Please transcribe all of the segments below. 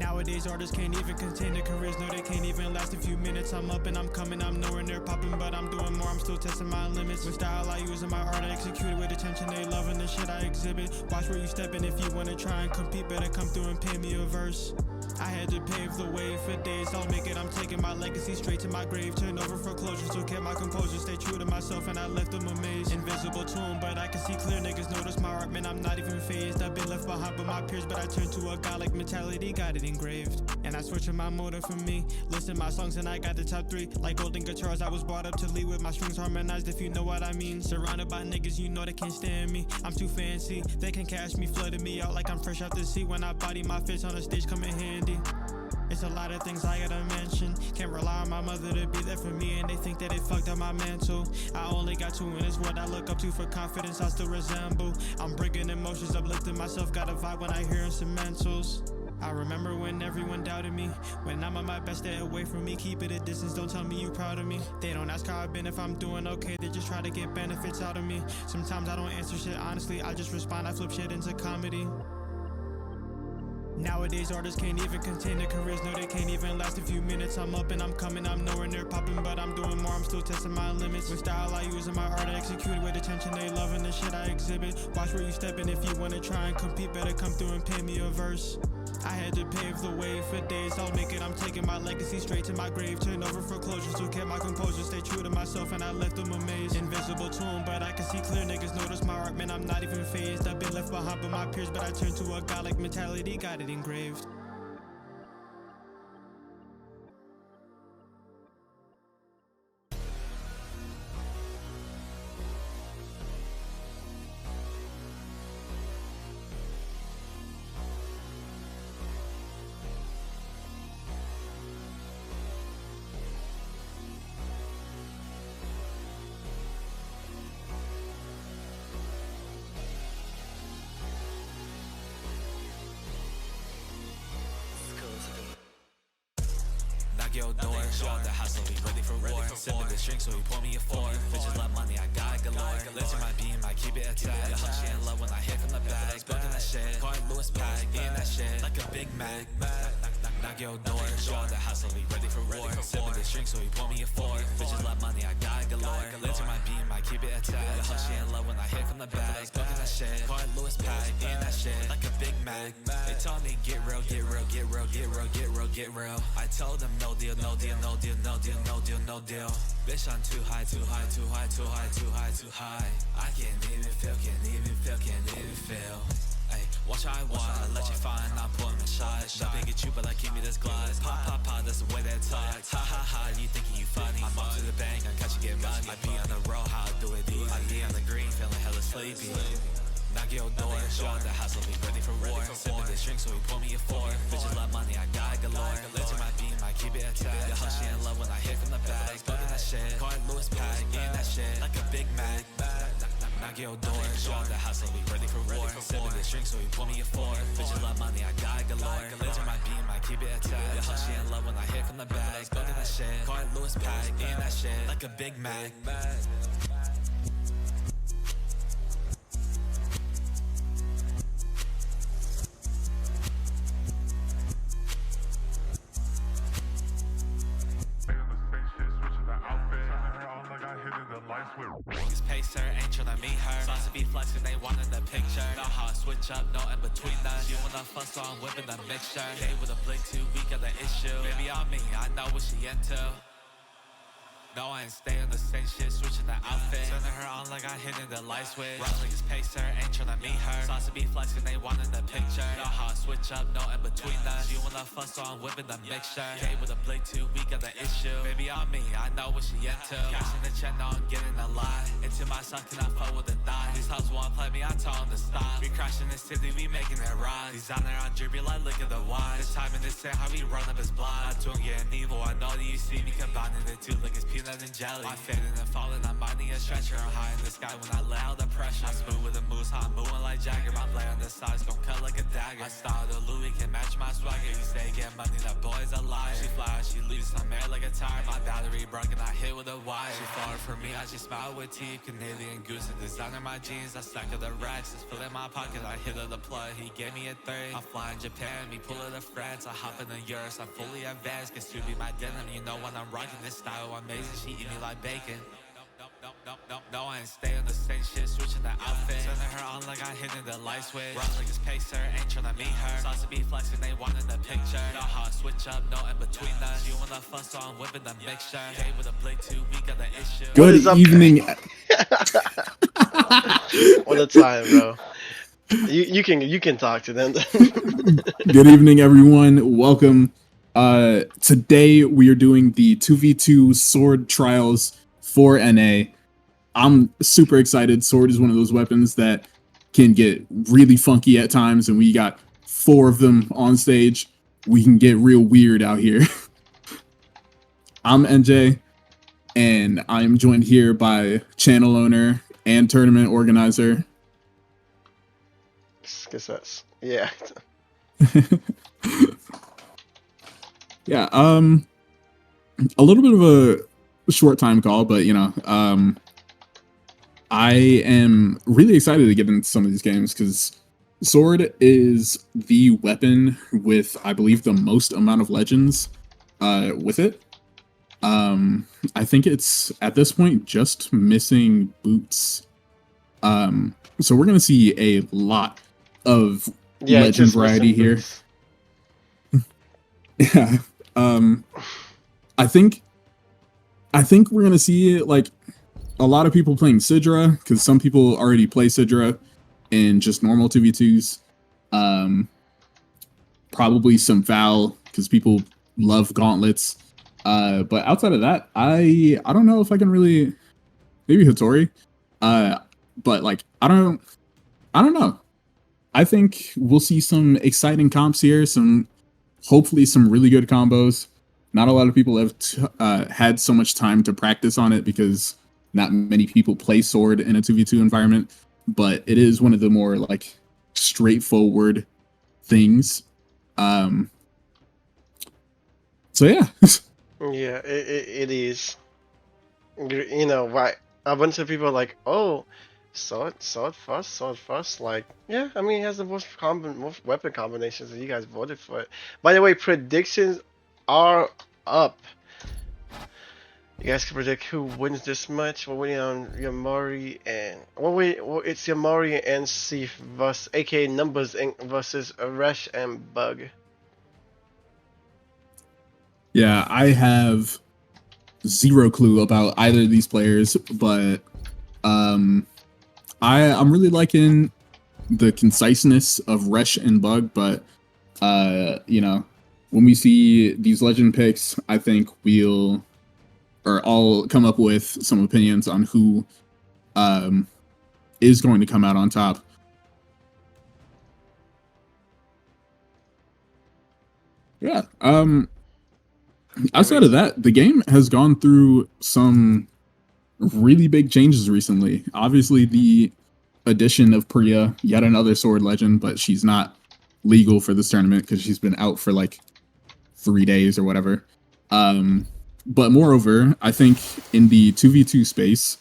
Nowadays artists can't even contain their careers. No, they can't even last a few minutes. I'm up and I'm coming, I'm nowhere near popping, but I'm doing more, I'm still testing my limits. With style I use in my art, I execute it with attention. They loving the shit I exhibit. Watch where you stepping. If you wanna try and compete, better come through and pay me a verse. I had to pave the way for days. I'll make it, I'm taking my legacy straight to my grave. Turn over foreclosure, still kept my composure. Stay true to myself and I left them amazed. Invisible to them, but I can see clear. Niggas notice my art, man, I'm not even phased. I've been left behind by my peers, but I turned to a godlike mentality, got it engraved. And I switched my motive for me. Listen my songs and I got the top 3. Like golden guitars, I was brought up to lead with my strings harmonized, if you know what I mean. Surrounded by niggas, you know they can't stand me. I'm too fancy, they can cash me, flooding me out like I'm fresh out the sea. When I body my fits on the stage, come in handy. It's a lot of things I gotta mention. Can't rely on my mother to be there for me, and they think that it fucked up my mantle. I only got 2 in this world I look up to for confidence, I still resemble. I'm bringing emotions, uplifting myself, got a vibe when I hear instrumentals. I remember when everyone doubted me. When I'm at my best, stay away from me. Keep it a distance, don't tell me you proud of me. They don't ask how I've been, if I'm doing okay. They just try to get benefits out of me. Sometimes I don't answer shit honestly, I just respond, I flip shit into comedy. Nowadays artists can't even contain their careers. No, they can't even last a few minutes. I'm up and I'm coming, I'm nowhere near popping, but I'm doing more, I'm still testing my limits. With style I use in my art, I execute it with attention. They loving the shit I exhibit. Watch where you stepping. If you wanna try and compete, better come through and pay me a verse. I had to pave the way for days. I'll make it, I'm taking my legacy straight to my grave. Turn over foreclosure, still kept my composure. Stay true to myself and I left them amazed. Invisible to them, but I can see clear. Niggas notice my art, man, I'm not even phased. I've been left behind by my peers, but I turned to a godlike mentality, got it engraved. Your door, show out the house, so we ready for war. Sipping this drink, so he pour me a 4. Bitches love money, I got it galore. Lives in my beam, I keep it attached. She in love when I hit from the back. Smoking that shit, calling Louis Pack, eating that shit like a Big Mac. Knock your door, show out the house, so we ready for war. Sipping this drink, so he pour me a 4. Bitches love money, I got it galore. Lives in my beam, I keep it attached. She in love when I hit from the back. Smoking that shit, calling Louis Pack, eating that shit like a Big Mac. They told me get real, get real, get real, get real, get real, get real. I told them no deal, no deal, no deal, no deal, no deal, no deal. Bitch, I'm too high, too high, too high, too high, too high, too high. I can't even feel, can't even feel, can't even feel. Ay, watch how I want, I let you find, I'm pulling the shot. Nothing at you, but like give me this glass. Pop, pop, pop, that's the way that talk. Ha, ha, ha, you thinking you funny? I'm up to the bank, I catch you get money. I be on the road, how I do it easy. I be on the green, feeling hella sleepy. Knock your door, show out the house, so we ready for war. Sipping this drink, so he pour me a 4. Bitches love money, I got it galore. Lives in my beam, I keep it attached. She in love when I hit from the back. Smoking that shit, calling Louis Pack, eating that shit like a Big Mac. Knock your door, show out the house, so we ready for war. Sipping this drink, so he pour me a 4. Bitches love money, I got it galore. Lives in my beam, I keep it attached. She in love when I hit from the back. Smoking that shit, calling Louis Pack, eating that shit like a Big Mac. Niggas pace her, ain't tryna meet her. Sauce to be flexing, they wantin' the picture. Know how I switch up, no in between us. You wanna fuck, so I'm whipping the mixture. Hey, with a blink 2 week got the issue. Baby on me, I know what she into. No, I ain't stay on the same shit, switching the outfit. Turning her on like I hit in the light switch. Rock niggas pace her, ain't tryna meet her. Sauce to be flexing, they wantin' the picture. Know how I switch up, no in between us. You wanna fuck, so I'm whipping the mixture. Hey, with a blink 2 week got the issue. Baby on me, I know what she into. Cashing the check, now I'm getting a lot. Into my son, can I fuck with the thigh? These hoes wanna play me, I told them to stop. We crashing the city, we making it rise. Designer on drippy like look at the wine. This time in this set, how we run up his blind. I don't get evil, I know that you see me combining the two like it's peanut and jelly. I'm fading and falling, I'm minding a stretcher. I'm high in the sky when I lay out the pressure. I smooth with the moves, how I'm moving like Jagger. My blade on the sides gon' cut like a dagger. I style the Louis can match my swagger. You stay get money, that boy's a liar. She fly, she leaves, I'm air like a tire. My battery broken, I hit with a wire. She far for me, I just smile with teeth. Canadian goose and designer my jeans. I stack of the racks, it's fill in my pocket. I hit of the plug, he gave me a 30. I'm flying Japan, me pull it to France. I hop in the Euros, I'm fully advanced. Gets to be my denim, you know when I'm rocking this style amazing. She eat me like bacon. No, I ain't stay on the same shit, switching the outfit. Turning her on like I hit in the light switch. Run like it's pacer, ain't tryna meet her. Sauce to be flexing, they want in the picture. Know how I switch up, no in between us. You wanna fuss, so I'm whipping the mixture. Came with a blade 2 week of the issue. Good evening. What a time, bro. You can talk to them. Good evening, everyone. Welcome. Today we are doing the 2v2 sword trials for NA. I'm super excited. Sword is one of those weapons that can get really funky at times, and we got 4 of them on stage. We can get real weird out here. I'm NJ, and I'm joined here by channel owner and tournament organizer. Yeah. Yeah, a little bit of a short time call, but you know, I am really excited to get into some of these games because Sword is the weapon with, I believe, the most amount of legends with it. I think it's at this point just missing boots. So we're gonna see a lot of legend variety here. Yeah. I think we're gonna see like a lot of people playing Sidra because some people already play Sidra in just normal 2v2s. Probably some Val because people love gauntlets. But outside of that, I don't know if I can really, maybe Hattori. But like I don't know. I think we'll see some exciting comps here. Hopefully some really good combos. Not a lot of people have had so much time to practice on it because not many people play Sword in a 2v2 environment, but it is one of the more like straightforward things. So yeah. Yeah, it is. You know, right? A bunch of people are like, oh, sword first. Like, yeah, I mean, it has the most weapon combinations, and you guys voted for it. By the way, predictions are up. You guys can predict who wins this match. We're waiting on Yamari and it's Yamari and Sif versus aka Numbers versus Resh and Bug. Yeah, I have zero clue about either of these players, but I'm really liking the conciseness of Resh and Bug, but you know, when we see these legend picks, I think I'll come up with some opinions on who is going to come out on top. Yeah. Outside of that, the game has gone through some really big changes recently. Obviously, the addition of Priya, yet another sword legend, but she's not legal for this tournament because she's been out for like 3 days or whatever. But moreover, I think in the 2v2 space,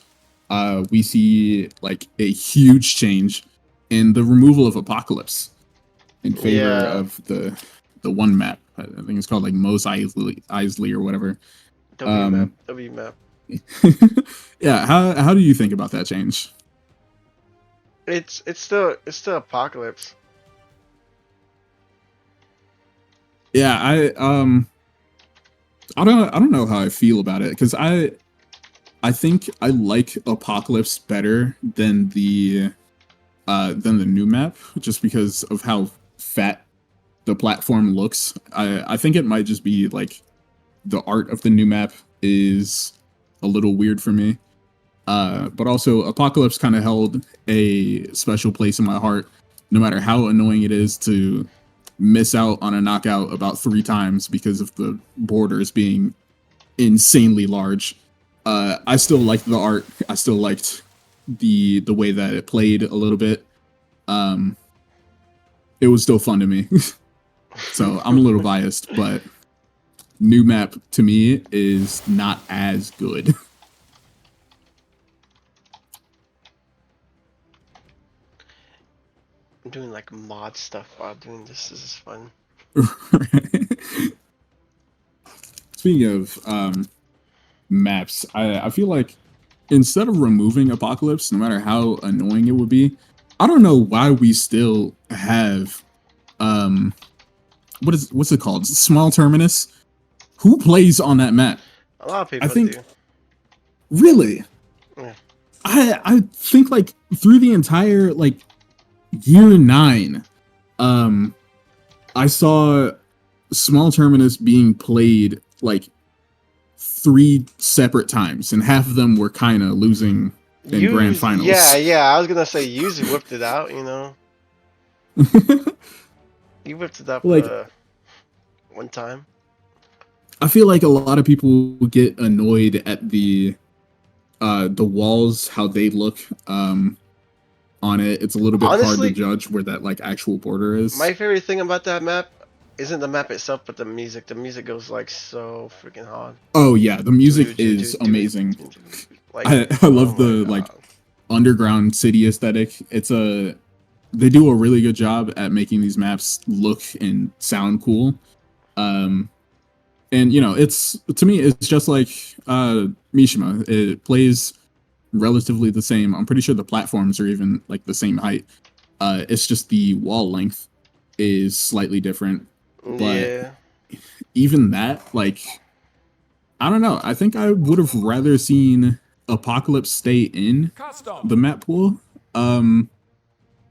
we see like a huge change in the removal of Apocalypse in favor of the one map. I think it's called like Mos Eisley or whatever. W map. Yeah, how do you think about that change? It's still Apocalypse. Yeah, I don't know how I feel about it because I think I like Apocalypse better than the new map just because of how fat the platform looks. I think it might just be like the art of the new map is a little weird for me. But also Apocalypse kind of held a special place in my heart, no matter how annoying it is to miss out on a knockout about 3 times because of the borders being insanely large. I still liked the art. I still liked the way that it played a little bit, it was still fun to me. So I'm a little biased, but new map to me is not as good. I'm doing like mod stuff while doing this. This is fun. Speaking of maps, I feel like instead of removing Apocalypse, no matter how annoying it would be, I don't know why we still have what's it called? Small Terminus. Who plays on that map? A lot of people I think do. really. Yeah. I think like through the entire like year 9, I saw Small Terminus being played like 3 separate times, and half of them were kind of losing in grand finals. Yeah. I was gonna say Yuzu whipped it out. You know, he whipped it up Like, one time. I feel like a lot of people get annoyed at the walls, how they look on it. It's a little bit hard Honestly, to judge where that like actual border is. My favorite thing about that map isn't the map itself, but the music. The music goes like so freaking hard. Oh yeah, the music is amazing. Like, I love oh the like underground city aesthetic. They do a really good job at making these maps look and sound cool. And you know, to me it's just like Mishima. It plays relatively the same. I'm pretty sure the platforms are even like the same height. It's just the wall length is slightly different. But yeah. even that, like, I don't know. I think I would have rather seen Apocalypse stay in the map pool, in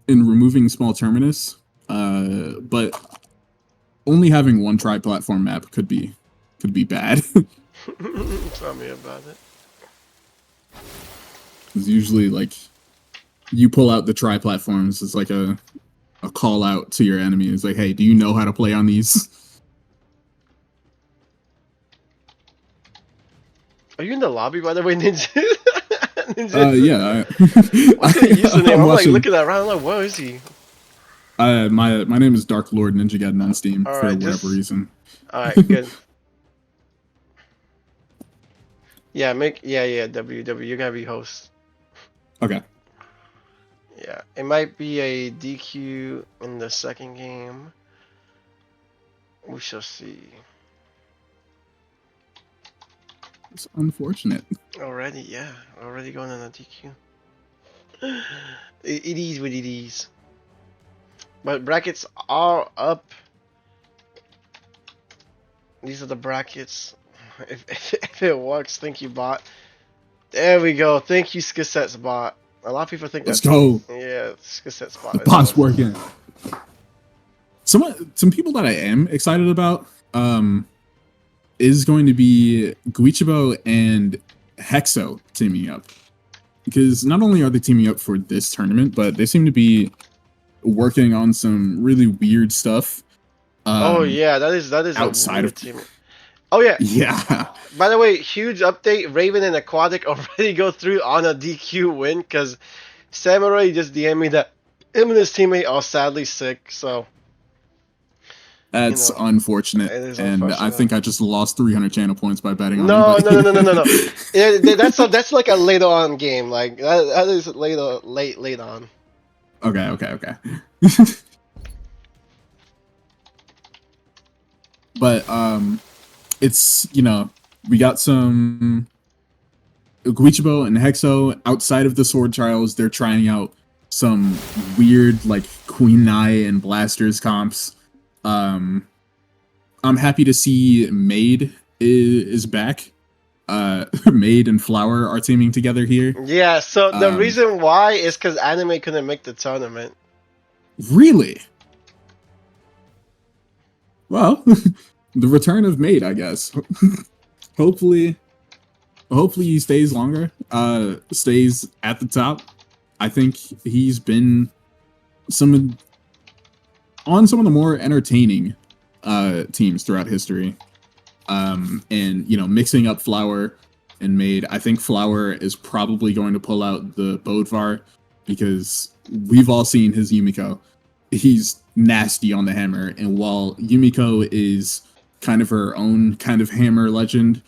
removing Small Terminus. But only having one tri-platform map could be bad. Tell me about it. It's usually like you pull out the tri-platforms. It's like a call out to your enemy. It's like, hey, do you know how to play on these? Are you in the lobby, by the way, Ninja? Yeah. What's the username? I'm like watching, looking around, like, where is he? my name is Dark Lord Ninja Gaiden on Steam All for right, whatever reason. All right, good. Yeah, WW. You gotta be host. Okay. Yeah, it might be a DQ in the second game. We shall see. It's unfortunate. Already going on a DQ. It is what it is. But brackets are up. These are the brackets. If it works, thank you, bot. There we go. Thank you, Skisset's bot. A lot of people think Let's go. Yeah, Skisset's bot. The bot's working. Some people that I am excited about is going to be Guichabou and Hexo teaming up. Because not only are they teaming up for this tournament, but they seem to be working on some really weird stuff. Oh yeah, that is outside of team. Oh yeah. Yeah. By the way, huge update. Raven and Aquatic already go through on a DQ win because Samurai just DM'd me that him and his teammate are sadly sick. So that's unfortunate. And unfortunate. I think I just lost 300 channel points by betting on No. Yeah, that's like a later on game. Like that is late on. Okay. But it's, you know, we got some Guichabou and Hexo outside of the Sword Trials. They're trying out some weird like Queen Nai and Blasters comps. I'm happy to see Maid is back. Maid and Flower are teaming together here. Yeah, so the reason why is because Anime couldn't make the tournament. Really? Well, the return of Maid, I guess. Hopefully he stays longer. Stays at the top. I think he's been on some of the more entertaining teams throughout history. And you know, mixing up Flower and Maid. I think Flower is probably going to pull out the Bodvar because we've all seen his Yumiko. He's nasty on the hammer, and while Yumiko is kind of her own kind of hammer legend,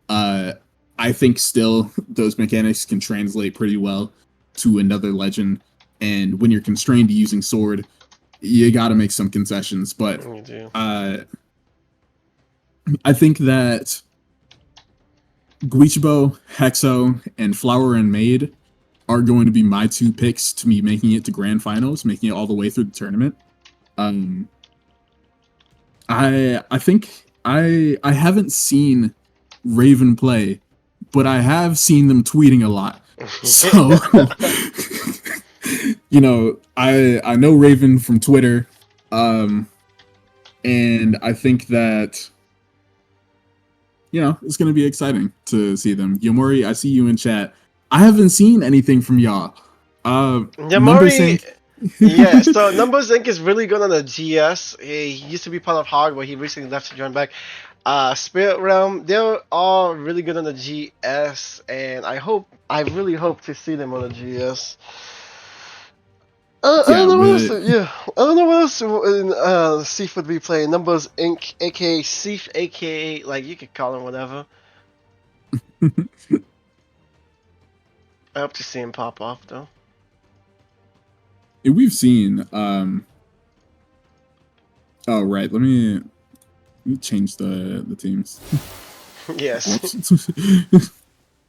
I think still those mechanics can translate pretty well to another legend. And when you're constrained to using sword, you got to make some concessions. But I think that Guichabou, Hexo, and Flower and Maid are going to be my 2 picks to be making it to grand finals, making it all the way through the tournament. I think I haven't seen Raven play, but I have seen them tweeting a lot. So you know, I know Raven from Twitter, and I think that, you know, it's going to be exciting to see them. Yomori, I see you in chat. I haven't seen anything from y'all. Yomori, yeah, so Numbers Inc. is really good on the GS. He used to be part of Hog, but he recently left to join back. Spirit Realm, they're all really good on the GS, and I really hope to see them on the GS. I don't know what else. I don't know what else Seif would be playing. Numbers Inc., aka Seif, aka like you could call him whatever. I hope to see him pop off though. We've seen. Oh right, let me change the teams. Yes.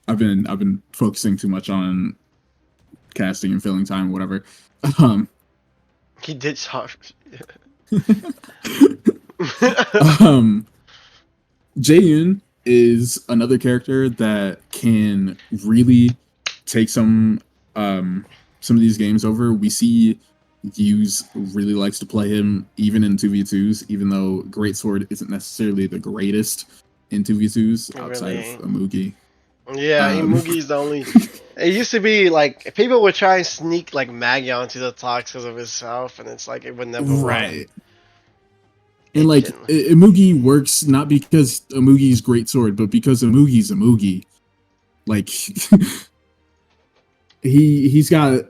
I've been focusing too much on casting and filling time, whatever. He did talk. Jaeyoon is another character that can really take some of these games over. We see Hughes really likes to play him even in 2v2s, even though Greatsword isn't necessarily the greatest in 2v2s outside of Amugi. Yeah, Imugi's the only. It used to be like people would try and sneak like Maggie onto the talks because of himself, and it's like it would never right. And like Amugi works not because Amugi's great sword, but because Amugi's Amugi. Like he's got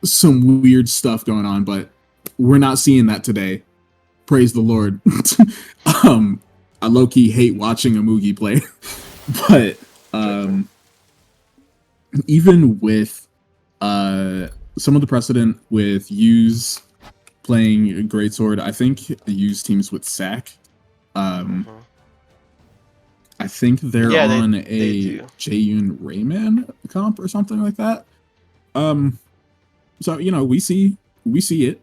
some weird stuff going on, but we're not seeing that today. Praise the Lord. I low-key hate watching Amugi play, but even with some of the precedent with Hughes playing Greatsword, I think Hughes teams with Sack. I think they're on they Jaeyoon Rayman comp or something like that. So you know we see it,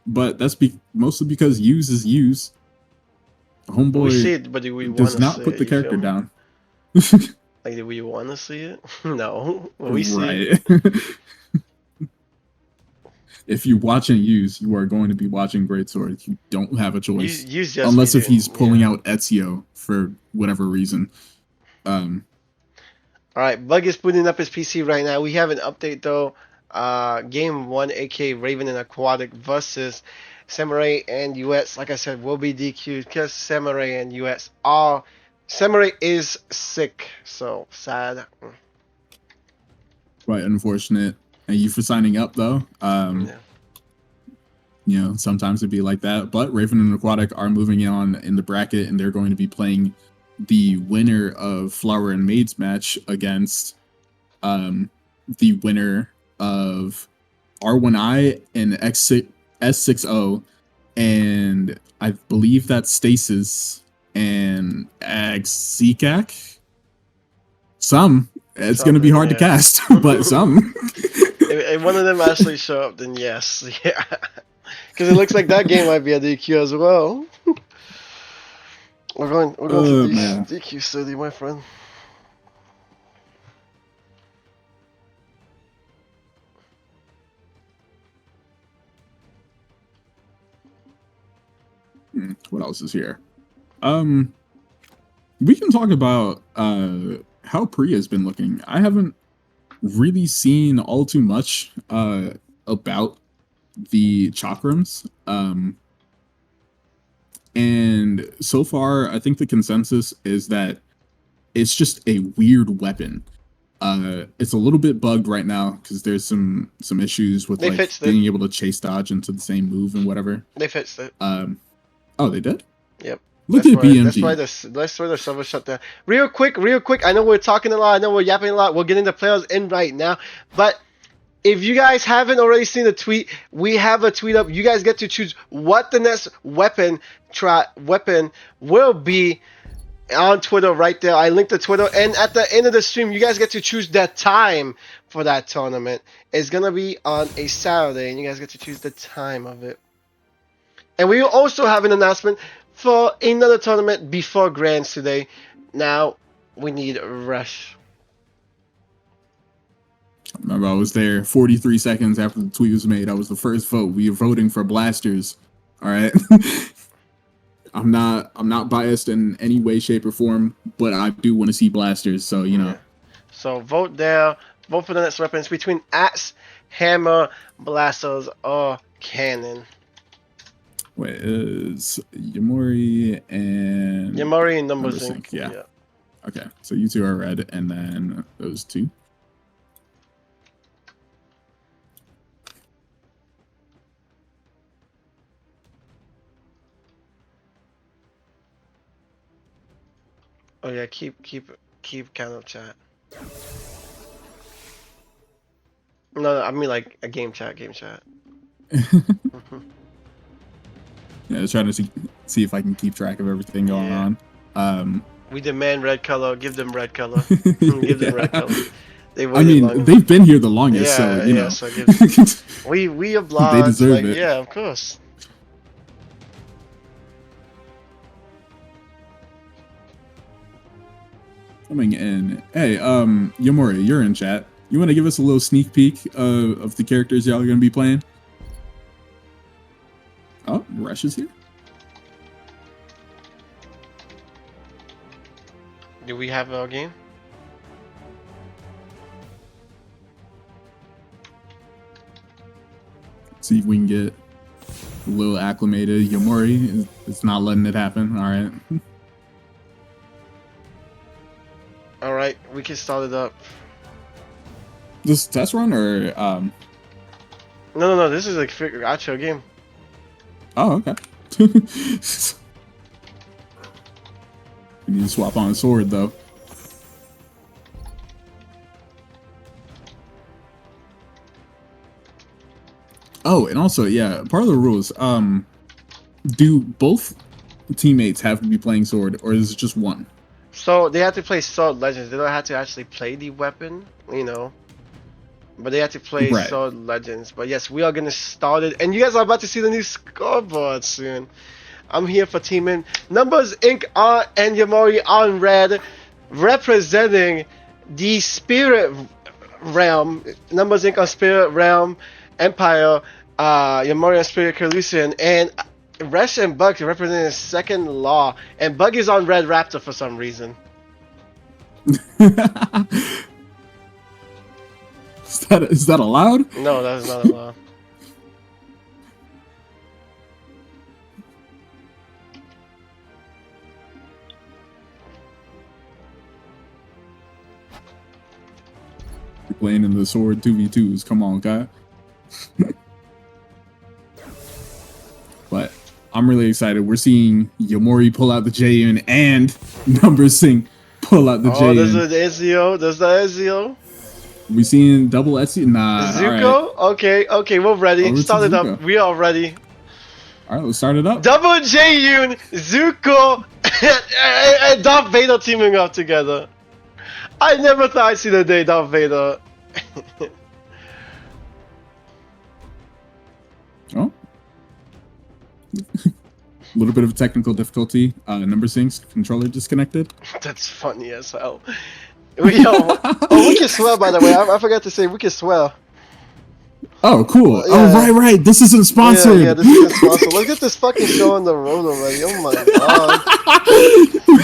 but that's mostly because Hughes is Hughes. Homeboy we see it, but do we does not put the character down. Like, do we want to see it? No, we see it. If you're watching Hughes, you are going to be watching Greatsword. You don't have a choice, unless if he's pulling out Ezio for whatever reason. All right, Bug is booting up his PC right now. We have an update though. Game 1, aka Raven and Aquatic versus Samurai and US. Like I said, will be DQ'd because Samurai and US are. Samurai is sick, so sad. Quite unfortunate. Thank you for signing up, though. You know, sometimes it'd be like that. But Raven and Aquatic are moving on in the bracket, and they're going to be playing the winner of Flower and Maid's match against the winner of R1I and S60, and I believe that's Stasis and Agzekak. It's going to be hard to cast, but some. If one of them actually show up, then yes. Yeah. Because it looks like that game might be a DQ as well. We're going to DQ City, my friend. What else is here? We can talk about how Priya's been looking. I haven't really seen all too much about the chakrams. And so far, I think the consensus is that it's just a weird weapon. It's a little bit bugged right now because there's some issues with They like fixed it. being able to chase dodge into the same move and whatever. They fixed it. Oh, they did? Yep. Look at BMG. That's why the server shut down. Real quick. I know we're talking a lot. I know we're yapping a lot. We're getting the players in right now. But if you guys haven't already seen the tweet, we have a tweet up. You guys get to choose what the next weapon will be on Twitter right there. I linked the Twitter. And at the end of the stream, you guys get to choose the time for that tournament. It's going to be on a Saturday, and you guys get to choose the time of it. And we will also have an announcement for another tournament before Grands today. Now, we need Rush. Remember, I was there 43 seconds after the tweet was made. I was the first vote. We are voting for blasters. All right. I'm not biased in any way, shape, or form, but I do want to see blasters. So you know. Yeah. So vote there. Vote for the next weapons between axe, hammer, blasters, or cannon. Wait, is Yamori and Number Sync. Yeah. Okay, so you two are red, and then those two. Oh yeah, keep kind of chat. No, I mean like a game chat. Yeah, just trying to see if I can keep track of everything going on. We demand red color. Give them red color. Give them red color. They've been here the longest, so you know. So we oblige. They deserve it. Yeah, of course. Coming in. Hey, Yamori, you're in chat. You want to give us a little sneak peek of the characters y'all are going to be playing? Oh, Rush is here. Do we have our game? See if we can get a little acclimated. Yamori is not letting it happen. All right. All right, we can start it up. This test run or No. This is like actual game. Oh, okay. We need to swap on a sword though. Oh, and also, yeah, part of the rules. Do both teammates have to be playing sword, or is it just one? So they have to play Sword Legends. They don't have to actually play the weapon, you know. But they have to play Sword Legends. But yes, we are gonna start it, and you guys are about to see the new scoreboard soon. I'm here for teaming Numbers Inc. And Yamori on red, representing the Spirit Realm. Numbers Inc. on Spirit Realm Empire. Yamori on Spirit Calusian, and Resh and Bug representing the Second Law, and Bug is on Red Raptor for some reason. Is that allowed? No, that is not allowed. You're playing in the sword 2v2s. Come on, guy. But I'm really excited. We're seeing Yamori pull out the J-Yun and Numbers Sync pull out the J-Yun. Oh, there's the Ezio. There's the Ezio. We seeing double Ezio? Nah. Zuko? Right. Okay, we're ready. Start it up. We are ready. All right, let's start it up. Double J-Yun, Zuko, and Darth Vader teaming up together. I never thought I'd see the day Darth Vader. Oh. A little bit of technical difficulty. Numbers Sync's controller disconnected. That's funny as hell. We can swear, by the way. I forgot to say we can swear. Oh, cool. Yeah. Oh, right. This isn't sponsored. Yeah, this isn't sponsored. Let's get this fucking show on the road already. Oh my god.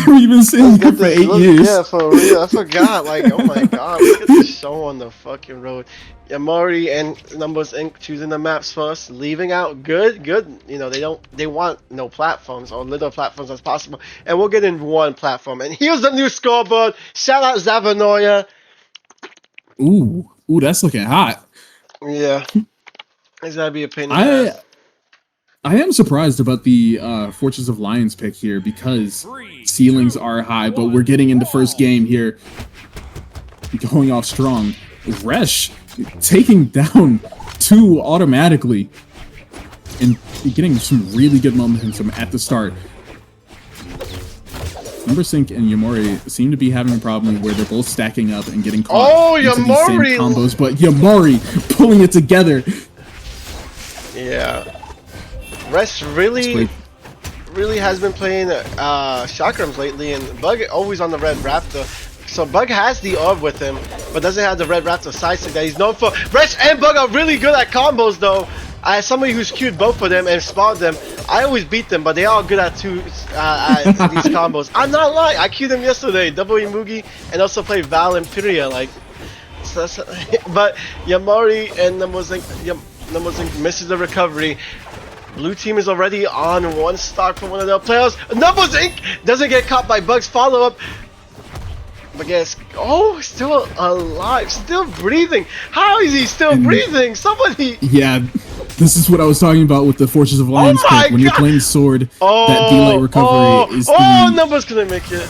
We've been saying that for 8 years. Yeah, for real. I forgot. Like, oh my god. Let's get this show on the fucking road. Yamori and Numbers Inc. choosing the maps first, leaving out good. You know, they want no platforms or little platforms as possible. And we'll get in one platform. And here's the new scoreboard. Shout out Zavanoya. Ooh, that's looking hot. Yeah. It's gotta be a pain in the ass. I am surprised about the Fortress of Lions pick here because ceilings are high, but we're getting into first game here. Going off strong. Resh taking down 2 automatically and getting some really good momentum at the start. Number Sync and Yamori seem to be having a problem where they're both stacking up and getting caught into these same combos, but Yamori pulling it together. Yeah. Resh really has been playing chakrams lately, and Bug always on the Red Raptor. So Bug has the orb with him, but doesn't have the Red Raptor sidestick that he's known for. Resh and Bug are really good at combos though. As somebody who's queued both of them and spawned them, I always beat them, but they are good at these combos. I'm not lying, I queued them yesterday, double Imugi, and also played Val and Pyria, like. But Yamori and Numbers Inc. misses the recovery. Blue team is already on 1 stock from one of their players. Numbers Inc. doesn't get caught by Bug's follow-up. But guess, still alive, still breathing. How is he still breathing? Somebody. Yeah, this is what I was talking about with the Forces of Lions pick. When you're playing sword, that delay recovery is. Numbers couldn't make it.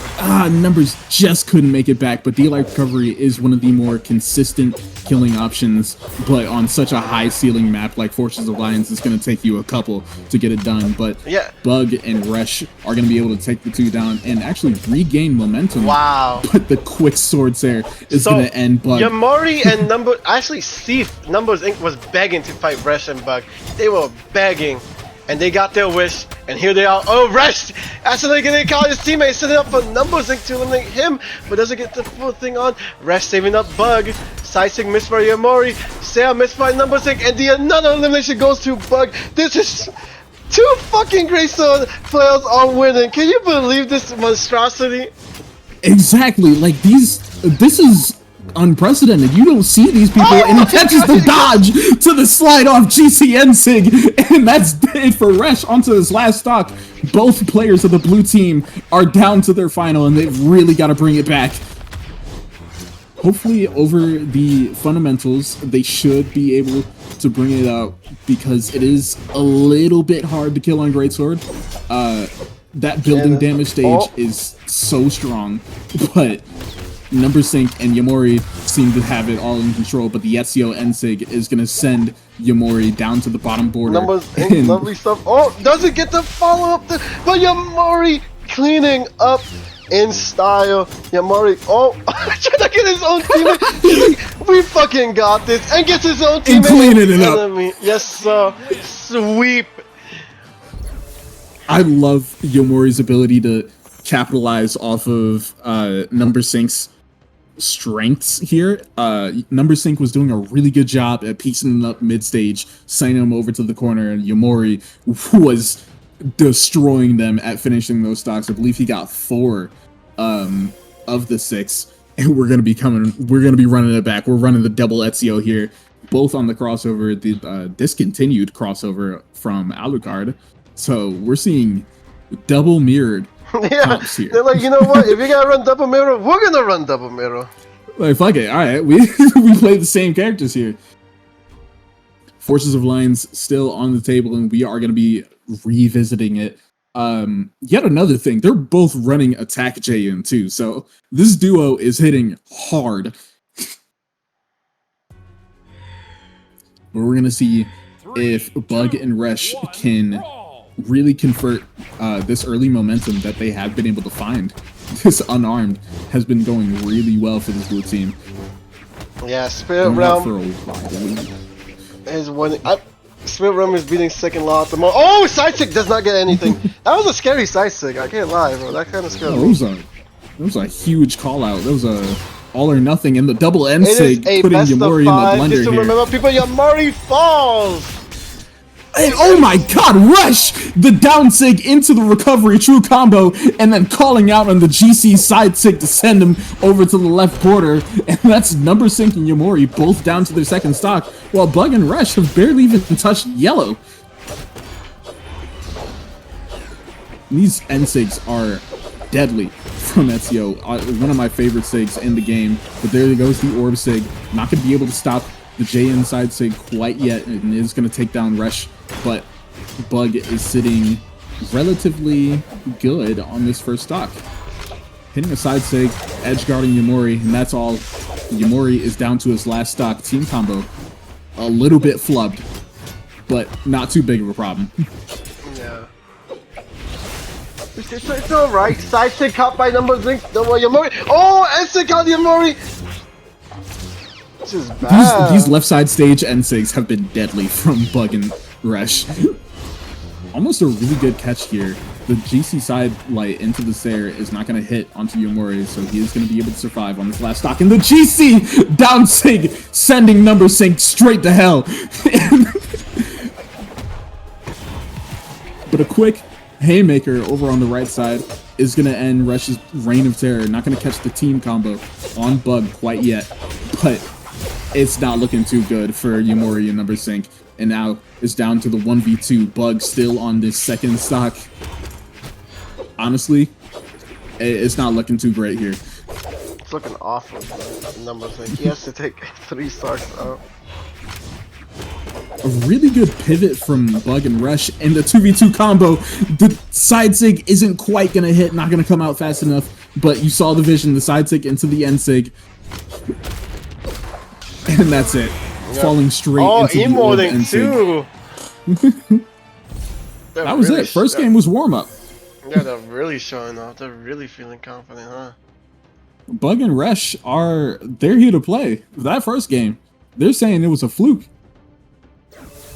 Numbers just couldn't make it back, but delay recovery is one of the more consistent killing options. But on such a high ceiling map like Forces of Lions, it's going to take you a couple to get it done. But yeah, Bug and Resh are going to be able to take the 2 down and actually regain momentum. Wow. But the quick swords there is going to end Bug. Yamori and actually Steve Numbers Inc. was begging to fight Resh and Bug. They were begging, and they got their wish, and here they are. Oh, Resh accidentally getting caught his teammate, setting up for Numbers Inc. to eliminate him, but doesn't get the full thing on. Resh saving up Bug. Sidestick missed by Yamori. Sarah missed by Numbers Inc. And another elimination goes to Bug. This is 2 fucking Great Sword players are winning. Can you believe this monstrosity? Exactly, like this is unprecedented. You don't see these people, and he catches the dodge to the slide off GCN Sig, and that's it for Resh onto this last stock. Both players of the blue team are down to their final, and they've really got to bring it back. Hopefully, over the fundamentals, they should be able to bring it out, because it is a little bit hard to kill on Greatsword. That building damage stage is so strong, but Number Sync and Yamori seem to have it all in control, but the Ezio Ensig is going to send Yamori down to the bottom border. Numbers Inc. Lovely stuff. Doesn't get the follow-up, but Yamori cleaning up in style. Yamori, trying to get his own teammate. He's like, we fucking got this, and gets his own teammate. And cleaning it up. Yes, sir. Sweep. I love Yamori's ability to capitalize off of Number Sync's strengths here. Number Sync was doing a really good job at piecing them up mid-stage, sending them over to the corner, and Yamori was destroying them at finishing those stocks. I believe he got 4 of the 6, and we're gonna be running it back. We're running the double Ezio here, both on the crossover, the discontinued crossover from Alucard. So we're seeing double mirrored comps here. They're like, you know what? If you gotta run double mirror, we're gonna run double mirror. Like, fuck it. All right, we play the same characters here. Forces of Lions still on the table, and we are going to be revisiting it. Yet another thing, they're both running Attack JN too, so this duo is hitting hard. We're going to see if Bug and Resh can really convert this early momentum that they have been able to find. This unarmed has been going really well for this blue team. Yeah, Spirit Realm is winning. Spirit Realm is beating second law at the moment. Oh, Sidestick does not get anything. That was a scary Sidestick. I can't lie, bro. That kind of scared me. That was a huge call out. That was a all or nothing, and the double N sig putting Yamori in the blender Just to remember, people, Yamori falls. And oh my god, Rush! The down sig into the recovery, true combo, and then calling out on the GC side sig to send him over to the left border. And that's Number Sync and Yamori both down to their second stock, while Bug and Rush have barely even touched yellow. These N sigs are deadly from Ezio. One of my favorite sigs in the game. But there goes the Orb sig. Not going to be able to stop the J inside sig quite yet, and is going to take down Rush. But Bug is sitting relatively good on this first stock. Hitting a side sig, edge guarding Yamori, and that's all. Yamori is down to his last stock. Team combo. A little bit flubbed, but not too big of a problem. Yeah. It's alright. Side sig caught by Number Sync. Don't worry, Yamori. Oh, and sig caught Yamori. This is bad. These left side stage N-Sigs have been deadly from Bug and Rush. Almost a really good catch here. The GC side light into the Sair is not going to hit onto Yamori, so he is going to be able to survive on this last stock. And the GC down sig sending Number Sync straight to hell. But a quick haymaker over on the right side is going to end Rush's reign of terror. Not going to catch the team combo on Bug quite yet, but it's not looking too good for Yamori and Number Sync. And now it's down to the 1v2. Bug still on this second stock. Honestly, it's not looking too great here. It's looking awful. Number Sync. He has to take 3 stocks out. A really good pivot from Bug and Rush, and the 2v2 combo. The side sig isn't quite going to hit, not going to come out fast enough, but you saw the vision, the side sig into the end sig. And that's it. Yep. Falling straight into the emoting too. That was really it. First game was warm-up. Yeah, they're really showing off. They're really feeling confident, huh? Bug and Rush they're here to play. That first game, they're saying it was a fluke.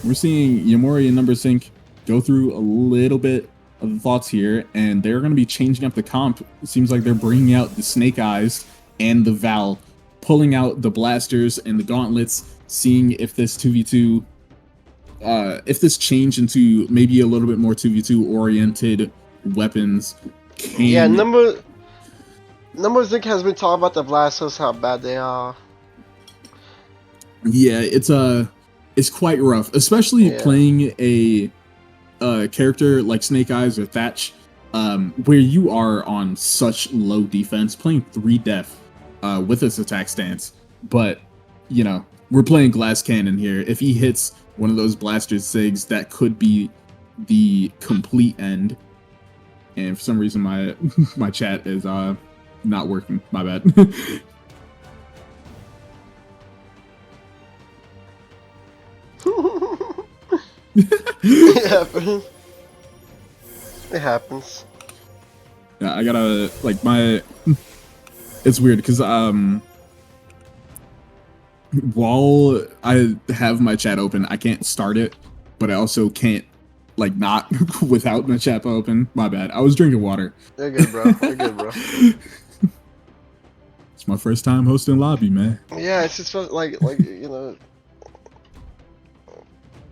We're seeing Yamori and Number Sync go through a little bit of the thoughts here, and they're going to be changing up the comp. It seems like they're bringing out the Snake Eyes and the Val, pulling out the blasters and the gauntlets, seeing if this 2v2, if this change into maybe a little bit more 2v2 oriented weapons can... Yeah, Number Sync has been talking about the blasters, how bad they are. Yeah, it's quite rough, especially playing a character like Snake Eyes or Thatch, where you are on such low defense, playing 3 def with this attack stance. But, you know, we're playing Glass Cannon here. If he hits one of those blaster sigs, that could be the complete end. And for some reason, my chat is not working. My bad. It happens. It happens. Yeah, I gotta it's weird because while I have my chat open, I can't start it, but I also can't not without my chat open. My bad. I was drinking water. You're good, bro. You're good, bro. It's my first time hosting lobby, man. Yeah, it's just like you know,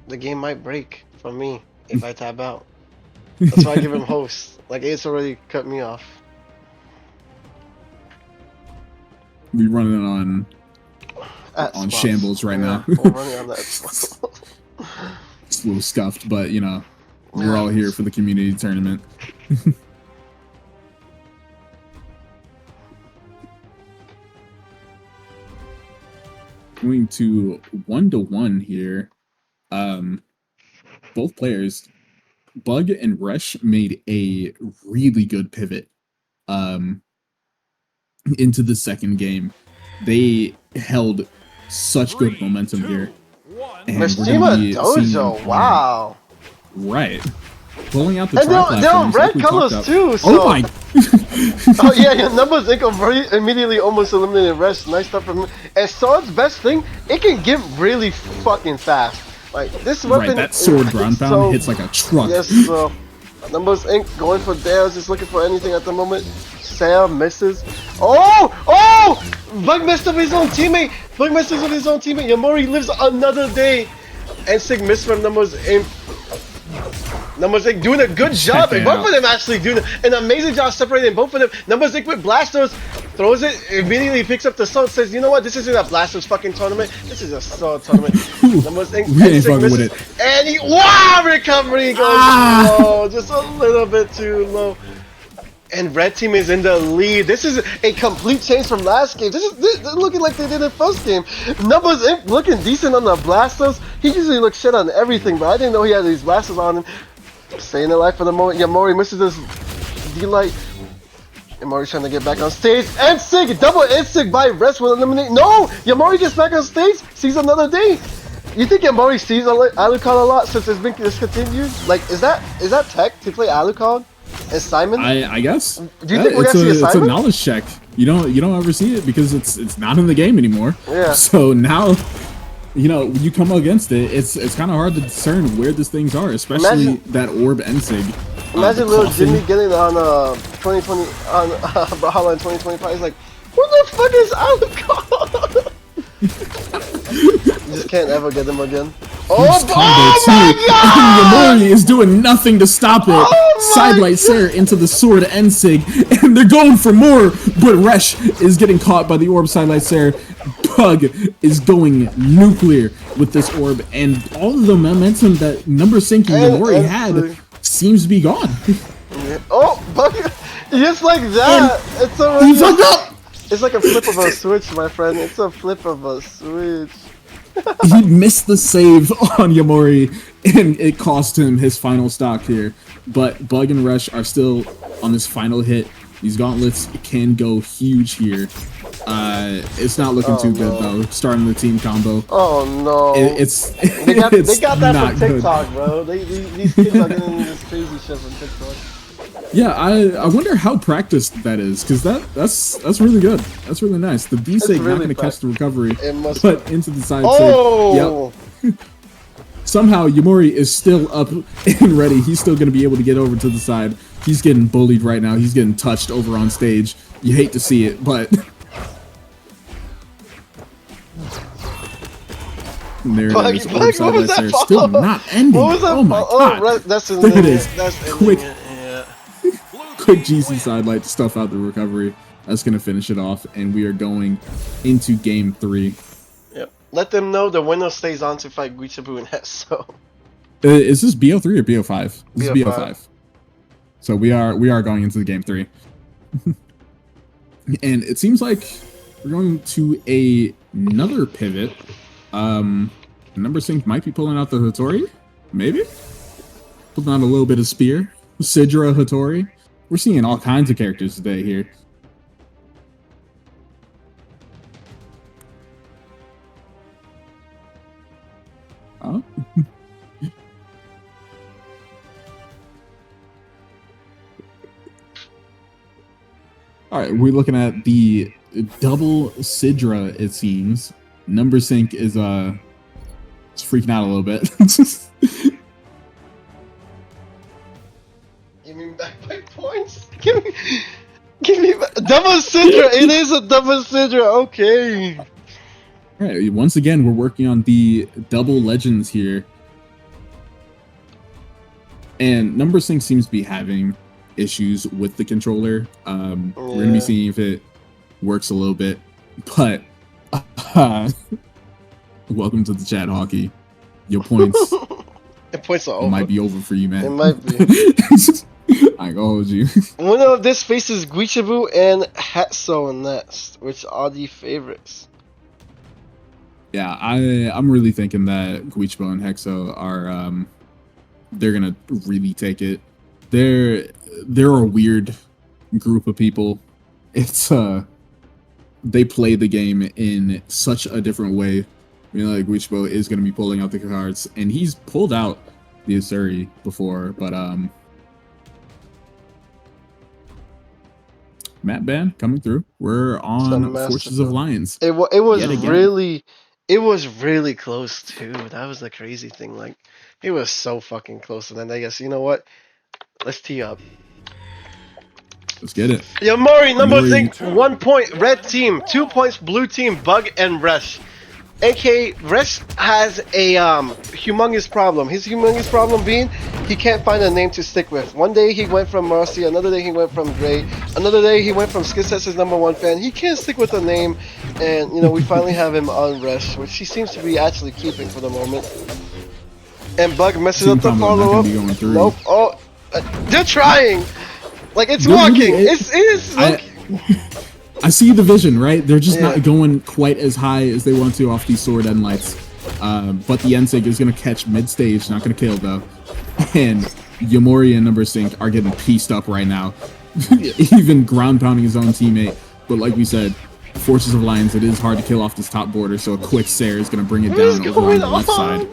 the game might break for me if I tab out. That's why I give him host. Like, Ace already cut me off. We running on shambles right now. We're running on that. It's a little scuffed, but you know, we're all here for the community tournament. Going to 1-1 here. Both players, Bug and Rush, made a really good pivot into the second game. They held such good momentum here. Mishima Dojo, wow. Right. Pulling out the tri-platforms. They're on red colors too, so... Oh my... Oh yeah, your numbers immediately almost eliminated Rush. Nice stuff from him. And Sword's best thing, it can get really fucking fast. Like, this weapon... Right, that sword ground pound hits like a truck. Yes, so... Numbers Inc. going for dares, just looking for anything at the moment. Sam misses. Oh! Oh! Bug messed up his own teammate! Bug messes with his own teammate. Yamori lives another day. And Sig missed from Numbers Inc. Number 6 doing a good job, and both of them actually doing an amazing job separating both of them. Number 6 with Blastos throws it, immediately picks up the sword, says, you know what, this isn't a Blastos fucking tournament, this is a sword tournament. Number 6 ain't fucking with it. And he, wow, recovery goes low, just a little bit too low. And red team is in the lead. This is a complete change from last game. This is looking like they did in first game. Numbers looking decent on the Blastos. He usually looks shit on everything, but I didn't know he had these Blastos on him. Staying alive for the moment. Yamori misses this D-Light. Yamori's trying to get back on stage. And Sig, double Sig by Rest will eliminate. No! Yamori gets back on stage, sees another day. You think Yamori sees Alucard a lot since it's been discontinued? Like, is that tech to play Alucard? And Simon? I guess. Do you think we're gonna see a Simon? It's a knowledge check. You don't ever see it because it's not in the game anymore. Yeah. So now, when you come against it, it's kind of hard to discern where these things are, especially that orb Ensig. Imagine little Jimmy getting on 2020 on Brawlhalla in 2025. He's like, what the fuck is Alucard? You just can't ever get him again. Oh my god! Yamori is doing nothing to stop it. Sidelight Sarah into the sword Ensig, and they're going for more, but Resh is getting caught by the orb Sidelight Sarah. Pug is going nuclear with this orb, and all of the momentum that Number Sync and Yamori had seems to be gone. Oh, Bug! Just like that! And it's a he fucked up! It's like a flip of a switch, my friend. It's a flip of a switch. He missed the save on Yamori, and it cost him his final stock here. But Bug and Rush are still on this final hit. These gauntlets can go huge here. It's not looking too good though. Starting the team combo. Oh no! They got that from TikTok, good. Bro. These kids are getting this crazy shit from TikTok. Yeah, I wonder how practiced that is, because that's really good. That's really nice. The D-Sig really not going to catch the recovery, but into the side. Oh! Yep. Somehow Yamori is still up and ready. He's still going to be able to get over to the side. He's getting bullied right now. He's getting touched over on stage. You hate to see it, but there it is. Orb side by side. Still not ending. What was that? Oh my god! That's Look at this. Quick. Yeah. Quick GC sidelight to stuff out the recovery. That's going to finish it off, and we are going into game 3. Yep. Let them know the winner stays on to fight Guichabou and Hexo. Is this BO3 or BO5? This is BO5. BO5. So we are going into the game 3. And it seems like we're going to another pivot. Number Sync might be pulling out the Hattori. Maybe? Pulling out a little bit of Spear. Sidra, Hattori. We're seeing all kinds of characters today here. Oh. Alright, we're looking at the double Sidra, it seems. Number Sync is freaking out a little bit. Give me back my points. Give me back. Double Sidra. It is a double Sidra. Okay. All right. Once again, we're working on the double legends here, and Number Sync seems to be having issues with the controller. We're gonna be seeing if it works a little bit, but welcome to the chat, Hockey. Your points. The points are over. It might be over for you, man. It might be. I ain't gonna hold you. Winner of this faces Guichabou and Hexo next, which are the favorites. Yeah, I'm really thinking that Guichabou and Hexo are they're gonna really take it. They're a weird group of people. It's they play the game in such a different way. Like Guichabou is gonna be pulling out the cards, and he's pulled out the Asuri before, but Matt Ban coming through. We're on Forces of Lions. It was really close too. That was the crazy thing. Like, it was so fucking close. And then I guess, you know what? Let's tee up. Let's get it. Yamori, number 6, 1 point. Red team, 2 points. Blue team, Bug and Resh. AK Resh has a humongous problem. His humongous problem being he can't find a name to stick with. One day he went from Marcy, another day he went from Gray, another day he went from Skissets, his #1 fan. He can't stick with a name, and you know we finally have him on Resh, which he seems to be actually keeping for the moment. And Bug messes up the follow up. Nope. Oh, they're trying. Like it's walking. It is. I see the vision, right? They're just not going quite as high as they want to off these sword end lights. But the Ensig is going to catch mid-stage, not going to kill though. And Yamori and Number Sync are getting pieced up right now. Even ground pounding his own teammate. But like we said, Forces of Lions, it is hard to kill off this top border, so a quick Sair is going to bring it down over on the left side.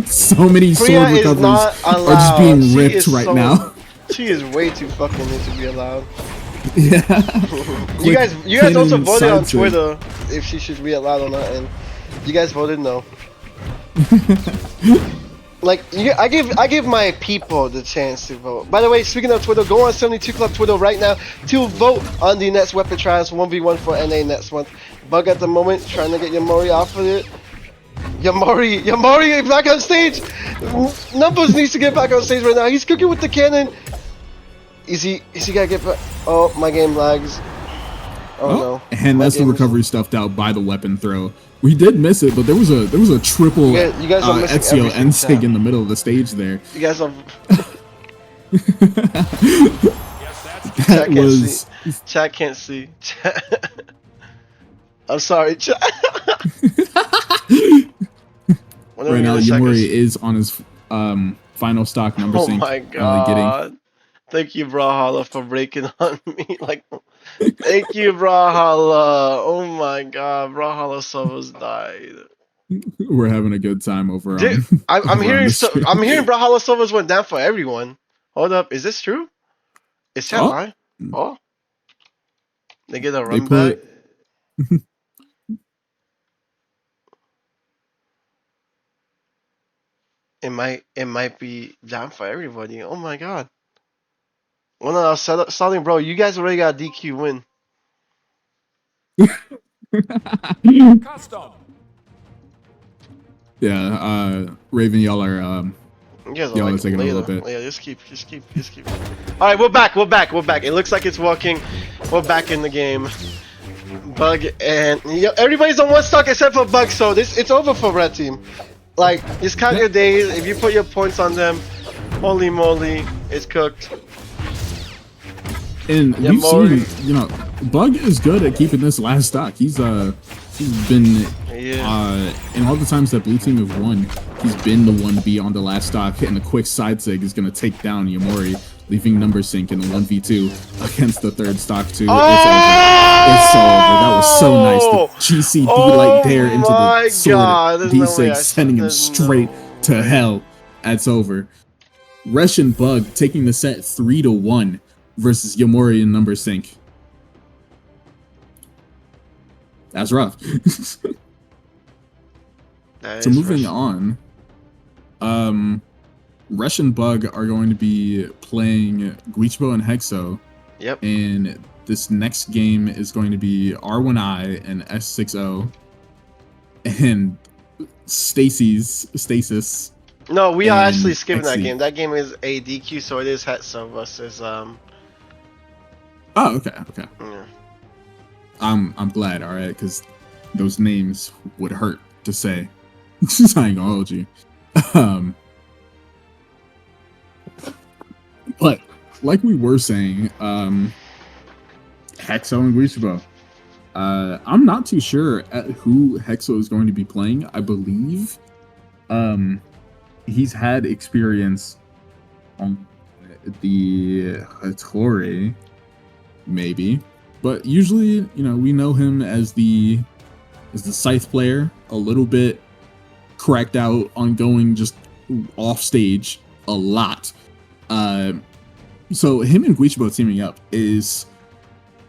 So many sword recoveries are just being ripped right now. She is way too fucking in to be allowed. Yeah. you guys also voted on Twitter if she should be allowed or not, and you guys voted no. Like I give my people the chance to vote. By the way, speaking of Twitter, go on 72 Club Twitter right now to vote on the next weapon trials 1v1 for NA next month. Bug at the moment trying to get Yamori off of it. Yamori back on stage. Numbers needs to get back on stage right now. He's cooking with the cannon. Is he gotta get back? Oh, my game lags. Oh no. And that's the recovery stuffed out by the weapon throw. We did miss it, but there was a triple you guys are missing Ezio Ensig in the middle of the stage there. You guys are Chat can't see. I'm sorry, chat. Right now, Yamori is on his final stock Number Sync. Oh my god. Thank you, Brawlhalla, for breaking on me. Like, thank you, Brawlhalla. Oh my god, Brawlhalla Sovas died. We're having a good time over Dude, on. I'm hearing Brawlhalla Sovas went down for everyone. Hold up, is this true? Is that lie? Oh, they get a run back. It might be down for everybody. Oh my god. Well, no, Starling, bro, you guys already got a DQ win. Custom. Yeah, Raven, y'all are taking a little bit. Yeah, just keep. All right, we're back. It looks like it's working. We're back in the game. Bug and everybody's on one stock except for Bug, so it's over for Red Team. Like, just count your days. If you put your points on them, holy moly, it's cooked. And we've seen, Bug is good at keeping this last stock. He's been in all the times that blue team have won, he's been the one to be on the last stock, and the quick side sig is going to take down Yamori, leaving Number Sync in the 1v2 against the third stock too. It's over. That was so nice. The GCD like there into the sword D6, sending him straight to hell. That's over. Resh and Bug taking the set 3-1 versus Yamori and Number Sync. That's rough. So moving on, Resh and Bug are going to be playing Guichabou and Hexo. Yep. And this next game is going to be R1I and S60 and Stasis. No, we are actually skipping that game. That game is a DQ, so it is Hexo versus Oh, okay. Yeah. I'm glad, alright, because those names would hurt to say. I ain't gonna hold you. But like we were saying, Hexo and Guichabou. I'm not too sure at who Hexo is going to be playing. I believe he's had experience on the Hattori, maybe. But usually, we know him as the scythe player, a little bit cracked out on going just off stage a lot. So him and Guichabou teaming up is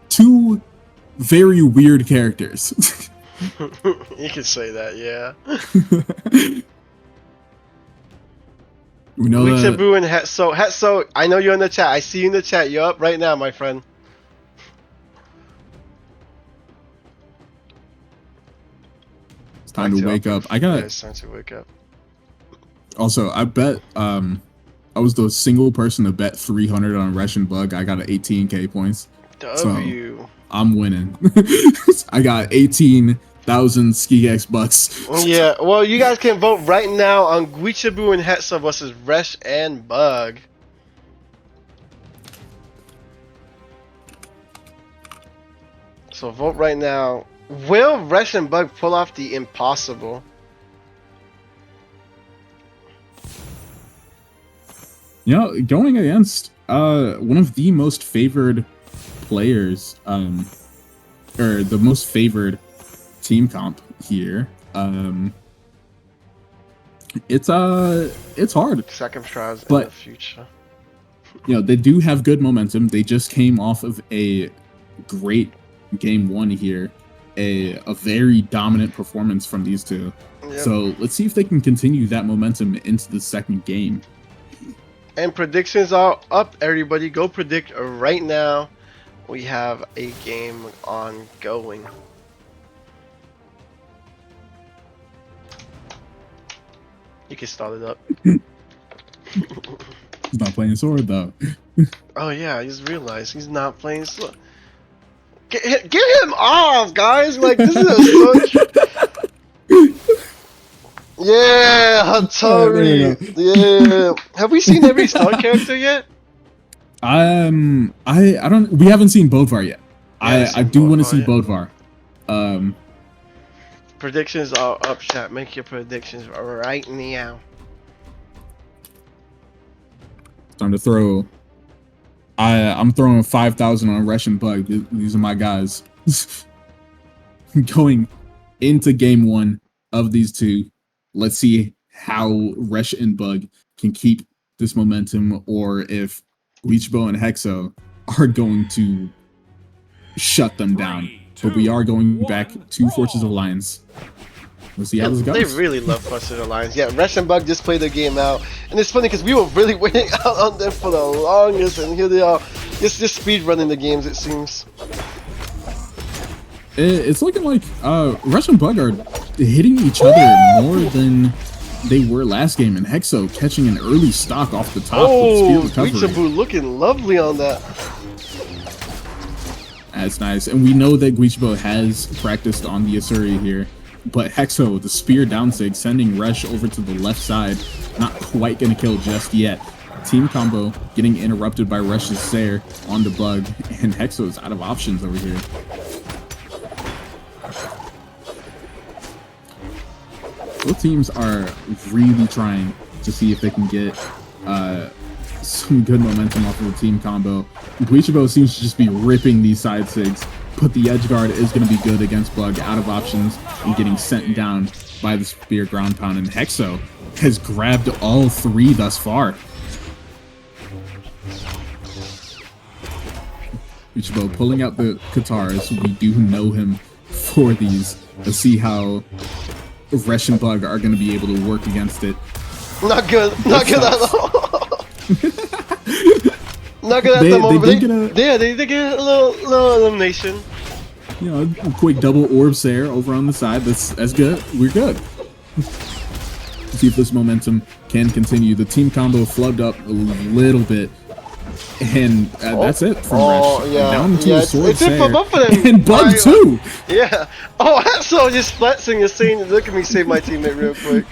two very weird characters. You can say that, yeah. We know Guichabou and Hexo, I know you're in the chat. I see you in the chat. You're up right now, my friend. Time to wake up. I got it's time to wake up. also. I bet. I was the single person to bet 300 on Resh and Bug. I got 18k points. W. So I'm winning. I got 18,000 SkiX bucks. Yeah, well, you guys can vote right now on Guichabou and Hexo versus Resh and Bug. So vote right now. Will Resh and Bug pull off the impossible? You know, going against one of the most favored players, or the most favored team comp here. It's hard. Second tries But in the future. You know, they do have good momentum. They just came off of a great game one here, a very dominant performance from these two. Yep. So let's see if they can continue that momentum into the second game. And predictions are up, everybody. Go predict right now. We have a game ongoing. You can start it up. He's not playing sword though. Oh yeah, I just realized he's not playing slow. Get him off, guys! Like, this is a such... Yeah, Hattori! Yeah! Have we seen every star character yet? I don't. We haven't seen Bodvar yet. I do want to see yet. Bodvar. Predictions are up, chat. Make your predictions right now. Time to throw. I'm throwing 5,000 on Resh and Bug. These are my guys. Going into game one of these two, let's see how Resh and Bug can keep this momentum, or if Guichabou and Hexo are going to shut them down. But we are going back to Fortress Alliance. We'll see how this goes. They really love Fortress Alliance. Yeah, Resh and Bug just played the game out, and it's funny because we were really waiting out on them for the longest, and here they are, just speed running the games. It seems. It's looking like Resh and Bug are hitting each other more than they were last game, and Hexo catching an early stock off the top with spear recovery. Guichabou looking lovely on that. That's nice, and we know that Guichabou has practiced on the Asuri here. But Hexo, the spear down sig, sending Resh over to the left side. Not quite going to kill just yet. Team combo getting interrupted by Resh's Sair on the Bug. And Hexo is out of options over here. Both teams are really trying to see if they can get some good momentum off of the team combo. Guichabou seems to just be ripping these side sigs. But the edge guard is going to be good against Bug, out of options, and getting sent down by the spear ground pound. And Hexo has grabbed all three thus far. Guichabou pulling out the Katars. We do know him for these. Let's see how Resh and Bug are going to be able to work against it. Not good. Not good at all. Not good at the moment. They did get a little elimination. You know, a quick double orb Sair over on the side. That's good. We're good. See if this momentum can continue. The team combo flubbed up a little bit. And that's it from Resh. Yeah. Down to a sword it's it for both of them. And Bug too. Yeah. Oh, Hexo just flexing and saying, look at me save my teammate real quick.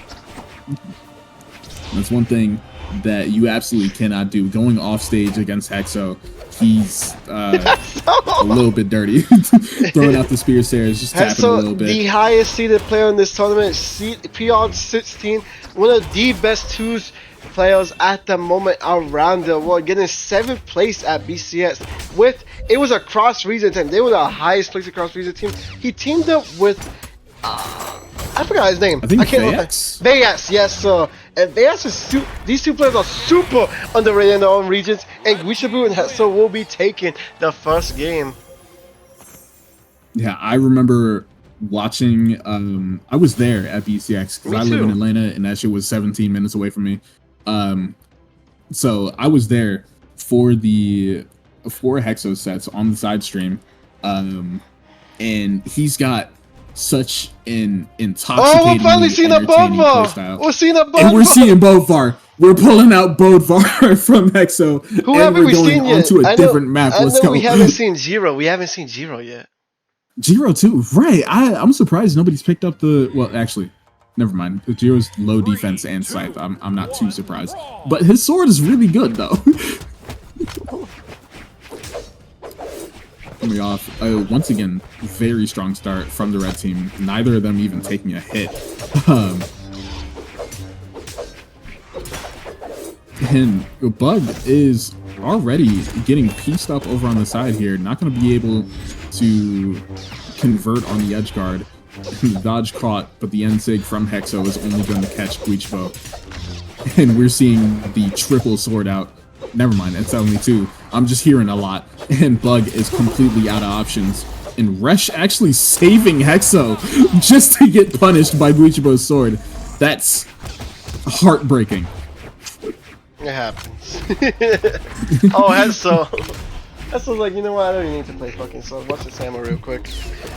That's one thing that you absolutely cannot do. Going off stage against Hexo, he's a little bit dirty. Throwing out the spear stairs, just tapping a little bit. The highest seeded player in this tournament, PR 16, one of the best twos players at the moment around the world, getting 7th place at BCS. It was a cross region team. They were the highest place across region team. He teamed up with I forgot his name. I think Bayas, yes, sir. And Bayas is these two players are super underrated in their own regions, and Guichabou and Hexo will be taking the first game. Yeah, I remember watching. I was there at BCX because I live in Atlanta, and that shit was 17 minutes away from me. So I was there for the 4 Hexo sets on the side stream, and he's got such an Oh, intoxicating, we're finally seeing a Bodvar. We're seeing a Bodvar. and we're seeing Bodvar. We're pulling out Bodvar from Hexo. Who and haven't we're we going seen yet? onto a different map. I Let's know go. we haven't seen Zero. We haven't seen Zero yet. Jiro too, right? I'm surprised nobody's picked up the. Well, actually, never mind. Jiro's low defense and scythe. I'm not too surprised, but his sword is really good though. Coming off once again, very strong start from the red team. Neither of them even taking a hit. And Bug is already getting pieced up over on the side here. Not going to be able to convert on the edge guard. Dodge caught, but the end sig from Hexo is only going to catch Guichabou. And we're seeing the triple sword out. Never mind, it's only two. I'm just hearing a lot. And Bug is completely out of options. And Resh actually saving Hexo just to get punished by Guichabou's sword. That's heartbreaking. It happens. Oh, Hexo's like, you know what? I don't even need to play fucking sword. Watch this hammer real quick.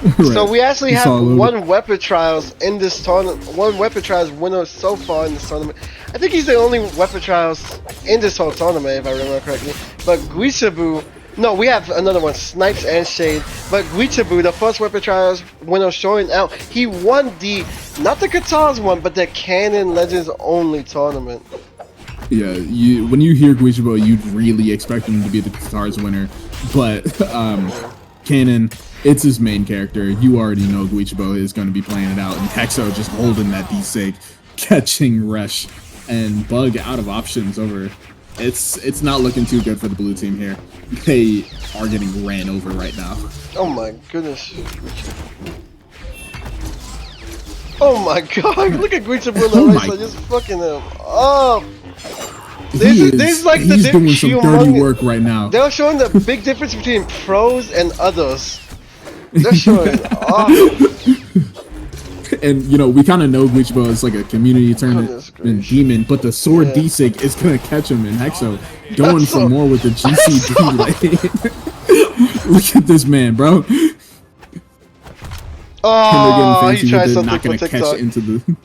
Right. So we actually You have saw a little one weapon trials in this tournament. One weapon trials winner so far in this tournament. I think he's the only weapon trials in this whole tournament, if I remember correctly. But Guichabou, no, we have another one, Snipes and Shade. But Guichabou, the first weapon trials winner showing out, he won not the Katars one, but the Canon Legends only tournament. Yeah, when you hear Guichabou, you'd really expect him to be the Katars winner. But Canon, it's his main character. You already know Guichabou is going to be playing it out. And Hexo just holding that D-Sig, catching Resh. And Bug out of options over. It's not looking too good for the blue team here. They are getting ran over right now. Oh my goodness. Oh my god, look at Guichabou in the race, like just fucking him up. This is like he's doing some dirty work right now. They're showing the big difference between pros and others. They're showing And you know, we kind of know Guichabou is like a community tournament demon, but the sword D-Sig is gonna catch him. And Hexo going for more with the GCD lane. Look at this man, bro. Oh, he tried something not gonna for catch TikTok. into the.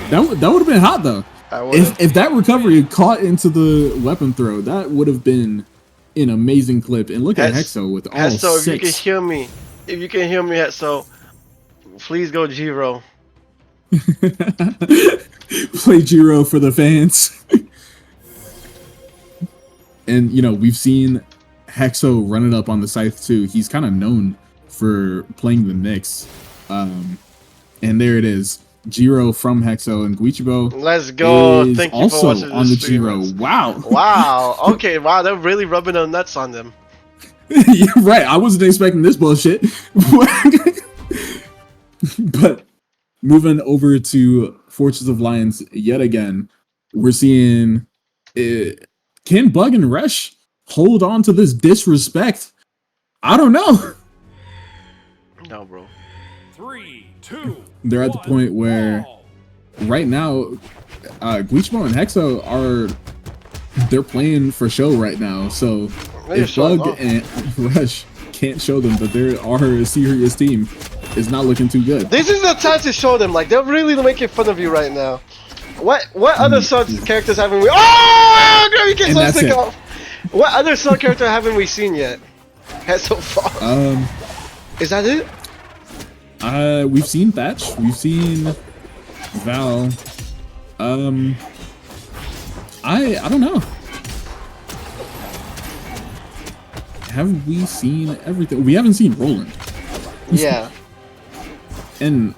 That would have been hot though. If that recovery caught into the weapon throw, that would have been an amazing clip. And look at Hexo with all Hexo, six. if you can hear me, Hexo, please go Giro. Play Giro for the fans. And you know, we've seen Hexo run it up on the scythe too. He's kind of known for playing the Nyx. And there it is. Giro from Hexo, and Guichabou Let's go. is Thank you also for watching on the stream. Giro. Wow. Wow. Okay, wow, they're really rubbing their nuts on them. Yeah, right. I wasn't expecting this bullshit. But moving over to Fortress of Lions yet again, we're seeing can Bug and Resh hold on to this disrespect? I don't know. No, bro. 3, 2. They're at the point where right now Guichabou and Hexo they're playing for show right now. So if Bug and Resh can't show them that they are a serious team, it's not looking too good. This is the time to show them. Like, they're really making fun of you right now. What other Sword characters haven't we? Oh, girl, you get so sick off. What other Sword character haven't we seen yet? So far. Is that it? We've seen Thatch. We've seen Val. I don't know. Have we seen everything? We haven't seen Roland. Yeah. And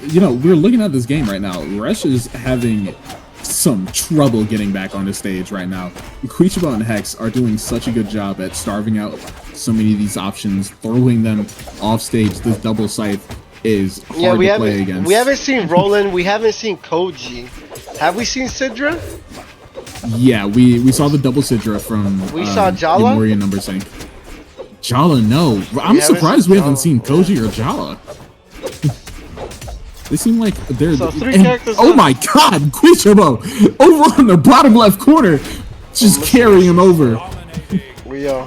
you know, we're looking at this game right now. Resh is having some trouble getting back on the stage right now. Guichabou and Hex are doing such a good job at starving out so many of these options, throwing them off stage. This double scythe is hard to play against. We haven't seen Roland. We haven't seen Koji. Have we seen Sidra? Yeah, we saw the double Sidra from we saw Jala? Yamoria number sync. Jala, no. I'm surprised we haven't seen Koji or Jala. They seem like they're... So three characters... Oh my god! Guichabou! Over on the bottom left corner! Just carrying him over. We are...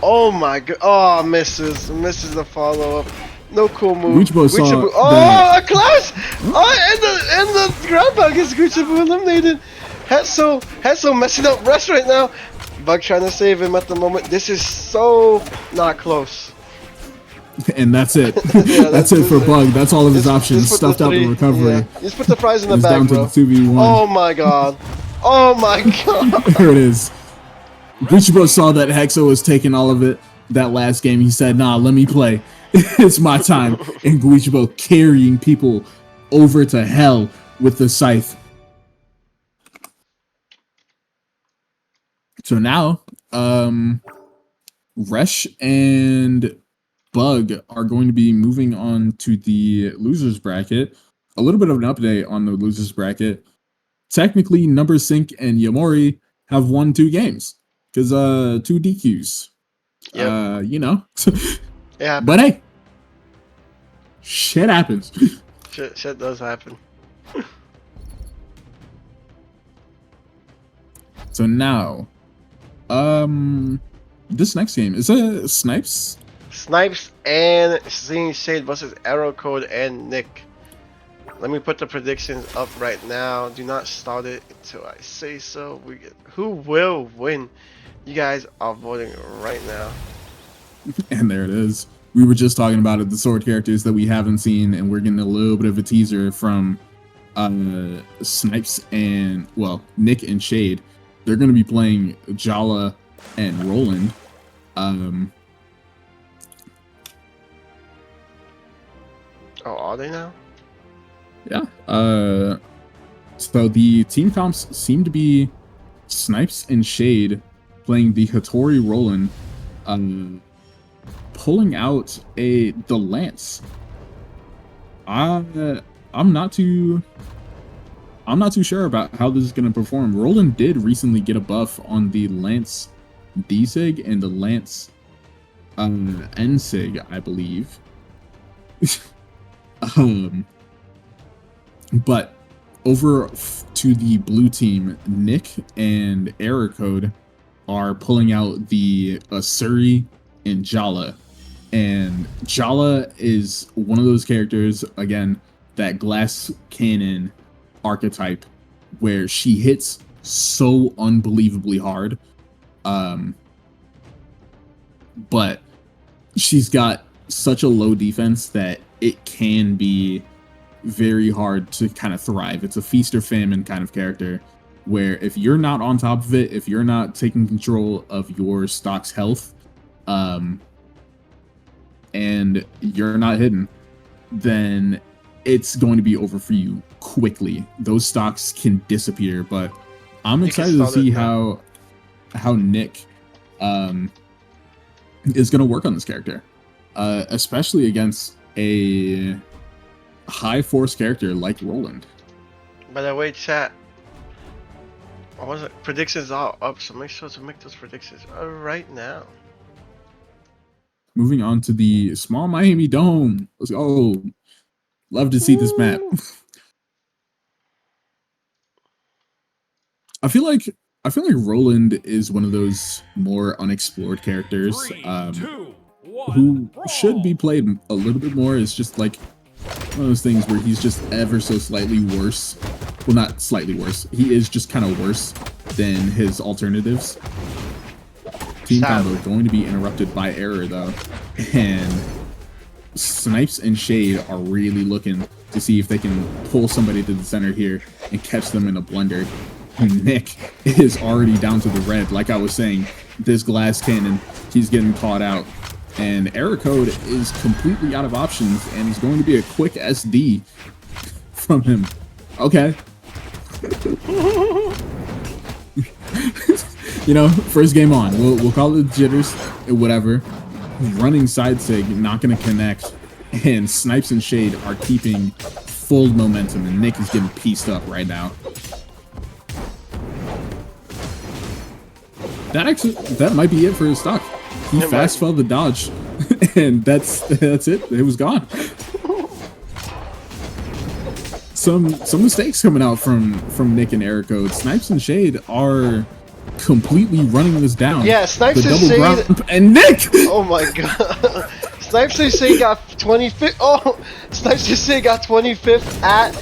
Oh my god. Oh, misses the follow-up. No cool move. Guichabou saw Guichabou. that- Oh, Klaus! Oh, and the grab bag is Guichabou eliminated. Hexo messing up Rush right now. Bug trying to save him at the moment. This is so not close. And that's it. Yeah, that's it for Bug. That's all of his options. Just put Stuffed out the recovery. Yeah. Just put the prize in the It's bag, down to bro. the 2v1. Oh my god. Oh my god. There it is. Guichabou saw that Hexo was taking all of it that last game. He said, nah, let me play. It's my time. And Guichabou carrying people over to hell with the scythe. So now, Resh and Bug are going to be moving on to the losers bracket. A little bit of an update on the losers bracket. Technically, Number Sync and Yamori have won 2 games because 2 DQs. Yep. You know. Yeah. But hey, shit happens. Shit does happen. So now, this next game is a Snipes. Snipes and Seeing Shade versus Arrow Code and Nick. Let me put the predictions up right now. Do not start it until I say so. Who will win? You guys are voting right now. And there it is. We were just talking about it, the sword characters that we haven't seen, and we're getting a little bit of a teaser from Snipes and, well, Nick and Shade. They're going to be playing Jala and Roland. Oh, are they now? Yeah. So the team comps seem to be Snipes and Shade playing the Hattori Roland, pulling out the Lance. I'm not too sure about how this is going to perform. Roland did recently get a buff on the Lance D-Sig and the Lance N-Sig, I believe. But over to the blue team, Nick and Error Code are pulling out the Asuri and Jala. And Jala is one of those characters, again, that glass cannon archetype where she hits so unbelievably hard. But she's got such a low defense that it can be very hard to kind of thrive. It's a feast or famine kind of character where if you're not on top of it, if you're not taking control of your stock's health, and you're not hidden, then it's going to be over for you quickly. Those stocks can disappear, but I'm excited to see how Nick is going to work on this character, especially against a high force character like Roland. By the way, chat, what was it? Predictions are up, so make sure to make those predictions right now. Moving on to the small Miami Dome. Let's go. Love to see this map. I feel like Roland is one of those more unexplored characters 3, 2, 1, who brawl. should be played a little bit more. It's just like one of those things where he's just ever so slightly worse. Well, not slightly worse. He is just kind of worse than his alternatives. Team combo going to be interrupted by error though, and Snipes and Shade are really looking to see if they can pull somebody to the center here and catch them in a blender. Nick is already down to the red. Like I was saying, this glass cannon, he's getting caught out. And Error Code is completely out of options, and it's going to be a quick SD from him. Okay. You know, first game on. We'll call it jitters, whatever. Running side sig, not going to connect. And Snipes and Shade are keeping full momentum, and Nick is getting pieced up right now. That might be it for his stock. He fast fell the dodge, and that's it. It was gone. Some mistakes coming out from Nick and Error Code. Snipes and Shade are completely running this down. Yeah, Snipes the and double Shade grump, and Nick. Oh my god. Snipes say got 25th. Oh, Snipes say got 25th at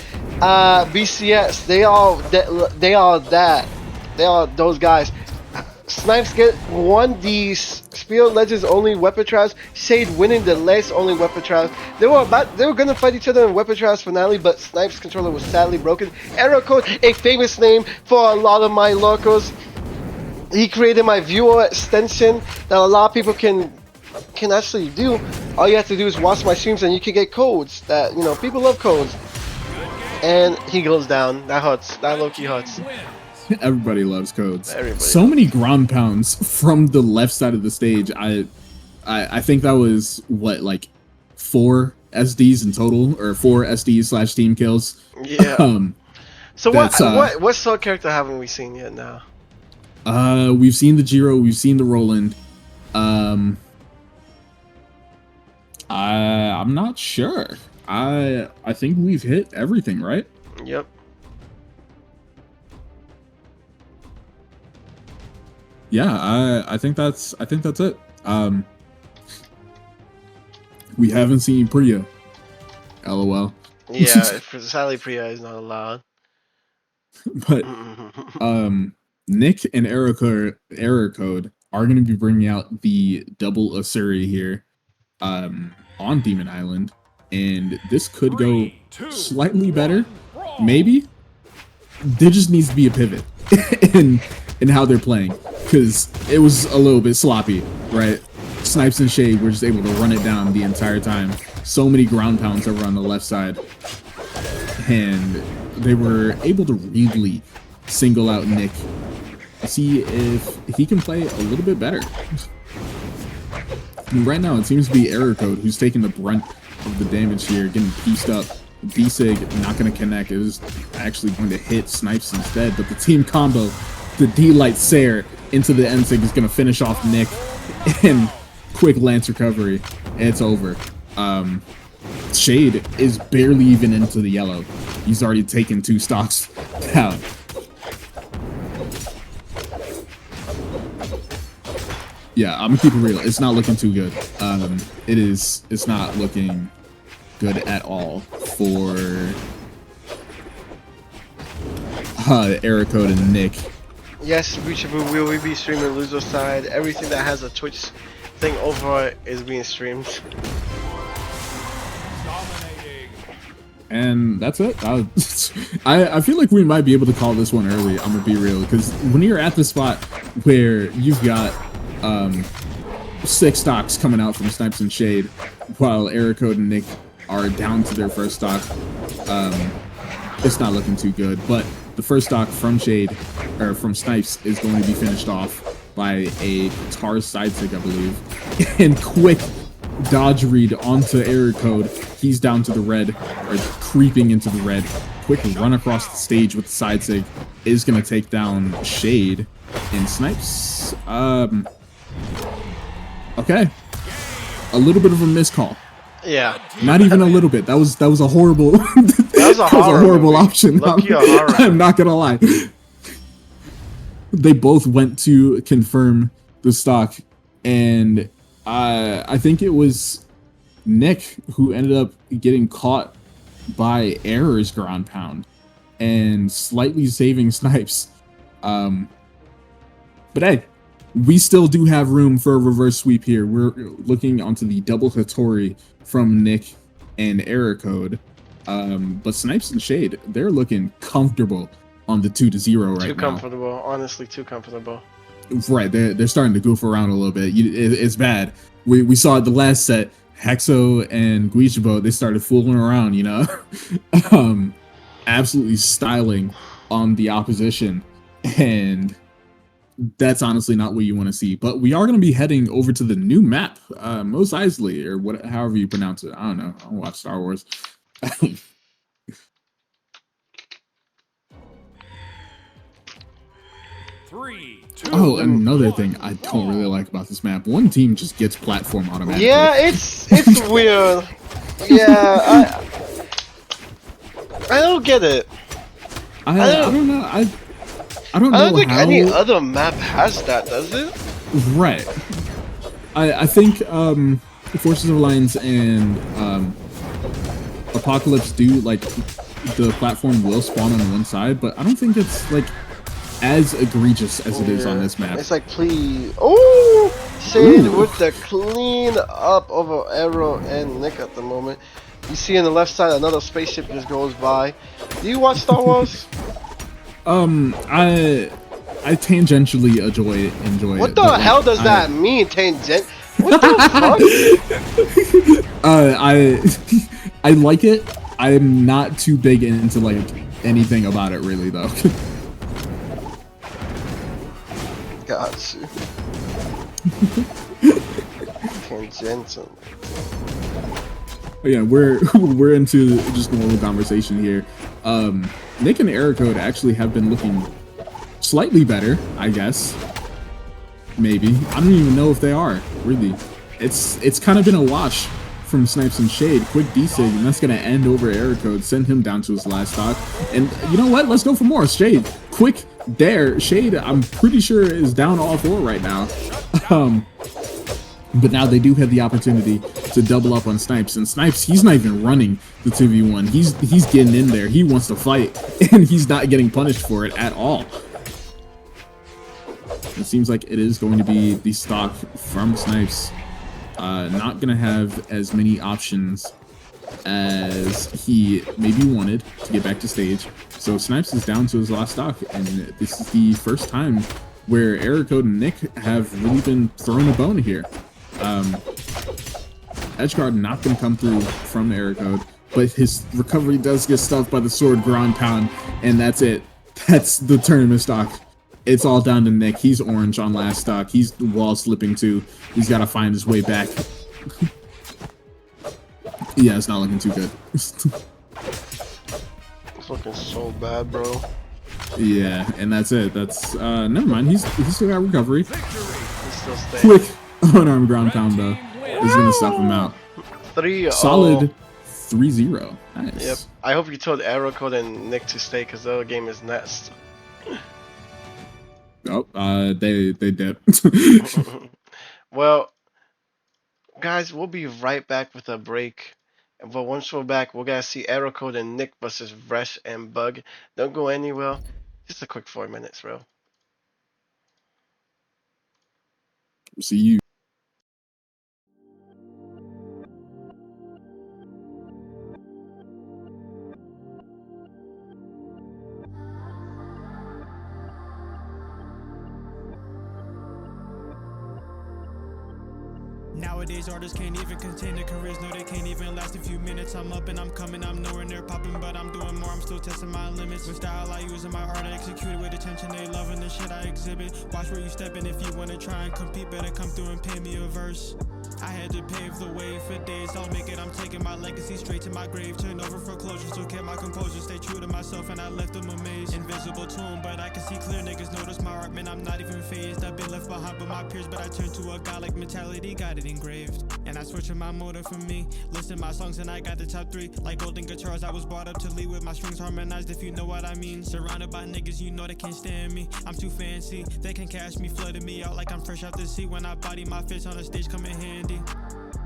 BCS. They all that. They all those guys. Snipes won the Spirit Legends only weapon trials. Shade winning the last only weapon trials. They were gonna fight each other in weapon trials finale, but Snipes' controller was sadly broken. Error code, a famous name for a lot of my locals. He created my viewer extension that a lot of people can actually do. All you have to do is watch my streams and you can get codes that, you know, people love codes. And he goes down. That hurts. That low-key hurts. Everybody loves codes. Everybody. So many ground pounds from the left side of the stage. I think that was what, like 4 SDs in total, or 4 SD / team kills. Yeah. So what sword character haven't we seen yet now? We've seen the Jiro, we've seen the Roland. I'm not sure. I think we've hit everything, right? Yep. Yeah, I think that's it. We haven't seen Priya. LOL. Yeah, sadly Priya is not allowed. But Nick and Error Code are going to be bringing out the double Asuri here on Demon Island, and this could go slightly better. Maybe there just needs to be a pivot in how they're playing, because it was a little bit sloppy, right? Snipes and Shade were just able to run it down the entire time. So many ground pounds over on the left side, and they were able to really single out Nick, see if he can play a little bit better. And right now, it seems to be Error Code who's taking the brunt of the damage here, getting pieced up. D-Sig not going to connect. It is actually going to hit Snipes instead, but the team combo, the D-Light Sair into the N-Sig is going to finish off Nick, and quick Lance recovery. It's over. Shade is barely even into the yellow. He's already taken 2 stocks down. Yeah, I'm gonna keep it real. It's not looking too good. It's not looking good at all for Error Code and Nick. Yes, Guichabou will be streaming Loser Side. Everything that has a Twitch thing over it is being streamed. And that's it. I feel like we might be able to call this one early. I'm gonna be real, because when you're at the spot where you've got 6 stocks coming out from Snipes and Shade, while Error Code and Nick are down to their first stock, it's not looking too good. But the first stock from Shade, or from Snipes, is going to be finished off by a Tar side sig, I believe. And quick dodge read onto Error Code. He's down to the red, or creeping into the red. Quick run across the stage with the side sig is going to take down Shade. And Snipes, okay, a little bit of a miscall. Yeah, not even a little bit. That was a horrible. That was a horrible option. I'm not gonna lie. They both went to confirm the stock, and I think it was Nick who ended up getting caught by Error's ground pound and slightly saving Snipes. But hey, we still do have room for a reverse sweep here. We're looking onto the double Hattori from Nick and Error Code. But Snipes and Shade, they're looking comfortable on the 2-0 right now. Too comfortable, honestly, too comfortable. Right, they're starting to goof around a little bit. It's bad. We saw it the last set. Hexo and Guichabou, they started fooling around, you know? Absolutely styling on the opposition. And that's honestly not what you want to see. But we are going to be heading over to the new map, Mos Eisley, or however you pronounce it. I don't know. I don't watch Star Wars. 3, 2, oh, another thing I don't really like about this map. One team just gets platform automatically. Yeah, it's weird. Yeah, I don't get it. I don't know. I don't know. I don't think how... any other map has that, does it? Right. I think Forces of Alliance and Apocalypse do, like, the platform will spawn on one side, but I don't think it's, like, as egregious as it is on this map. It's like, please. Oh! Shade with the clean up over Arrow and Nick at the moment. You see on the left side another spaceship just goes by. Do you watch Star Wars? I tangentially enjoy it. What the but, hell like, does that mean, tangent? What the fuck? I like it. I'm not too big into, like, anything about it really though. Got you. Tangential. Yeah, we're into just normal conversation here. Nick and Aerocode actually have been looking slightly better, I guess. Maybe. I don't even know if they are, really. It's kind of been a wash from Snipes and Shade. Quick desig, and that's gonna end over Aerocode, send him down to his last stock. And you know what? Let's go for more. Shade, quick there. Shade, I'm pretty sure is down all 4 right now. But now they do have the opportunity to double up on Snipes, and Snipes, he's not even running the 2v1. He's getting in there. He wants to fight, and he's not getting punished for it at all. It seems like it is going to be the stock from Snipes. Not gonna have as many options as he maybe wanted to get back to stage. So Snipes is down to his last stock, and this is the first time where Aerocode and Nick have really been throwing a bone here. Edgeguard not gonna come through from Aerocode, but his recovery does get stuffed by the sword ground pound, and that's it. That's the tournament stock. It's all down to Nick. He's orange on last stock. He's wall slipping too. He's got to find his way back. Yeah, it's not looking too good. It's looking so bad, bro. Yeah, and that's it. That's never mind. He's still got recovery. He's still staying. Quick unarmed ground pound though is gonna stuff him out. 3-0. Solid 3-0. Nice. Yep. I hope you told Aerocode and Nick to stay because the other game is next. Oh, they did. Well, guys, we'll be right back with a break. But once we're back, we're gonna see Aerocode and Nick versus Vresh and Bug. Don't go anywhere. Just a quick 4 minutes, bro. See you. Nowadays artists can't even contain their careers, no they can't even last a few minutes. I'm up and I'm coming, I'm nowhere near popping, but I'm doing more, I'm still testing my limits. With style I use in my art, I execute it with attention, they loving the shit I exhibit. Watch where you stepping if you wanna try and compete, better come through and pay me a verse. I had to pave the way for days, I'll make it, I'm taking my legacy straight to my grave. Turn over foreclosure, still kept my composure, stay true to myself and I left them amazed. Invisible tomb, but I can see clear, niggas notice my art, man, I'm not even phased. I've been left behind by my peers, but I turned to a godlike mentality, got it engraved. And I switched my motive for me, listen my songs and I got the top 3. Like golden guitars, I was brought up to lead with my strings harmonized, if you know what I mean. Surrounded by niggas, you know they can't stand me, I'm too fancy, they can cash me, flooding me out like I'm fresh out the sea. When I body my fits on the stage come in handy.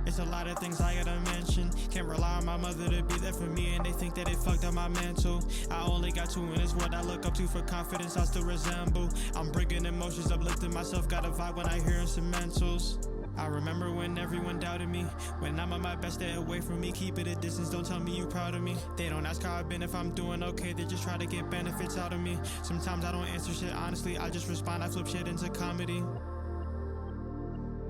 It's a lot of things I gotta mention. Can't rely on my mother to be there for me, and they think that it fucked up my mantle. I only got 2 and it's what I look up to for confidence, I still resemble. I'm bringing emotions, uplifting myself, got a vibe when I hear instrumentals. I remember when everyone doubted me, when I'm at my best, stay away from me, keep it a distance, don't tell me you proud of me. They don't ask how I've been, if I'm doing okay, they just try to get benefits out of me. Sometimes I don't answer shit honestly, I just respond, I flip shit into comedy.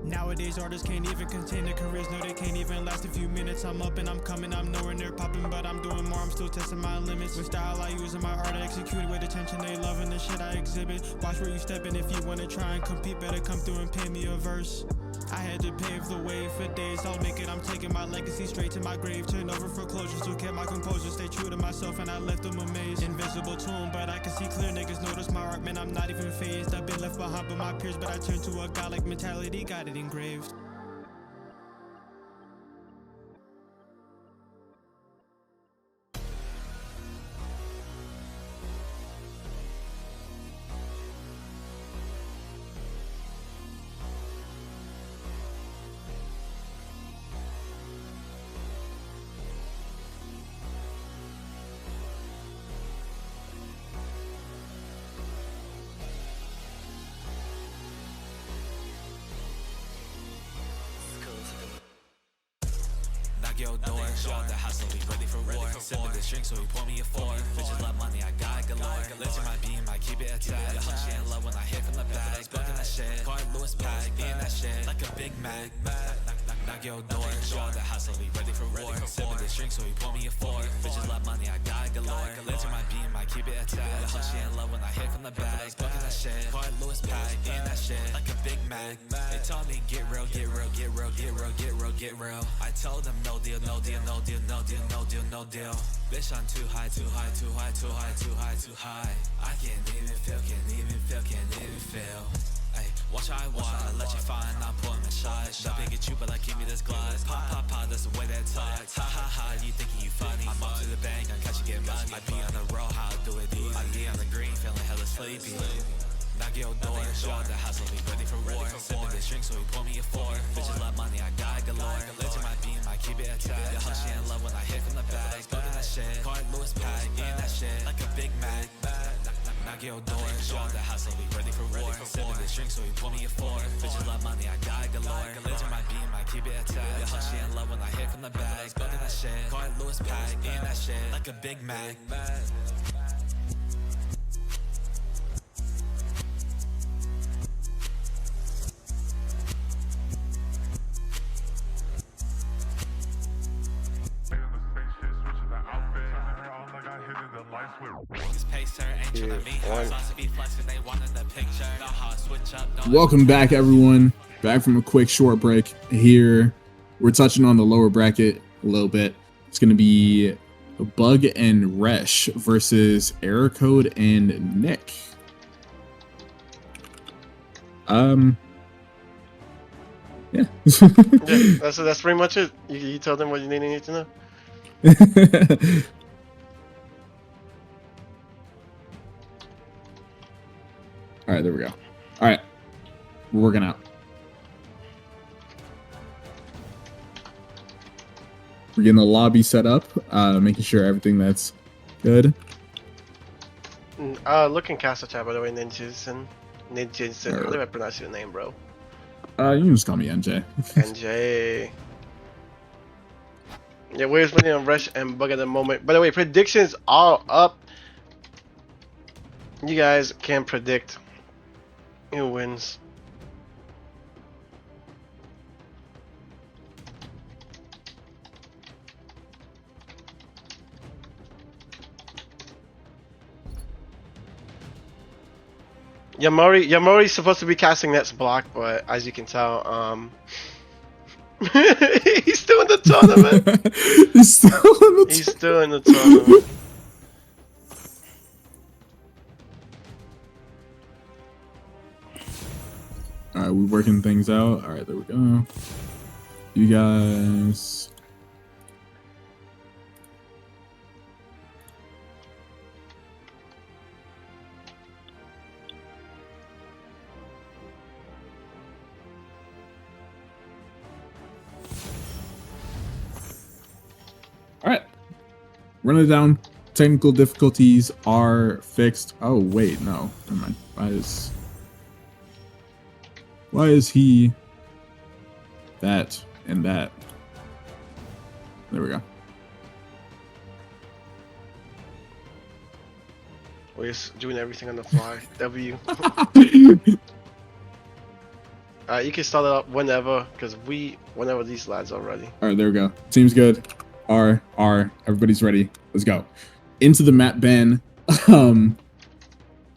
Nowadays artists can't even contain their careers, no they can't even last a few minutes. I'm up and I'm coming, I'm nowhere near popping, but I'm doing more, I'm still testing my limits. With style I use in my art, I execute it with attention, they loving the shit I exhibit. Watch where you stepping if you wanna try and compete, better come through and pay me a verse. I had to pave the way for days, I'll make it, I'm taking my legacy straight to my grave. Turn over foreclosure, still kept my composure, stay true to myself and I left them amazed. Invisible tomb, but I can see clear, niggas notice my art, man, I'm not even phased. I've been left behind by my peers, but I turned to a godlike mentality, got it engraved. door. Show out the hustle, we ready for war. Sip with the drink, so he pour me a four. Bitches love money, I got galore. Lives in my beam, I keep it attached. The she in love when I hit from the back. Smoking that shit, car Lewis pack, eating that shit like a Big Mac. Knock your door. Show out the hustle, we ready for war. Sip with the drink, so he pour me a four. Bitches love money, I got galore. Lives in my beam, I keep it attached. The she in love when I hit from the back. Smoking that shit, car Lewis pack, eating that shit like a Big Mac. They told me get real, get real, get real, get real, get real, get real. I told them no deal, no deal, no deal, no deal, no deal, no deal. Bitch, I'm too high, too high, too high, too high, too high, too high. I can't even feel, can't even feel, can't even feel. Ay, watch I walk, I let you find, I'm pulling the shot. Not big at you, but like give me this glass. Pop, pop, pop, that's the way that talk. Ha, ha, ha, you thinking you funny. I'm up to the bank, I catch you get money. I be on the road, how I do it easy. I be on the green, feeling hella sleepy. Knock your door, show out the hustle, we ready for war. Sip with the drink, so he pour me a four. Bitches love money, I got galore. Lives in my beam, I keep it attached. The she in love when I hit from the back. Smoking that shit, car Lewis pack, eating that shit like a Big Mac. Knock your door, show out the hustle, we ready for war. Sip with the drink, so he pour me a four. Bitches love money, I got galore. Lives in my beam, I keep it attached. The she in love when I hit from the back. Smoking that shit, car Lewis pack, eating that shit like a Big Mac. Welcome back, everyone. Back from a quick short break here. We're touching on the lower bracket a little bit. It's going to be Bug and Resh versus Error Code and Nick. Yeah. Yeah, that's pretty much it. You tell them what you need to know. All right, there we go. All right, we're working out. We're getting the lobby set up, making sure everything that's good. Looking cast chat, by the way, Ninjinson. How do I pronounce your name, bro? You can just call me NJ. NJ. Yeah, we're spending on Resh and Bug at the moment. By the way, predictions are up. You guys can predict who wins. Yamori's supposed to be casting next block, but as you can tell, he's still in the tournament. He's still in the tournament. All right, we're working things out. All right, there we go. You guys. All right, running it down. Technical difficulties are fixed. Oh wait, no, never mind. Why is he that and that? There we go. We're just doing everything on the fly. W. You can start it up whenever, because whenever these lads are ready. All right, there we go. Seems good. Everybody's ready. Let's go. Into the map, Ben.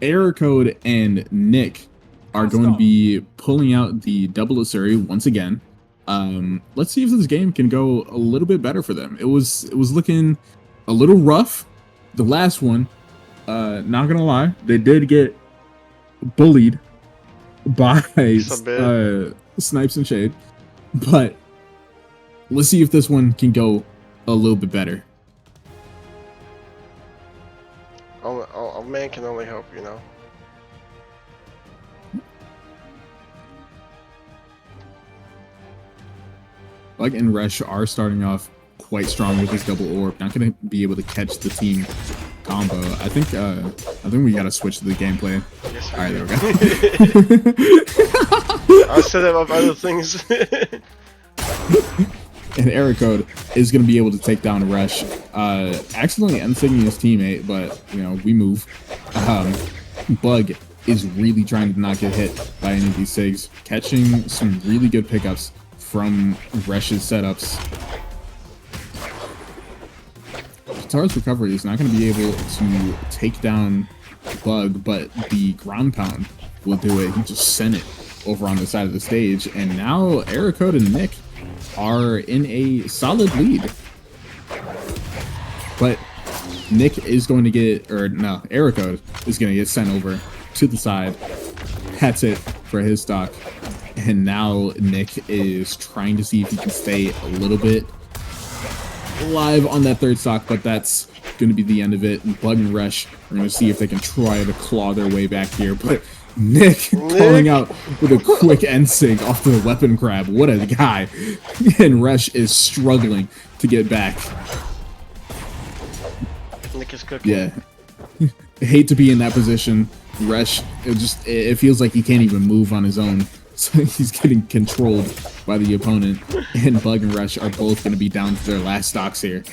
Error Code and Nick are going to be pulling out the double Asuri once again. Let's see if this game can go a little bit better for them. It was looking a little rough, the last one. Not gonna lie, they did get bullied by Snipes and Shade, but let's see if this one can go a little bit better. Oh, man can only hope, you know. Bug and Resh are starting off quite strong with this double orb. Not going to be able to catch the team combo. I think we got to switch to the gameplay. Yes, all right, there we go. I'll set up other things. And error code is going to be able to take down Rush. Accidentally end-sigging his teammate, but, you know, we move. Bug is really trying to not get hit by any of these SIGs. Catching some really good pickups from Rush's setups. Guitar's recovery is not going to be able to take down Bug, but the ground pound will do it. He just sent it over on the side of the stage, and now error code and Nick are in a solid lead. But Nick is going to get, or no, error code is going to get sent over to the side. That's it for his stock. And now Nick is trying to see if he can stay a little bit alive on that third stock, but that's going to be the end of it. And Bug and Rush are going to see if they can try to claw their way back here, but Nick calling out with a quick end sig off the weapon grab. What a guy. And Rush is struggling to get back. Nick is cooking. Yeah. Hate to be in that position. Rush, it feels like he can't even move on his own. So he's getting controlled by the opponent. And Bug and Rush are both going to be down to their last stocks here.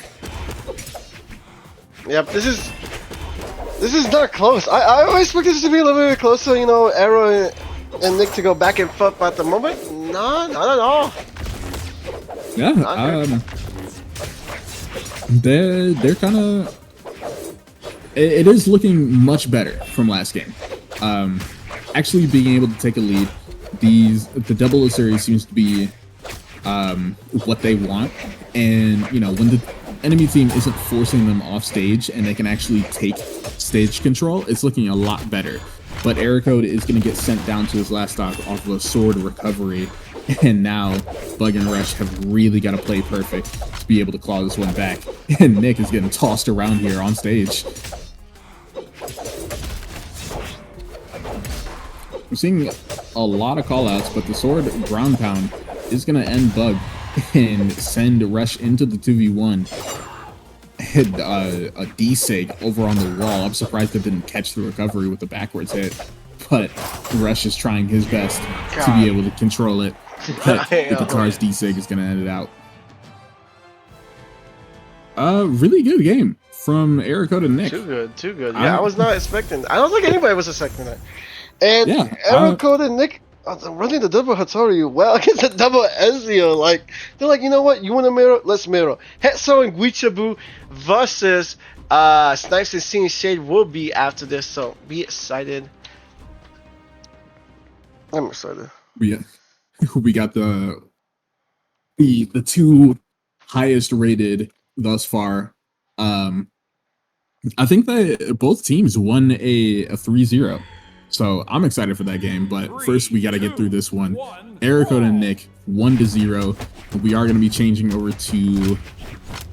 Yep, this is not close. I always expect this to be a little bit closer, you know, Arrow and Nick to go back and forth, but at the moment, no, not at all. Yeah, they're kind of. It is looking much better from last game. Actually being able to take a lead. The double series seems to be what they want, and you know, when the enemy team isn't forcing them off stage and they can actually take stage control, it's looking a lot better. But error code is going to get sent down to his last stock off of a sword recovery, and now Bug and Rush have really got to play perfect to be able to claw this one back. And Nick is getting tossed around here on stage. We're seeing a lot of callouts, but the sword ground pound is going to end Bug and send Rush into the 2v1. Hit a D-sig over on the wall. I'm surprised it didn't catch the recovery with the backwards hit, but Rush is trying his best to be able to control it. But the guitar's D-sig is going to end it out. Really good game from error code and Nick. Too good. Yeah, I was not expecting. I don't think anybody was expecting that. And yeah, error code and Nick running the double Hattori well against the double Ezio. Like, they're like, you know what? You want to mirror? Let's mirror. Hexo and Guichabou versus Snipes and Scene Shade will be after this, so be excited. I'm excited. Yeah, we got the two highest rated thus far. I think that both teams won a 3-0. So I'm excited for that game, but first we got to get through this one. Error code and Nick 1-0. We are going to be changing over to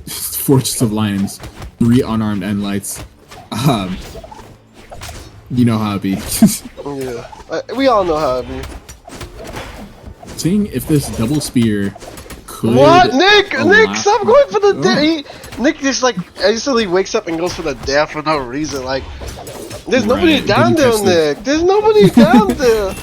Fortress of Lions, 3 unarmed end lights. You know how it be. Yeah, we all know how it be. Seeing if this double spear could. What, Nick? Nick, stop going for the death. Nick just like instantly wakes up and goes for the death for no reason. Like. There's nobody down there, Nick. There's nobody down there.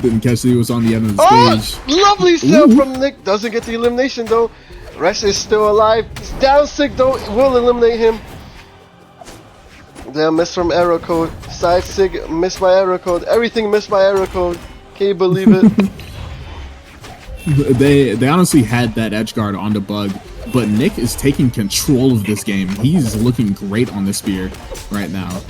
Didn't catch that he was on the end of the stage. Lovely sell from Nick. Doesn't get the elimination though. Rex is still alive. He's down sick though. Will eliminate him. Damn, miss from error code. Side sig missed by error code. Everything missed by error code. Can you believe it? They honestly had that edge guard onto Bug, but Nick is taking control of this game. He's looking great on the spear right now.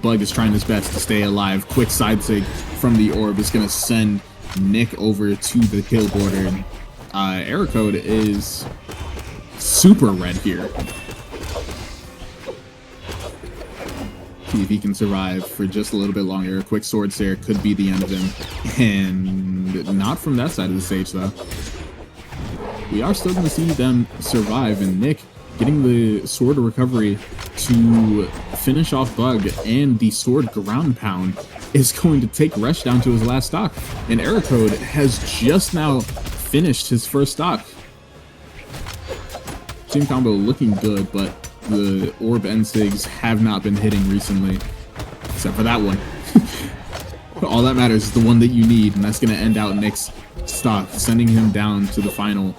Bug is trying his best to stay alive. Quick side sig from the orb is going to send Nick over to the kill border. Error code is super red here. See if he can survive for just a little bit longer. A quick sword stare could be the end of him. And not from that side of the stage, though. We are still going to see them survive, and Nick getting the sword recovery to finish off Bug, and the sword ground pound is going to take Rush down to his last stock. And error code has just now finished his first stock. Team combo looking good, but the orb end sigs have not been hitting recently, except for that one. All that matters is the one that you need, and that's going to end out Nick's stock, sending him down to the final.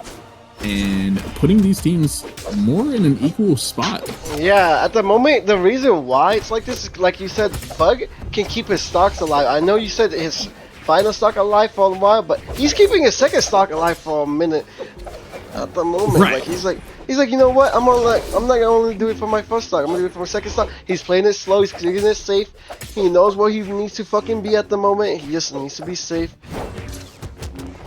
and putting these teams more in an equal spot. Yeah, at the moment, the reason why it's like this is, like you said, Bug can keep his stocks alive. I know you said his final stock alive for a while, but he's keeping his second stock alive for a minute at the moment. Right. Like he's like, you know what? I'm not gonna only do it for my first stock. I'm gonna do it for my second stock. He's playing it slow. He's playing it safe. He knows where he needs to fucking be at the moment. He just needs to be safe.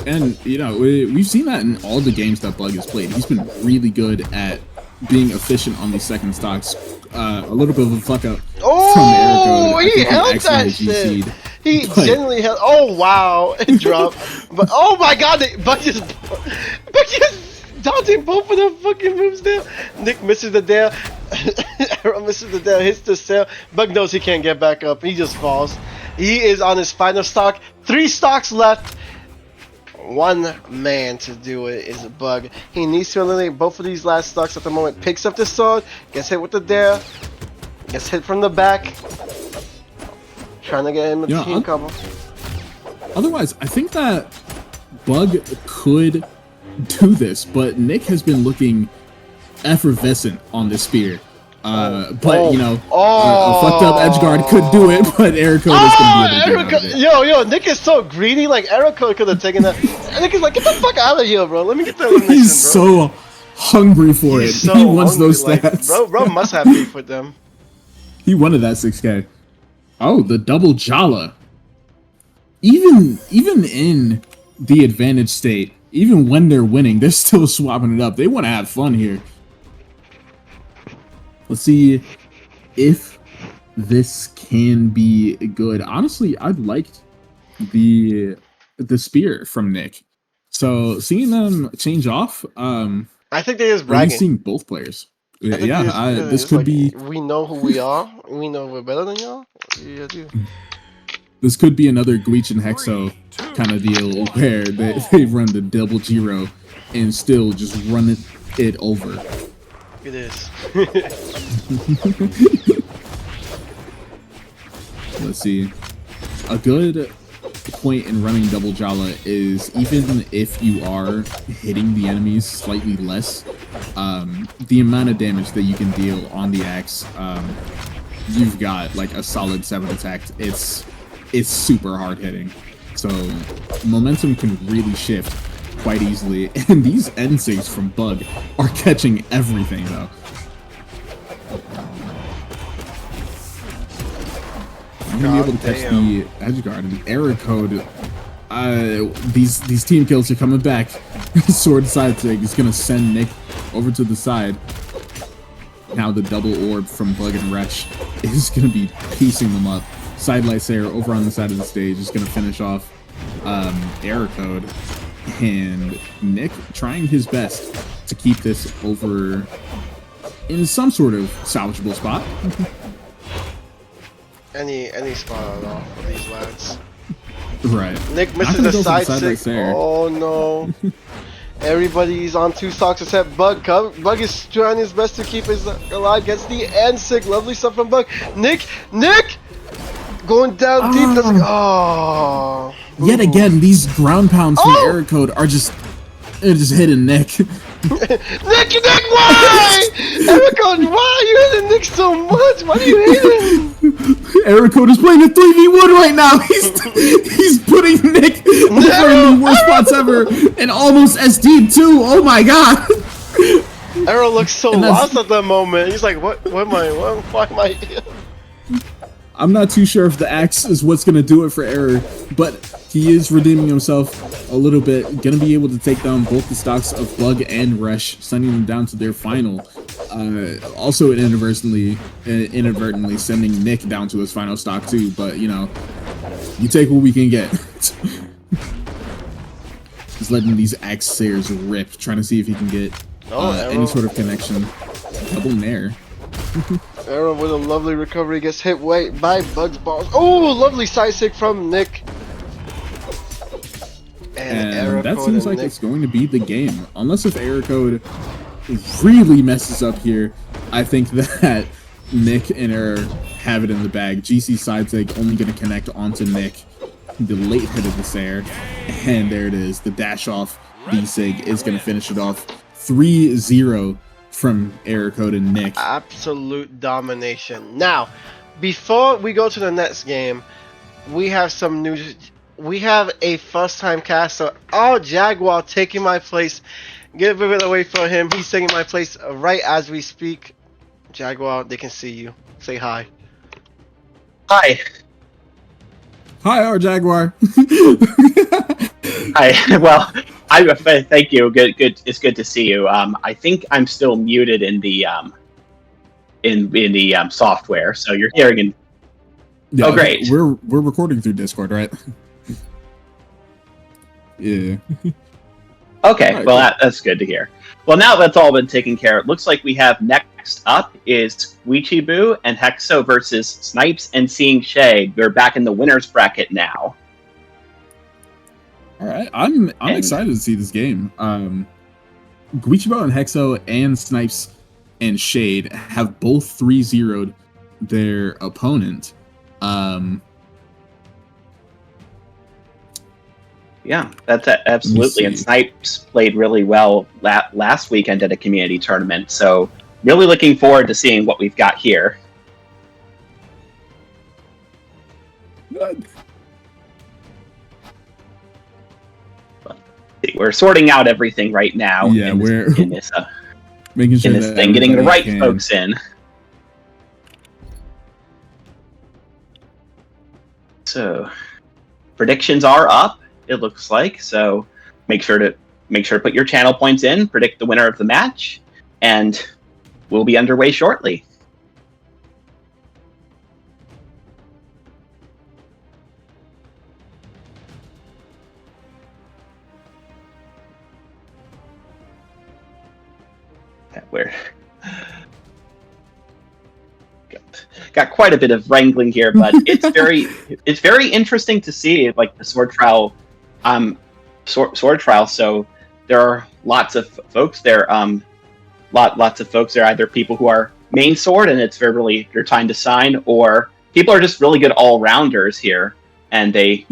And, you know, we've seen that in all the games that Bug has played. He's been really good at being efficient on these second stocks. A little bit of a fuck up Oh, from he held that accidentally shit. GC'd. He But- genuinely held. Oh wow, it dropped. But oh my god, Bug just dodging both of the fucking moves there. Nick misses the dare. Arrow misses the dare. Hits the sail. Bug knows he can't get back up. He just falls. He is on his final stock. 3 stocks left. One man to do it is a Bug. He needs to eliminate both of these last stocks at the moment. Picks up the sword, gets hit with the dare, gets hit from the back. Trying to get him a team cover. Otherwise, I think that Bug could do this, but Nick has been looking effervescent on this spear. But you know, a fucked up edge guard could do it, but Erico is going to be able to get out of it. Yo, Nick is so greedy. Like Erico could have taken that. Nick is like, get the fuck out of here, bro. Let me get that elimination, He's bro. so hungry for He's it. so He wants hungry, those like, stats. bro must have beef with them. He wanted that 6K. Oh, the double Jala. Even in the advantage state, even when they're winning, they're still swapping it up. They want to have fun here. Let's see if this can be good. Honestly, I liked the spear from Nick. So seeing them change off, I think they just really bragging. seeing both players. I think This it's could like, be we know who we are. We know we're better than y'all. Yeah, dude. this could be another Guich and Hexo kind of deal where they run the double Giro and still just run it over. It is. Let's see. A good point in running double Jala is even if you are hitting the enemies slightly less, the amount of damage that you can deal on the axe, you've got like a solid 7 attack. It's super hard hitting. So momentum can really shift quite easily. And these N6s from Bug are catching everything though. I'm gonna be able to catch the edge guard and the error code. These team kills are coming back. Sword side sig is gonna send Nick over to the side. Now the double orb from Bug and Wretch is gonna be piecing them up. Sidelight Sayer over on the side of the stage is gonna finish off error code, and Nick trying his best to keep this over in some sort of salvageable spot. Any spot at all for these lads. Right. Nick misses the side six. Oh no. Everybody's on 2 stocks except Bug. Bug is trying his best to keep his alive. Gets the N6. Lovely stuff from Bug. Nick! Going down deep. That's like, oh. Yet again, these ground pounds from error code are just hitting Nick. Nick, why? Erico, why are you hitting Nick so much? Why do you hate him? Erico is playing a 3v1 right now. He's putting Nick over in the worst spots ever and almost SD'd too. Oh my god. Arrow looks so lost at that moment. He's like, why am I here? I'm not too sure if the axe is what's gonna do it for Error, but he is redeeming himself a little bit. Gonna be able to take down both the stocks of Bug and Resh, sending them down to their final. Also inadvertently sending Nick down to his final stock too. But you know, you take what we can get. He's letting these axe sayers rip, trying to see if he can get any sort of connection. Double Nair. Arrow with a lovely recovery gets hit by Bug's balls. Oh, lovely side stick from Nick. And that seems like it's going to be the game. Unless if error code really messes up here, I think that Nick and Error have it in the bag. GC side sig only going to connect onto Nick. The late hit of the Sayer. And there it is. The dash off B-Sig is going to finish it off 3-0 from Error Code and Nick. Absolute domination. Now, before we go to the next game, we have some news. We have a first-time caster. Oh, Jaguar taking my place. Give it away for him. He's taking my place right as we speak. Jaguar, they can see you. Say hi. Hi. Hi, our Jaguar. Hi. Well, thank you. Good. It's good to see you. I think I'm still muted in the software, so you're hearing in. Yeah, oh, great. We're recording through Discord, right? Yeah. Okay. Right, Well, cool. that's good to hear. Well, now that's all been taken care of. Looks like we have next up is Guichabou and Hexo versus Snipes and Seeing Shade. We're back in the winners bracket now. All right, I'm excited to see this game. Guichabou and Hexo and Snipes and Shade have both 3-0'd their opponent. Yeah, that's absolutely. And Snipes played really well last weekend at a community tournament. So really looking forward to seeing what we've got here. We're sorting out everything right now. Yeah, we're in this making sure in this that thing, getting the right can. folks in. So predictions are up. It looks like so. Make sure to put your channel points in. Predict the winner of the match, and we'll be underway shortly. We're got quite a bit of wrangling here, but it's very interesting to see like the sword trial, sword trial. So there are lots of folks there. Lots of folks there. Either people who are main sword and it's really your time to shine, or people are just really good all rounders here, and they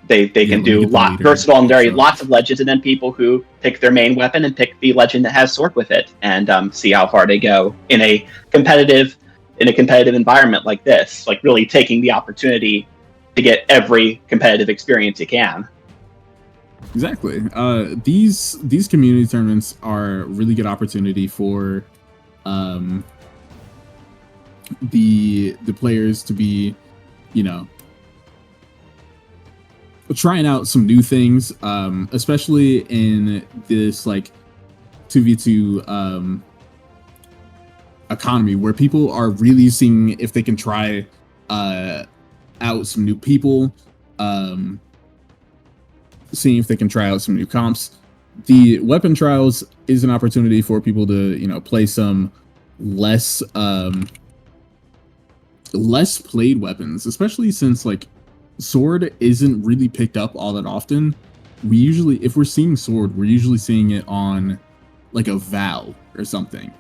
can do versatile and lots of legends, and then people who pick their main weapon and pick the legend that has sword with it, and see how far they go in a competitive environment like this. Like really taking the opportunity to get every competitive experience you can. Exactly. These community tournaments are a really good opportunity for the players to be, trying out some new things, especially in this like 2v2 economy where people are really seeing if they can try out some new people, seeing if they can try out some new comps. The weapon trials is an opportunity for people to play some less played weapons, especially since like sword isn't really picked up all that often. We usually, if we're seeing sword, we're usually seeing it on like a Val or something,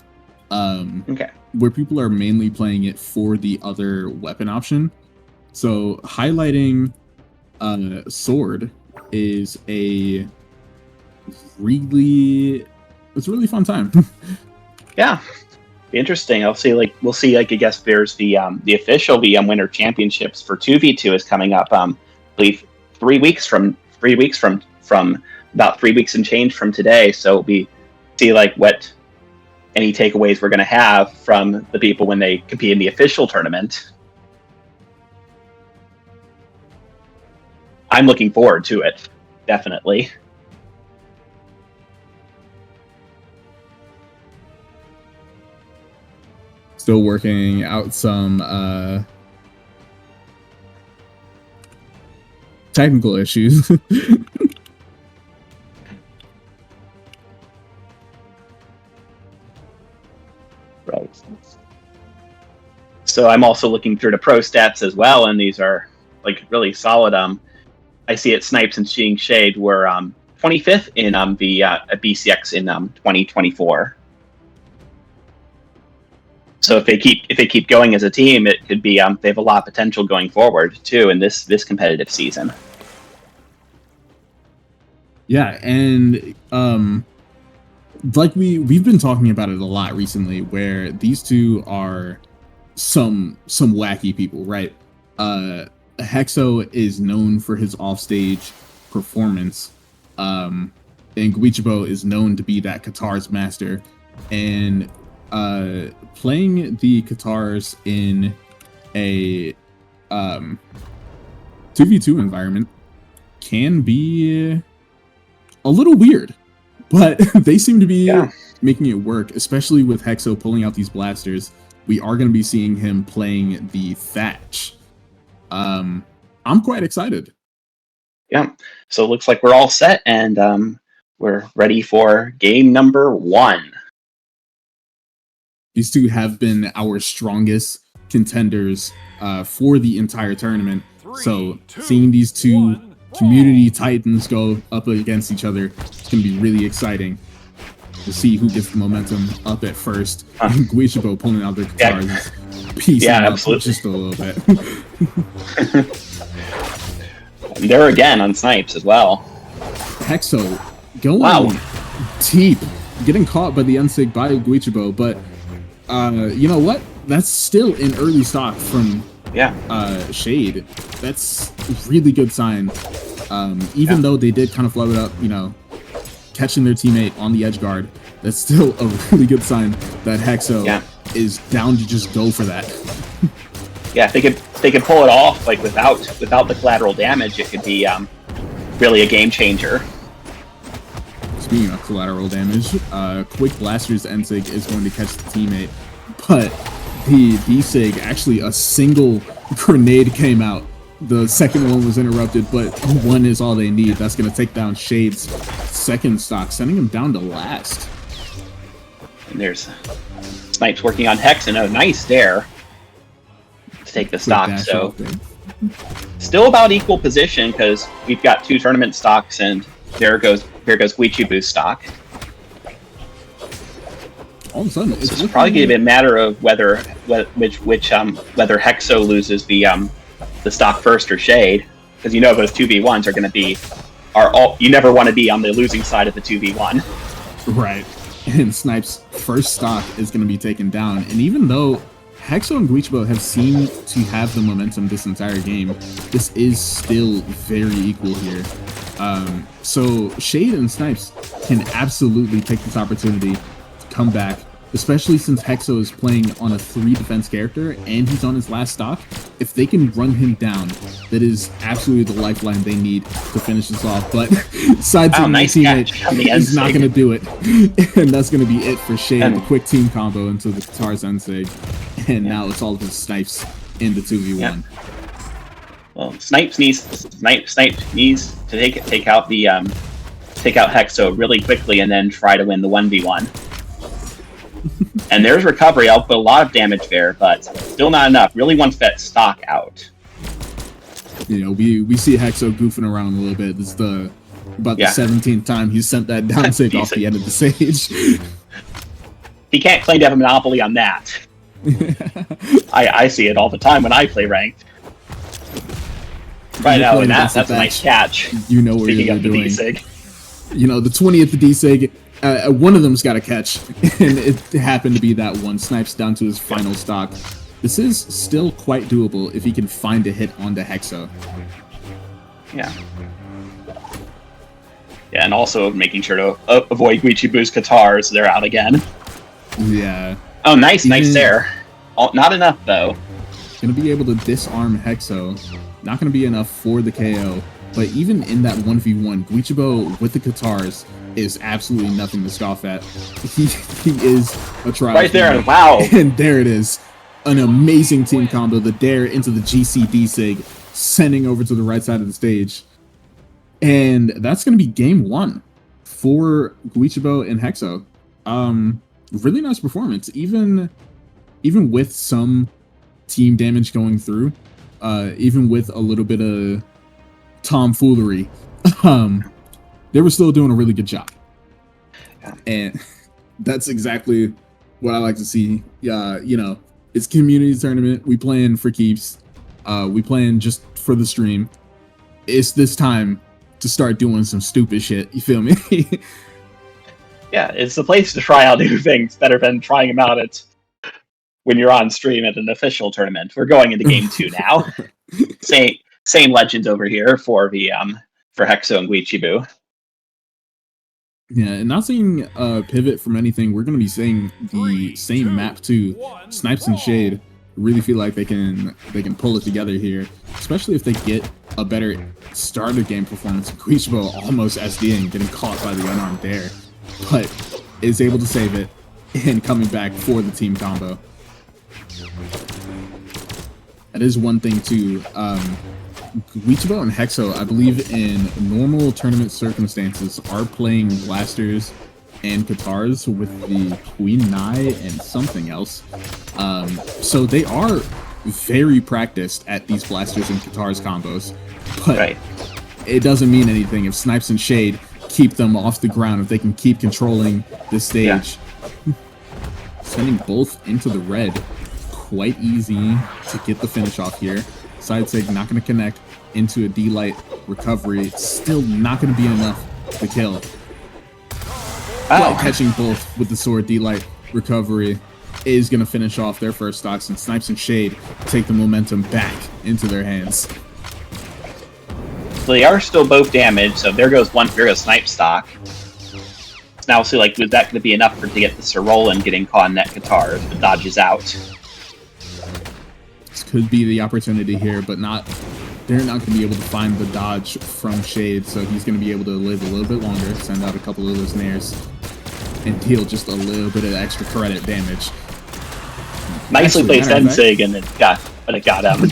where people are mainly playing it for the other weapon option. So highlighting sword is a really fun time. Yeah, interesting. We'll see. I guess there's the official VM Winter Championships for 2v2 is coming up. I believe 3 weeks from about 3 weeks and change from today. So we see like what any takeaways we're going to have from the people when they compete in the official tournament. I'm looking forward to it, definitely. Still working out some technical issues. Right. So I'm also looking through the pro stats as well, and these are like really solid. I see it Snipes and Seeing Shade were 25th in the BCX in 2024. So if they keep going as a team, it could be they have a lot of potential going forward too in this competitive season. Yeah, and like we've been talking about it a lot recently, where these two are some wacky people, right? Hexo is known for his offstage performance, and Guichabou is known to be that Qatar's master, and playing the Qatars in a 2v2 environment can be a little weird, but they seem to be making it work, especially with Hexo pulling out these blasters. We are going to be seeing him playing the Thatch. I'm quite excited. Yeah, so it looks like we're all set, and we're ready for game number 1. These two have been our strongest contenders for the entire tournament. So seeing these two community titans go up against each other, it's going to be really exciting to see who gets the momentum up at first. And Guichabou pulling out their guitars, piecing up just a little bit. There again on snipes as well. Hexo going deep, getting caught by the unsig by Guichabou, but you know what? That's still an early stock from Shade. That's a really good sign. Even though they did kind of float it up, you know, catching their teammate on the edge guard, that's still a really good sign that Hexo is down to just go for that. Yeah, if they could pull it off like without the collateral damage, it could be really a game changer. Speaking of collateral damage, Quick Blaster's Ensig is going to catch the teammate, but the D-Sig, actually a single grenade came out. The second one was interrupted, but one is all they need. That's going to take down Shade's second stock, sending him down to last. And there's Snipes working on Hex, and a nice dare to take the stock. So still about equal position, because we've got 2 tournament stocks, and here goes Guichabou's stock. All of a sudden, it's probably going to be a matter of whether Hexo loses the stock first or Shade, because you know those 2v1s are going to be you never want to be on the losing side of the 2v1. Right. And Snipes' first stock is going to be taken down, and even though Hexo and Guichabou have seemed to have the momentum this entire game, this is still very equal here. So Shade and Snipes can absolutely take this opportunity to come back, especially since Hexo is playing on a 3 defense character and he's on his last stock. If they can run him down, that is absolutely the lifeline they need to finish this off. But side teammate is not going to do it. And that's going to be it for Shade. The quick team combo into the Qatar's Ensig. And now it's all just Snipes in the 2v1. Yeah. Well, Snipes needs to take out Hexo really quickly and then try to win the 1v1. And there's recovery. I'll put a lot of damage there, but still not enough. Really wants that stock out. You know, we see Hexo goofing around a little bit. This is about the 17th time he's sent that down save off the end of the stage. He can't claim to have a monopoly on that. I see it all the time when I play ranked. Right now, and that's a nice catch. You know what you're doing. D-Sig. You know, the 20th D-Sig, one of them's got a catch, and it happened to be that one. Snipes down to his final stock. This is still quite doable if he can find a hit onto Hexo. Yeah. Yeah, and also making sure to avoid Guichabou's Qatars. They're out again. Yeah. Oh, nice there. Not enough, though. Gonna be able to disarm Hexo. Not gonna be enough for the KO. But even in that 1v1, Guichabou with the Qatars is absolutely nothing to scoff at. He is a trial. Right there, wow. And there it is. An amazing team combo. The dare into the GCD SIG, sending over to the right side of the stage. And that's going to be game 1 for Guichabou and Hexo. Really nice performance. Even with some team damage going through, even with a little bit of tomfoolery, they were still doing a really good job. And that's exactly what I like to see. You know, it's community tournament. We playing for keeps. We playing just for the stream. It's this time to start doing some stupid shit. You feel me? Yeah, it's the place to try out new things better than trying them out at when you're on stream at an official tournament. We're going into game 2 now. Same legends over here for the for Hexo and Guichabou. Yeah, and not seeing pivot from anything, we're going to be seeing the same map too. Snipes and Shade really feel like they can pull it together here, especially if they get a better starter game performance. Guichabou almost SDing, getting caught by the unarmed dare, but is able to save it and coming back for the team combo. That is one thing too. Guichabou and Hexo, I believe in normal tournament circumstances, are playing blasters and guitars with the Queen Nai and something else. So they are very practiced at these blasters and guitars combos, but it doesn't mean anything if Snipes and Shade keep them off the ground, if they can keep controlling the stage. Sending both into the red, quite easy to get the finish off here. Side sig not going to connect into a D-Light recovery. Still not going to be enough to kill. Catching both with the sword D-Light recovery is going to finish off their first stocks, and Snipes and Shade take the momentum back into their hands. So they are still both damaged, so there goes Snipe stock. So now we'll see, like, was that going to be enough to get the Sir Roland getting caught in that guitar, but dodges out. This could be the opportunity here, but they're not going to be able to find the dodge from Shade, so he's going to be able to live a little bit longer, send out a couple of those snares, and deal just a little bit of extra credit damage. Nicely played Sensig, and it got him.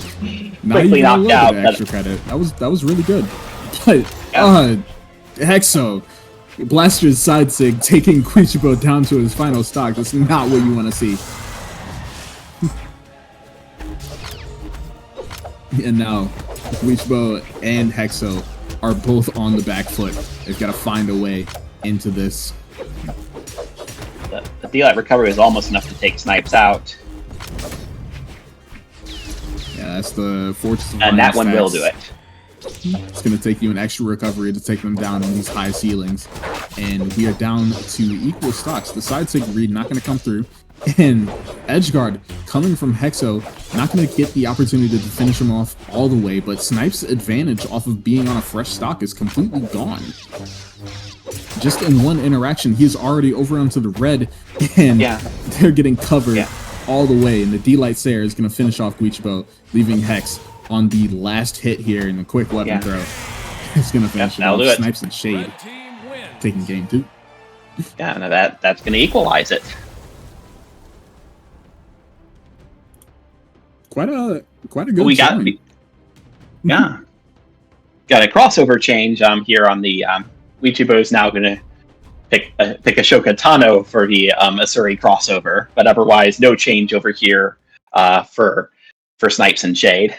Quickly knocked out. Extra credit. That was really good. But Hexo, Blaster's side sig, taking Guichabou down to his final stock. That's not what you want to see. And now Guichabou and Hexo are both on the back foot. They've got to find a way into this. The D-Light recovery is almost enough to take Snipes out. Yeah, that's the Fortress of And that one will stats. do it. It's going to take you an extra recovery to take them down on these high ceilings. And we are down to equal stocks. The side sig read not going to come through. And Edgeguard coming from Hexo, not going to get the opportunity to finish him off all the way, but Snipes' advantage off of being on a fresh stock is completely gone. Just in one interaction, he's already over onto the red, and they're getting covered all the way. And the D-Light Sayer is going to finish off Guichabou, leaving Hex on the last hit here in the quick weapon throw. He's going to finish it off. Snipes and Shade taking game 2. Yeah, no, that's going to equalize it. Quite a good showing. Got a crossover change here on the Guichabou is now going to pick a Shokatano for the Asuri crossover, but otherwise no change over here for Snipes and Shade.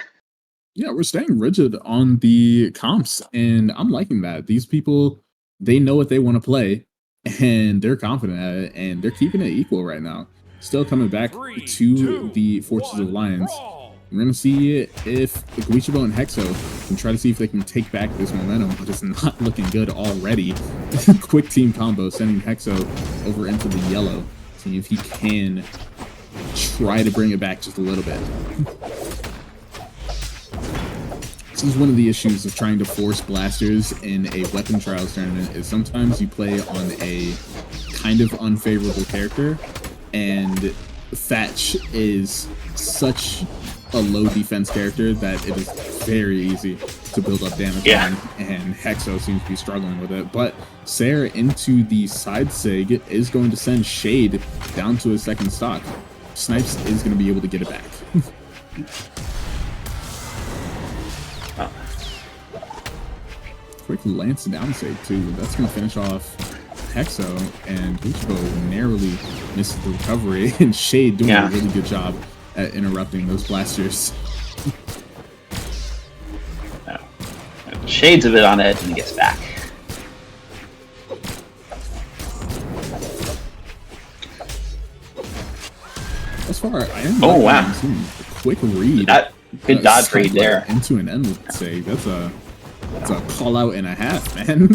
Yeah, we're staying rigid on the comps, and I'm liking that. These people, they know what they want to play, and they're confident at it, and they're keeping it equal right now. Still coming back to the Fortress of Lions. We're going to see if Guichabou and Hexo can try to see if they can take back this momentum, but it's not looking good already. Quick team combo sending Hexo over into the yellow. See if he can try to bring it back just a little bit. This is one of the issues of trying to force blasters in a weapon trials tournament, is sometimes you play on a kind of unfavorable character, and Thatch is such a low defense character that it is very easy to build up damage on, and Hexo seems to be struggling with it. But Sarah into the side sig is going to send Shade down to his second stock. Snipes is going to be able to get it back. Quick Lance down save too. That's going to finish off Hexo, and Guichabou narrowly misses the recovery, and Shade doing a really good job at interrupting those blasters. Shade's a bit on edge and he gets back. As far I am seeing a quick read. Good dodge read there. Into an end save. That's a call out and a half, man.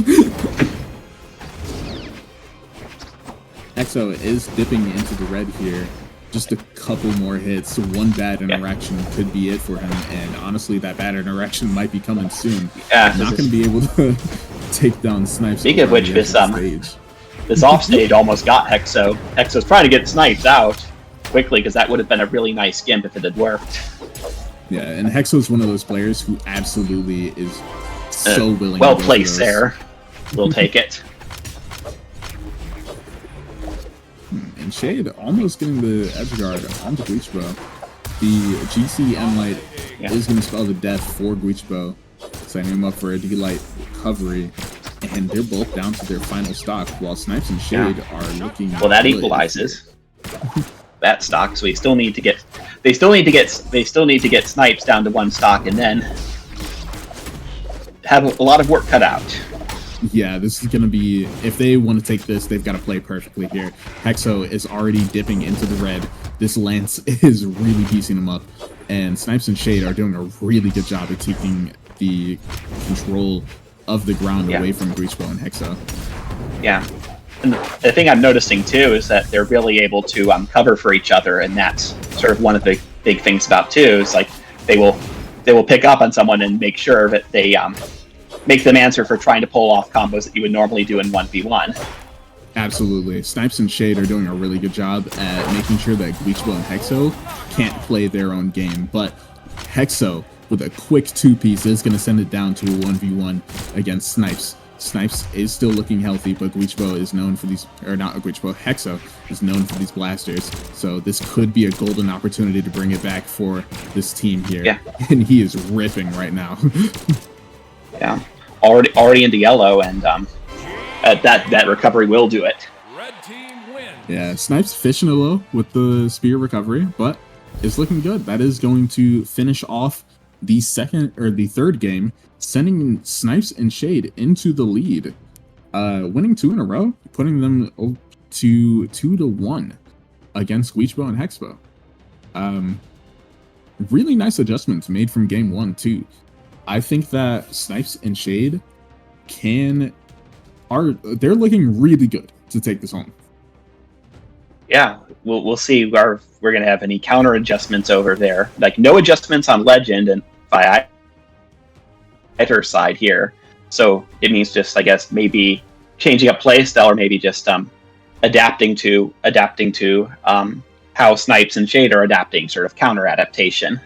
Hexo is dipping into the red here. Just a couple more hits. One bad interaction could be it for him. And honestly, that bad interaction might be coming soon. Yeah, not going to be able to take down Snipes. Speaking of which, this offstage almost got Hexo. Hexo's trying to get Snipes out quickly because that would have been a really nice gimp if it had worked. Yeah, and Hexo's one of those players who absolutely is so willing. Well placed there. We'll take it. And Shade almost getting the edge guard onto Guichabou. The GC Light is going to spell the death for Guichabou, setting him up for a D-Light recovery. And they're both down to their final stock, while Snipes and Shade are looking. Well, that equalizes that stock, so they still need to get Snipes down to 1 stock, and then have a lot of work cut out. Yeah, this is going to be, if they want to take this, they've got to play perfectly here. Hexo is already dipping into the red. This Lance is really piecing him up. And Snipes and Shade are doing a really good job at keeping the control of the ground away from Guichabou and Hexo. Yeah. And the thing I'm noticing, too, is that they're really able to cover for each other, and that's sort of one of the big things about, too, is like they will pick up on someone and make sure that they make them answer for trying to pull off combos that you would normally do in 1v1. Absolutely. Snipes and Shade are doing a really good job at making sure that Guichabou and Hexo can't play their own game. But Hexo, with a quick 2-piece, is going to send it down to a 1v1 against Snipes. Snipes is still looking healthy, but Guichabou is known for these, or not Guichabou, Hexo is known for these blasters. So this could be a golden opportunity to bring it back for this team here. Yeah. And he is ripping right now. Yeah. Already into yellow, and that recovery will do it. Red team wins. Yeah, Snipes fishing a low with the spear recovery, but it's looking good. That is going to finish off the third game, sending Snipes and Shade into the lead, winning 2 in a row, putting them to 2-1 against Guichabou and Hexo. Really nice adjustments made from game 1 too. I think that Snipes and Shade they're looking really good to take this home. Yeah, we'll see if we're gonna have any counter adjustments over there. Like no adjustments on Legend and by either side here. So it means just, I guess, maybe changing up playstyle, or maybe just adapting to how Snipes and Shade are adapting, sort of counter adaptation.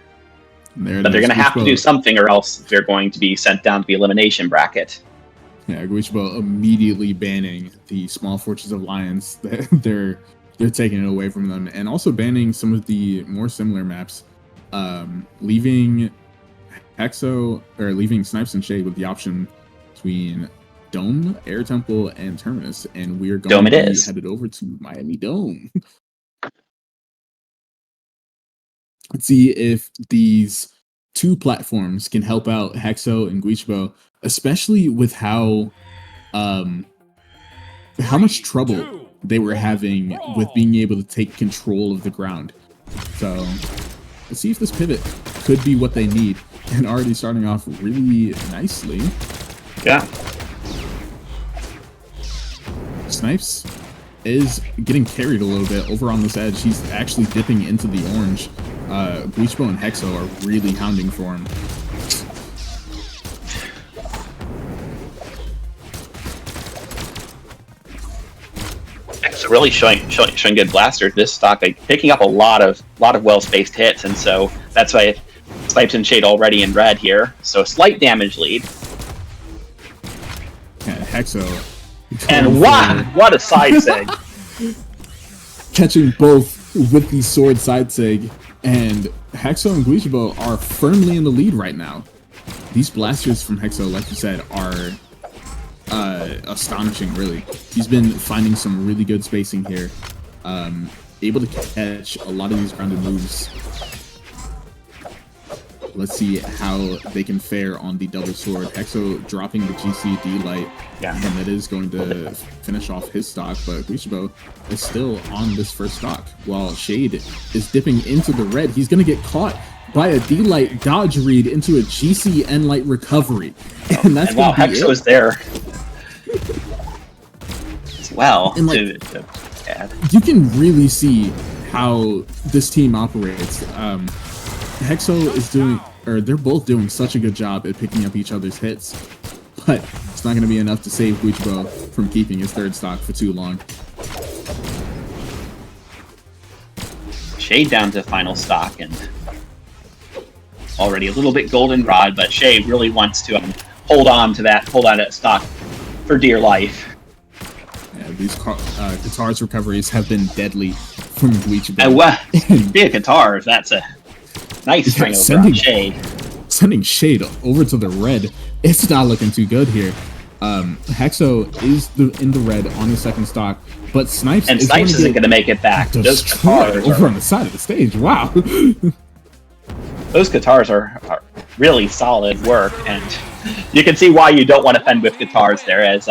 But they're going to have to do something, or else they're going to be sent down to the elimination bracket. Yeah, Guichabou immediately banning the small Fortress of Lions. They're taking it away from them, and also banning some of the more similar maps, leaving Snipes and Shade with the option between Dome, Air Temple, and Terminus, and we are going to be headed over to Miami Dome. Let's see if these 2 platforms can help out Hexo and Guichabou, especially with how much trouble they were having with being able to take control of the ground. So let's see if this pivot could be what they need, and already starting off really nicely. Yeah. Snipes is getting carried a little bit over on this edge. He's actually dipping into the orange. Guichabou and Hexo are really hounding for him. Hexo really showing good blasters this stock, like picking up a lot of well-spaced hits, and so that's why Snipes and Shade already in red here. So slight damage lead. Yeah, Hexo. And what a side seg. Catching both with the sword side seg. And Hexo and Guichabou are firmly in the lead right now. These blasters from Hexo, like you said, are astonishing, really. He's been finding some really good spacing here. Able to catch a lot of these grounded moves. Let's see how they can fare on the double sword. Hexo dropping the GCD light, and that is going to finish off his stock, but Guichabou is still on this first stock, while Shade is dipping into the red. He's going to get caught by a D-Light dodge read into a GC N-Light recovery. And that's while Hexo is there as well. And had. You can really see how this team operates. Hexo is doing, or they're both doing such a good job at picking up each other's hits, but it's not going to be enough to save Guichabou from keeping his third stock for too long. Shade down to final stock, and already a little bit goldenrod, but Shade really wants to hold on to that stock for dear life. Yeah, these Qatar's recoveries have been deadly from Guichabou. And via Qatar's, that's a nice string over on Shade. Sending Shade over to the red. It's not looking too good here. Hexo is in the red on the second stock, but Snipes isn't going to make it back. Those Qatars over on the side of the stage. Wow. Those Qatars are really solid work, and you can see why you don't want to fend with Qatars there, as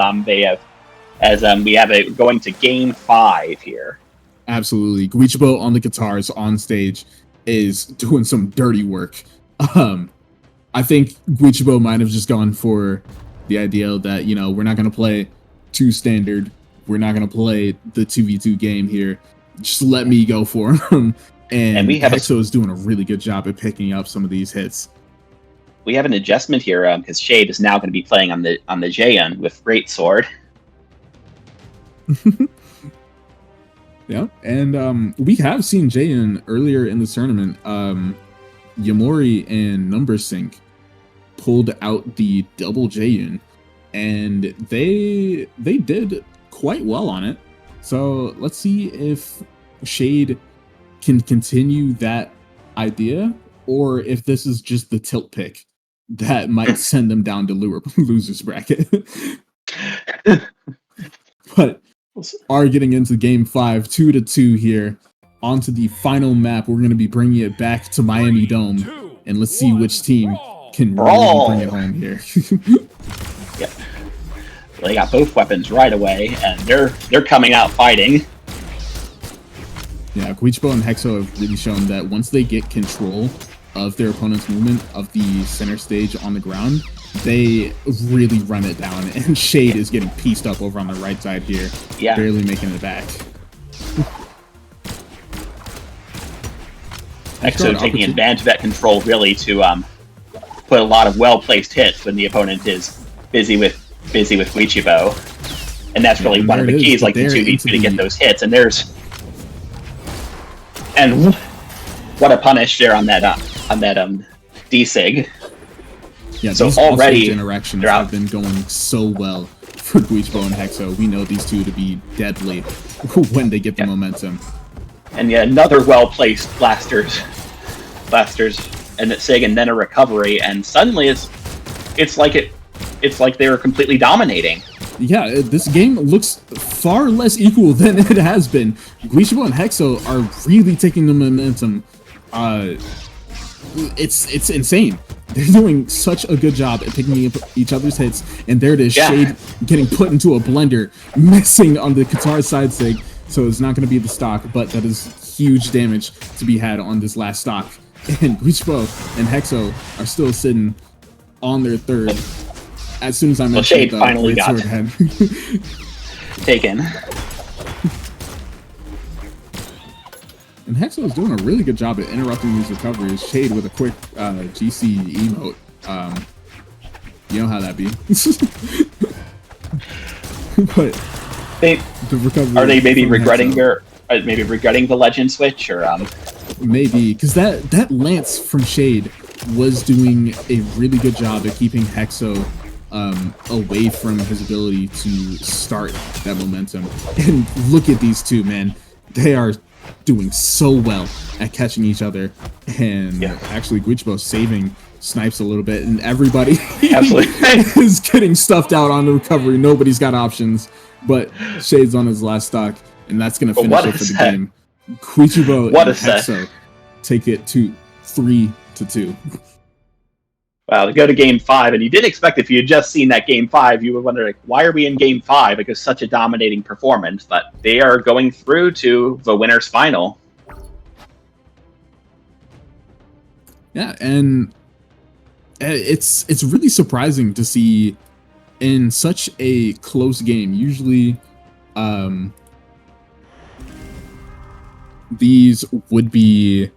we have it going to game 5 here. Absolutely, Guichabou on the Qatars on stage is doing some dirty work. I think Guichabou might have just gone for the idea that, you know, we're not going to play too standard. We're not going to play the 2v2 game here. Just let me go for him. And we have Hexo is doing a really good job at picking up some of these hits. We have an adjustment here because Shade is now going to be playing on the Jaehyun with Great Sword. Yeah, and we have seen Jaehyun earlier in the tournament. Yamori and Number Sync pulled out the double Jaehyun, and they did quite well on it. So let's see if Shade can continue that idea, or if this is just the tilt pick that might send them down to losers bracket. But are getting into game 5, 2-2 here. Onto the final map, we're going to be bringing it back to Miami Dome, and let's see which team can really bring it home here. Yep. Well, they got both weapons right away, and they're coming out fighting. Yeah, Guichabou and Hexo have really shown that once they get control of their opponent's movement of the center stage on the ground, they really run it down, and Shade is getting pieced up over on the right side here, barely making it back. Hexo taking advantage of that control really to put a lot of well-placed hits when the opponent is busy with Guichabou. And that's really one of the keys, like the 2v2 to get those hits. And and what a punish there on that D-Sig. Yeah, so already interactions have been going so well for Guichabou and Hexo. We know these two to be deadly when they get the momentum. And yet another well-placed blasters, and that Sig, and then a recovery, and suddenly it's like they were completely dominating. Yeah, this game looks far less equal than it has been. Guichabou and Hexo are really taking the momentum. It's insane. They're doing such a good job at picking up each other's hits, and there it is, Shade getting put into a blender, missing on the Qatar side Sig. So it's not going to be the stock, but that is huge damage to be had on this last stock. And Guichabou and Hexo are still sitting on their third. As soon as I mentioned Shade finally got taken. And Hexo is doing a really good job at interrupting these recoveries. Shade with a quick GC emote. You know how that be. But are they maybe regretting the legend switch, or maybe because that lance from Shade was doing a really good job at keeping Hexo away from his ability to start that momentum. And look at these two, man. They are doing so well at catching each other, and actually Guichabou saving Snipes a little bit, and everybody is getting stuffed out on the recovery. Nobody's got options, but Shade's on his last stock, and that's going to finish it for the game. Guichabou and Hexo take it to 3-2. Wow, to go to game 5, and you didn't expect, if you had just seen that game 5, you would wonder, like, why are we in game 5? Because such a dominating performance, but they are going through to the winner's final. Yeah, and it's really surprising to see in such a close game. Usually, these would be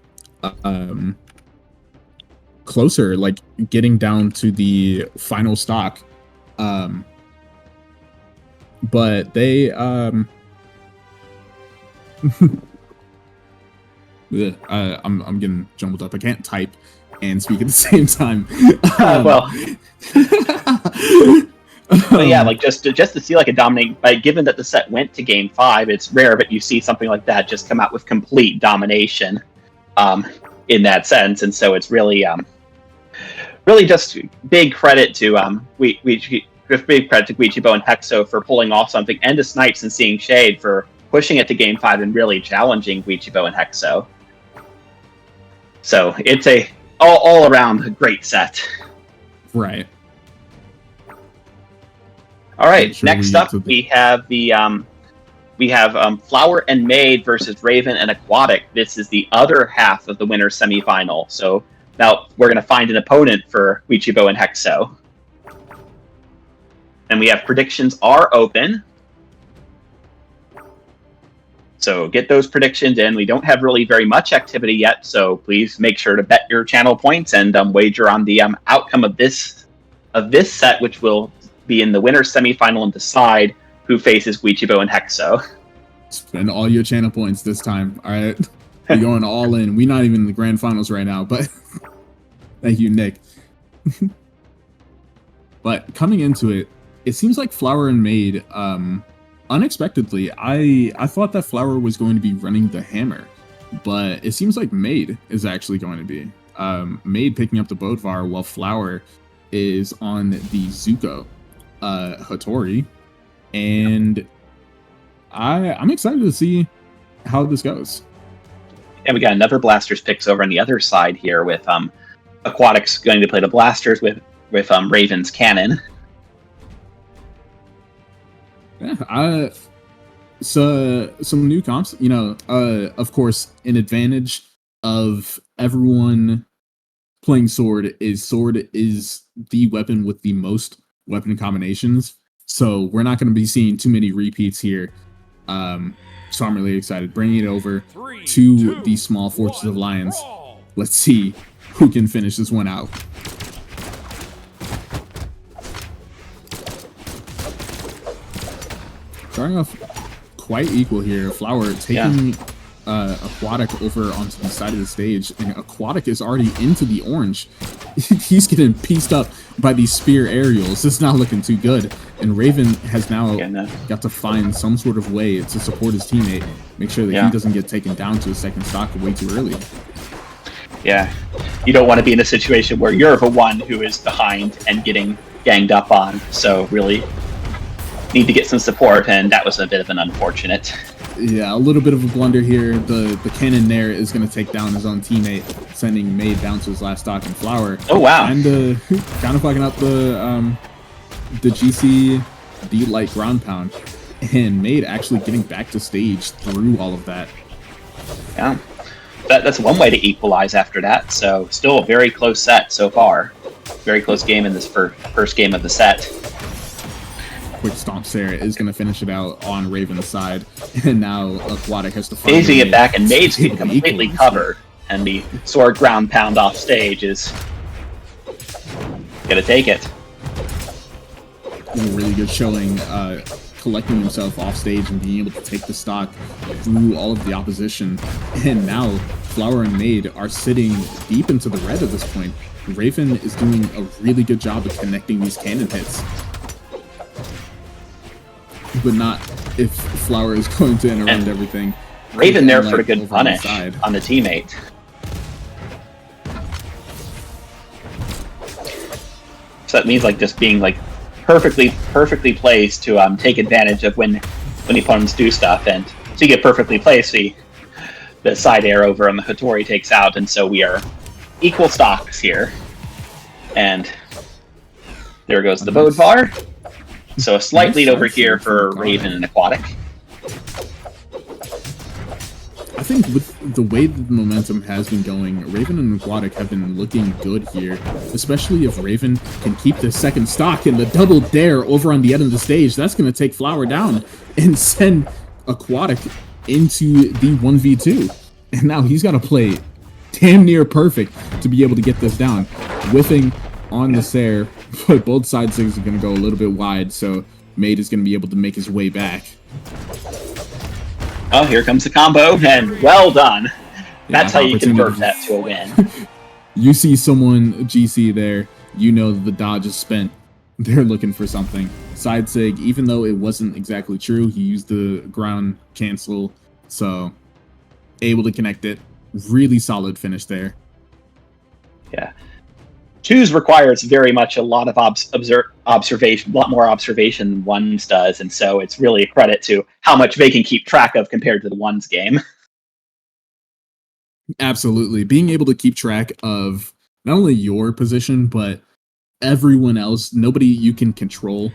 closer, like getting down to the final stock. But they I'm getting jumbled up. I can't type and speak at the same time. But yeah, like just to see like a dominating, like, given that the set went to game 5, it's rare that you see something like that just come out with complete domination, in that sense, and so it's really just big credit to big credit to Guichabou and Hexo for pulling off something, and to Snipes and Seeing Shade for pushing it to game 5 and really challenging Guichabou and Hexo. So it's a all around a great set. Right. All right. Next up, we have Flower and Maid versus Raven and Aquatic. This is the other half of the winner's semifinal. So now we're going to find an opponent for Guichabou and Hexo. And we have predictions are open. So get those predictions in. We don't have really very much activity yet, so please make sure to bet your channel points and wager on the outcome of this set, which will be in the winner's semifinal and decide who faces Guichabou and Hexo. Spend all your channel points this time. All right, we're going all in. We're not even in the grand finals right now, but thank you, Nick. But coming into it, it seems like Flower and Maid, unexpectedly, I thought that Flower was going to be running the hammer, but it seems like Maid is actually going to be. Maid picking up the Bodvar while Flower is on the Zuko Hattori, and I'm excited to see how this goes. And we got another Blasters picks over on the other side here with Aquatics going to play the Blasters with Raven's Cannon. Yeah, so some new comps, of course, an advantage of everyone playing Sword is the weapon with the most weapon combinations. So we're not going to be seeing too many repeats here. So I'm really excited. Bringing it over to the small Fortress of Lions. Let's see who can finish this one out. Starting off quite equal here. Flower taking Aquatic over onto the side of the stage, and Aquatic is already into the orange. He's getting pieced up by these spear aerials. It's not looking too good, and Raven has now got to find some sort of way to support his teammate, make sure that he doesn't get taken down to a second stock way too early. Yeah, you don't want to be in a situation where you're the one who is behind and getting ganged up on, so really need to get some support, and that was a bit of an unfortunate. Yeah, a little bit of a blunder here. The cannon there is going to take down his own teammate, sending Maid down to his last stock in Flower. Oh wow! And kind of fucking up the GC D light ground pound, and Maid actually getting back to stage through all of that. Yeah, that's one way to equalize after that. So still a very close set so far. Very close game in this first game of the set. Quick stomp Sarah is going to finish it out on Raven's side, and now Aquatic has to find Phasing it back, and Maid's completely covered, and the sword ground pound off stage is gonna take it. A really good showing, collecting himself off stage and being able to take the stock through all of the opposition. And now Flower and Maid are sitting deep into the red at this point. Raven is doing a really good job of connecting these cannon hits, but not if Flower is going to interrupt everything. Raven there for a good punish on the teammate. So that means like just being like perfectly placed to take advantage of when the opponents do stuff, and so you get perfectly placed, the side air over on the Hattori takes out, and so we are equal stocks here. And there goes the Bodvar. So a slight lead over here for Raven and Aquatic. I think with the way that the momentum has been going, Raven and Aquatic have been looking good here, especially if Raven can keep the second stock and the double dare over on the end of the stage. That's going to take Flower down and send Aquatic into the 1v2. And now he's got to play damn near perfect to be able to get this down. Whiffing on the Sair, but both side sigs are going to go a little bit wide, so Maid is going to be able to make his way back. Oh, here comes the combo, and well done. That's how you convert that to a win. You see someone GC there, you know the dodge is spent. They're looking for something. Side sig, even though it wasn't exactly true, he used the ground cancel, so able to connect it. Really solid finish there. Yeah. Twos requires very much a lot of observation, a lot more observation than ones does, and so it's really a credit to how much they can keep track of compared to the ones game. Absolutely. Being able to keep track of not only your position, but everyone else, nobody you can control.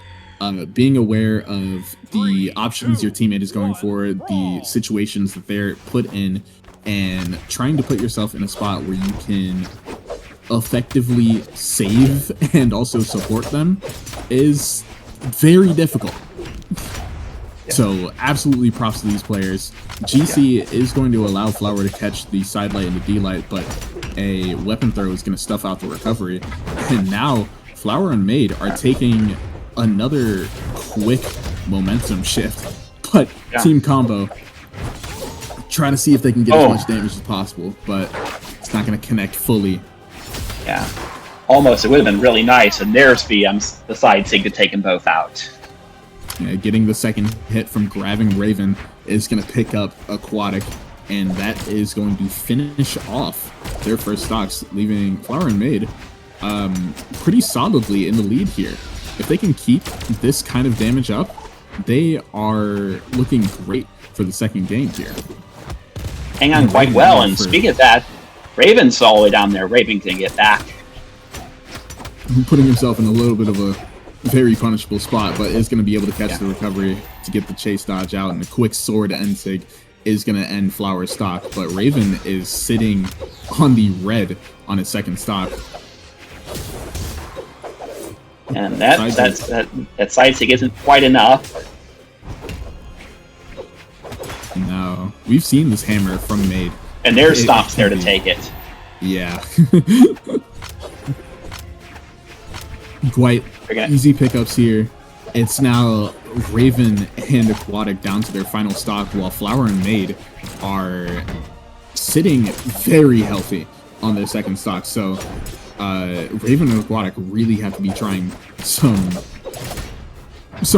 Being aware of the options your teammate is going for, the situations that they're put in, and trying to put yourself in a spot where you can effectively save and also support them is very difficult. So absolutely props to these players. GC is going to allow Flower to catch the side light and the D light, but a weapon throw is going to stuff out the recovery. And now Flower and Maid are taking another quick momentum shift. But Team Combo trying to see if they can get as much damage as possible, but it's not going to connect fully. Yeah, almost. It would have been really nice, and there's the side sig to take them both out. Yeah, getting the second hit from grabbing Raven is going to pick up Aquatic, and that is going to finish off their first stocks, leaving Flower and Maid pretty solidly in the lead here. If they can keep this kind of damage up, they are looking great for the second game here. Hang on quite well, and speaking of that, Raven's all the way down there. Raven can get back. Putting himself in a little bit of a very punishable spot, but is going to be able to catch the recovery to get the chase dodge out, and the quick sword end sig is going to end Flower's stock. But Raven is sitting on the red on his second stock. And that side sig isn't quite enough. No, we've seen this hammer from Maid. And there's stops there to take it. Yeah. Quite easy pickups here. It's now Raven and Aquatic down to their final stock, while Flower and Maid are sitting very healthy on their second stock. So Raven and Aquatic really have to be trying some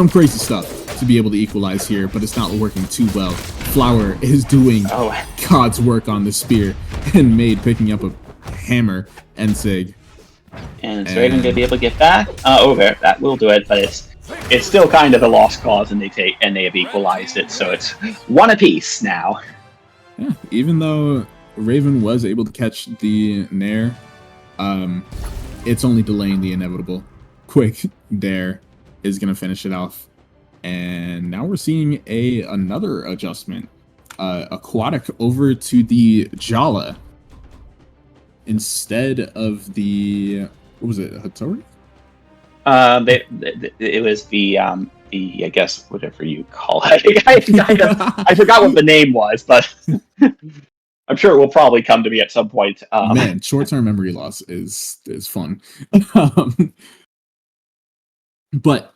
crazy stuff to be able to equalize here, but it's not working too well. Flower is doing God's work on the spear, and Maid picking up a hammer and sig. And is Raven gonna be able to get back? That will do it, but it's still kind of a lost cause, and they have equalized it, so it's one apiece now. Yeah, even though Raven was able to catch the Nair, it's only delaying the inevitable. Quick Dare is gonna finish it off. And now we're seeing another adjustment. Aquatic over to the Jala instead of the, what was it, Hattori? It was the I guess whatever you call it. I forgot what the name was, but I'm sure it will probably come to me at some point. Man, short-term memory loss is fun. But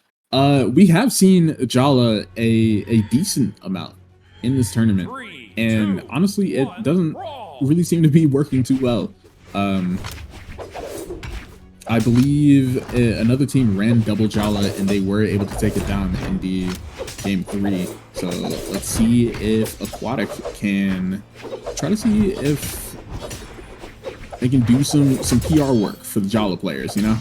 we have seen Jala a decent amount in this tournament, and honestly, it doesn't really seem to be working too well. I believe another team ran double Jala, and they were able to take it down in the game 3. So let's see if Aquatic can try to see if they can do some PR work for the Jala players, you know?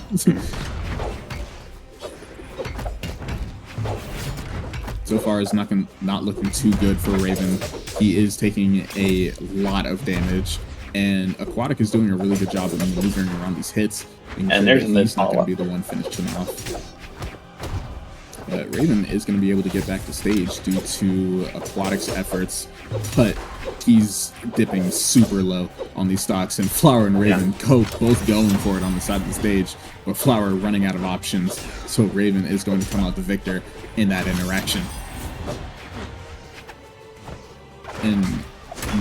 So far, it's not looking too good for Raven. He is taking a lot of damage, and Aquatic is doing a really good job of maneuvering around these hits. And there's he's not going to be the one finishing off. But Raven is going to be able to get back to stage due to Aquatic's efforts, but he's dipping super low on these stocks, and Flower and Raven both going for it on the side of the stage, but Flower running out of options, so Raven is going to come out the victor in that interaction. and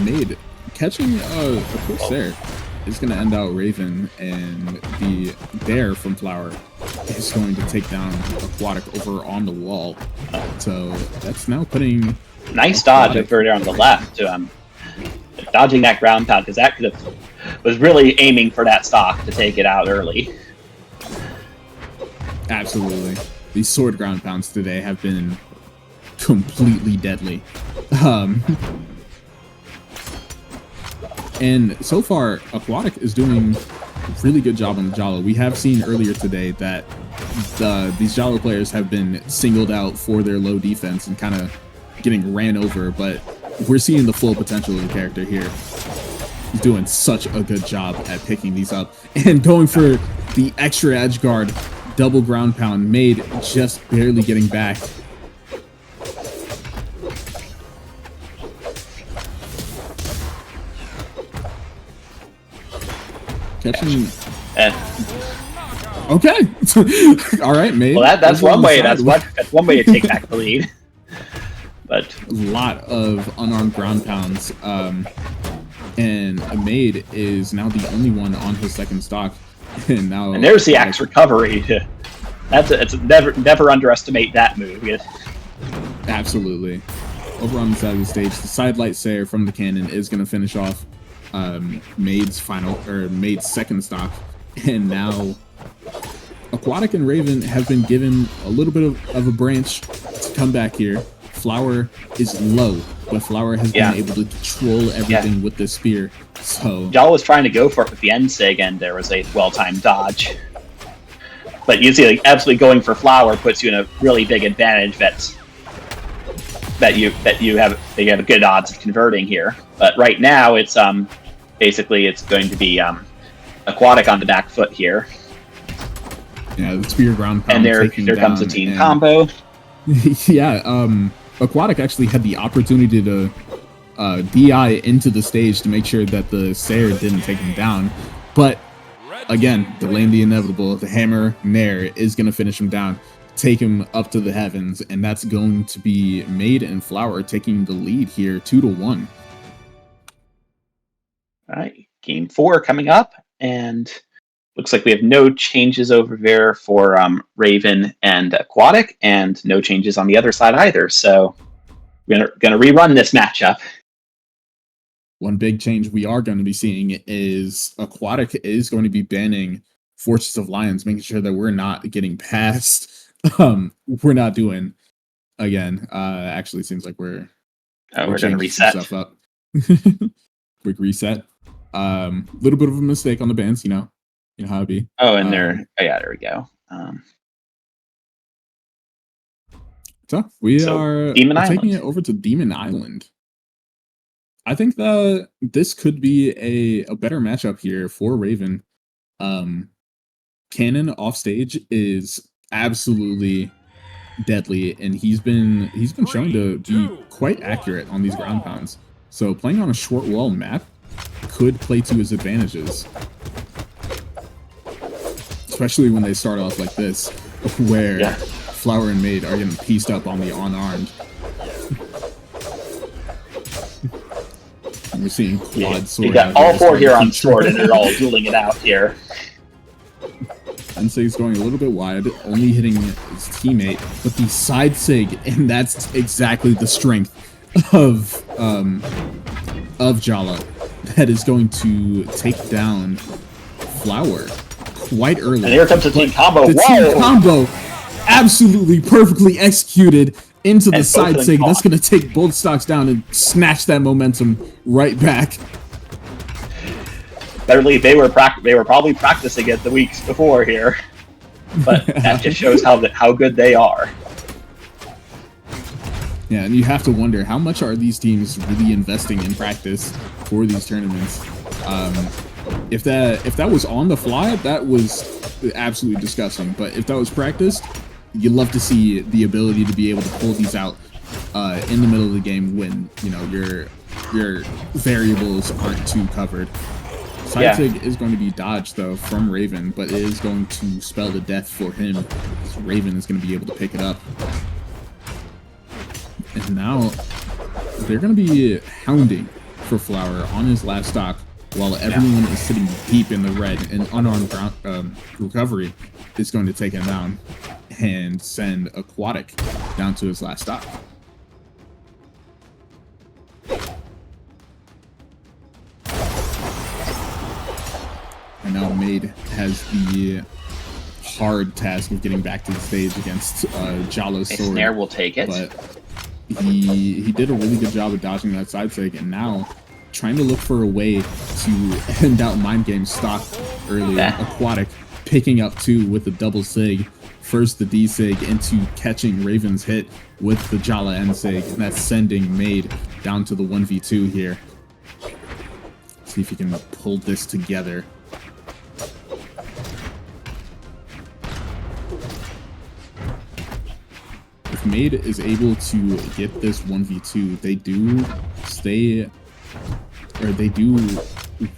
Maid catching a Corsair is going to end out Raven, and the Bear from Flower is going to take down Aquatic over on the wall. So that's now putting... Nice dodge over there on the left. Dodging that ground pound, because that could have... was really aiming for that stock to take it out early. Absolutely. These sword ground pounds today have been completely deadly. And so far, Aquatic is doing a really good job on the Jalo. We have seen earlier today that these Jalo players have been singled out for their low defense and kind of getting ran over, but we're seeing the full potential of the character here. He's doing such a good job at picking these up and going for the extra edge guard, double ground pound. Maid just barely getting back. Catching. Okay. All right, Maid. Well, that's one way. That's one way to take back the lead. But a lot of unarmed ground pounds, and Maid is now the only one on his second stock. And there's the axe recovery. It's never underestimate that move. Absolutely. Over on the side of the stage, the sidelight Sayer from the cannon is going to finish off Maid's second stock, and now Aquatic and Raven have been given a little bit of a branch to come back here. Flower is low, but Flower has been able to control everything with this spear. So Jal was trying to go for it with the Ensig, and there was a well-timed dodge. But you see, like, absolutely going for Flower puts you in a really big advantage that you have good odds of converting here. But right now, it's basically it's going to be Aquatic on the back foot here. Yeah, the spear ground pound. And there comes a team combo. Yeah, Aquatic actually had the opportunity to DI into the stage to make sure that the Sayer didn't take him down, but again, delaying the inevitable. The hammer Nair is going to finish him down, take him up to the heavens, and that's going to be Maid and Flower taking the lead here, 2-1. All right, game 4 coming up, and looks like we have no changes over there for Raven and Aquatic, and no changes on the other side either. So we're gonna rerun this matchup. One big change we are going to be seeing is Aquatic is going to be banning Fortress of Lions, making sure that we're not getting past. We're not doing again. Actually, seems like we're going to reset stuff up. Quick reset. Little bit of a mistake on the bans, you know how it be. Oh, and there we go. So we are taking it over to Demon Island. I think that this could be a better matchup here for Raven. Cannon off stage is absolutely deadly, and he's been shown to be quite accurate on these ground pounds. So playing on a short wall map could play to his advantages, especially when they start off like this, where Flower and Maid are getting pieced up on the unarmed. We're seeing quad sword. You got all 4 here on sword, and they're all dueling it out here. Ensei's going a little bit wide, only hitting his teammate, but the side sig, and that's exactly the strength of Jalo. That is going to take down Flower quite early. And here comes the team combo. The team combo, absolutely perfectly executed into the side sig. That's going to take both stocks down and snatch that momentum right back. Better believe they were probably practicing it the weeks before here, but that just shows how good they are. Yeah, and you have to wonder, how much are these teams really investing in practice for these tournaments? If that was on the fly, that was absolutely disgusting. But if that was practiced, you'd love to see the ability to be able to pull these out in the middle of the game when your variables aren't too covered. Sidesig is going to be dodged though from Raven, but it is going to spell the death for him. So Raven is going to be able to pick it up. And now they're going to be hounding for Flower on his last stock while everyone is sitting deep in the red, and unarmed recovery is going to take him down and send Aquatic down to his last stock. And now Maid has the hard task of getting back to the stage against Jala's sword. Snare will take it. But he did a really good job of dodging that side sig, and now trying to look for a way to end out Mind Game's stock early. Aquatic picking up 2 with the double sig. First the D sig into catching Raven's hit with the Jala N sig, and that's sending Maid down to the 1v2 here. See if he can pull this together. If Maid is able to get this 1v2, they do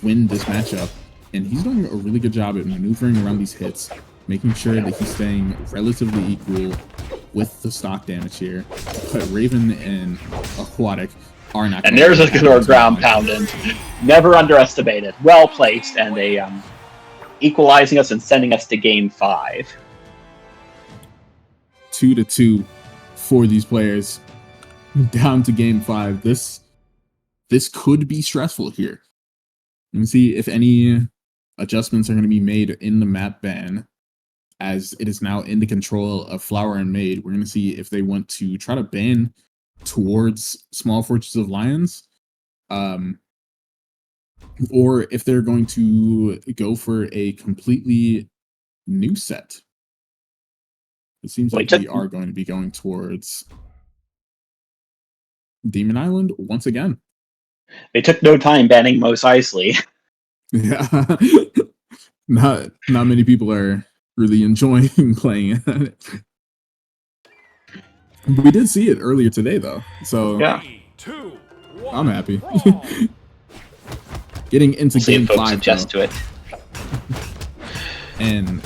win this matchup, and he's doing a really good job at maneuvering around these hits, making sure that he's staying relatively equal with the stock damage here. But Raven and Aquatic are not. And there's a good ground pounding. Never underestimated. Well placed, and a equalizing us and sending us to game 5. 2-2 for these players, down to game 5. This could be stressful here. Let me see if any adjustments are going to be made in the map ban, as it is now in the control of Flower and Maid. We're going to see if they want to try to ban towards Small Fortress of Lions, or if they're going to go for a completely new set. It seems like we are going to be going towards Demon Island once again. They took no time banning Mos Eisley. Yeah. Not many people are really enjoying playing it. We did see it earlier today, though. So yeah. 2, 1, I'm happy. Getting into game 5, adjust to it. And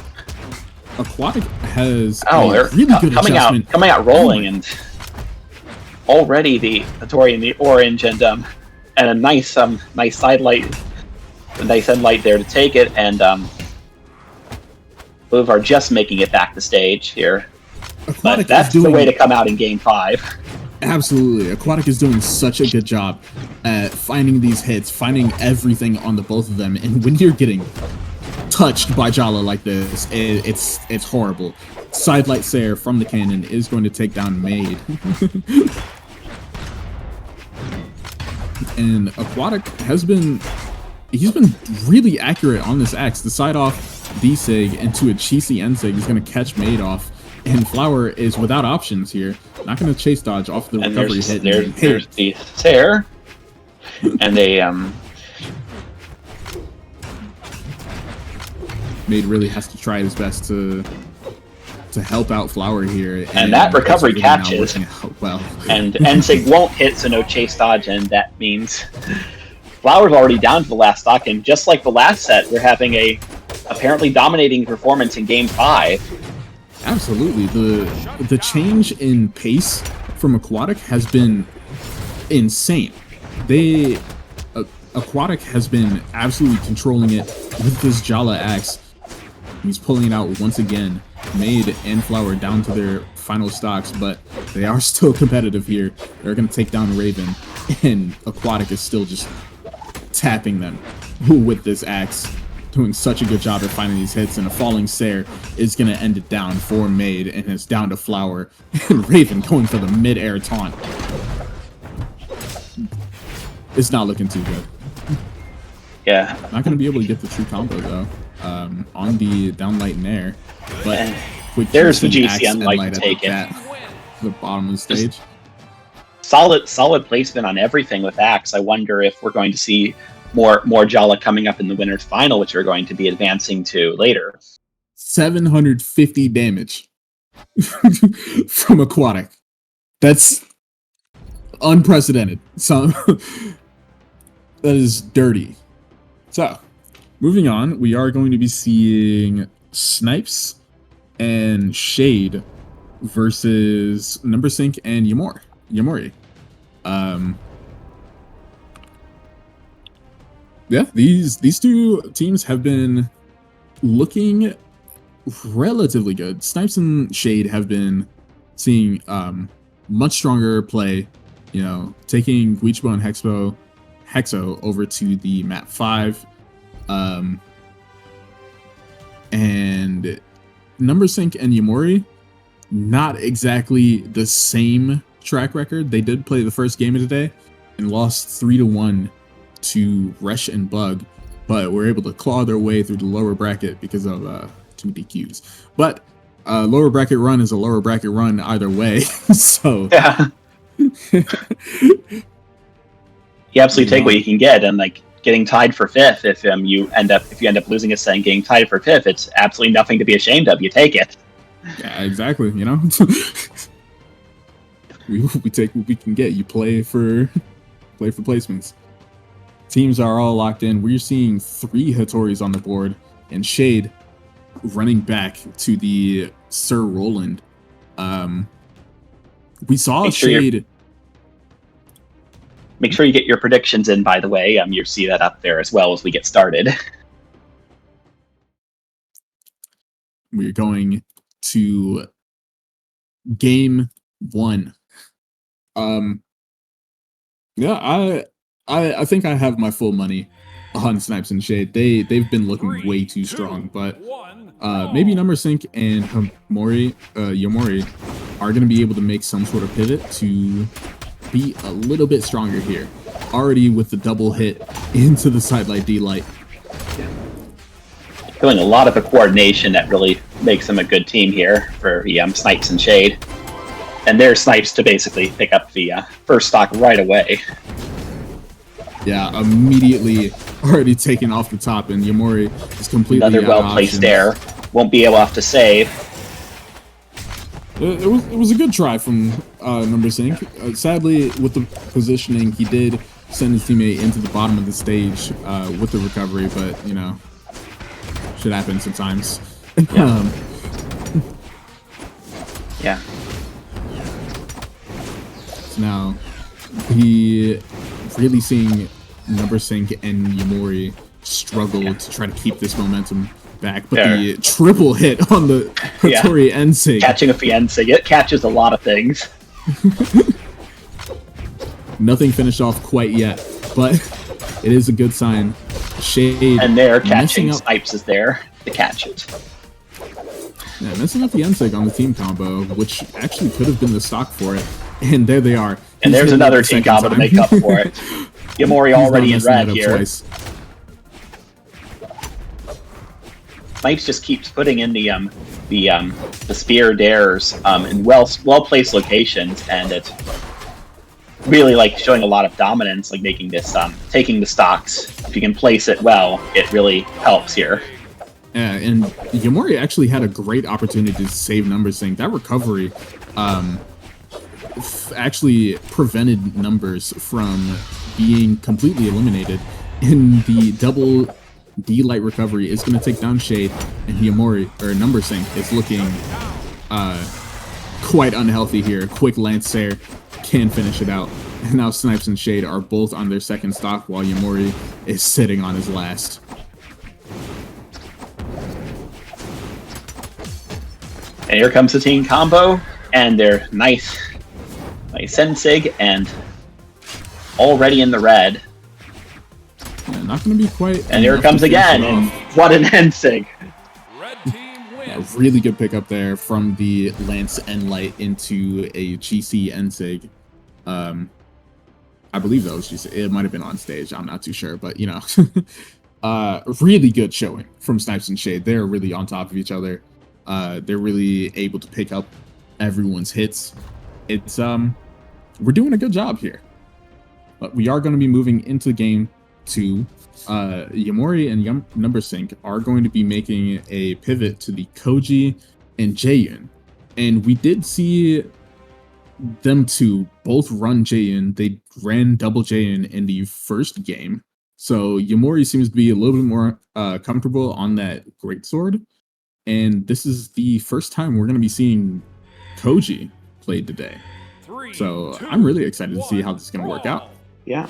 Aquatic has they're really good adjustment. coming out rolling, and already the Tori in the orange, and a nice side light, a nice end light there to take it, and Boulevard just making it back to stage here. Aquatic but that's the way to come out in game 5. Absolutely. Aquatic is doing such a good job at finding these hits, finding everything on the both of them, and when you're getting touched by Jala like this, it's horrible. Sidelight Sayer from the cannon is going to take down Maid. And Aquatic he's been really accurate on this X. The side off D-Sig into a cheesy N-Sig is going to catch Maid off, and Flower is without options here. Not going to chase dodge off the recovery hit. There's the Sayer, and they Maid really has to try his best to help out Flower here, and that recovery really catches. Well, and N-Sig won't hit, so no chase dodge, and that means Flower's already down to the last stock. And just like the last set, we're having a apparently dominating performance in game 5. Absolutely, the change in pace from Aquatic has been insane. Aquatic has been absolutely controlling it with this Jala axe. He's pulling it out once again. Maid and Flower down to their final stocks, but they are still competitive here. They're going to take down Raven, and Aquatic is still just tapping them with this axe, doing such a good job at finding these hits, and a falling Sayer is going to end it down for Maid, and it's down to Flower, and Raven going for the mid-air taunt. It's not looking too good. Yeah. Not going to be able to get the true combo, though, on the downlight and air. But there's the GCN light to take it. The bottom of the stage. Solid placement on everything with Axe. I wonder if we're going to see more Jala coming up in the winner's final, which we're going to be advancing to later. 750 damage from Aquatic. That's unprecedented. So that is dirty. So, moving on, we are going to be seeing Snipes and Shade versus Numbersync and Yamori. Yeah, these two teams have been looking relatively good. Snipes and Shade have been seeing much stronger play, you know, taking Guichabou and Hexo over to the map 5. And Number Sync and Yamori, not exactly the same track record. They did play the first game of the day and lost 3-1 to Resh and Bug, but were able to claw their way through the lower bracket because of 2 DQs. But lower bracket run is a lower bracket run either way. So Yeah. You absolutely take what you can get, and like getting tied for 5th, if you end up losing a set and getting tied for 5th, it's absolutely nothing to be ashamed of. You take it. yeah, exactly. You know, we take what we can get. You play for placements. Teams are all locked in. We're seeing 3 Hattoris on the board, and Shade running back to the Sir Roland. We saw Shade. Make sure you get your predictions in, by the way. You see that up there as well as we get started. We're going to game 1. Yeah, I think I have my full money on Snipes and Shade. They've been looking way too strong, but maybe Number Sync and Yamori are going to be able to make some sort of pivot to be a little bit stronger here. Already with the double hit into the sidelight D-light. Doing a lot of the coordination that really makes them a good team here for Snipes and Shade. And there's Snipes to basically pick up the first stock right away. Yeah, immediately already taken off the top, and Yamori is completely another well-placed air. Won't be able to save. It was a good try from Number Sync. Sadly, with the positioning, he did send his teammate into the bottom of the stage with the recovery, but, you know, shit happens sometimes. Yeah. Yeah. So now, he really seeing Number Sync and Yamori struggle to try to keep this momentum back, but the triple hit on the Hattori Ensig. Catching a Fiensig, it catches a lot of things. Nothing finished off quite yet, but it is a good sign. Shade and they're catching Snipes is there to catch it. Yeah, messing up the Ensig on the team combo, which actually could have been the stock for it. And there they are. And there's another team combo to make up for it. Yamori already in red here. Twice. Snipes just keeps putting in the spear dares in well placed locations, and it's really like showing a lot of dominance, like making this taking the stocks. If you can place it well, it really helps here. Yeah, and Yamori actually had a great opportunity to save Number Sync. That recovery actually prevented Numbers from being completely eliminated. And the double D-Light recovery is going to take down Shade, and Yamori, or Number Sync, is looking quite unhealthy here. Quick Lancer can finish it out. And now Snipes and Shade are both on their second stock, while Yamori is sitting on his last. And here comes the team combo, and they're nice Sensig, and already in the red. Yeah, not going to be quite. And here it comes again, and what an Ensig! Yeah, really good pickup there from the Lance Enlight into a GC Ensig. I believe that was GC. It might have been on stage. I'm not too sure, but you know, really good showing from Snipes and Shade. They're really on top of each other. They're really able to pick up everyone's hits. It's we're doing a good job here. But we are going to be moving into game 2. Yamori and Number Sync are going to be making a pivot to the Koji and Jaeyun. And we did see them two both run Jaeyun. They ran double Jaeyun in the first game. So Yamori seems to be a little bit more comfortable on that greatsword. And this is the first time we're going to be seeing Koji played today. So I'm really excited to see how this is going to work out. Yeah.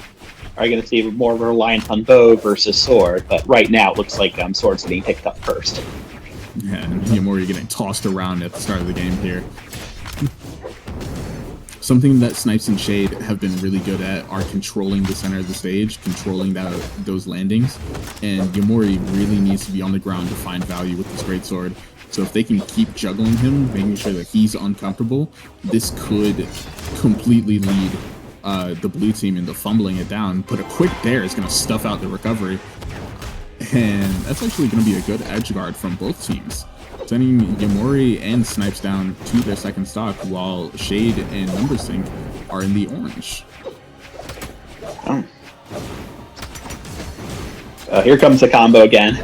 Are you going to see more reliance on bow versus sword? But right now, it looks like sword's getting picked up first. Yeah, and Yamori getting tossed around at the start of the game here. Something that Snipes and Shade have been really good at are controlling the center of the stage, controlling those landings, and Yamori really needs to be on the ground to find value with this greatsword. So if they can keep juggling him, making sure that he's uncomfortable, this could completely lead the blue team into fumbling it down. But a quick dare is going to stuff out the recovery, and that's actually going to be a good edge guard from both teams, sending Yamori and Snipes down to their second stock, while Shade and Numbersync are in the orange. Here comes the combo again.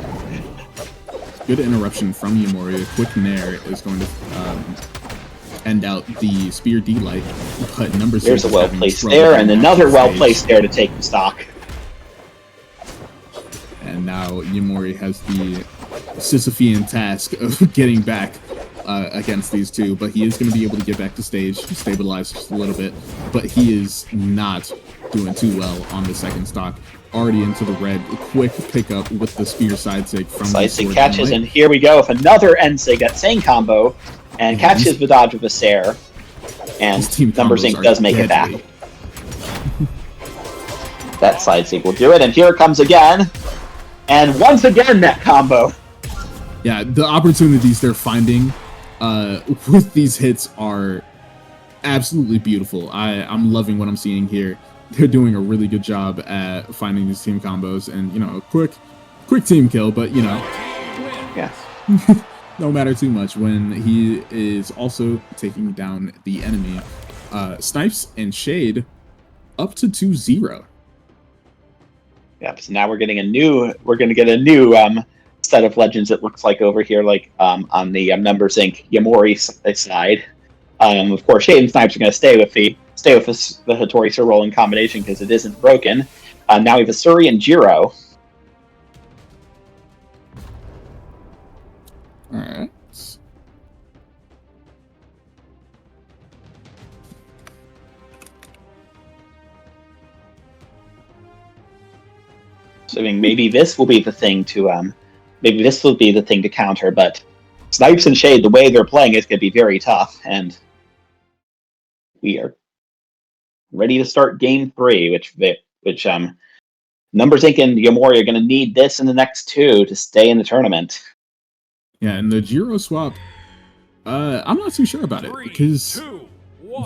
Good interruption from Yamori. A quick nair is going to end out the Spear D-Light, but Numbersync There's a well-placed there, and another well-placed there to take the stock. And now Yamori has the Sisyphean task of getting back against these two, but he is going to be able to get back to stage, stabilize just a little bit, but he is not doing too well on the second stock. Already into the red. Quick pickup with the Spear side sig from Side sig catches, and here we go with another end sig, that same combo, and catches the dodge of a Sair, and Numbersync does make it back. That side sig will do it, and here it comes again, and once again that combo. Yeah, the opportunities they're finding with these hits are absolutely beautiful. I'm loving what I'm seeing here. They're doing a really good job at finding these team combos, and you know, quick team kill, but you know, yeah, don't matter too much when he is also taking down the enemy. Snipes and Shade up to 2-0. Yeah, so now we're going to get a new set of legends, it looks like, over here, like on the Numbersync Yamori side. Of course, Shade and Snipes are going to stay with the Hattori Sir rolling combination because it isn't broken. Now we have a Suri and Jiro. Alright. So I mean, maybe this will be the thing to counter, but Snipes and Shade, the way they're playing is going to be very tough, and we are ready to start game 3, which Numbersync and Yamori are going to need this in the next 2 to stay in the tournament. Yeah, and the Jiro swap, I'm not too sure about it, because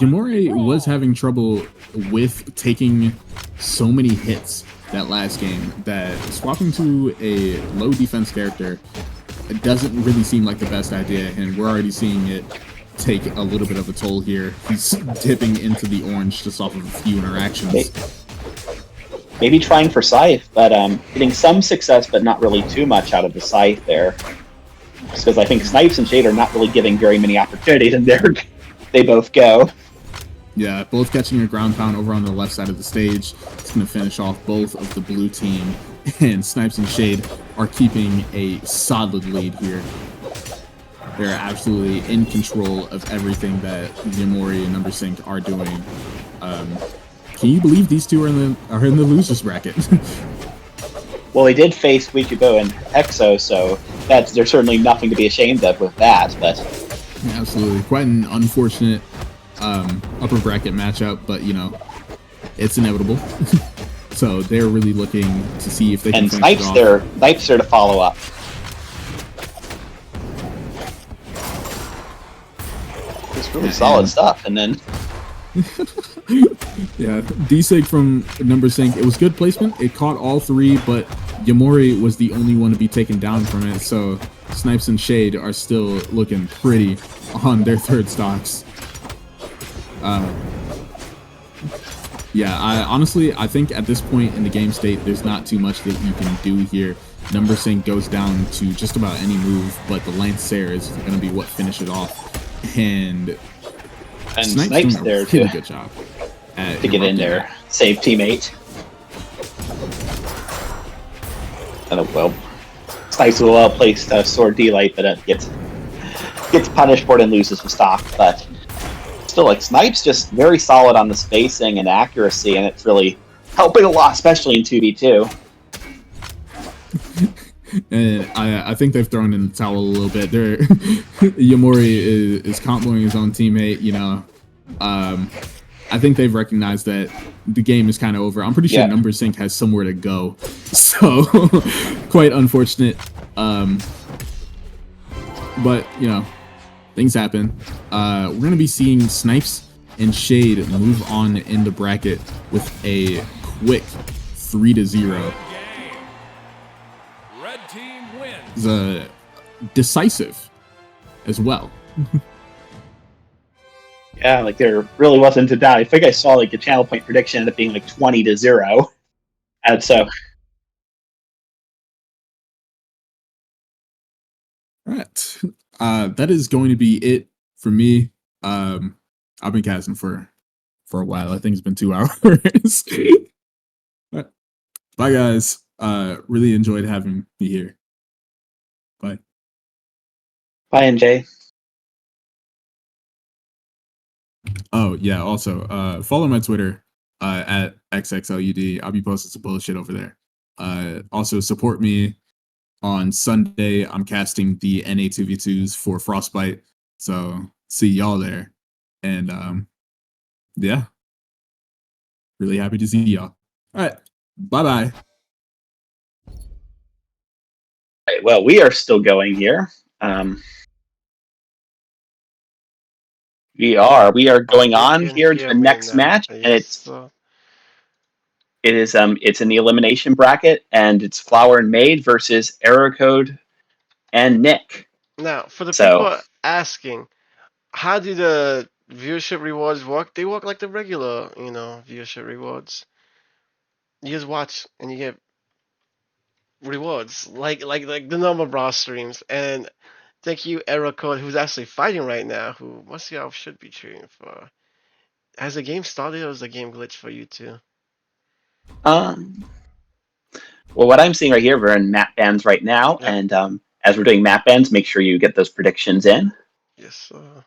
Yamori was having trouble with taking so many hits that last game that swapping to a low defense character doesn't really seem like the best idea, and we're already seeing it take a little bit of a toll here. He's dipping into the orange just off of a few interactions. Maybe trying for Scythe, but getting some success, but not really too much out of the Scythe there. Just because I think Snipes and Shade are not really giving very many opportunities, and they both go. Yeah, both catching a ground pound over on the left side of the stage. It's going to finish off both of the blue team, and Snipes and Shade are keeping a solid lead here. They're absolutely in control of everything that Yamori and Numbersync are doing. Can you believe these two are in the losers bracket? Well, they did face Guichabou and Hexo, so there's certainly nothing to be ashamed of with that. But absolutely, quite an unfortunate upper bracket matchup, but you know, it's inevitable. So they're really looking to see if they can finish it off. Snipes there to follow up. It's really solid stuff, and then yeah, D-Sig from Numbersync. It was good placement. It caught all 3, but Yamori was the only one to be taken down from it. So Snipes and Shade are still looking pretty on their third stocks. Yeah, I think at this point in the game state, there's not too much that you can do here. Numbersync goes down to just about any move, but the Lance Sair is going to be what finish it off. And Snipes doing there a really good job to get in there, save teammate. And well, Snipes with a well-placed sword D-Light, but it gets punished for it and loses the stock. But still, like, Snipes just very solid on the spacing and accuracy, and it's really helping a lot, especially in 2v2. And I think they've thrown in the towel a little bit. Yamori is comboing his own teammate. I think they've recognized that the game is kind of over. I'm pretty sure Number Sync has somewhere to go, so quite unfortunate. But things happen. We're gonna be seeing Snipes and Shade move on in the bracket with a quick 3-0. Red team wins. It's decisive as well. Yeah, like there really wasn't a doubt. I think I saw like the channel point prediction ended up being like 20-0, and so. All right, that is going to be it for me. I've been casting for a while. I think it's been 2 hours. Right. Bye, guys. Really enjoyed having me here. Bye. Bye, NJ. Oh yeah. Also, follow my Twitter at xxlud. I'll be posting some bullshit over there. Also support me on Sunday. I'm casting the NA2v2s for Frostbite. So see y'all there. And yeah, really happy to see y'all. All right, bye bye. Right, well, we are still going here. We are going on here to the next match, and it's in the elimination bracket, and it's Flower and Maid versus Aerocode and Nick. Now, for the people asking, how do the viewership rewards work? They work like the regular, viewership rewards. You just watch and you get rewards, like the normal Brawl streams. And thank you, Aerocode, who's actually fighting right now, who must y'all should be cheering for. Has the game started, or is the game glitch for you too? Well, what I'm seeing right here, we're in map bans right now, and as we're doing map bans, make sure you get those predictions in. Yes, sir.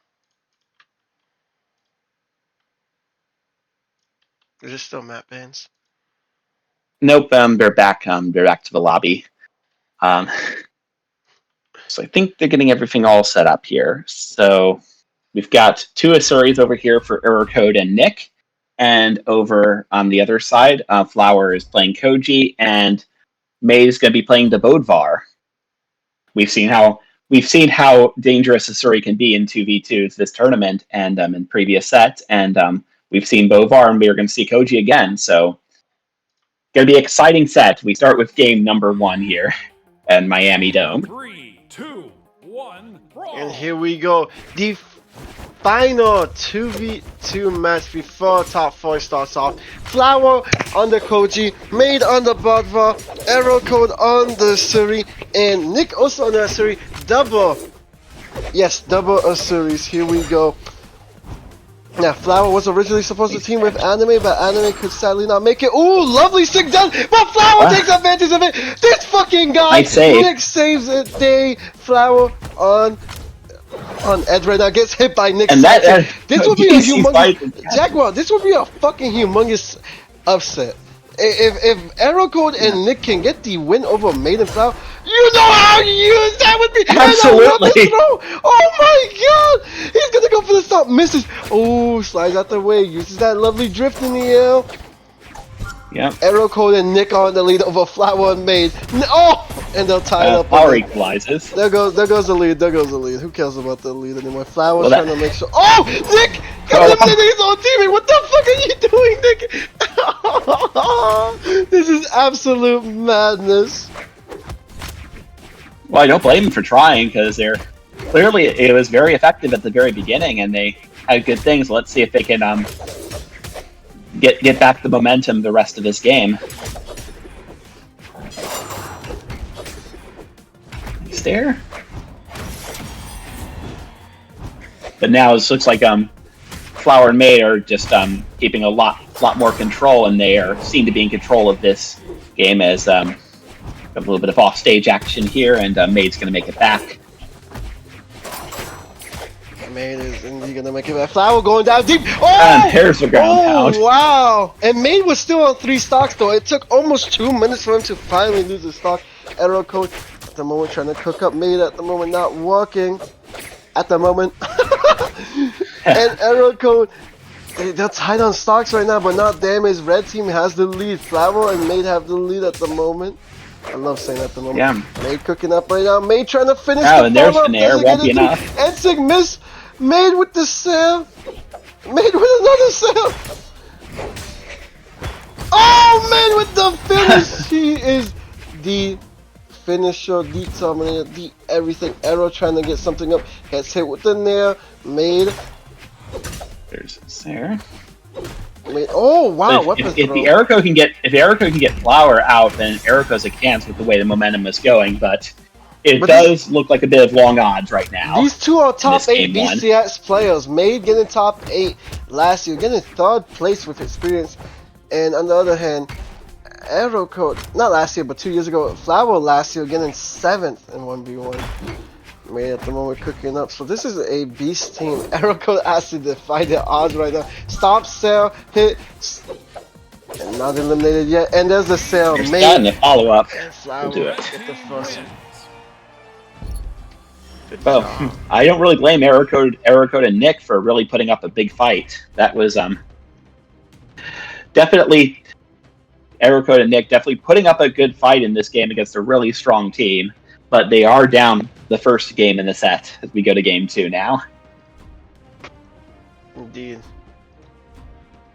Is it still map bans? Nope, they're back. They're back to the lobby. So I think they're getting everything all set up here. So we've got 2 Asuris over here for Aerocode and Nick, and over on the other side, Flower is playing Koji, and Maid is going to be playing the Bodvar. We've seen how dangerous Asuri can be in 2v2s this tournament and in previous sets, and we've seen Bodvar, and we're going to see Koji again. So going to be an exciting set. We start with game number 1 here at Miami Dome. 3, 2, 1, brawl. And here we go. The final 2v2 match before top 4 starts off. Flower on the Koji, Maid on the Bodvar, Aerocode on the Asuri, and Nick also on the Asuri. Double Asuris. Here we go. Now, Flower was originally supposed to team with Anime, but Anime could sadly not make it. Ooh, lovely stick down, but Flower takes advantage of it. This fucking guy, Nick saves it. Flower on edge right now, gets hit by Nick. And this would be a humongous Jaguar. This would be a fucking humongous upset. If Aerocode and Nick can get the win over Maid and Flower, you know how huge that would be! Absolutely! Oh my god! He's gonna go for the stop, misses! Oh, slides out the way, uses that lovely drift in the air. Yep. Aerocode and Nick on the lead over Flower and Maid. Oh! And they'll tie it up. Power equalizes. There goes the lead. Who cares about the lead anymore? Flower's trying to make sure. Oh! Nick! Eliminating his own teammate! What the fuck are you doing, Nick? This is absolute madness. Well, I don't blame them for trying, because it was very effective at the very beginning, and they had good things. Let's see if they can get back the momentum the rest of this game. Nice there. But now it looks like Flower and Maid are just keeping a lot more control, and they seem to be in control of this game as a little bit of off-stage action here, and Maid's going to make it back. Maid is indeed gonna make it back. Flower going down deep. Oh! And there's the ground pound. Wow! And Maid was still on 3 stocks though. It took almost 2 minutes for him to finally lose his stock. Arrow Code at the moment trying to cook up Maid at the moment, not working at the moment. And Arrow Code, they're tied on stocks right now, but not damaged. Red team has the lead. Flower and Maid have the lead at the moment. I love saying at the moment. Yeah. Maid cooking up right now. Maid trying to finish Oh, the and there's follow-up. an air. Doesn't Won't get be it enough. through. Ensig miss. Maid with the save. Maid with another save. Oh, man with the finish. She is the finisher, the terminator, the everything. Arrow trying to get something up. Gets hit with the nair. Maid. There's Sarah. Maid. Oh, wow. Weapon If throw. the Erico can get Flower out, then Erico's a chance with the way the momentum is going, but it does look like a bit of long odds right now. These two are top this 8 game one. BCS players. Maid getting top 8 last year, getting 3rd place with experience. And on the other hand, Arrow Code, not last year, but 2 years ago, Flower last year getting 7th in 1v1. Maid at the moment cooking up. So this is a beast team. Arrow Code has to defy their odds right now. Stop, sail, hit, and not eliminated yet. And there's the sail. There's Maid done the follow-up. and Flower We'll do it. get the first. Well, I don't really blame Erico and Nick for really putting up a big fight. That was definitely Erico and Nick definitely putting up a good fight in this game against a really strong team. But they are down the first game in the set as we go to game 2 now. Indeed.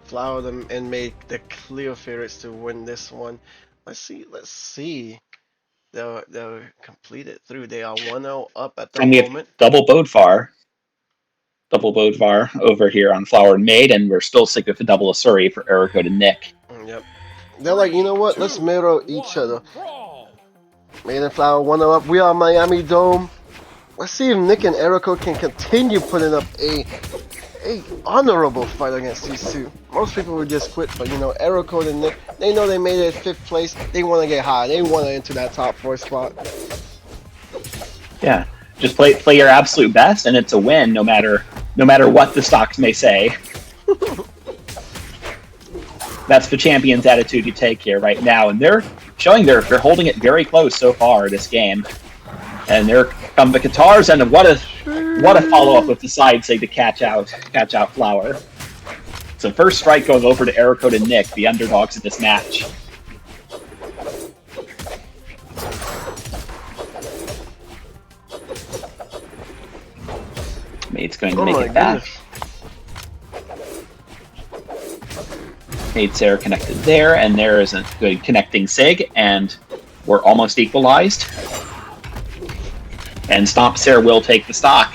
Flower them and make the clear favorites to win this one. Let's see. They'll complete it through. They are 1-0 up at the And we moment. have double Bodvar over here on Flower and Maid, and we're still sick with the double Asuri for Erico and Nick. Yep. They're like, you know what? Let's mirror each other. Brawl. Maid and Flower 1-0 up. We are Miami Dome. Let's see if Nick and Erico can continue putting up a honorable fight against these two. Most people would just quit, but you know, Erico and Nick, they know they made it 5th place. They want to get high. They want to enter that top 4 spot. Yeah, just play your absolute best, and it's a win, no matter what the stocks may say. That's the champion's attitude you take here right now, and they're showing they're holding it very close so far this game. And there come the Katars, and what a follow up with the side sig to catch out Flower. So first strike going over to Erico and Nick, the underdogs in this match. Maid's going to make it back. Maid's Sarah connected there, and there is a good connecting sig, and we're almost equalized. And Stomp Sarah will take the stock.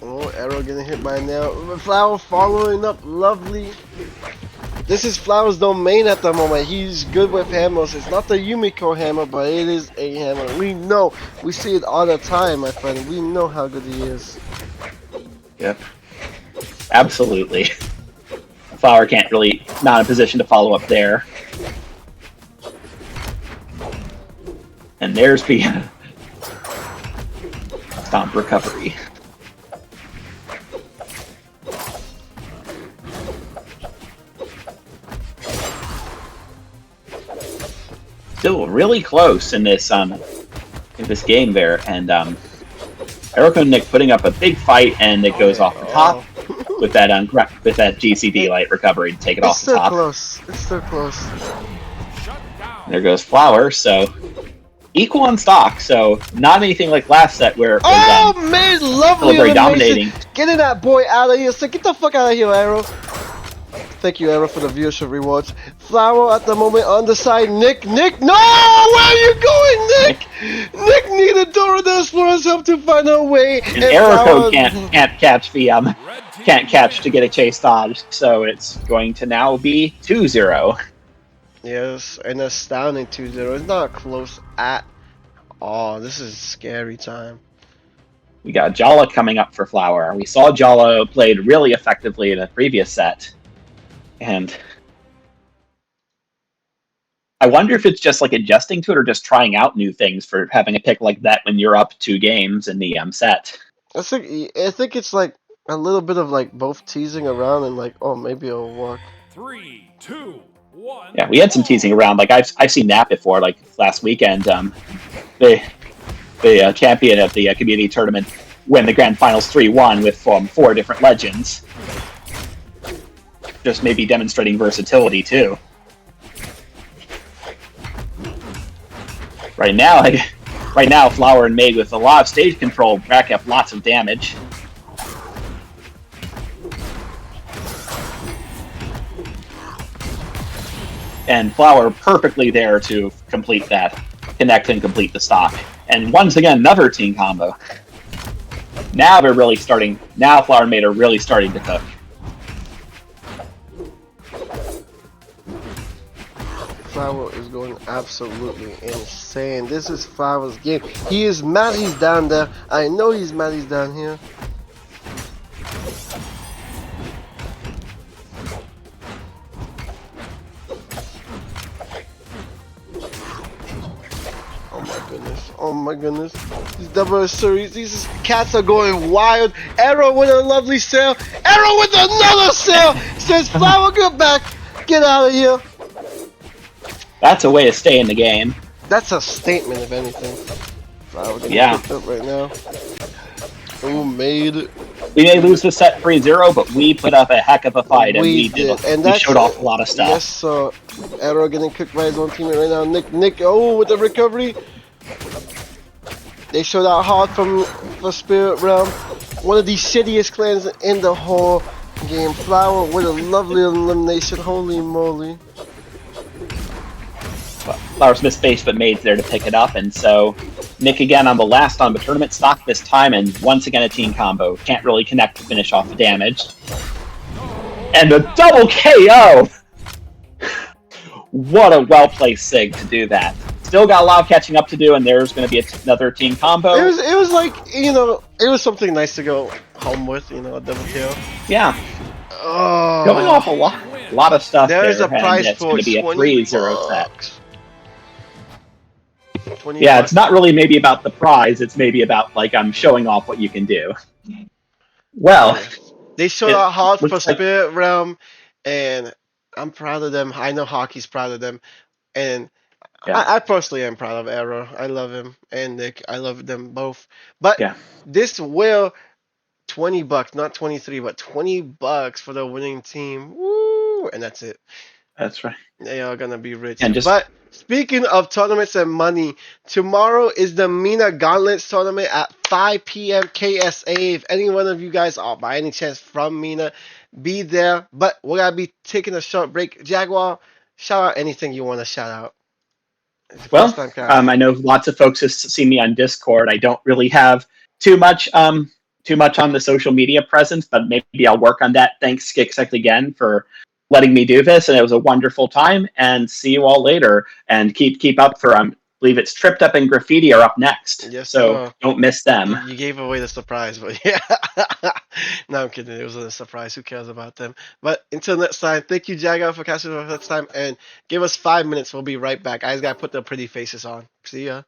Oh, Arrow getting hit by now. Flower following up, lovely. This is Flower's domain at the moment. He's good with hammers. It's not the Yumiko hammer, but it is a hammer. We know. We see it all the time, my friend. We know how good he is. Yep. Absolutely. Flower can't really, not in a position to follow up there. And there's the Stomp recovery. Still really close in this game there, and Erico and Nick putting up a big fight, and it goes off the top with that GCD light recovery to take it off the top. It's still close. There goes Flower, so equal on stock, so not anything like last set where it was man, lovely very elimination. dominating. Getting that boy out of here. So get the fuck out of here, Arrow. Thank you, Arrow, for the viewership rewards. Flower at the moment on the side. Nick, no! Where are you going, Nick? Nick needed Dora the Explorer's help to find her way. And Erico can't catch to get a chase dodge, so it's going to now be 2-0. Yes, an astounding 2-0. It's not close at all. This is scary time. We got Jala coming up for Flower. We saw Jala played really effectively in a previous set. And I wonder if it's just like adjusting to it or just trying out new things for having a pick like that when you're up 2 games in the set. I think it's like a little bit of like both teasing around and like, oh, maybe it'll work. 3, 2, 1. Yeah, we had some teasing around. Like I've seen that before. Like last weekend, the champion of the community tournament win the grand finals 3-1 with 4 different legends. Just maybe demonstrating versatility too. Right now, Flower and Maid with a lot of stage control rack up lots of damage. And Flower perfectly there to complete that, connect and complete the stock. And once again, another team combo. Now they're really starting. Now Flower and Maid are really starting to cook. Flower is going absolutely insane. This is Flower's game. He is mad he's down there. I know he's mad he's down here. Oh my goodness. These double series, these cats are going wild. Arrow with a lovely sail. Arrow with another sail! Says Flower, get back. Get out of here. That's a way to stay in the game. That's a statement, if anything. Flower getting picked up right now. Ooh, Maid. We may lose the set 3-0, but we put up a heck of a fight, and we showed off a lot of stuff. Yes, so Arrow getting cooked by his own teammate right now. Nick, oh, with the recovery. They showed out hard from the Spirit Realm. One of the shittiest clans in the whole game. Flower with a lovely elimination. Holy moly. Flower's missed base, but Maid's there to pick it up, and so Nick again on the last on the tournament stock this time, and once again a team combo. Can't really connect to finish off the damage. And a double KO! What a well-placed Sig to do that. Still got a lot of catching up to do, and there's going to be another team combo. It was like, you know, it was something nice to go home with, you know, a double kill. Yeah. Oh. Going off a lot of stuff There's there, a prize and it's for going to be a 3-0 set. 20 Yeah, bucks. it's not really maybe about the prize, it's maybe about, like, I'm showing off what you can do. Well, they showed out hard for looks like- Spirit Realm, and I'm proud of them. I know Hockey's proud of them, and Yeah. I personally am proud of Arrow. I love him, and Nick. I love them both. But Yeah. this will $20, not 23, but $20 for the winning team. Woo! And that's it. That's right. They are gonna be rich. And just- But speaking of tournaments and money, tomorrow is the Mina Gauntlets tournament at 5 p.m. KSA. If any one of you guys are by any chance from Mina, be there. But we're gonna be taking a short break. Jaguar, shout out anything you want to shout out. It's the Well, first time, guys. I know lots of folks have seen me on Discord. I don't really have too much on the social media presence, but maybe I'll work on that. Thanks, Skixek, again for letting me do this, and it was a wonderful time. And see you all later. And keep up for I believe it's Tripped Up and Graffiti are up next. Yes, so sir. don't miss them. You gave away the surprise, but yeah. No, I'm kidding. It was a surprise. Who cares about them? But until next time, thank you, Jaguar, for catching us next time. And give us 5 minutes. We'll be right back. I just got to put the pretty faces on. See ya.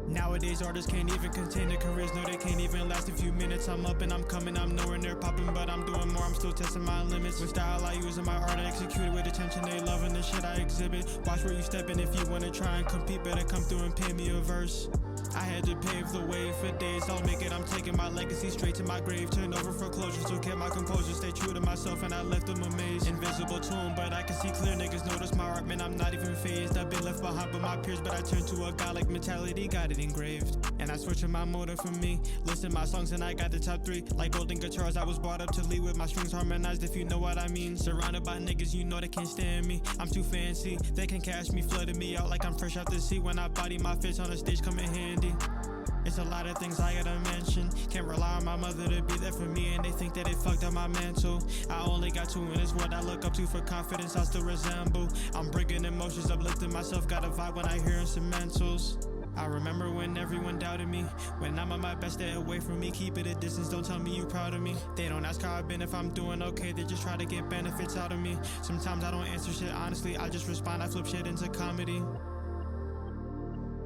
Nowadays artists can't even contain their careers, no they can't even last a few minutes. I'm up and I'm coming, I'm nowhere near popping, but I'm doing more, I'm still testing my limits. With style I use in my art, I execute it with attention, they loving the shit I exhibit. Watch where you stepping, if you wanna try and compete, better come through and pay me a verse. I had to pave the way for days, I'll make it, I'm taking my legacy straight to my grave. Turn over foreclosures, so kept my composure, stay true to myself and I left them amazed. Invisible to 'em, but I can see clear, niggas notice my art, man, I'm not even phased. I've been left behind by my peers, but I turned to a godlike mentality, got it engraved. And I switched my motor for me, listen my songs and I got the top 3. Like golden guitars, I was brought up to lead with my strings harmonized, if you know what I mean. Surrounded by niggas, you know they can't stand me, I'm too fancy. They can cash me, flooding me out like I'm fresh out the sea. When I body my fish on the stage, come in handy. It's a lot of things I gotta mention. Can't rely on my mother to be there for me, and they think that it fucked up my mental. I only got two in this world I look up to for confidence I still resemble. I'm bringing emotions, uplifting myself, got a vibe when I hear instrumentals. I remember when everyone doubted me. When I'm at my best, stay away from me. Keep it a distance, don't tell me you proud of me. They don't ask how I've been, if I'm doing okay. They just try to get benefits out of me. Sometimes I don't answer shit honestly, I just respond, I flip shit into comedy.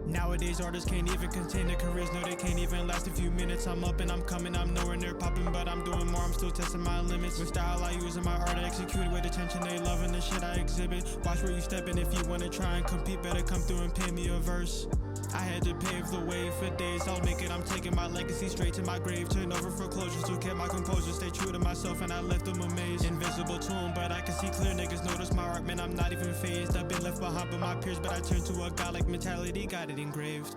Nowadays artists can't even contain their careers. No, they can't even last a few minutes. I'm up and I'm coming, I'm nowhere near popping, but I'm doing more, I'm still testing my limits. With style I use in my art, I execute it with attention. They loving the shit I exhibit. Watch where you stepping, if you wanna try and compete, better come through and pay me a verse. I had to pave the way for days, I'll make it, I'm taking my legacy straight to my grave. Turn over foreclosures, still kept my composure, stay true to myself and I left them amazed. Invisible to them, but I can see clear, niggas notice my art, man, I'm not even phased. I've been left behind by my peers, but I turned to a godlike mentality, got it engraved.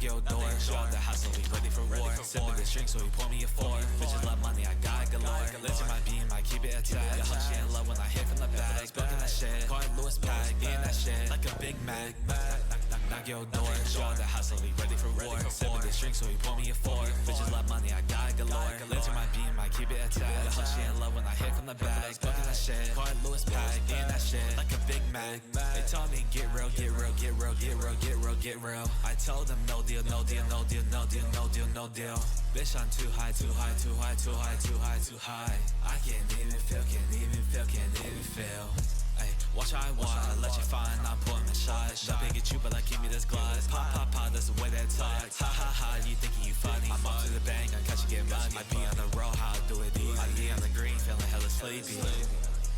Your door, show out the hustle, we ready for war. Sipping the drink, so he pour me a four. Bitches love money, I got galore. Legend my beam, I keep it attached. Your she in love when I hit from the back. Smoking that shit, call it Lewis Pack. Eating that shit like a Big Mac. Knock your door, show out the hustle, we ready for war. Sipping the drink, so he pour me a four. Bitches love money, I got galore. Legend my beam, I keep it attached. Your she in love when I hit from the back. Smoking that shit, call it Lewis Pack. Eating that shit like a Big Mac. They told me get real, get real, get real, get real, get real, get real. I told them no deal, no deal, no deal, no deal, no deal, no deal. Bitch, I'm too high, too high, too high, too high, too high, too high. I can't even feel, can't even feel, can't even feel. Ay, watch how I walk, I let you find, I'm pouring my shot. Nothing get you, but I keep me this glass. Pop, pop, pop, that's the way that talk. Ha, ha, ha, you thinking you funny. I'm up to the bank, I catch you get money. I be on the road, how I do it easy. I be on the green, feeling hella sleepy.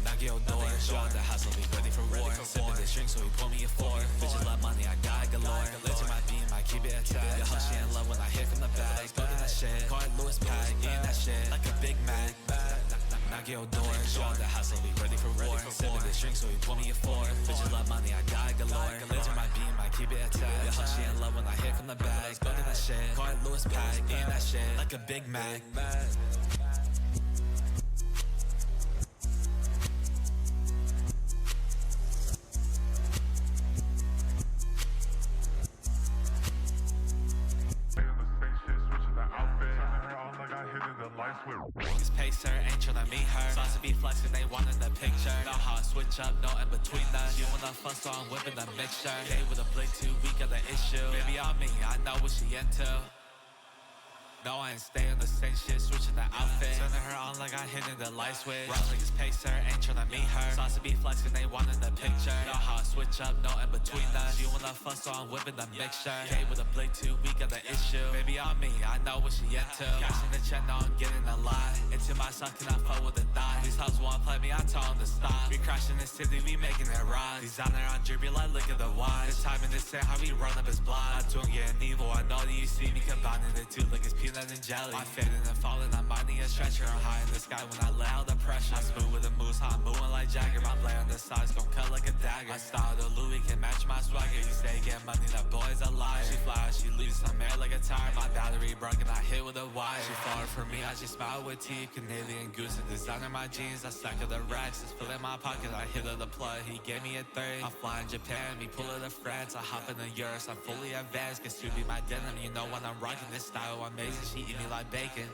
Knock your door, show out the hustle, we ready for war. Sipping the drink, so he pour me a four. Bitches love money, I got galore. Legend my beam, I keep it attached. Your she in love when I hit from the back. Smoking that shit, call it Lewis Pack. Eating that shit like a Big Mac. Knock your door, show out the hustle, we ready for war. Sipping the drink, so he pour me a four. Bitches love money, I got galore. Legend my beam, I keep it attached. Your she in love when I hit from the back. Smoking that shit, call it Lewis Pack. Eating that shit like a Big Mac. Niggas pace her, ain't tryna meet her. Sauce to be flexing, they wantin' the picture. Know how I switch up, no in between us. You wanna fuck, so I'm whipping the mixture. Gay with a blink, 2 week of the issue. Baby on me, I know what she into. No, I ain't stay on the same shit, switching the outfit. Turning her on like I hit in the light switch. Rock niggas pace her, ain't tryna meet her. Sauce to be flexing, they wantin' the picture. Know how I switch up, no in between us. You wanna fuck, so I'm whipping the mixture. Gay with a blink, 2 week of the issue. Baby on me, I know what she into. Cashing the check, now I'm getting a lot. Into my son, can I fuck with a dime? These hoes wanna play me, I told them to stop. We crashing the city, we making it rock. Designer on drip, like look at the wine. This time in this set, how we run up his blind. Not doing getting evil, I know that you see me combining the two like it's peanut and jelly. I'm fading and falling, I'm minding a stretcher. I'm high in the sky when I lay out the pressure. I'm smooth with the moves, how I'm moving like Jagger. My blade on the sides gon' cut like a dagger. My style, the Louis can match my swagger. You say get money, that boy's a liar. She fly, she leaves, I'm air like a tire. My battery broken, I hit with a wire. She far for me, I just smile with teeth. Canadian goose and designer my jeans. I stack of the racks, it's filling my pocket. I hit of the plug, he gave me a 30. I fly in Japan, me pull it to France. I hop in the Urus, I'm fully advanced. Guess you be my denim, you know when I'm rocking this style amazing. She eat me like bacon.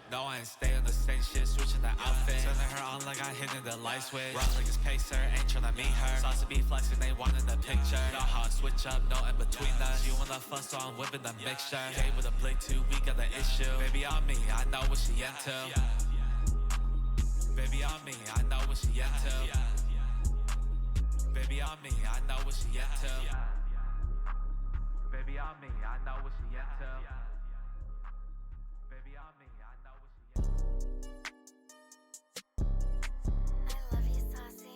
No, I ain't stay on the same shit, switching the outfit. Turning her on like I hit in the light switch. Rock niggas pace her, ain't tryna meet her. Sauce to be flexing, they wantin' the picture. Know how I switch up, no in between us. You wanna fuck, so I'm whipping the mixture. Came with a blink, 2 week of the issue. Baby on me, I know what she into. Baby on me, I know what she into. Baby on me, I know what she into. Baby on me, I know what she into. Baby on me, I know what she into. I love you, Saucy.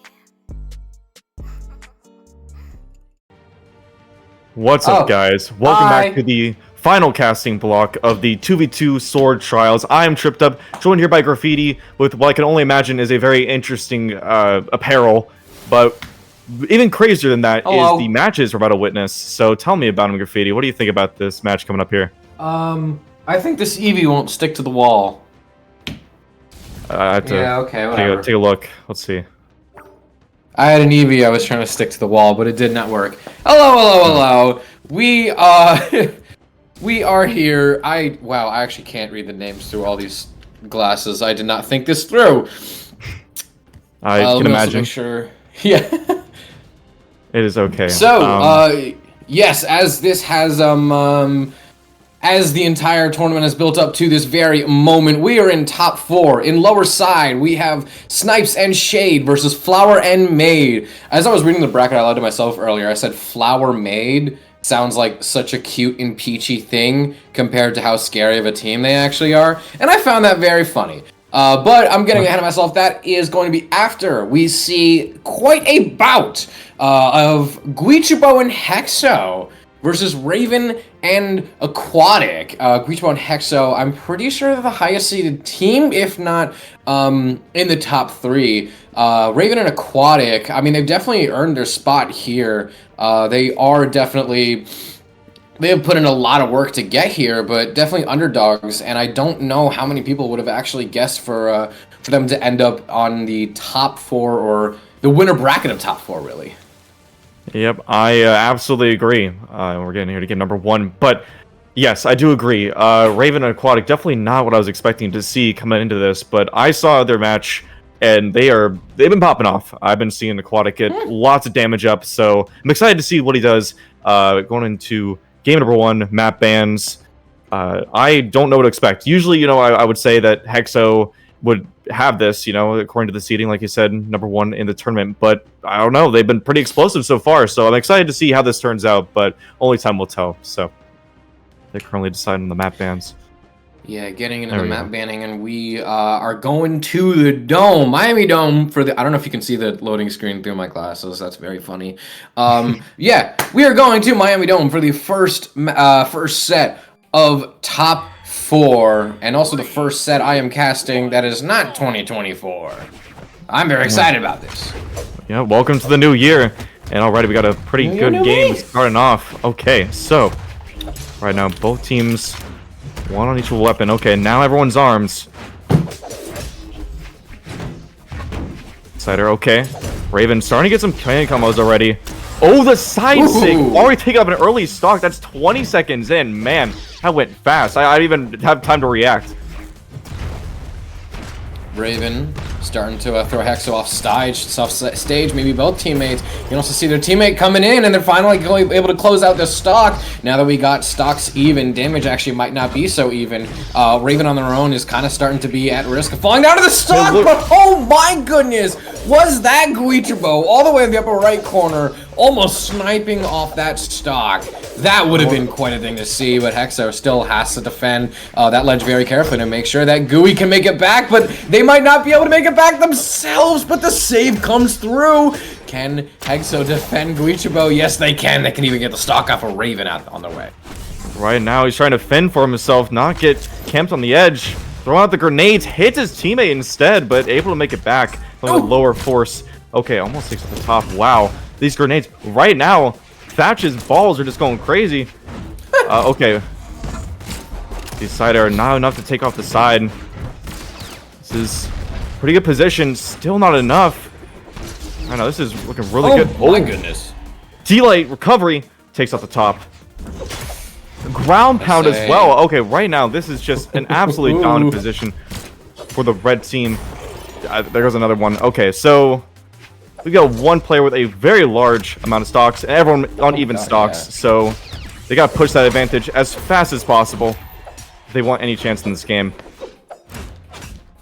What's up, guys? Welcome back to the final casting block of the 2v2 sword trials. I am Tripped Up, joined here by Graffiti with what I can only imagine is a very interesting apparel, but even crazier than that is the matches we're about to witness. So tell me about them, Graffiti. What do you think about this match coming up here? I think this Eevee won't stick to the wall. I have to whatever. take a look. Let's see. I had an Eevee I was trying to stick to the wall, but it did not work. Hello. We we are here. Wow, I actually can't read the names through all these glasses. I did not think this through. I can imagine. Make sure. Yeah. It is okay. So, yes, as this has as the entire tournament has built up to this very moment, we are in top 4. In lower side, we have Snipes and Shade versus Flower and Maid. As I was reading the bracket out loud to myself earlier, I said Flower Maid sounds like such a cute and peachy thing compared to how scary of a team they actually are, and I found that very funny. But I'm getting ahead of myself. That is going to be after we see quite a bout of Guichabou and Hexo versus Raven and Aquatic. Guichabou and Hexo, I'm pretty sure they're the highest seeded team, if not in the top 3. Raven and Aquatic, I mean, they've definitely earned their spot here. They have put in a lot of work to get here, but definitely underdogs, and I don't know how many people would have actually guessed for them to end up on the top 4 or the winner bracket of top 4, really. Yep, I absolutely agree. We're getting here to get number 1, but yes, I do agree. Raven and Aquatic, definitely not what I was expecting to see coming into this, but I saw their match, and they've been popping off. I've been seeing Aquatic get lots of damage up, so I'm excited to see what he does going into game number 1, map bans. I don't know what to expect. Usually, I would say that Hexo would have this, according to the seeding, like you said, number 1 in the tournament. But I don't know. They've been pretty explosive so far, so I'm excited to see how this turns out, but only time will tell. So they're currently deciding on the map bans. Yeah, getting into the map banning, and we are going to the Dome, Miami Dome, for the... I don't know if you can see the loading screen through my glasses. That's very funny. Yeah, we are going to Miami Dome for the first set of top 4, and also the first set I am casting that is not 2024. I'm very excited about this. Yeah, welcome to the new year. And already we got a pretty good game starting off. Okay, so right now both teams... 1 on each weapon. Okay, now everyone's arms. Cider, okay. Raven starting to get some combos already. Oh, the side sig! Already taking up an early stock. That's 20 seconds in. Man, that went fast. I didn't even have time to react. Raven starting to throw Hexo off stage, maybe both teammates. You can also see their teammate coming in, and they're finally able to close out the stock. Now that we got stocks even, damage actually might not be so even. Raven on their own is kind of starting to be at risk of falling down to the stock, but oh my goodness, was that Guichabou all the way in the upper right corner, almost sniping off that stock. That would have been quite a thing to see, but Hexo still has to defend that ledge very carefully to make sure that Gui can make it back, but they might not be able to make it back themselves, but the save comes through. Can Hexo defend Guichabou? Yes, they can. They can even get the stock off of Raven out on their way. Right now, he's trying to fend for himself, not get camped on the edge. Throw out the grenades, hits his teammate instead, but able to make it back with a lower force. Okay, almost takes to the top. Wow. These grenades, right now, Thatch's balls are just going crazy. Okay. These side are not enough to take off the side. This is pretty good position, still not enough. I know, this is looking really good. Oh my goodness. D-Light recovery takes off the top. Ground pound as well. Okay, right now, this is just an absolutely dominant position for the red team. There goes another one. Okay, so we got one player with a very large amount of stocks, and everyone on even stocks. So they got to push that advantage as fast as possible if they want any chance in this game.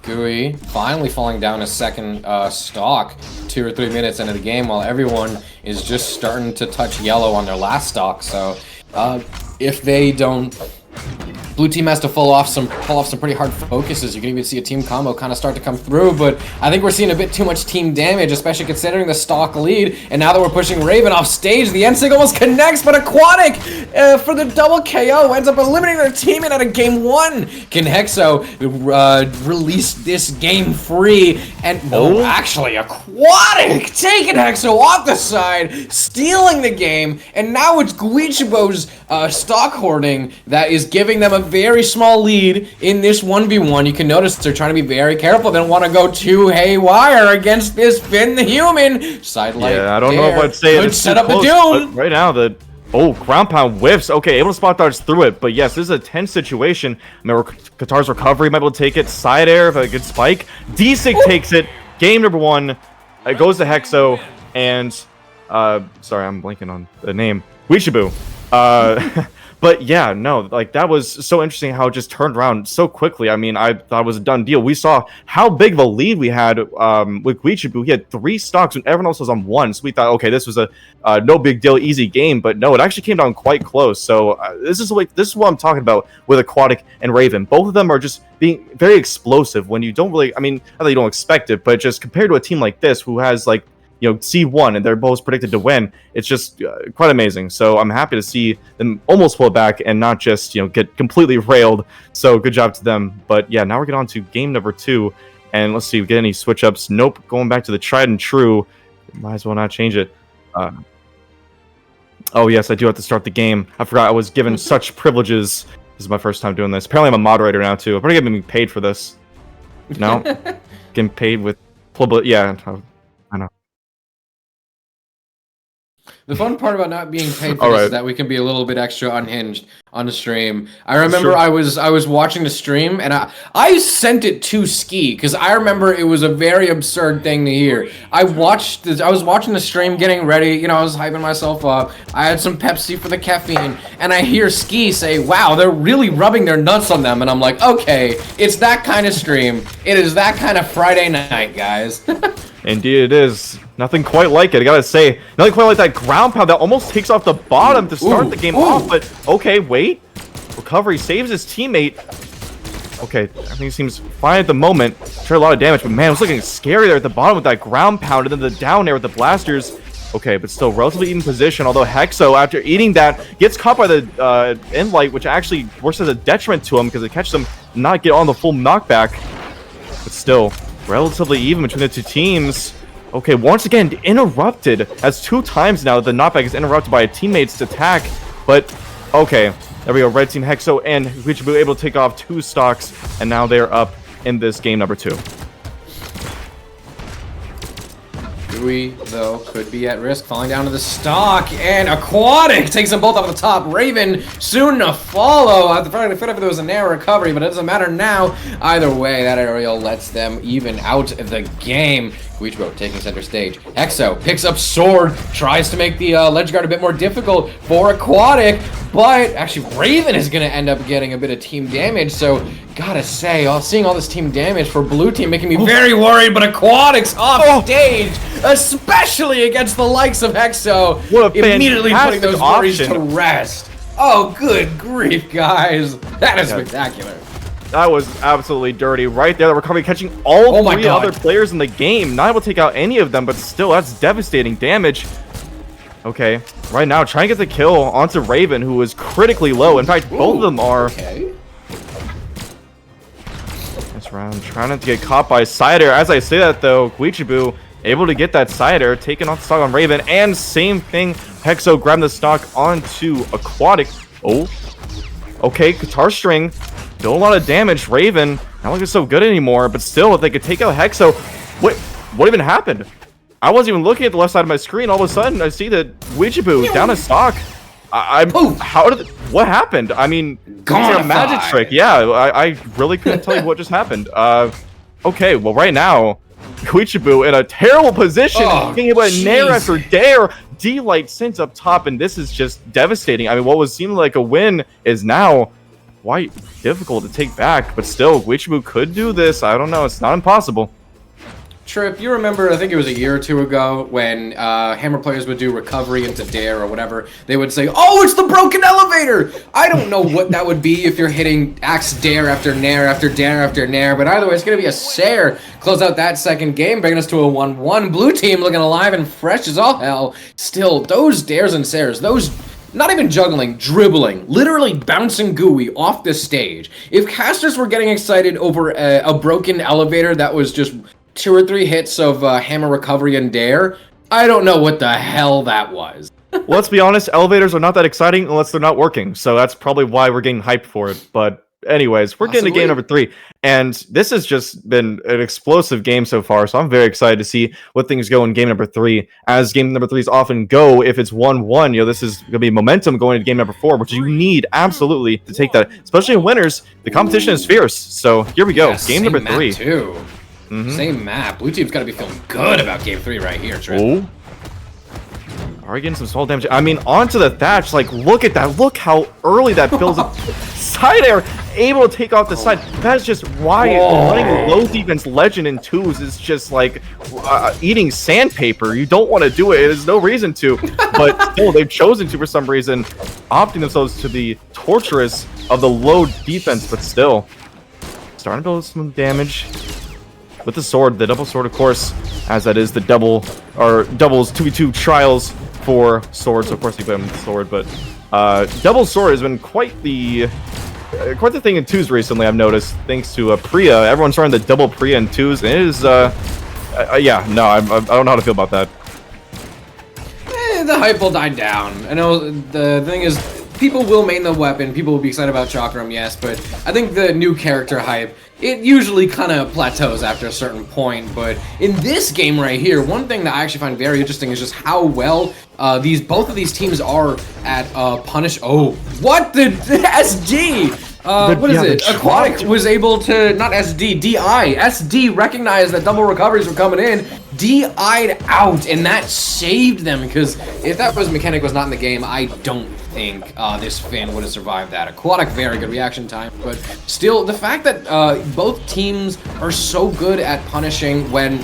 Gui finally falling down a second stock 2 or 3 minutes into the game, while everyone is just starting to touch yellow on their last stock. So if they don't Blue team has to pull off some pretty hard focuses. You can even see a team combo kind of start to come through, but I think we're seeing a bit too much team damage, especially considering the stock lead. And now that we're pushing Raven off stage, the end signal almost connects, but Aquatic for the double KO ends up eliminating their teammate out of game 1. Can Hexo release this game free? And no, actually, Aquatic taking Hexo off the side, stealing the game, and now it's Guichabou's stock hoarding that is giving them a very small lead in this 1v1. You can notice they're trying to be very careful. They don't want to go too haywire against this Finn the Human. Sidelight. Yeah, I don't know if I'd say could it's set too up the close, Dune. but right now, ground pound whiffs. Okay, able to spot dodge through it, but yes, this is a tense situation. Remember, Qatar's recovery might be able to take it. Side air if a good spike. D-Sig takes it. Game number 1. It goes to Hexo, and sorry, I'm blanking on the name. Guichabou. But yeah, no, like that was so interesting how it just turned around so quickly. I mean, I thought it was a done deal. We saw how big of a lead we had with Guichabou. He had 3 stocks when everyone else was on 1. So we thought, okay, this was a no big deal, easy game. But no, it actually came down quite close. So this is what I'm talking about with Aquatic and Raven. Both of them are just being very explosive when you don't really, I mean, not that you don't expect it, but just compared to a team like this who has like, you know, C1 and they're both predicted to win, it's just quite amazing. So I'm happy to see them almost pull it back and not just, you know, get completely railed. So good job to them. But yeah, now we're getting on to game number 2, and let's see, we get any switch ups. Nope, going back to the tried and true. Might as well not change it. Oh yes, I do have to start the game. I forgot I was given such privileges. This is my first time doing this. Apparently I'm a moderator now too. I'm probably getting paid for this. No, getting paid with yeah, I know. The fun part about not being paid for this is that we can be a little bit extra unhinged on the stream. I remember I was watching the stream and I sent it to Ski because I remember it was a very absurd thing to hear. I was watching the stream, getting ready, you know, I was hyping myself up. I had some Pepsi for the caffeine, and I hear Ski say, "Wow, they're really rubbing their nuts on them," and I'm like, okay, it's that kind of stream. It is that kind of Friday night, guys. Indeed it is. Nothing quite like it, I gotta say. Nothing quite like that ground pound that almost takes off the bottom to start the game off, but okay, wait. Recovery saves his teammate. Okay, everything seems fine at the moment. Sure, a lot of damage, but man, it was looking scary there at the bottom with that ground pound and then the down air with the blasters. Okay, but still relatively even position, although Hexo, after eating that, gets caught by the end light, which actually works as a detriment to him because it catches him not get on the full knockback. But still, relatively even between the two teams. Okay, once again, interrupted. As 2 times now the knockback is interrupted by a teammate's attack. But, okay, there we go. Red team Hexo and Guichabou able to take off 2 stocks, and now they're up in this game number 2. Dewey, though, could be at risk, falling down to the stock, and Aquatic takes them both off the top. Raven soon to follow. At the front of the fit, there was a narrow recovery, but it doesn't matter now. Either way, that aerial lets them even out the game. Guichabou taking center stage. Hexo picks up sword, tries to make the ledge guard a bit more difficult for Aquatic, but actually Raven is going to end up getting a bit of team damage. So gotta say, seeing all this team damage for blue team making me very worried, but Aquatic's off stage, especially against the likes of Hexo, immediately putting those worries to rest. Oh, good grief, guys. That is spectacular. That was absolutely dirty right there. The recovery catching all 3 other players in the game. Not able to take out any of them, but still, that's devastating damage. Okay, right now, trying to get the kill onto Raven, who is critically low. In fact, both of them are. Okay. This round, trying not to get caught by side air. As I say that, though, Guichabou able to get that side air, taking off the stock on Raven, and same thing, Hexo grabbing the stock onto Aquatic. Oh, okay, guitar string. Still a lot of damage. Raven, not looking so good anymore, but still, if they could take out Hexo. What even happened? I wasn't even looking at the left side of my screen. All of a sudden, I see that Guichabou down a stock. What happened? I mean, it's a magic trick. Yeah, I really couldn't tell you what just happened. Okay, well, right now, Guichabou in a terrible position, being able to nair after dare. D-Light sends up top, and this is just devastating. I mean, what was seeming like a win is now quite difficult to take back, but still, Guichabou could do this. I don't know. It's not impossible. Trip, you remember, I think it was a year or two ago, when Hammer players would do recovery into Dare or whatever, they would say, oh, it's the broken elevator! I don't know what that would be if you're hitting Axe Dare after Nair after Dare after Nair, but either way, it's going to be a Sair. Close out that second game, bringing us to a 1-1. Blue team looking alive and fresh as all hell. Still, those Dares and Sairs, those... Not even juggling, dribbling, literally bouncing gooey off the stage. If casters were getting excited over a broken elevator that was just 2 or 3 hits of Hammer Recovery and Dare, I don't know what the hell that was. Well, let's be honest, elevators are not that exciting unless they're not working, so that's probably why we're getting hyped for it, but... Anyways, we're getting to game number 3, and this has just been an explosive game so far, so I'm very excited to see what things go in game number 3. As game number 3s often go, if it's 1-1, you know, this is going to be momentum going into game number 4, which you need absolutely to take that. Especially in winners, the competition is fierce, so here we go, Yeah, game number 3. Too. Same map. Blue team's got to be feeling good about game 3 right here, Trip. Oh. Are we getting some soul damage? I mean, onto the thatch, like, look at that. Look how early that builds up. Side air, able to take off the side. That's just why running low defense legend in 2s is just like eating sandpaper. You don't want to do it. There's no reason to. But still, they've chosen to for some reason, opting themselves to the torturous of the low defense, but still. Starting to build some damage. With the sword, the double sword, of course, as that is the doubles 2v2 trials for swords. So of course, you play them with the sword, but double sword has been quite the thing in 2s recently. I've noticed, thanks to Priya. Everyone's trying the double Priya in 2s, and it is yeah, no, I don't know how to feel about that. The hype will die down. I know the thing is, people will main the weapon. People will be excited about Chakram, yes, but I think the new character hype, it usually kind of plateaus after a certain point. But in this game right here, one thing that I actually find very interesting is just how well both of these teams are at punish. Oh, what the SD? What is it? Aquatic was able to, not SD, DI. SD recognized that double recoveries were coming in, DI'd out, and that saved them, because if that mechanic was not in the game, I don't think this Finn would have survived that. Aquatic, very good reaction time, but still, the fact that both teams are so good at punishing when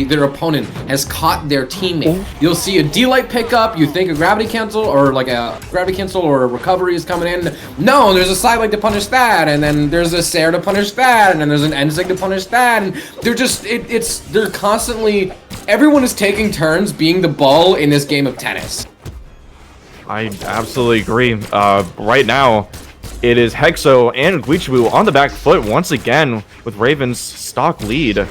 their opponent has caught their teammate. You'll see a D-Light pickup, you think a gravity cancel, or like a gravity cancel or a recovery is coming in. No, there's a side light to punish that, and then there's a Sair to punish that, and then there's an Enzig to punish that, and they're just, they're constantly, everyone is taking turns being the ball in this game of tennis. I absolutely agree. Right now, it is Hexo and Guichabou on the back foot once again with Raven's stock lead.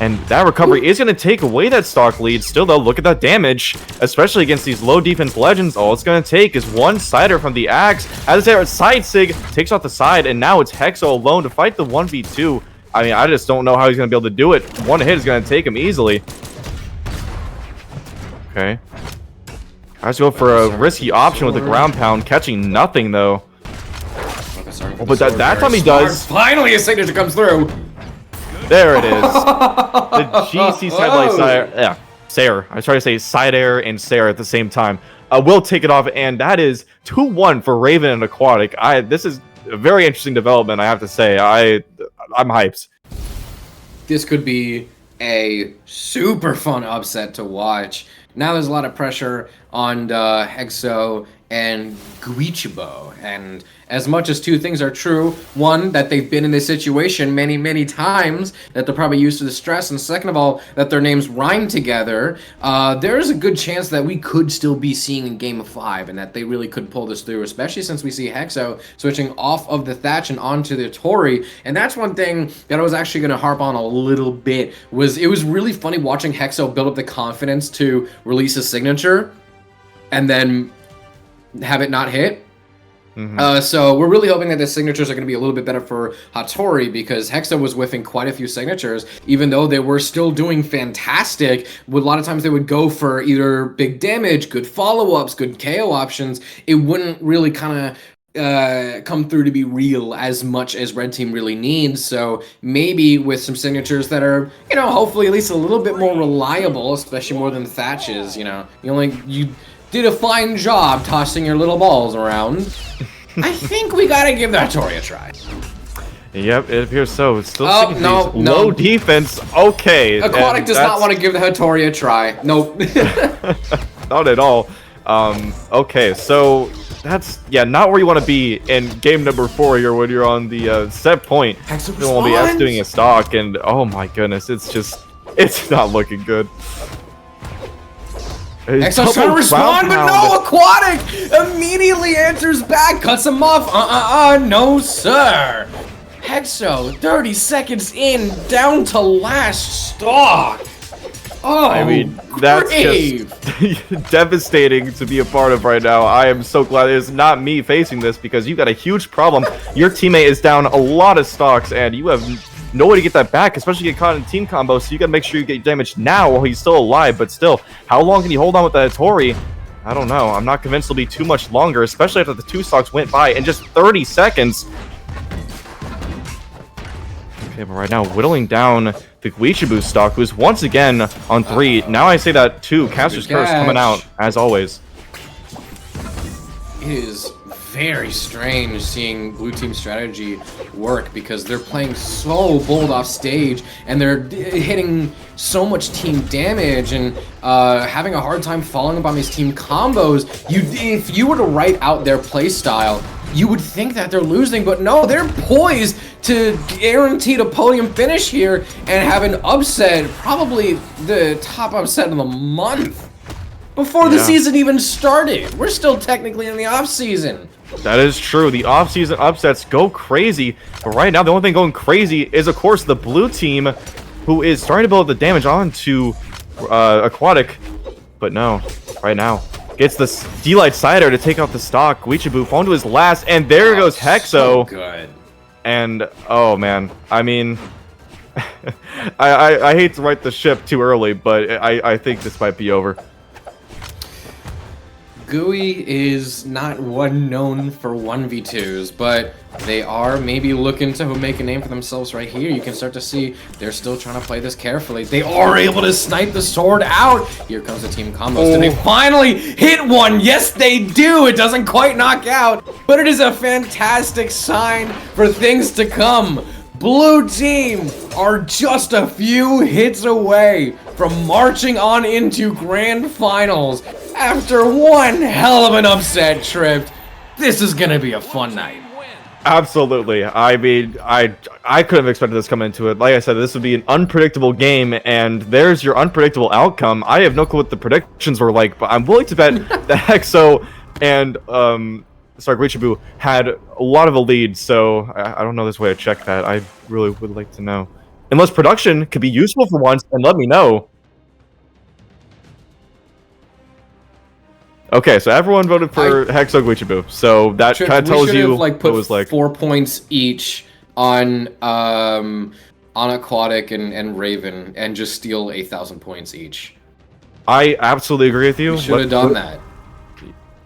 And that recovery is going to take away that stock lead. Still, though, look at that damage, especially against these low defense legends. All it's going to take is one sider from the Axe. As there, side sig takes off the side, and now it's Hexo alone to fight the 1v2. I mean, I just don't know how he's going to be able to do it. One hit is going to take him easily. Okay. Guys go for a risky option with the ground pound, catching nothing though. Oh, but that time he does. Finally, a signature comes through. There it is. The GC sidelight Sair. Yeah, Sair. I was trying to say side air and Sair at the same time. Will take it off, and that is 2-1 for Raven and Aquatic. This is a very interesting development, I have to say. I'm hyped. This could be a super fun upset to watch. Now there's a lot of pressure on Hexo and Guichabou, and as much as two things are true, one, that they've been in this situation many, many times, that they're probably used to the stress, and second of all, that their names rhyme together, there is a good chance that we could still be seeing in Game of 5, and that they really could pull this through, especially since we see Hexo switching off of the Thatch and onto the Tori, and that's one thing that I was actually going to harp on a little bit, it was really funny watching Hexo build up the confidence to release a signature, and then have it not hit. So we're really hoping that the signatures are going to be a little bit better for Hattori, because Hexo was whiffing quite a few signatures, even though they were still doing fantastic. A lot of times they would go for either big damage, good follow-ups, good KO options. It wouldn't really kind of come through to be real as much as Red Team really needs. So maybe with some signatures that are, you know, hopefully at least a little bit more reliable, especially more than Thatch's, you know. You did a fine job tossing your little balls around. I think we gotta give that Tori a try. Yep, it appears so. It's still Oh, sticking to no, these no. low defense. Okay. Aquatic and does not want to give the Hattori a try. Nope. Not at all. Okay, so that's not where you want to be in game number 4 here when you're on the set point. Hexo You will be responds. doing a stock, and oh my goodness, it's not looking good. Hexo's trying to respond, but no! Aquatic immediately answers back, cuts him off. No, sir. Hexo, 30 seconds in, down to last stock. Oh, I mean, that's grave. just devastating to be a part of right now. I am so glad it's not me facing this because you got a huge problem. Your teammate is down a lot of stocks, and you have no way to get that back, especially get caught in team combo, so you gotta make sure you get damaged now while he's still alive. But still, how long can you hold on with that Hattori? I don't know. I'm not convinced it'll be too much longer, especially after the 2 stocks went by in just 30 seconds. Okay, but right now, whittling down the Guichabou stock, who's once again on 3. Now I say that 2, Caster's Curse coming out, as always. It is very strange seeing blue team strategy work because they're playing so bold off stage and they're hitting so much team damage and having a hard time following up on these team combos. If you were to write out their play style, you would think that they're losing, but no, they're poised to guarantee a podium finish here and have an upset, probably the top upset of the month. Before the season even started. We're still technically in the off season. That is true. The off-season upsets go crazy, but right now the only thing going crazy is, of course, the blue team, who is starting to build the damage onto Aquatic. But no, right now gets the D-Light Cider to take out the stock. Guichabou falling to his last, and there goes Hexo. So good. And oh man, I mean, I hate to right the ship too early, but I think this might be over. GUI is not one known for 1v2s, but they are maybe looking to make a name for themselves right here. You can start to see they're still trying to play this carefully. They are able to snipe the sword out. Here comes the team combos. Did they finally hit one? Yes, they do. It doesn't quite knock out, but it is a fantastic sign for things to come. Blue team are just a few hits away from marching on into grand finals after one hell of an upset trip. This is gonna be a fun night. Absolutely. I mean, I couldn't have expected this coming into it. Like I said, this would be an unpredictable game, and there's your unpredictable outcome. I have no clue what the predictions were like, but I'm willing to bet that Hexo and Guichabou had a lot of a lead, so I don't know this way to check that. I really would like to know. Unless production could be useful for once, and let me know. Okay, so everyone voted for Hexo Guichabou, so that kind of tells you like put it was like 4 points each on Aquatic and Raven, and just steal 8,000 points each. I absolutely agree with you. Should have done that.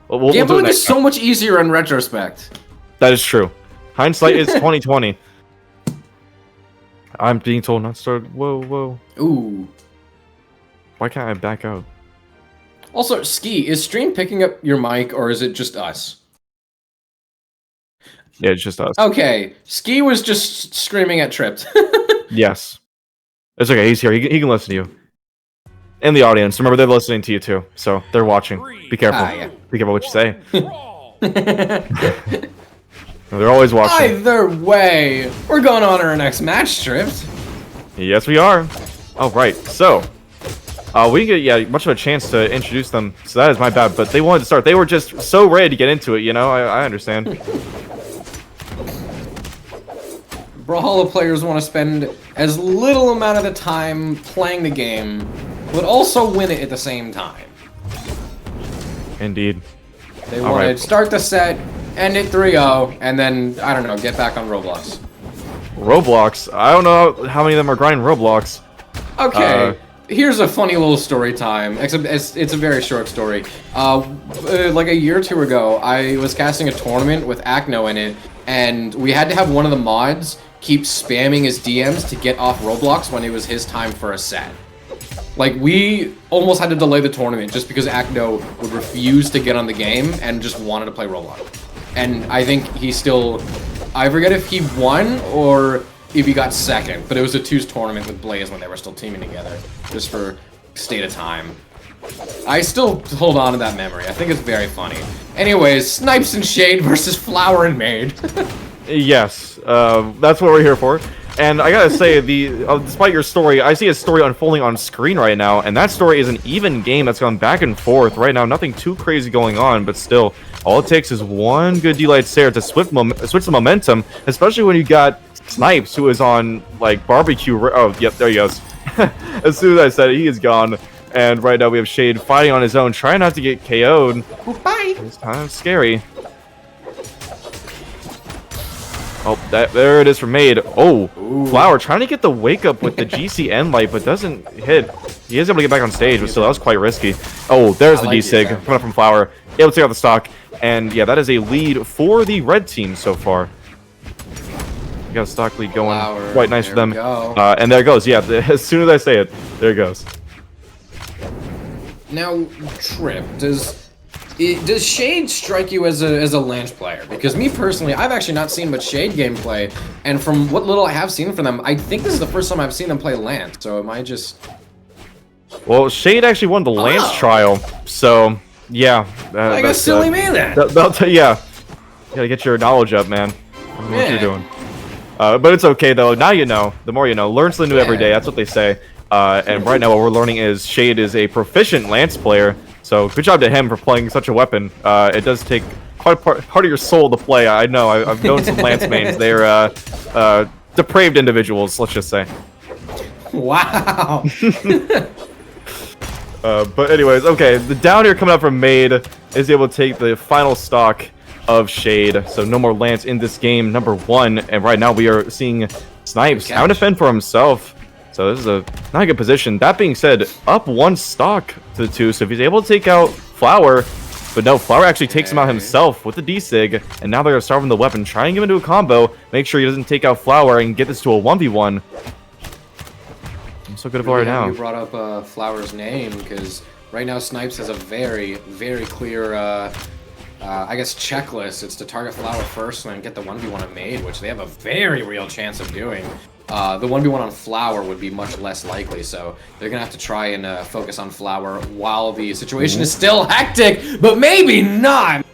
We'll do it Gambling next is so time. much easier in retrospect. That is true. Hindsight is 2020. I'm being told not to start. Whoa. Ooh. Why can't I back out? Also, Ski, is stream picking up your mic, or is it just us? Yeah, it's just us. Okay, Ski was just screaming at Tripped. Yes. It's okay, he's here. He can listen to you. And the audience. Remember, they're listening to you too. So, they're watching. Be careful. Yeah. Be careful what you say. Brawl. They're always watching. Either way, we're going on to our next match, Tripped. Yes, we are. Oh, right. So, we didn't get much of a chance to introduce them, so that is my bad. But they wanted to start. They were just so ready to get into it, you know? I understand. Brawlhalla players want to spend as little amount of the time playing the game, but also win it at the same time. Indeed. They All want right. to start the set, end it 3-0, and then, I don't know, get back on Roblox. Roblox. I don't know how many of them are grinding Roblox. Okay, here's a funny little story time, except it's a very short story. Like a year or two ago, I was casting a tournament with Acno in it, and we had to have one of the mods keep spamming his DMs to get off Roblox when it was his time for a set. Like, we almost had to delay the tournament just because Acno would refuse to get on the game and just wanted to play Roblox. And I think he still I forget if he won or if he got second, but it was a twos tournament with Blaze when they were still teaming together, just for state of time. I still hold on to that memory. I think it's very funny. Anyways, Snipes and Shade versus Flower and Maid. Yes, that's what we're here for. And I gotta say, despite your story, I see a story unfolding on screen right now, and that story is an even game that's gone back and forth. Right now, nothing too crazy going on, but still, all it takes is one good D-Light Stare to switch the momentum, especially when you got Snipes, who is on, like, barbecue. Oh, yep, there he goes. As soon as I said it, he is gone. And right now we have Shade fighting on his own, trying not to get KO'd. Bye. It's kind of scary. Oh, there it is for Maid. Oh, ooh. Flower trying to get the wake up with the GC end light, but doesn't hit. He is able to get back on stage, but still, that was quite risky. Oh, there's the D-Sig coming up from Flower. Able to take out the stock. And yeah, that is a lead for the red team so far. We got a stock lead going. Flower, quite nice for them. And there it goes. Yeah, as soon as I say it, there it goes. Now, Trip, does Shade strike you as a Lance player? Because me personally, I've actually not seen much Shade gameplay, and from what little I have seen from them, I think this is the first time I've seen them play Lance. So am I just? Well, Shade actually won the Lance trial, so yeah. I guess silly me then. Yeah, you gotta get your knowledge up, man. I don't know what you're doing. But it's okay though. Now you know. The more you know. Learn something new every day. That's what they say. And right now what we're learning is Shade is a proficient Lance player. So good job to him for playing such a weapon. It does take quite a part of your soul to play. I know. I've known some Lance mains. They're depraved individuals, let's just say. Wow. But anyways, okay. The down here coming up from Maid is able to take the final stock of Shade. So no more Lance in this game, number 1. And right now we are seeing Snipes having to fend for himself. So this is a not a good position. That being said, up 1 stock to the 2. So if he's able to take out Flower, but no, Flower actually takes him out himself with the D-Sig. And now they're going to start with the weapon, try and get him into a combo, make sure he doesn't take out Flower and get this to a 1v1. I'm so good at right now. You brought up Flower's name, because right now Snipes has a very, very clear, I guess, checklist. It's to target Flower first and then get the 1v1 of Maid, which they have a very real chance of doing. The 1v1 on Flower would be much less likely, so they're gonna have to try and focus on Flower while the situation is still hectic, but maybe not!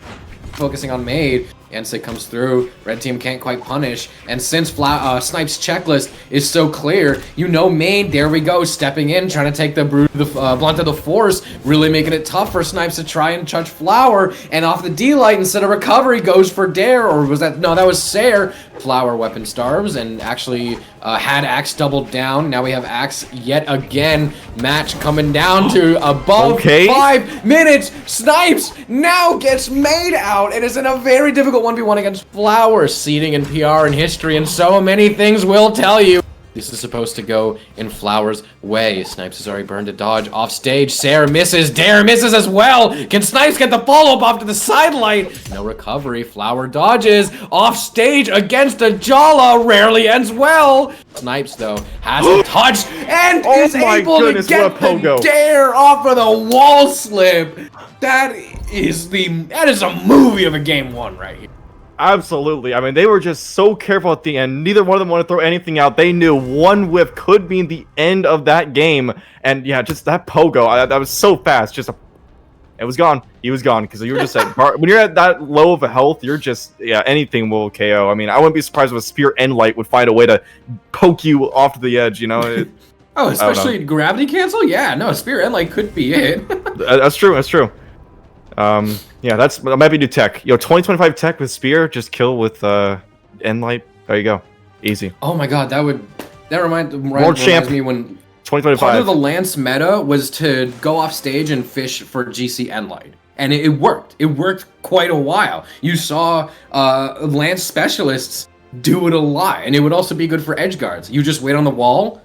Focusing on Maid, Ansig comes through, red team can't quite punish, and since Snipes' checklist is so clear, you know Maid, there we go, stepping in, trying to take the blunt of the force, really making it tough for Snipes to try and touch Flower, and off the D-Light, instead of recovery, goes for Dare, or was that, no, that was Sair. Flower weapon starves, and actually had Axe doubled down. Now we have Axe yet again. Match coming down to above 5 minutes. Snipes now gets Maid out. It is in a very difficult 1v1 against Flower. Seeding in PR and history, and so many things will tell you. This is supposed to go in Flower's way. Snipes has already burned a dodge off stage. Sair misses. Dare misses as well. Can Snipes get the follow-up off to the sidelight? No recovery. Flower dodges off stage against a Jala. Rarely ends well. Snipes, though, has a touch and is able to get the Dare off of the wall slip. That is a movie of a game 1 right here. Absolutely. I mean, they were just so careful at the end. Neither one of them wanted to throw anything out. They knew one whiff could be the end of that game. And yeah, just that pogo, that was so fast. It was gone. He was gone because you were just at when you're at that low of a health, you're just anything will KO. I mean, I wouldn't be surprised if a Spear End Light would find a way to poke you off to the edge. You know. Oh, especially gravity cancel. Yeah, no, Spear End Light could be it. That's true. That's true. Yeah, that might be new tech. 2025 tech with Spear, just kill with End Light. There you go, easy. Oh my god, that reminds me when 2025. Part of the Lance meta was to go off stage and fish for GC End Light, and it worked. It worked quite a while. You saw Lance specialists do it a lot, and it would also be good for edge guards. You just wait on the wall.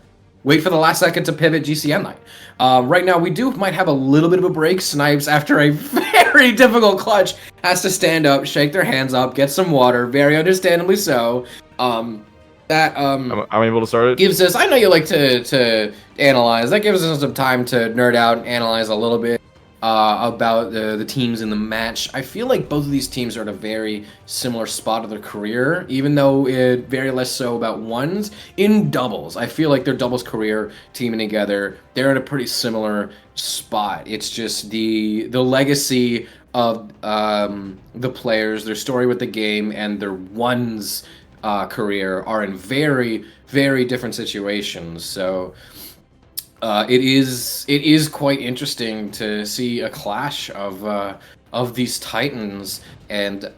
Wait for the last second to pivot GC End Light. Right now, we might have a little bit of a break. Snipes, after a very difficult clutch, has to stand up, shake their hands up, get some water, very understandably so. I'm able to start it. Gives us, I know you like to analyze, that gives us some time to nerd out and analyze a little bit. about the teams in the match. I feel like both of these teams are at a very similar spot of their career, even though it very less so about ones. In doubles, I feel like their doubles career teaming together, they're at a pretty similar spot. It's just the legacy of the players, their story with the game, and their ones career are in very, very different situations. So it is quite interesting to see a clash of these titans, and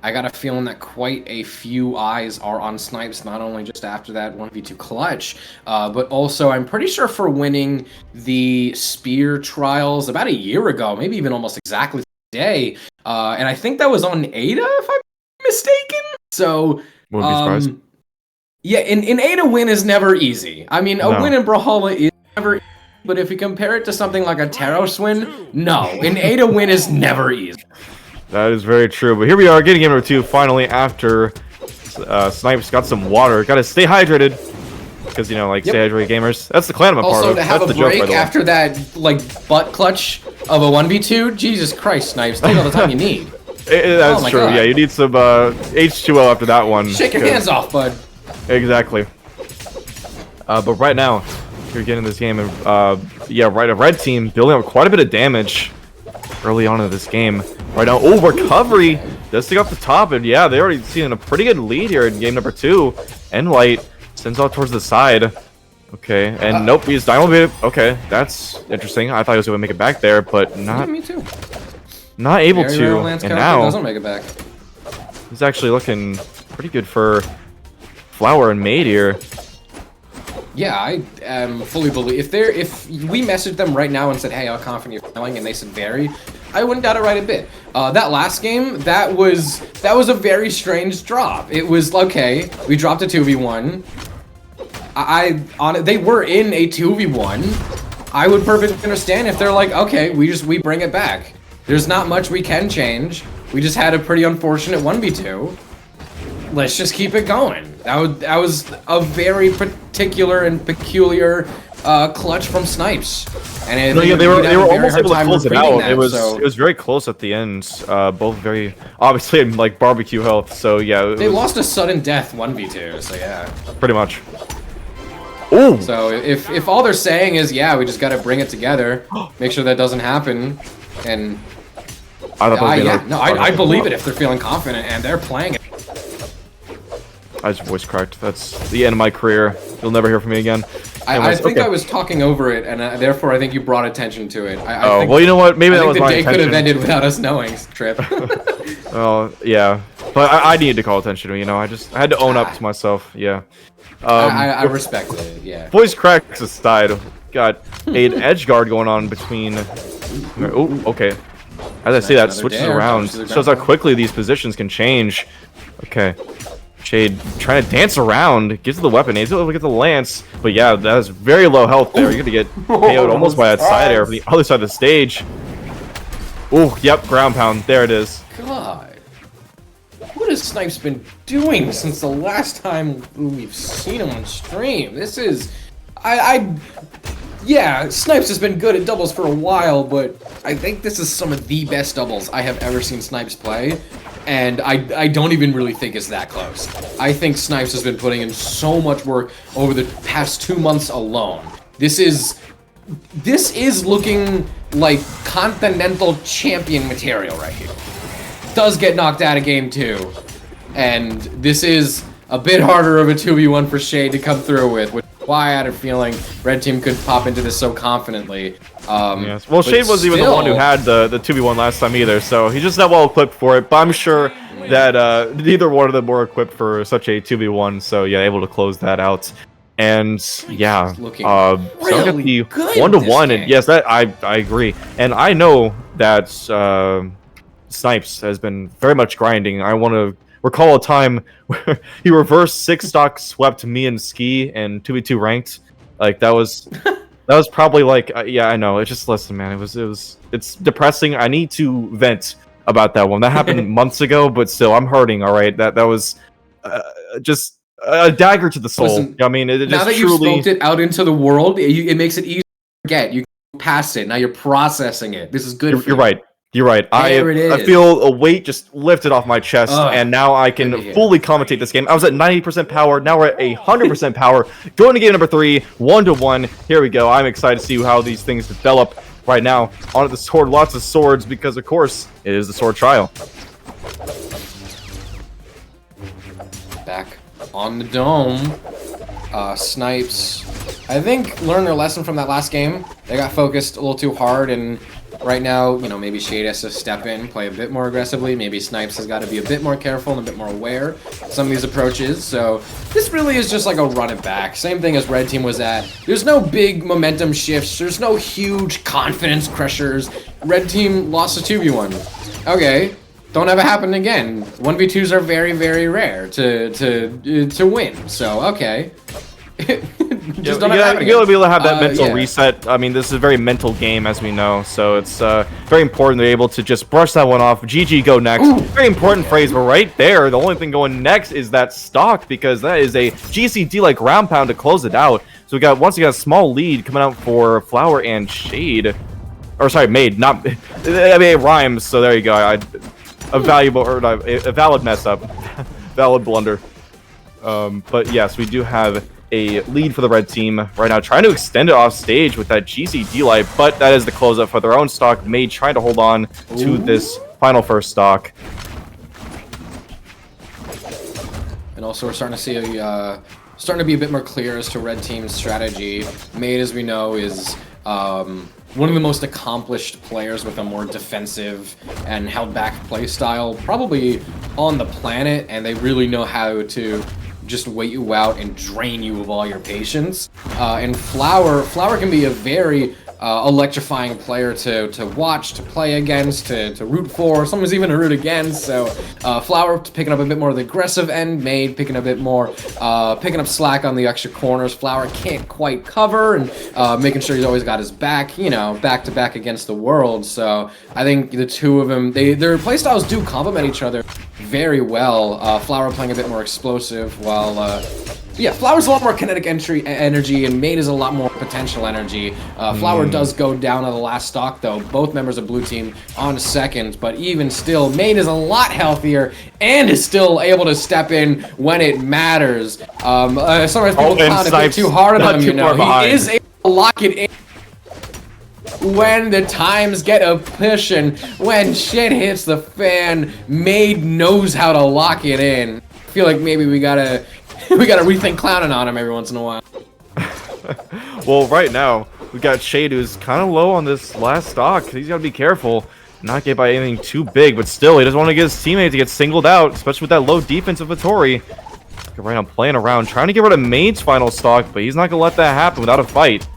I got a feeling that quite a few eyes are on Snipes, not only just after that 1v2 clutch, but also I'm pretty sure for winning the Spear Trials about a year ago, maybe even almost exactly today, and I think that was on Ada, if I'm mistaken. So Wouldn't be surprised. yeah, in Ada win is never easy. I mean, a No. win in Brawlhalla is never easy, but if you compare it to something like a Taros win, no, an Ada win is never easy. That is very true. But here we are, getting game number 2 finally after Snipes got some water. Got to stay hydrated. Because, you know, like, Yep. stay hydrated gamers. That's the clan I'm a part Also, of. to have That's a the joke, by break the way. after that, like, butt clutch of a 1v2, Jesus Christ, Snipes, take all the time you need. That's Oh my true. God. Yeah, you need some H2O after that one. Shake your 'cause- hands off, bud. Exactly. But right now, you're getting this game, and yeah, right, a red team building up quite a bit of damage early on in this game. Right now, oh, recovery does take off the top, and yeah, they already seen a pretty good lead here in game number 2. Enlight sends out towards the side. Okay, and nope, he's dynamo. Okay, that's interesting. I thought he was going to make it back there, but Yeah, not me too. not able Very to. rare Lance And character now doesn't make it back. he's actually looking pretty good for Flower and Maid here. Yeah, I fully believe if we messaged them right now and said, "Hey, how confident you're feeling," and they said very, I wouldn't doubt it right a bit. That last game, that was a very strange drop. It was okay. We dropped a 2v1. They were in a 2v1. I would perfectly understand if they're like, okay, we bring it back. There's not much we can change. We just had a pretty unfortunate 1v2. Let's just keep it going. That was a very particular and peculiar clutch from Snipes. And No, yeah, they were almost able to close it out. That, It was very close at the end. Both very obviously in like barbecue health. So yeah, they lost a sudden death 1v2. So yeah, pretty much. Oh, so if all they're saying is yeah, we just got to bring it together, make sure that doesn't happen, and I thought that was yeah, gonna- no, I believe it if they're feeling confident and they're playing it. I just voice cracked. That's the end of my career. You'll never hear from me again. I Anyways, think okay. I was talking over it, and therefore I think you brought attention to it. I Oh think, well, you know what? Maybe I that think was the my day could intention. have ended without us knowing, Trip. Oh yeah, but I needed to call attention to it. You know, I had to own up to myself. Yeah. I respect it, yeah. Voice cracks aside, got an edge guard going on between. Oh, okay. As I say that, Another switches dare, around. touches the Shows how ground. quickly these positions can change. Okay. Shade trying to dance around, gets to the weapon, he's able to get the lance, but yeah, that is very low health there. You're gonna get KO'd almost by that side air from the other side of the stage. Oh, yep, ground pound. There it is. God. What has Snipes been doing since the last time we've seen him on stream? This is... Yeah, Snipes has been good at doubles for a while, but I think this is some of the best doubles I have ever seen Snipes play, and I don't even really think it's that close. I think Snipes has been putting in so much work over the past 2 months alone. This is looking like Continental Champion material right here. Does get knocked out of game 2, and this is a bit harder of a 2v1 for Shade to come through with, which is why I had a feeling Red Team could pop into this so confidently. Yes. Well, but Shade wasn't even the one who still- had the 2v1 last time either, so he's just not well equipped for it. But I'm sure that neither one of them were equipped for such a 2v1, so yeah, able to close that out. And yeah, looking so we got really the good 1-1, this and game. yes, that I agree. And I know that Snipes has been very much grinding. I want to recall a time where he reversed 6-stock swept me and Ski and 2v2 ranked. Like that was probably like yeah, I know. It's just listen, man. It's depressing. I need to vent about that one. That happened months ago, but still, I'm hurting. All right, that was just a dagger to the soul. Listen, I mean, it now just that you've truly. smoked it out into the world, it makes it easy to forget. You past it. Now you're processing it. This is good. You're right. You're right. I feel a weight just lifted off my chest, and now I can fully commentate this game. I was at 90% power. Now we're at 100% power. Going to game number 3, 1-1. Here we go. I'm excited to see how these things develop. Right now, onto the sword, lots of swords, because of course it is the sword trial. Back on the dome, Snipes, I think, learned their lesson from that last game. They got focused a little too hard, and right now, you know, maybe Shade has to step in, play a bit more aggressively. Maybe Snipes has got to be a bit more careful and a bit more aware of some of these approaches. So this really is just like a run it back. Same thing as Red Team was at. There's no big momentum shifts. There's no huge confidence crushers. Red Team lost a 2v1. Okay. Don't have it happen again. 1v2s are very, very rare to win. So, okay. Just don't have you gotta be able to have that mental reset. I mean, this is a very mental game, as we know, so it's very important they're able to just brush that one off. GG, go next. Ooh. Very important phrase, but right there, the only thing going next is that stock, because that is a GCD like ground pound to close it out. So we got once again a small lead coming out for Flower and Shade, or sorry, Maid. Not, I mean, it rhymes. So there you go. A valid mess up, valid blunder. But yes, we do have a lead for the red team right now, trying to extend it off stage with that GCD light, but that is the closeout for their own stock. Maid trying to hold on to this final first stock. And also we're starting to see starting to be a bit more clear as to red team's strategy. Maid, as we know, is one of the most accomplished players with a more defensive and held back play style probably on the planet, and they really know how to just wait you out and drain you of all your patience. And Flower can be a very electrifying player to watch, to play against, to root for, sometimes even to root against. So Flower picking up a bit more of the aggressive end, Maid picking a bit more, picking up slack on the extra corners. Flower can't quite cover, and making sure he's always got his back, you know, back to back against the world. So I think the two of them, their playstyles do complement each other very well. Flower playing a bit more explosive, while yeah, Flower's a lot more kinetic energy, and Maid is a lot more potential energy. Flower does go down on the last stock, though. Both members of Blue Team on second, but even still, Maid is a lot healthier and is still able to step in when it matters. Sometimes people clown a bit too hard on him, you know. He is able to lock it in when the times get a push, and when shit hits the fan, Maid knows how to lock it in. I feel like maybe we gotta rethink clowning on him every once in a while. Well, right now we got Shade, who's kind of low on this last stock. He's got to be careful, not get by anything too big, but still, he doesn't want to get his teammates to get singled out, especially with that low defense of Vittori. Right now, playing around, trying to get rid of Maid's final stock, but he's not gonna let that happen without a fight.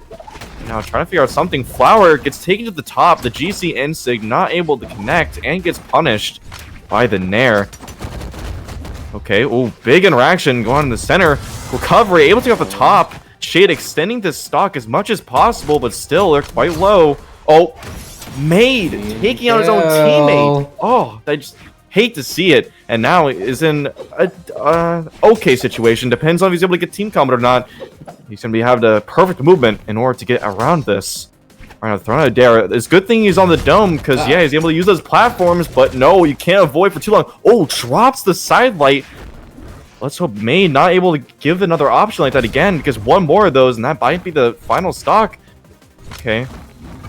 Now trying to figure out something. Flower gets taken to the top. The GC Ensig not able to connect and gets punished by the Nair. Okay, oh, big interaction going in the center. Recovery, able to get off the top. Shade extending this stock as much as possible, but still, they're quite low. Oh, Maid taking out his own teammate. Oh, I just hate to see it. And now is in a okay situation. Depends on if he's able to get team combat or not. He's going to have the perfect movement in order to get around this. Right now, throwing out a dare. It's a good thing he's on the dome, because, yeah, he's able to use those platforms, but no, you can't avoid for too long. Oh, drops the side light. Let's hope Maid not able to give another option like that again, because one more of those, and that might be the final stock. Okay.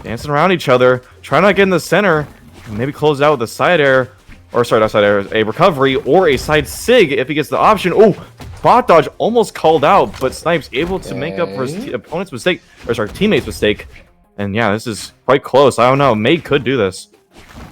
Dancing around each other. Trying not to get in the center. Maybe close out with a side air. Or, sorry, not side air. A recovery or a side sig if he gets the option. Oh, bot dodge almost called out, but Snipes able to make up for his opponent's mistake. Or, sorry, teammate's mistake. And yeah, this is quite close. I don't know. Maid could do this.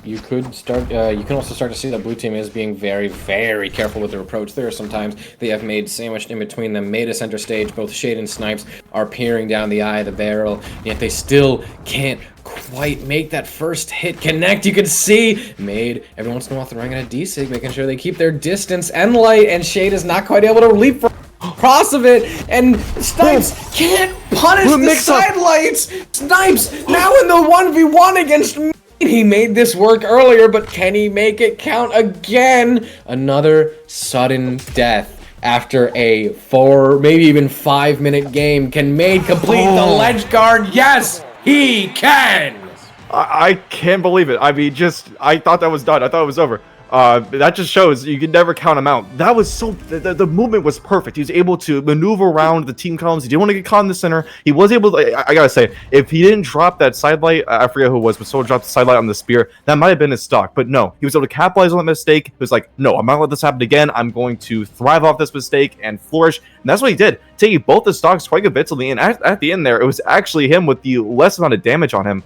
You could start. You can also start to see that Blue Team is being very, very careful with their approach. There are sometimes they have Maid sandwiched in between them. Maid is center stage. Both Shade and Snipes are peering down the eye of the barrel, yet they still can't quite make that first hit connect. You can see Maid every once in a while throwing in a D-Sig, making sure they keep their distance and light, and Shade is not quite able to leap across of it, and Snipes can't punish the side lights. Snipes now in the 1v1 against Maid. He made this work earlier, but can he make it count again? Another sudden death after a 4, maybe even 5-minute game. Can Maid complete the ledge guard? Yes! He can! I can't believe it. I mean, I thought that was done. I thought it was over. That just shows you can never count him out. That was so, the movement was perfect. He was able to maneuver around the team columns. He didn't want to get caught in the center. He was able to, I gotta say, if he didn't drop that sidelight, I forget who it was, but someone dropped the sidelight on the spear, that might have been his stock. But no, he was able to capitalize on that mistake. He was like, no, I'm not gonna let this happen again. I'm going to thrive off this mistake and flourish. And that's what he did, taking both the stocks quite convincingly. And at the end there, it was actually him with the less amount of damage on him,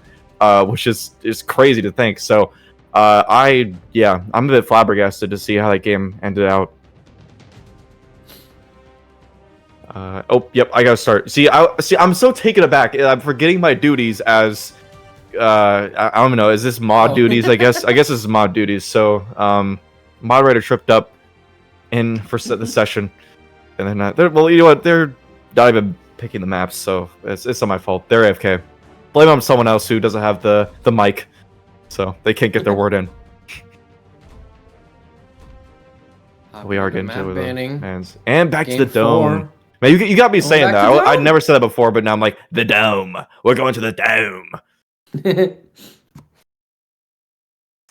which is crazy to think. So, I'm a bit flabbergasted to see how that game ended out. Yep, I gotta start. I'm so taken aback. I'm forgetting my duties as, I don't know, is this mod duties? I guess this is mod duties. So, moderator tripped up for the session, and then, well, you know what? They're not even picking the maps, so it's not my fault. They're AFK. Blame it on someone else who doesn't have the mic. So they can't get their word in. We are getting to the fans. And back to the dome. Man, you got me saying that. I'd never said that before, but now I'm like, the dome. We're going to the dome.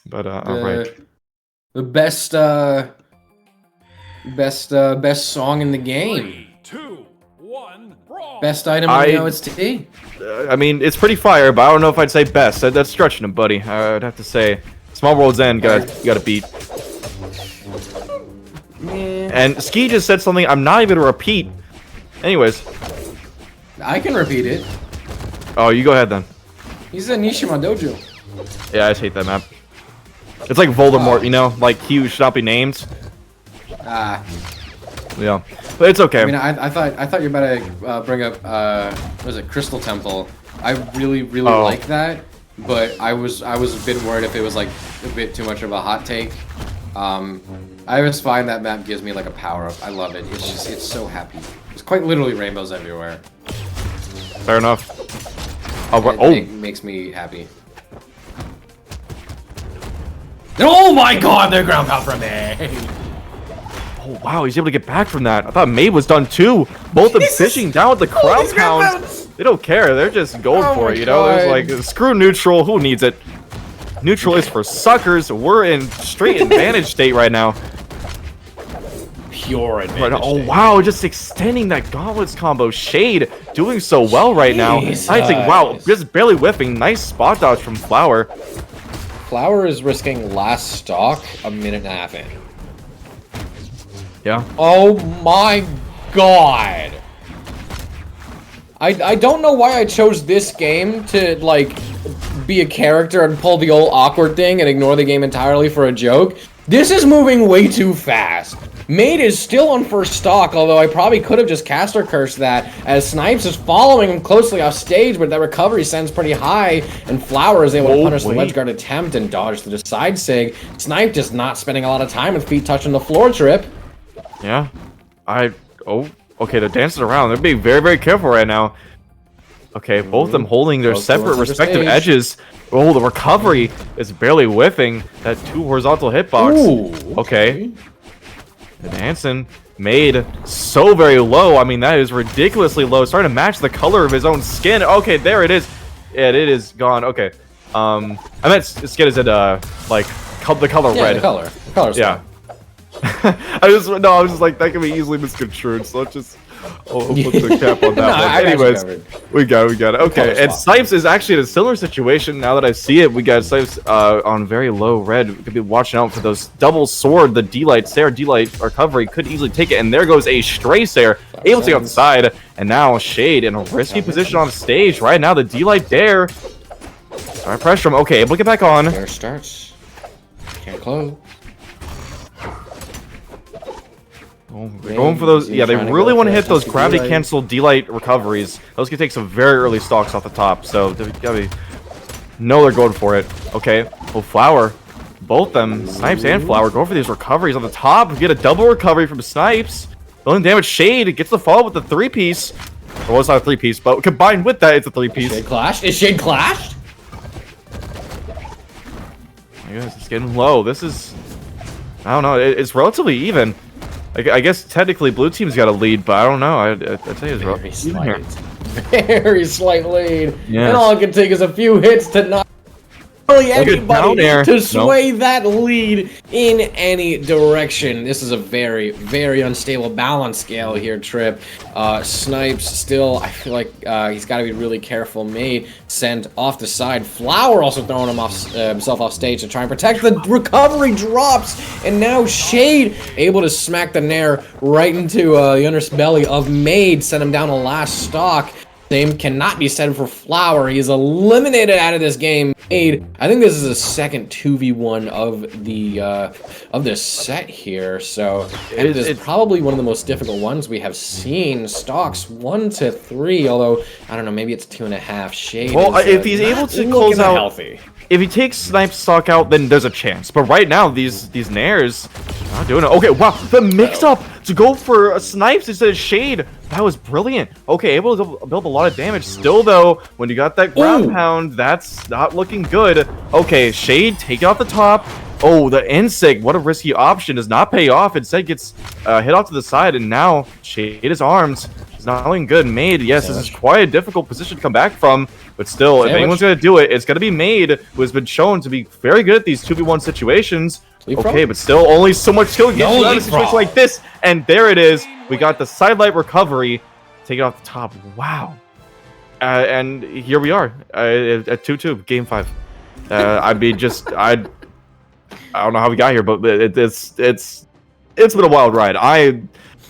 But alright. The best song in the game. 3, 2, 1, brawl. Best item in the OST. I mean, it's pretty fire, but I don't know if I'd say best. That's stretching him, buddy. I'd have to say, Small World's End, you gotta beat. And Ski just said something I'm not even gonna repeat. Anyways. I can repeat it. Oh, you go ahead then. He's in Nishima Dojo. Yeah, I just hate that map. It's like Voldemort, you know? Like, he should not be named. Yeah, but it's okay. I mean, I thought you were about to bring up what was it, Crystal Temple? I really like that, but I was a bit worried if it was like a bit too much of a hot take. I always find that map gives me like a power up. I love it. It's so happy. It's quite literally rainbows everywhere. Fair enough. It makes me happy. Oh my God! They're ground pound from me. Oh wow, he's able to get back from that. I thought Maid was done too. Both of them fishing down with the crown pounds. They don't care. They're just going for it, you know? There's like, screw neutral. Who needs it? Neutral is for suckers. We're in straight advantage state right now. Pure advantage. Oh wow, just extending that gauntlets combo. Shade doing so well right now. I think, wow, just barely whiffing. Nice spot dodge from Flower. Flower is risking last stock a minute and a half in. Yeah. Oh my God. I don't know why I chose this game to, like, be a character and pull the old awkward thing and ignore the game entirely for a joke. This is moving way too fast. Maid is still on first stock, although I probably could have just caster cursed that, as Snipes is following him closely off stage, but that recovery sends pretty high, and Flower is able to punish the ledge guard attempt and dodge the side sig. Snipe just not spending a lot of time with feet touching the floor trip. Yeah. Okay, they're dancing around. They're being very, very careful right now. Okay, both of them holding their separate respective edges. Oh, the recovery is barely whiffing that 2 horizontal hitbox. Ooh, okay. Dancing. Maid so very low. I mean, that is ridiculously low. Starting to match the color of his own skin. Okay, there it is. Yeah, it is gone. Okay. I meant skin is it like the color red. The color. The color's yeah. I was just like, that can be easily misconstrued, so let's just I'll put the cap on that one. Anyways, we got it. Okay, and Snipes is actually in a similar situation. Now that I see it, we got Snipes on very low red. We could be watching out for those double sword, the D-Light Stare, D-Light recovery could easily take it, and there goes a stray Stare, able to get outside, and now Shade in a risky position on stage. Right now, the D-Light Dare. Alright, pressure him. Okay, able to get back on. There starts. Can't close. Oh, they're going for those. Yeah, they really want to hit those gravity cancel D-Light recoveries. Those can take some very early stocks off the top, so they gotta be. No, they're going for it. Okay. Oh, Flower. Both them, Snipes and Flower, go for these recoveries on the top. We get a double recovery from Snipes. Only damage Shade gets the follow with the 3-piece. Well, it's not a 3-piece, but combined with that, it's a 3-piece. Shade clashed? Is Shade clashed? I guess it's getting low. This is. I don't know. It's relatively even. I guess technically blue team's got a lead, but I don't know. I'd say it's relatively even here. very slight lead. Yes. And all it can take is a few hits to knock really Look at down anybody air. to sway that lead in any direction. This is a very, very unstable balance scale here, Trip. Snipes still, I feel like he's got to be really careful. Maid sent off the side. Flower also throwing him off, himself off stage to try and protect. The recovery drops, and now Shade able to smack the Nair right into the underbelly of Maid, send him down a last stock. Same cannot be said for Flower. He is eliminated out of this game. Maid, I think this is the second 2v1 of this set here. So it is probably one of the most difficult ones we have seen. Stocks 1 to 3, although I don't know, maybe it's 2.5. Shade. Well, is, if he's able to close out, healthy. If he takes Snipe's stock out, then there's a chance. But right now, these Nairs not doing it. Okay, wow, the mix-up to go for Snipes instead of Shade. That was brilliant. Okay, able to build a lot of damage. Still, though, when you got that ground pound, that's not looking good. Okay, Shade, take it off the top. Oh, the Insig, what a risky option. Does not pay off. Instead, gets hit off to the side, and now Shade is armed. It's not looking good. Maid, yes, this is quite a difficult position to come back from. But still, if anyone's going to do it, it's going to be Maid, who has been shown to be very good at these 2v1 situations. Okay, but still, only so much skill gets you out of a situation like this. And there it is. We got the sidelight recovery. Take it off the top. Wow. And here we are at 2-2, game 5. I mean, I don't know how we got here, but it's been a wild ride.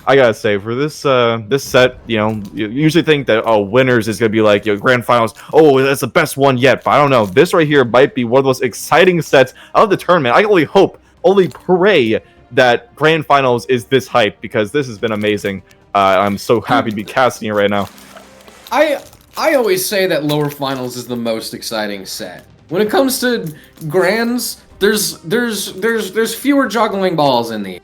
I gotta say, for this this set, you usually think that winners is gonna be like grand finals. Oh, that's the best one yet. But I don't know. This right here might be one of the most exciting sets of the tournament. I can only hope, only pray that grand finals is this hype, because this has been amazing. I'm so happy to be casting it right now. I always say that lower finals is the most exciting set. When it comes to grands, there's fewer juggling balls in these.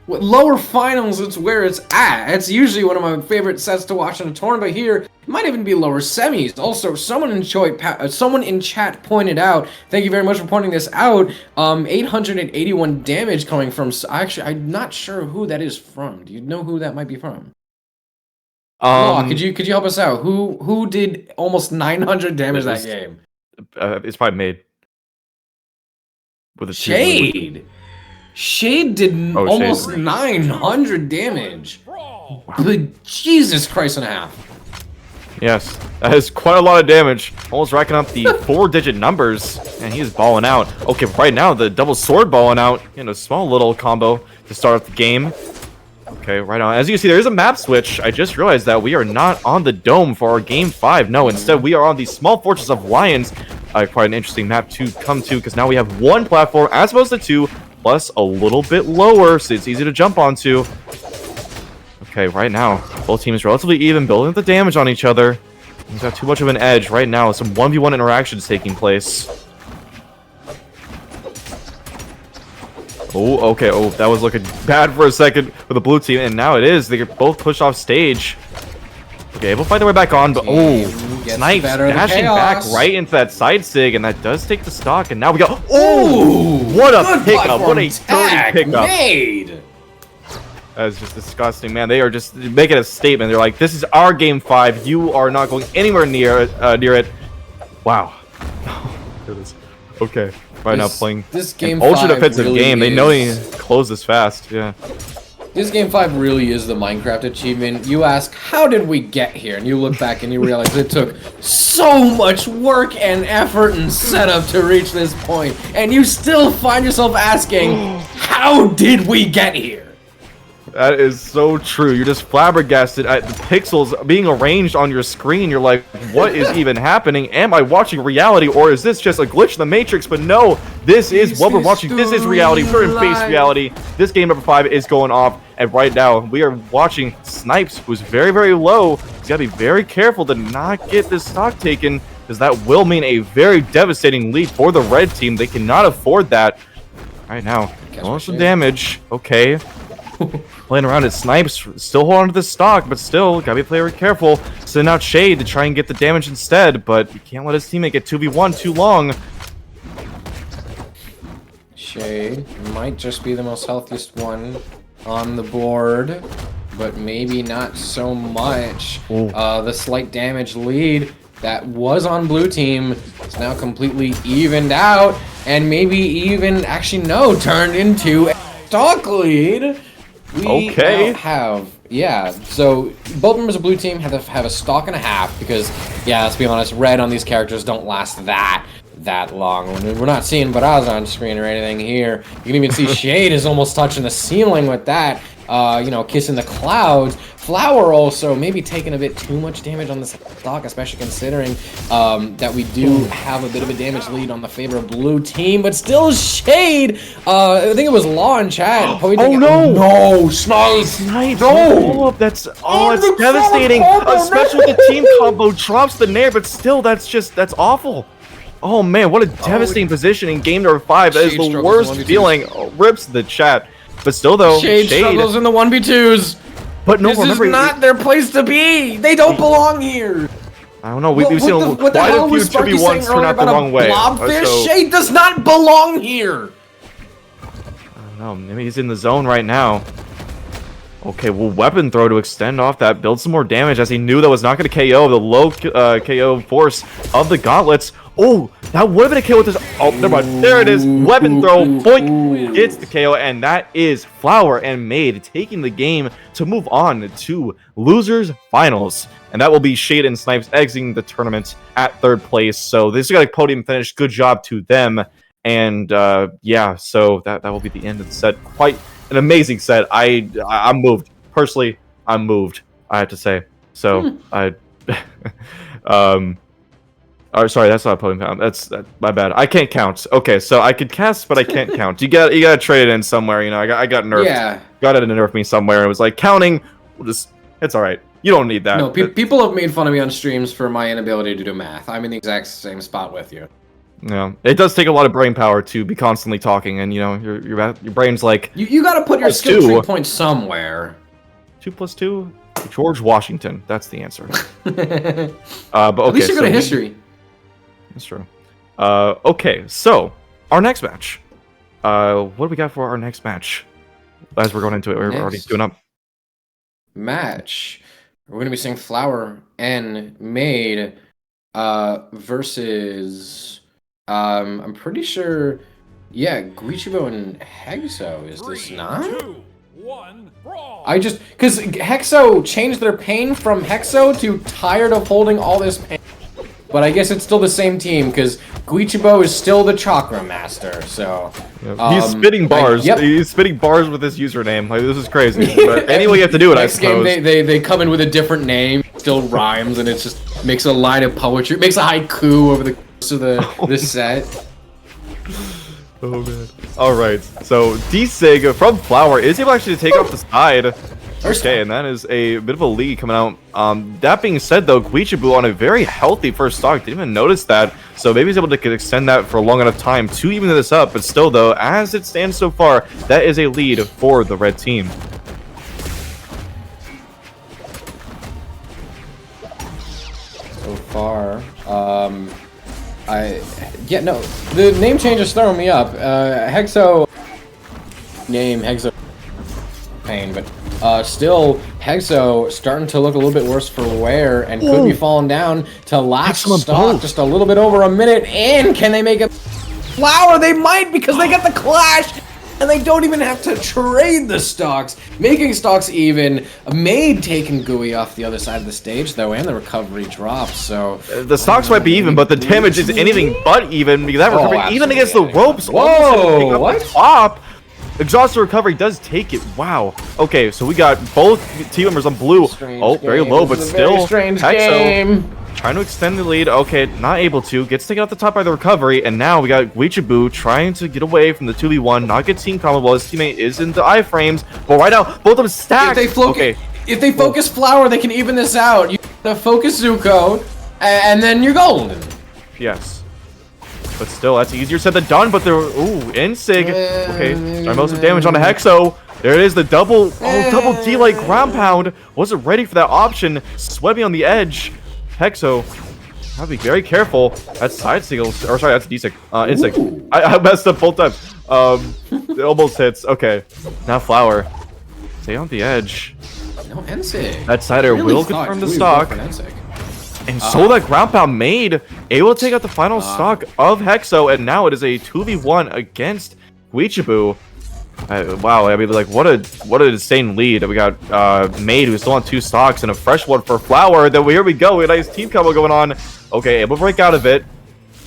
Lower finals, it's where it's at. It's usually one of my favorite sets to watch in a tournament. Here, it might even be lower semis. Also, someone in chat pointed out, thank you very much for pointing this out, 881 damage coming from, actually, I'm not sure who that is from. Do you know who that might be from? Could you help us out? Who did almost 900 damage that game? It's probably Maid. With a Shade! Shade did almost 900 damage. But Jesus Christ and a half. Yes, that is quite a lot of damage. Almost racking up the 4-digit numbers. And he is balling out. Okay, right now, the double sword balling out. A small little combo to start off the game. Okay, right on. As you can see, there is a map switch. I just realized that we are not on the dome for our game 5. No, instead, we are on the small fortress of Lions. Quite an interesting map to come to, because now we have one platform as opposed to 2. Plus a little bit lower, so it's easy to jump onto. Okay, right now, both teams relatively even, building up the damage on each other. He's got too much of an edge right now. Some 1v1 interactions taking place. Oh, okay. Oh, that was looking bad for a second for the blue team, and now it is. They get both pushed off stage. Okay, able to fight their way back on, but Snipes dashing back right into that side sig, and that does take the stock, and now we go. Oh, what a pickup! What a dirty pickup! Maid. That is just disgusting, man. They are just making a statement. They're like, "This is our game 5. You are not going anywhere near it." Wow. Okay, right now playing this game ultra defensive really game. They know they close this fast. Yeah. This game 5 really is the Minecraft achievement. You ask, how did we get here? And you look back and you realize it took so much work and effort and setup to reach this point. And you still find yourself asking, how did we get here? That is so true. You're just flabbergasted at the pixels being arranged on your screen. You're like, what is even happening? Am I watching reality, or is this just a glitch in the Matrix? But no, this is what we're watching. This is reality. We're in base reality. This game number 5 is going off, and right now we are watching Snipes, who's very, very low. He's got to be very careful to not get this stock taken, because that will mean a very devastating lead for the red team. They cannot afford that. Right now, almost some damage. Okay. Playing around at Snipes, still hold on to the stock, but still, gotta be very careful. Send out Shade to try and get the damage instead, but he can't let his teammate get 2v1 too long. Shade might just be the most healthiest one on the board, but maybe not so much. Ooh. The slight damage lead that was on blue team is now completely evened out, and maybe even, actually no, turned into a stock lead. We now have, yeah, so both members of blue team have a stock and a half, because, yeah, let's be honest, red on these characters don't last that long. We're not seeing Baraz on screen or anything here. You can even see Shade is almost touching the ceiling with that, you know, kissing the clouds. Flower also maybe taking a bit too much damage on this stock, especially considering that we do have a bit of a damage lead on the favor of blue team, but still Shade. I think it was Law in chat. Oh no! No, Snipes! No! That's it's devastating, especially with the team combo drops the nair, but still, that's awful. Oh man, what a devastating position in game number 5. That is the worst feeling. Rips the chat. But still though, Shade struggles in the 1v2s. But no, this remember, is not their place to be. They don't belong here. I don't know. We've seen quite a few 2v1s turn out the wrong way. So, Shade does not belong here. I don't know. Maybe he's in the zone right now. Okay, well, weapon throw to extend off that, build some more damage, as he knew that was not going to KO the low KO force of the gauntlets. Oh, that would have been a kill with this. Oh, never mind. There it is. Weapon throw. Boink. Gets the KO. And that is Flower and Maid taking the game to move on to losers finals. And that will be Shade and Snipes exiting the tournament at 3rd place. So this is got a podium finish. Good job to them. And yeah, so that will be the end of the set. Quite an amazing set. I'm moved. Personally, I'm moved, I have to say. So oh, sorry, that's not a podium count. That's my bad. I can't count. Okay, so I could cast, but I can't count. You gotta trade it in somewhere. You know, I got nerfed. Yeah. Got it to nerf me somewhere. It was like counting. It's all right. You don't need that. No, people have made fun of me on streams for my inability to do math. I'm in the exact same spot with you. Yeah, it does take a lot of brain power to be constantly talking, and you know, your brain's like. You gotta put your skill tree point somewhere. 2 + 2. George Washington. That's the answer. But okay. At least you're good at history. That's true. Okay, so our next match. What do we got for our next match? As we're going into it, we're already doing up. Match. We're gonna be seeing Flower and Maid versus I'm pretty sure, yeah, Guichabou and Hexo. Is this not? 2, 1, brawl. I just because Hexo changed their pain from Hexo to tired of holding all this pain. But I guess it's still the same team, because Guichabou is still the Chakra Master, so... Yep. He's spitting bars. He's spitting bars with his username. Like, this is crazy. But anyway, you have to do it, I suppose. Next game, they come in with a different name, still rhymes, and it just makes a line of poetry. Makes a haiku over the course of the set. Oh, man. Alright, so D-Sig from Flower is able actually to take off the side. Okay, and that is a bit of a lead coming out. That being said, though, Guichabou on a very healthy first stock. Didn't even notice that. So maybe he's able to extend that for a long enough time to even this up. But still, though, as it stands so far, that is a lead for the red team. So far, the name change is throwing me up. Hexo name Hexo pain, but still Hexo starting to look a little bit worse for wear and could be falling down to last stock, just a little bit over a minute. And can they make a Flower? They might, because they get the clash and they don't even have to trade the stocks, making stocks even. Maid taking Gooey off the other side of the stage though, and the recovery drops. So the stocks might be even, but the damage is anything but even, because that recovery even against the ropes. Whoa! What? Top. Exhausted recovery does take it. Wow. Okay, so we got both team members on blue. Very low, but still. Strange game. Trying to extend the lead. Okay, not able to. Gets taken off the top by the recovery, and now we got Guichabou trying to get away from the 2v1, not get team combo while his teammate is into iframes. But right now, both of them stacked. If they focus Flower, they can even this out. You focus Zuko, and then you're golden. Yes. But still, that's easier said than done. But they're Insig. Okay, starting most of damage on the Hexo. There it is, the double D like ground pound. Wasn't ready for that option. Sweating on the edge. Hexo, have to be very careful. That's side signals, or sorry, that's D-Sig. Insig. I messed up both times. It almost hits. Okay, now Flower. Stay on the edge. No, NSYG. That sider Really will thought confirm the we would stock. go for NSYG. And so that ground pound Maid able to take out the final stock of Hexo, and now it is a 2v1 against Guichabou. Wow, I mean, like, what a insane lead. We got Maid, who's still on 2 stocks, and a fresh one for Flower. Then here we go, a nice team combo going on. Okay, able to break out of it.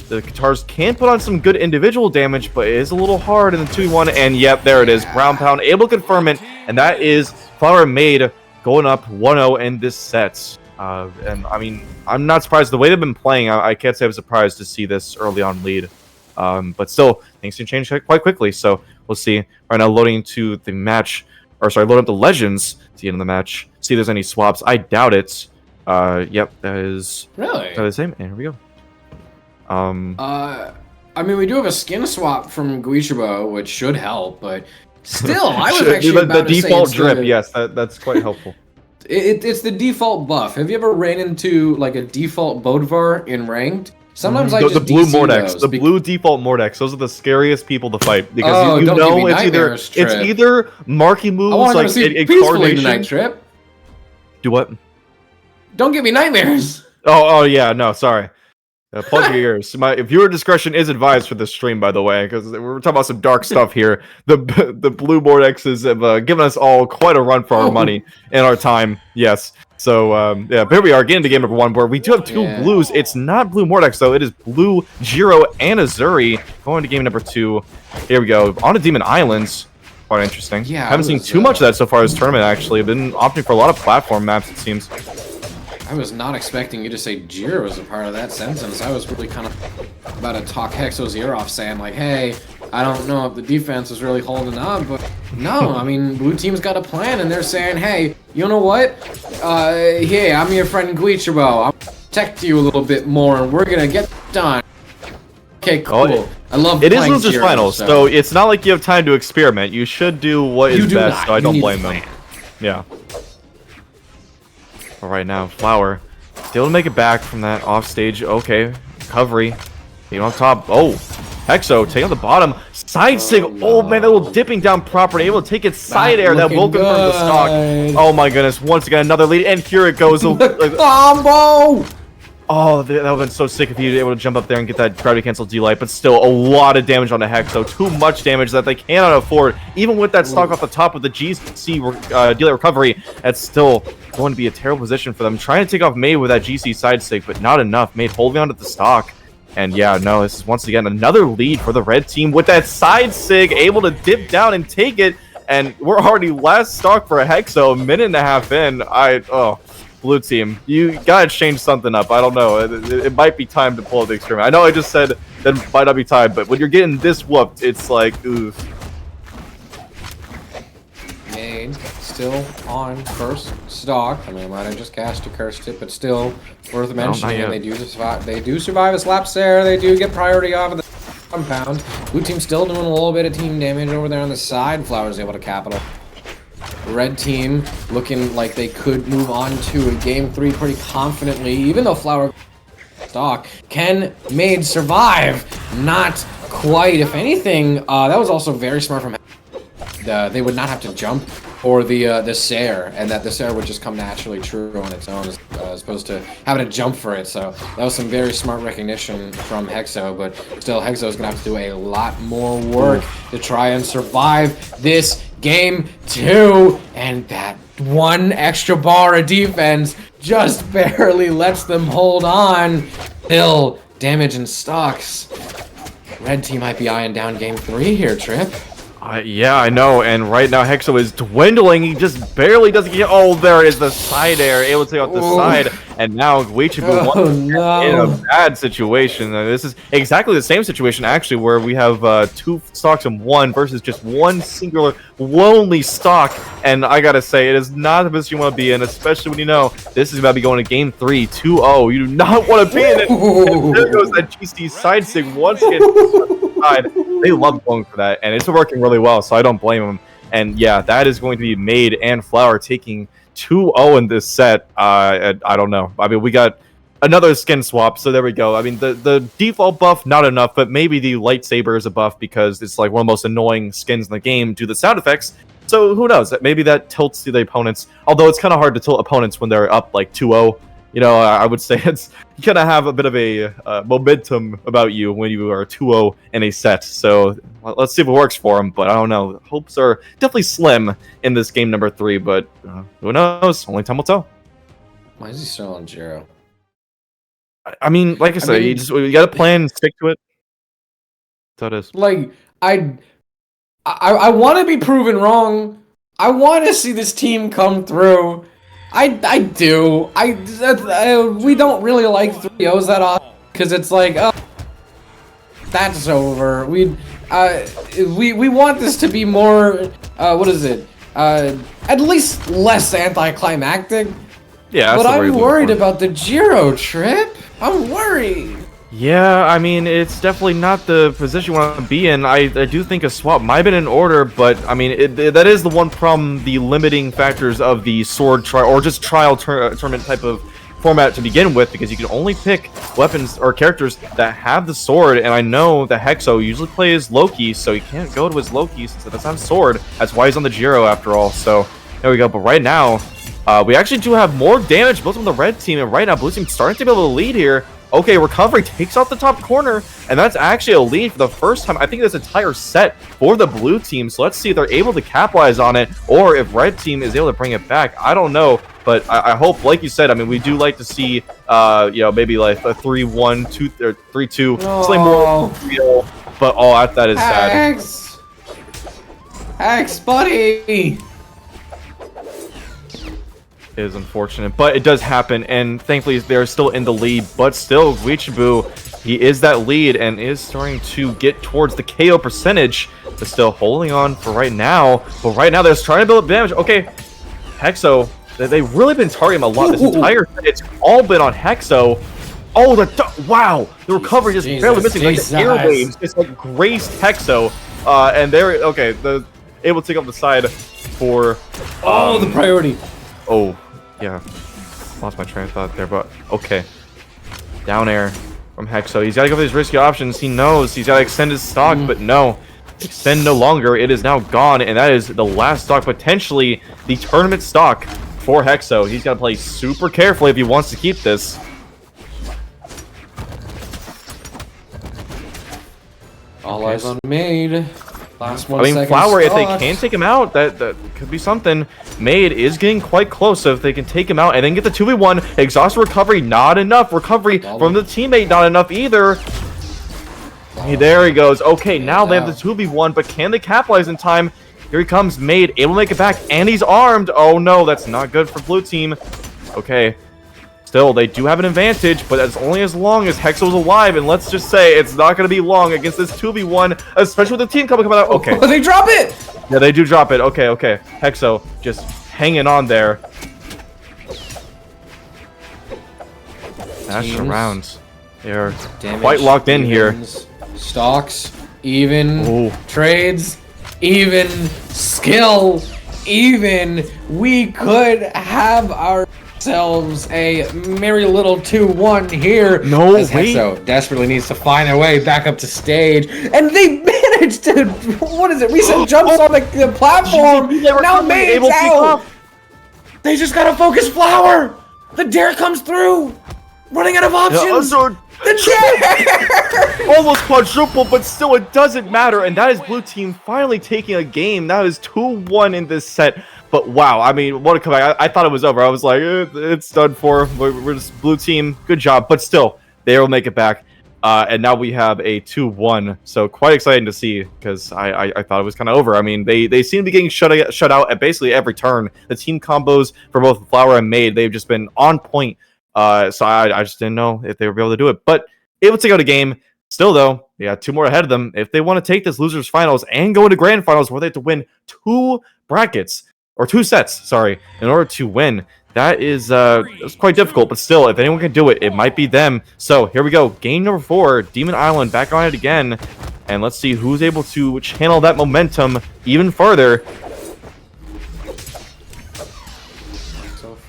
The guitars can put on some good individual damage, but it is a little hard in the 2v1. And yep, there it is. Ground pound able to confirm it, and that is Flower and Maid going up 1-0 in this set. And I mean, I'm not surprised the way they've been playing. I can't say I'm surprised to see this early on lead. But still, things can change quite quickly. So we'll see. Right now, loading to the match, or sorry, loading up the legends to the end of the match. See if there's any swaps. I doubt it. Yep, that is Really the same. And here we go. I mean, we do have a skin swap from Guichabou, which should help, but still, I was actually the about to say default it's drip. the- Yes, that's quite helpful. It's the default buff. Have you ever ran into like a default Bodvar in ranked? Sometimes I just the blue DC Mordex, those the blue default Mordex. Those are the scariest people to fight because Oh, you don't give know me it's nightmares, Trip. either marky moves I want to like go see a peacefully Carnation. tonight, Trip. Do what? Don't give me nightmares. Oh yeah, no, sorry. Plug your ears. My viewer discretion is advised for this stream, by the way, because we're talking about some dark stuff here. The blue Mordexes have given us all quite a run for our money and our time. Yes. So yeah, but here we are getting into game number 1, where we do have 2 blues. It's not blue Mordex though. It is blue Jiro and Azuri going to game number 2. Here we go on to Demon Islands. Quite interesting. Yeah, Haven't seen too much of that so far this tournament. Actually, I've been opting for a lot of platform maps. It seems. I was not expecting you to say Jiro was a part of that sentence. I was really kind of about to talk Hexo's ear off, saying like, hey, I don't know if the defense is really holding up, but no, I mean, blue team's got a plan, and they're saying, hey, you know what? Hey, I'm your friend Guichabou. I'll protect you a little bit more, and we're gonna get done. Okay, cool. I love it is playing losers Jiro, finals, so it's not like you have time to experiment. You should do what is do best. not. So I You don't need blame a them. plan. Yeah. But right now, Flower still to make it back from that off stage. Okay, recovery. Being on top. Oh, Hexo taking on the bottom. Side sig. Oh man, that little dipping down property. Able to take it side air. That will confirm the stock. Oh my goodness. Once again, another lead. And here it goes. Combo! Oh, that would have been so sick if he was able to jump up there and get that gravity cancel D-Light, but still a lot of damage on the Hexo. Too much damage that they cannot afford. Even with that stock off the top of the GC D-Light recovery, that's still going to be a terrible position for them. Trying to take off Maid with that GC side stick, but not enough. Maid holding on to the stock. And yeah, no, this is once again another lead for the red team with that side sig, able to dip down and take it. And we're already last stock for a Hexo, a minute and a half in. Blue team, you gotta change something up. I don't know. It might be time to pull the experiment. I know I just said that it might not be time, but when you're getting this whooped, it's like, oof. Maid still on first stock. I mean, I might have just cast a cursed it, but still worth mentioning. yet. They do survive a slap stare. They do get priority off of the compound. Blue team still doing a little bit of team damage over there on the side. Flower's able to capital. Red team looking like they could move on to a game 3 pretty confidently, even though Flower stock. Can Maid survive? Not quite. If anything, that was also very smart from they would not have to jump or the Sair, and that the Sair would just come naturally true on its own as opposed to having to jump for it. So that was some very smart recognition from Hexo, but still Hexo is going to have to do a lot more work to try and survive this game 2, and that one extra bar of defense just barely lets them hold on. Still damage and stocks. Red team might be eyeing down game 3 here, Trip. Yeah, I know, and right now Hexo is dwindling. He just barely doesn't get. Oh, there is the side air, able to take out the side, and now Guichabou in a bad situation. This is exactly the same situation, actually, where we have 2 stocks in 1 versus just one singular lonely stock. And I gotta say, it is not the position you want to be in, especially when you know this is about to be going to game 3, 2-0. You do not want to be in it. And there goes that GC side sig once again. They love going for that, and it's working really well, so I don't blame them. And yeah, that is going to be Maid and Flower taking 2-0 in this set. I don't know. I mean, we got another skin swap, so there we go. I mean, the default buff, not enough, but maybe the lightsaber is a buff because it's like one of the most annoying skins in the game due to the sound effects. So who knows? Maybe that tilts the opponents. Although it's kind of hard to tilt opponents when they're up like 2-0. You know, I would say it's you kind of have a bit of a momentum about you when you are 2-0 in a set. So let's see if it works for them. But I don't know. Hopes are definitely slim in this game number 3. But who knows? Only time will tell. Why is he still on 0? I mean, like I said, you got to plan, stick to it. That's how it is. Like I want to be proven wrong. I want to see this team come through. I do. We don't really like 3-0s that often because it's like, oh, that's over. We want this to be more. What is it? At least less anticlimactic. Yeah, but I'm worried about the Giro trip. I'm worried. Yeah, I mean, it's definitely not the position you want to be in. I do think a swap might have been in order, but, I mean, that is the one problem, the limiting factors of the sword trial, or just trial tournament type of format to begin with, because you can only pick weapons or characters that have the sword, and I know that Hexo usually plays Loki, so he can't go to his Loki since it doesn't have sword. That's why he's on the Giro, after all, so there we go. But right now, we actually do have more damage built on the red team, and right now, blue team's starting to be able to lead here. Okay, recovery takes off the top corner, and that's actually a lead for the first time, I think, this entire set for the blue team. So let's see if they're able to capitalize on it, or if red team is able to bring it back. I don't know, but I hope, like you said, I mean, we do like to see, you know, maybe like a 3-1, 2 or 3-2, something more real. But that is sad. Hex, buddy. Is unfortunate, but it does happen, and thankfully they're still in the lead. But still, Guichabou, he is that lead and is starting to get towards the KO percentage, but still holding on for right now. But right now, they're trying to build up damage. Okay, Hexo, they've really been targeting him a lot this entire set. It's all been on Hexo. Oh, wow, the recovery just barely missing. Like the airwaves just like graced Hexo, and they're able to take off the side for the priority. Oh, yeah. Lost my train of thought there, but okay. Down air from Hexo. He's got to go for these risky options. He knows he's got to extend his stock, but no. Extend no longer. It is now gone, and that is the last stock, potentially the tournament stock for Hexo. He's got to play super carefully if he wants to keep this. All eyes on Maid. Last 1 I mean, second Flower, if they stock. can take him out, that could be something. Maid is getting quite close, so if they can take him out and then get the 2v1, exhaust recovery, not enough. Recovery from the teammate, not enough either. Hey, there he goes. Okay, now they have the 2v1, but can they capitalize in time? Here he comes, Maid, able to make it back, and he's armed. Oh no, that's not good for blue team. Okay. Still, they do have an advantage, but that's only as long as Hexo's alive, and let's just say it's not going to be long against this 2v1, especially with the team coming out. Okay. They drop it! Yeah, they do drop it. Okay, okay. Hexo just hanging on there. Dash around. They're quite locked in here. Stocks, even trades, even skill, even we could have ourselves a merry little 2-1 here. No, as wait. Hexo desperately needs to find a way back up to stage, and they managed to. What is it? Reset jumps on the platform. Now Maid's out. They just gotta focus Flower. The dare comes through. Running out of options. The dare. Almost quadruple, but still it doesn't matter. And that is blue team finally taking a game. That is 2-1 in this set. But wow, I mean, what a comeback. I thought it was over. I was like, it's done for. We're just blue team. Good job. But still, they will make it back. And now we have a 2-1. So quite exciting to see, because I thought it was kind of over. I mean, they seem to be getting shut out at basically every turn. The team combos for both Flower and Maid, they've just been on point. So I just didn't know if they would be able to do it. But able to go to game. Still, though, they got 2 more ahead of them. If they want to take this losers finals and go into grand finals where they have to win 2 brackets, or 2 sets, sorry, in order to win, that is it's quite difficult. But still, if anyone can do it, it might be them. So here we go. Game number 4, Demon Island back on it again. And let's see who's able to channel that momentum even further.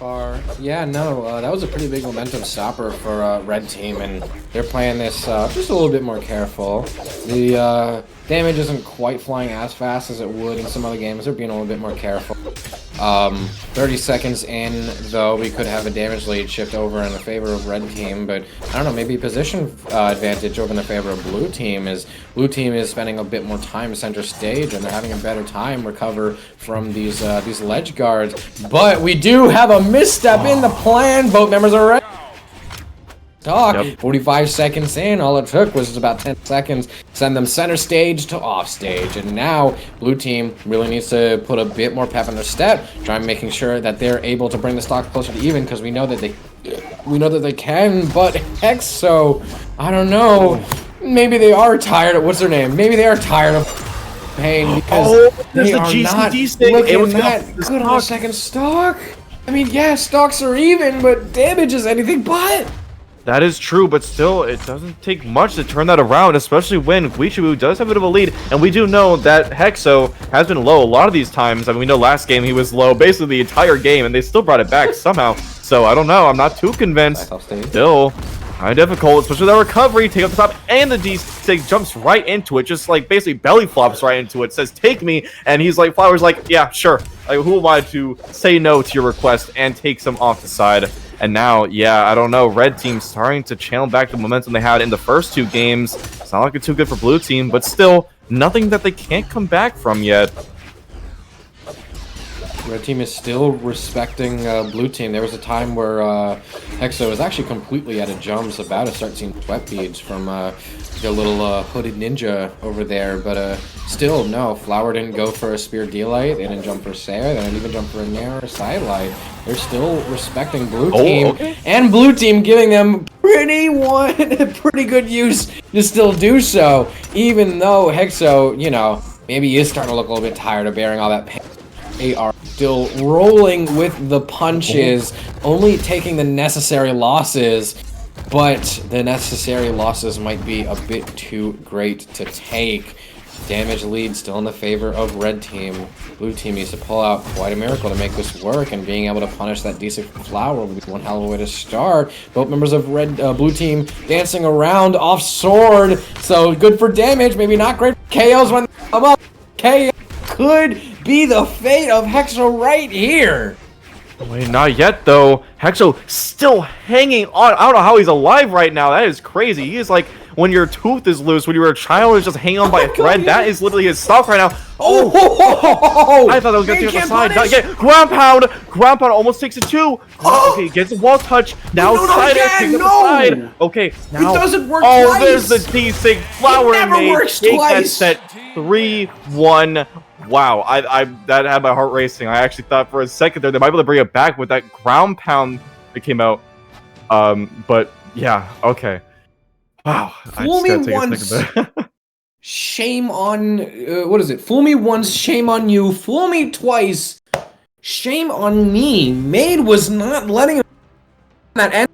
far. Yeah, no, that was a pretty big momentum stopper for red team, and they're playing this just a little bit more careful. The damage isn't quite flying as fast as it would in some other games. They're being a little bit more careful. 30 seconds in, though, we could have a damage lead shift over in the favor of red team, but I don't know, maybe position advantage over in the favor of blue team, is blue team is spending a bit more time center stage, and they're having a better time recover from these ledge guards. But we do have a misstep in the plan. Both members are ready. Yep. 45 seconds in, all it took was about 10 seconds, send them center stage to off stage, and now blue team really needs to put a bit more pep in their step, try making sure that they're able to bring the stock closer to even, because we know that they can. But Hexo, I don't know, maybe they are tired of, what's their name? Maybe they are tired of pain because they are not looking that good on the second stock. I mean, yeah, stocks are even, but damage is anything but. That is true, but still, it doesn't take much to turn that around, especially when Guichabou does have a bit of a lead, and we do know that Hexo has been low a lot of these times. I mean, we know last game he was low basically the entire game, and they still brought it back somehow. So, I don't know, I'm not too convinced. Still, kind of difficult, especially that recovery, take up the top, and the D-Sig jumps right into it, just like basically belly flops right into it, says, take me, and he's like, Flower's like, yeah, sure. Like, who am I to say no to your request, and takes him off the side. And now, yeah, I don't know, red team starting to channel back the momentum they had in the first two games. It's not looking too good for blue team, but still, nothing that they can't come back from yet. Red team is still respecting blue team. There was a time where Hexo was actually completely out of jumps, about to start seeing sweat beads from the little hooded ninja over there, but still, no, Flower didn't go for a spear D-light, they didn't jump for Sarah, they didn't even jump for a narrow sidelight. They're still respecting blue team, and blue team giving them pretty good use to still do so, even though Hexo, you know, maybe he is starting to look a little bit tired of bearing all that pain. They are still rolling with the punches, only taking the necessary losses, but the necessary losses might be a bit too great to take. Damage lead still in the favor of red team. Blue team needs to pull out quite a miracle to make this work, and being able to punish that decent Flower would be one hell of a way to start. Both members of blue team dancing around off sword, so good for damage, maybe not great for KOs when they come up. KO could be the fate of Hexo right here. Wait, not yet though. Hexo still hanging on. I don't know how he's alive right now. That is crazy. He is like when your tooth is loose when you were a child, is just hanging on by a thread. That is literally his stock right now. Oh! I thought that was gonna take the side. Not yet. Ground pound almost takes it too. Okay, gets a wall touch. Now Cider takes up the side. Okay, now it doesn't work twice. There's the D-Sig Flower Maid. Take that set 3-1. Wow, that had my heart racing. I actually thought for a second there they might be able to bring it back with that ground pound that came out. But yeah, okay. Wow, Fool me once, shame on what is it? Fool me once, shame on you. Fool me twice, shame on me. Maid was not letting him that end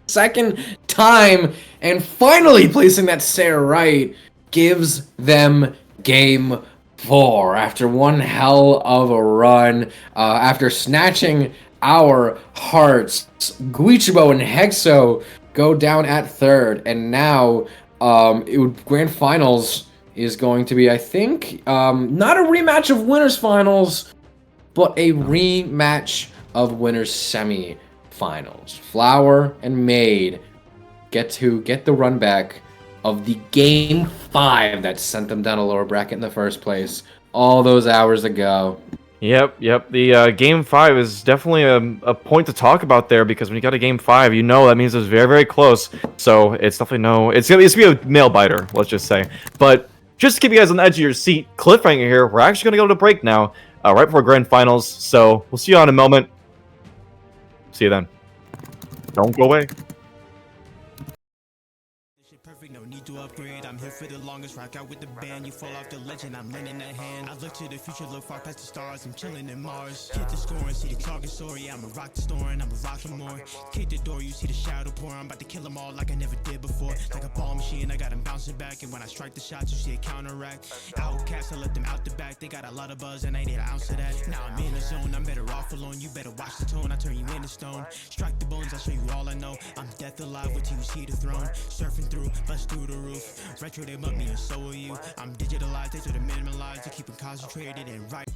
second time, and finally placing that Sarah right gives them game 4 after one hell of a run. After snatching our hearts, Guichabou and Hexo go down at third, and now grand finals is going to be, I think, not a rematch of winners finals, but a rematch of winners semi-finals. Flower and Maid get the run back of the game 5 that sent them down a lower bracket in the first place all those hours ago. Yep. The game 5 is definitely a point to talk about there, because when you got a game 5, you know that means it's very, very close. So it's definitely it's gonna be a nail biter, let's just say. But just to keep you guys on the edge of your seat, cliffhanger here. We're actually gonna go to break now, right before grand finals. So we'll see you in a moment. See you then. Don't go away. ready to upgrade. I'm here for the longest, rock out with the band. You fall off the legend, I'm lending a hand. I look to the future, look far past the stars. I'm chilling in Mars. Hit the score and see the target story. I'm a rock the store and I'm a rockin' more. Kick the door, you see the shadow pour. I'm about to kill them all like I never did before. Like a ball machine, I got them bouncing back. And when I strike the shots, you see a counteract. Outcast, I let them out the back. They got a lot of buzz and I need an ounce of that. Now I'm in the zone, I'm better off alone. You better watch the tone, I turn you into stone. Strike the bones, I'll show you all I know. I'm death alive, wait till you see the throne. Surfing through, bust through the roof. Retro, they love me and so will you. I'm digitalized, they to the minimalized. To keep them concentrated and right.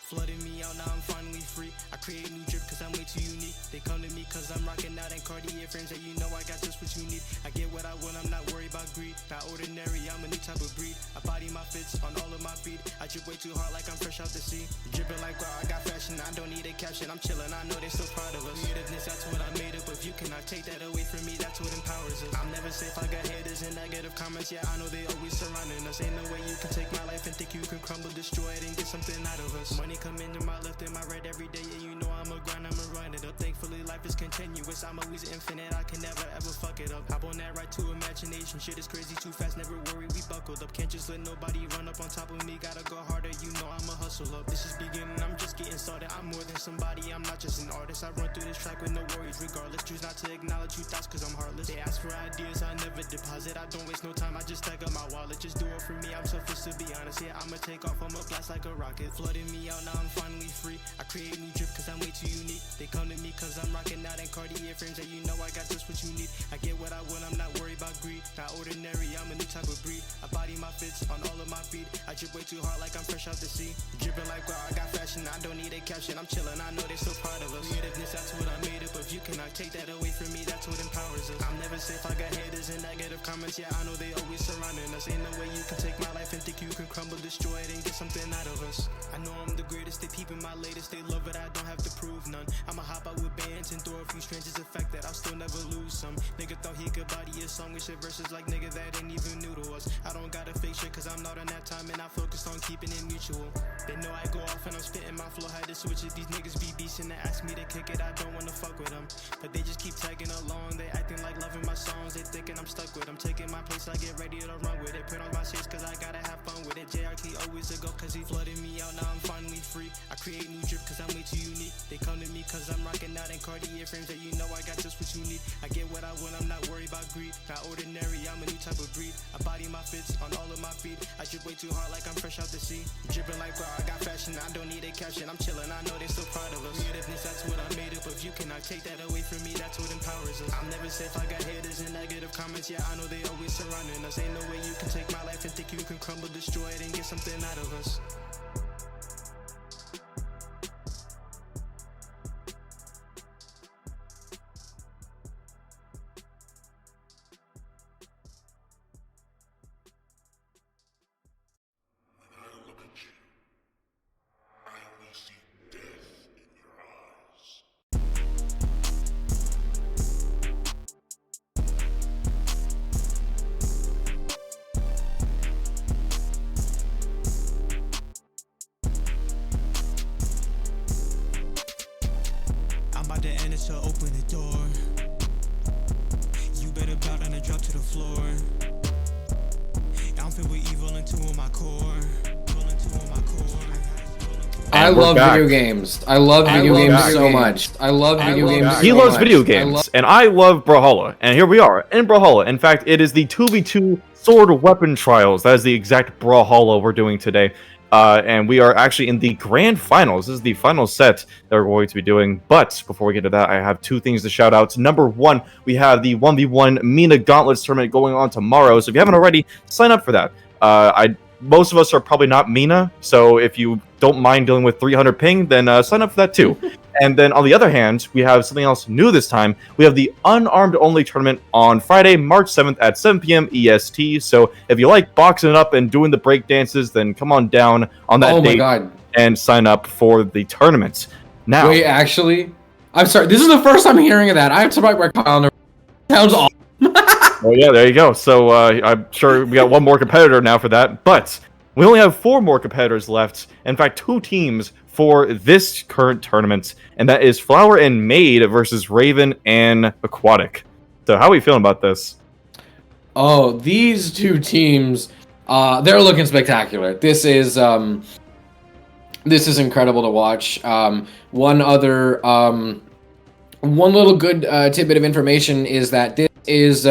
Flooding me out, now I'm finally free. I create new drip cause I'm way too unique. They come to me cause I'm rocking out and Cartier frames that you know I got just what you need. I get what I want, I'm not worried about greed. Not ordinary, I'm a new type of breed. I body my fits on all of my feet. I drip way too hard like I'm fresh out the sea. Dripping like wow, I got fashion, I don't need a caption. I'm chilling, I know they so proud of us. Creativeness, that's what I made up. If you cannot take that away from me, that's what empowers us. I'm never safe, I got haters and negative comments. Yeah, I know they always surrounding us. Ain't no way you can take my life and think you can crumble, destroy it and get something out of us. Money come into my left and my right every day. Yeah, you know I'm a grind, I'ma run it up. Thankfully life is continuous, I'm always infinite, I can never ever fuck it up. Hop on that right to imagination, shit is crazy too fast, never worry, we buckled up. Can't just let nobody run up on top of me, gotta go harder, you know I'ma hustle up. This is beginning, I'm just getting started, I'm more than somebody, I'm not just an artist. I run through this track with no worries regardless, choose not to acknowledge you thoughts cause I'm heartless. They ask for ideas, I never deposit, I don't waste no time, I just stack up my wallet. Just do it for me, I'm selfish to be honest. Yeah, I'ma take off, I'ma blast like a rocket. Flooding me out, now I'm finally free. I create new drip cause I'm way too unique. They come to me cause I'm rocking out and Cartier frames that you know I got just what you need. I get what I want, I'm not worried about greed. Not ordinary, I'm a new type of breed. I body my fits on all of my feet. I drip way too hard like I'm fresh out the sea. Dripping like wow, I got fashion, I don't need a caption. I'm chilling, I know they so proud of us. Creativeness, that's what I made up. If you cannot take that away from me, that's what empowers us. I'm never safe, I got haters and negative comments. Yeah, I know they always surrounding us. Ain't no way you can take my life and think you can crumble, destroy it and get something out of us. I know I'm the greatest, they peeping my latest. They love it, I don't have to prove none. I'ma hop out with bands and throw a few strangers the fact that I'll still never lose some. Nigga thought he could body a song with shit verses like nigga that ain't even new to us. I don't gotta fake shit cause I'm not on that time and I focused on keeping it mutual. They know I go off and I'm spitting my flow, had to switch it. These niggas be beastin' and ask me to kick it, I don't wanna fuck with them. But they just keep tagging along, they acting like loving my songs. They thinking I'm stuck with them, taking my place, I get ready to run with it. Put on my shades cause I gotta have fun with it. JRK always a go cause he flooded me out, now I'm finally free. I create new drip cause I'm way too unique. They come to me cause I'm rocking out and Cartier frames that you know I got just what you need. I get what I want, I'm not worried about greed. Not ordinary, I'm a new type of breed. I body my fits on all of my feet. I drip way too hard like I'm fresh out the sea. Dripping like wow, I got fashion, I don't need a caption. I'm chilling, I know they so proud of us. Creativeness, that's what I made up. If you cannot take that away from me, that's what empowers us. I'm never safe, I got haters and negative comments. Yeah, I know they always surrounding us. Ain't no way you can take my life and think you can crumble, destroy it and get something out of us. I'm about to end it, so open the door. You better bow down and drop to the floor. I'm filled with evil into my core. I love video games. I love video games so much. I love video games so much. He loves video games, and I love Brawlhalla. And here we are in Brawlhalla. In fact, it is the 2v2 sword weapon trials. That is the exact Brawlhalla we're doing today. And we are actually in the grand finals. This is the final set that we're going to be doing. But before we get to that, I have two things to shout out. Number one, we have the 1v1 Mina Gauntlets tournament going on tomorrow. So if you haven't already, sign up for that. Most of us are probably not Mina, so if you don't mind dealing with 300 ping, then sign up for that too. And then on the other hand, we have something else new this time. We have the Unarmed Only tournament on Friday, March 7th at 7 p.m. EST. So if you like boxing it up and doing the break dances, then come on down on that date and sign up for the tournament. Now, wait, actually, I'm sorry. This is the first time hearing of that. I have to write my calendar. Sounds awesome. Well, yeah, there you go. So I'm sure we got one more competitor now for that, but we only have 4 more competitors left. In fact, 2 teams for this current tournament, and that is Flower and Maid versus Raven and Aquatic. So how are we feeling about this? Oh, these 2 teams, they're looking spectacular. This is incredible to watch. One little good tidbit of information is that this is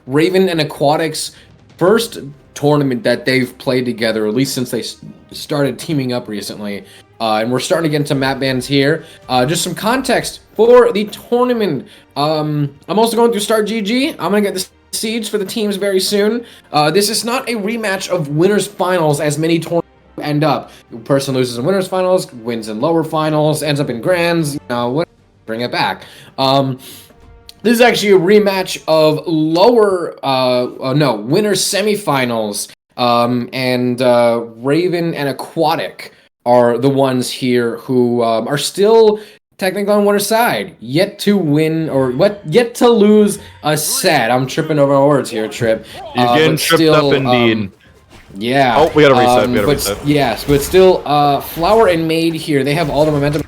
Raven and Aquatic's first tournament that they've played together, at least since they started teaming up recently. And we're starting to get into map bans here. Just some context for the tournament. I'm also going through Start GG. I'm going to get the seeds for the teams very soon. This is not a rematch of winners finals as many tournaments end up. The person loses in winners finals, wins in lower finals, ends up in grands, you know, what, bring it back. This is actually a rematch of winners semifinals. And Raven and Aquatic are the ones here who are still technically on winner's side, yet to win or yet to lose a set. I'm tripping over my words here, Trip. You're getting tripped up indeed. Yeah. Oh, we gotta reset. Yes, but still, Flower and Maid here, they have all the momentum.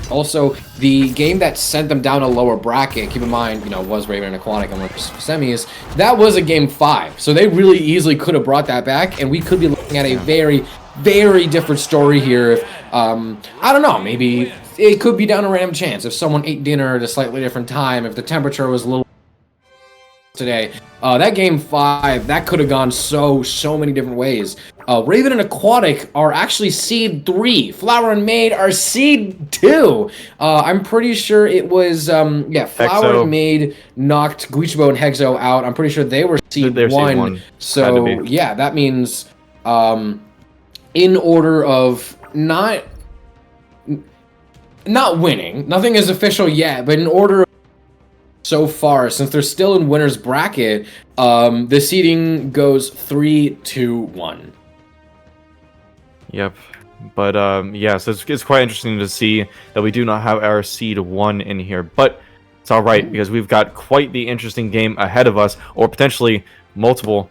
Also, the game that sent them down a lower bracket, keep in mind, you know, was Raven and Aquatic on the semis. That was a game 5, so they really easily could have brought that back, and we could be looking at a very, very different story here. If, I don't know, maybe it could be down a random chance. If someone ate dinner at a slightly different time, if the temperature was a little today, that game 5, that could have gone so many different ways. Raven and Aquatic are actually seed 3. Flower and Maid are seed 2. I'm pretty sure it was Flower Hexo. and Maid knocked Guichabou and Hexo out. I'm pretty sure they were seed 1. So yeah, that means in order of not winning, nothing is official yet, but in order of so far, since they're still in winner's bracket, the seeding goes 3-2-1. Yep. But yes, it's quite interesting to see that we do not have our seed 1 in here. But it's all right, because we've got quite the interesting game ahead of us, or potentially multiple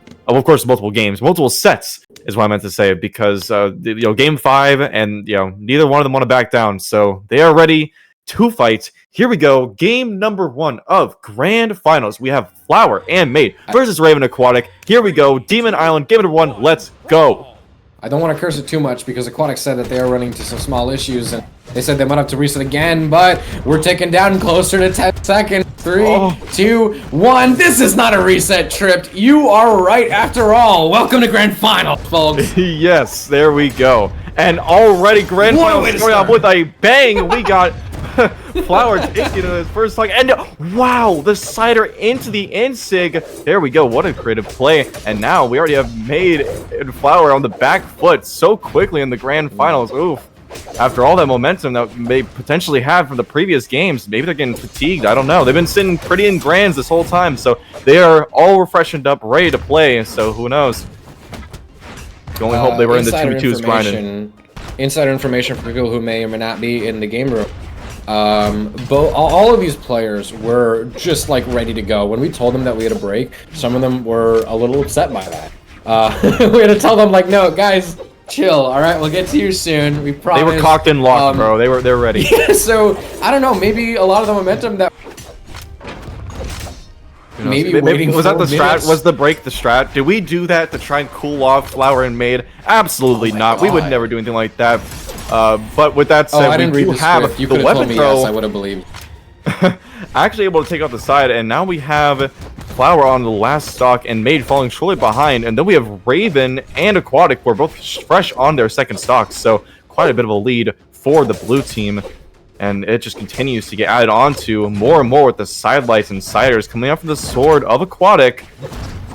games, multiple sets is what I meant to say, because game 5 and neither one of them want to back down, so they are ready to fight. Here we go, game number 1 of grand finals. We have Flower and Maid versus Raven Aquatic. Here we go, Demon Island, game number 1. Let's go. I don't want to curse it too much because Aquatic said that they are running into some small issues and they said they might have to reset again, but we're ticking down closer to 10 seconds. 3, 2, 1. This is not a reset, Tripped. You are right after all. Welcome to grand final, folks. Yes, there we go. And already grand final starting off with a bang. We got Flower taking his first slug, and wow, the cider into the insig. There we go. What a creative play. And now we already have Maid and Flower on the back foot so quickly in the grand finals. Oof. After all that momentum that they potentially had from the previous games, maybe they're getting fatigued. I don't know. They've been sitting pretty in grands this whole time, so they are all freshened up, ready to play. So who knows? You only hope they were in the 2v2s grinding. Insider information for people who may or may not be in the game room. All of these players were just like ready to go. When we told them that we had a break, some of them were a little upset by that. We had to tell them like, no, guys, chill. All right, we'll get to you soon. We promise. They were cocked and locked, bro. They were ready. Yeah, so I don't know. Maybe a lot of the momentum that. Maybe was that the strat? Was the break the strat? Did we do that to try and cool off Flower and Maid? Absolutely not. God. We would never do anything like that. But with that said, we do have the weapon throw. Yes, I would have believed. Actually able to take off the side, and now we have Flower on the last stock and Maid falling shortly behind, and then we have Raven and Aquatic who are both fresh on their second stocks, so quite a bit of a lead for the blue team. And it just continues to get added on to more and more with the sidelights and siders coming out from the sword of Aquatic.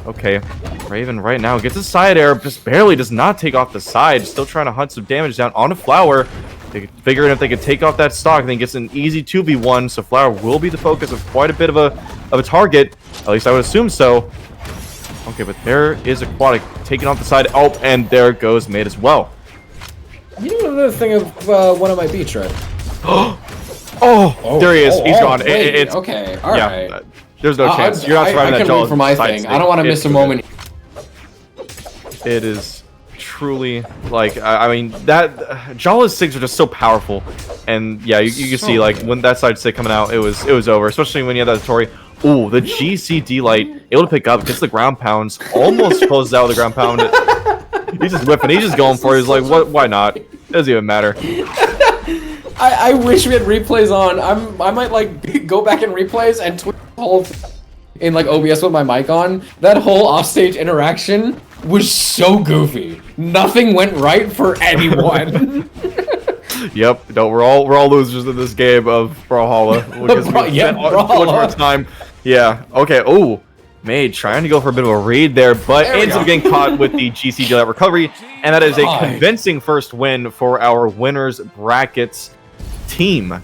Okay, Raven right now gets a side air, just barely does not take off the side. Still trying to hunt some damage down onto Flower. They figuring if they could take off that stock, then gets an easy 2v1. So Flower will be the focus of quite a bit of a target. At least I would assume so. Okay, but there is Aquatic taking off the side. Oh, and there goes Maid as well. You know the thing of what it might be, Trey? Oh, there he is. He's gone. Wait, okay, all right. There's no chance. You're not surviving I that can wait Jaw for my side thing. I don't want to miss a good. moment. It is truly like I mean that Jawless SIGs are just so powerful, and yeah, you can see like when that side stick coming out, it was over. Especially when you had that Tori. Ooh, the GCD light able to pick up, gets the ground pounds, almost closes out with the ground pound. He's just whipping. He's just going for it. He's like, what? Why not? Doesn't even matter. I wish we had replays on. I might like go back in replays and twist the whole in like OBS with my mic on. That whole offstage interaction was so goofy. Nothing went right for anyone. Yep. No, we're all losers in this game of Brawlhalla because we spent too much of our time. Yeah. Okay. Oh, Maid trying to go for a bit of a read there, but ends up getting caught with the GC deal recovery, and that is a convincing first win for our winners brackets team.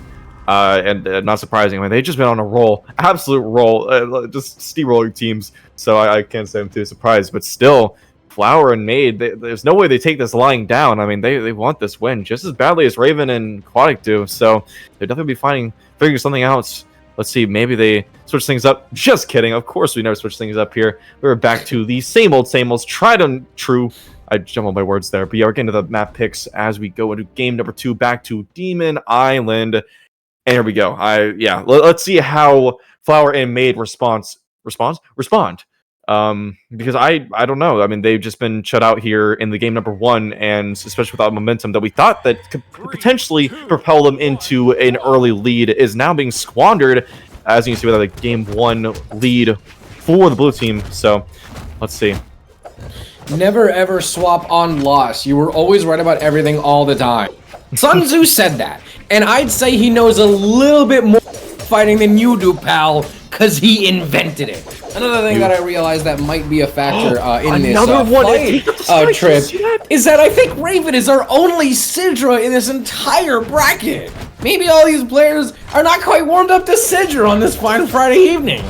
And not surprising, I mean, they've just been on a roll, absolute roll, just steamrolling teams. So I can't say I'm too surprised, but still, Flower and Maid, there's no way they take this lying down. I mean, they want this win just as badly as Raven and Aquatic do. So they'll definitely be figuring something out. Let's see, maybe they switch things up. Just kidding. Of course, we never switch things up here. We're back to the same old, tried and true. I jumbled my words there, but yeah, we're getting to the map picks as we go into game number 2, back to Demon Island. And here we go. Let's see how Flower and Maid respond. Because I don't know. I mean, they've just been shut out here in the game number 1, and especially without momentum that we thought that could potentially propel them into an early lead is now being squandered, as you can see with the game 1 lead for the blue team. So let's see. Never ever swap on loss. You were always right about everything all the time. Sun Tzu said that, and I'd say he knows a little bit more fighting than you do, pal, because he invented it. Another thing that I realized that might be a factor in this trip is that I think Raven is our only Sidra in this entire bracket. Maybe all these players are not quite warmed up to Sidra on this fine Friday evening.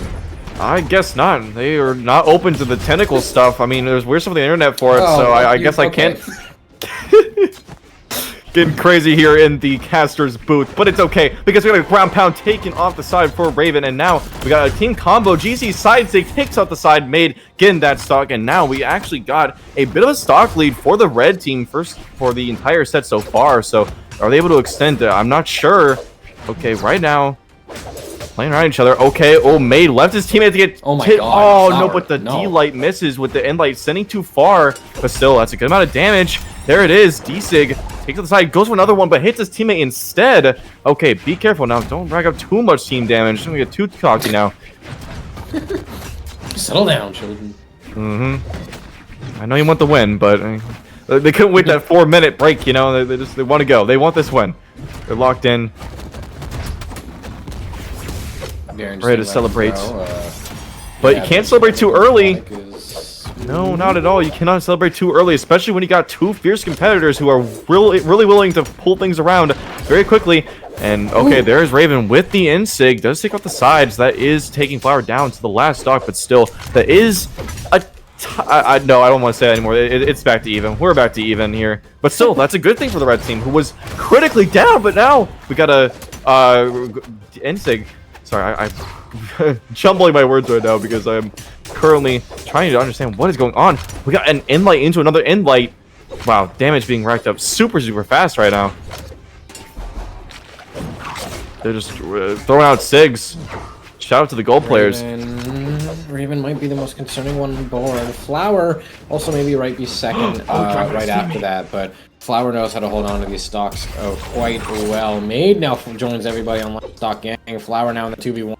I guess not. They are not open to the tentacle stuff. I mean, there's weird stuff on the internet for it, so I guess I can't. Getting crazy here in the caster's booth, but it's okay because we got a ground pound taken off the side for Raven, and now we got a team combo. GC side stick takes out the side, Maid getting that stock, and now we actually got a bit of a stock lead for the red team first for the entire set so far. So are they able to extend it? I'm not sure. Okay, right now playing around each other. Okay, Maid left his teammate to get oh my hit. God, no, but the D-Light misses with the end-light sending too far, but still, that's a good amount of damage. There it is. D-Sig takes it to the side, goes for another one, but hits his teammate instead. Okay, be careful now. Don't rack up too much team damage. Don't get too cocky now. Settle down, children. I know you want the win, but they couldn't wait that 4-minute break, you know? They want to go. They want this win. They're locked in. Ready to celebrate. But you can't celebrate too early. No, not at all. You cannot celebrate too early, especially when you got two fierce competitors who are really willing to pull things around very quickly. And okay, there's Raven with the Insig. Does take off the sides. That is taking Flower down to the last stock, but still, that is a no, I don't want to say that anymore. It's back to even. We're back to even here. But still, that's a good thing for the red team, who was critically down, but now we got a Insig. Sorry, I'm jumbling my words right now because I'm currently trying to understand what is going on. We got an Inlight into another Inlight. Wow, damage being racked up super fast right now. They're just throwing out SIGs. Shout out to the gold players. Raven might be the most concerning one on board. Flower also maybe right be second right after that, but Flower knows how to hold on to these stocks quite well. Maid now joins everybody on stock gang. Flower now in the 2v1,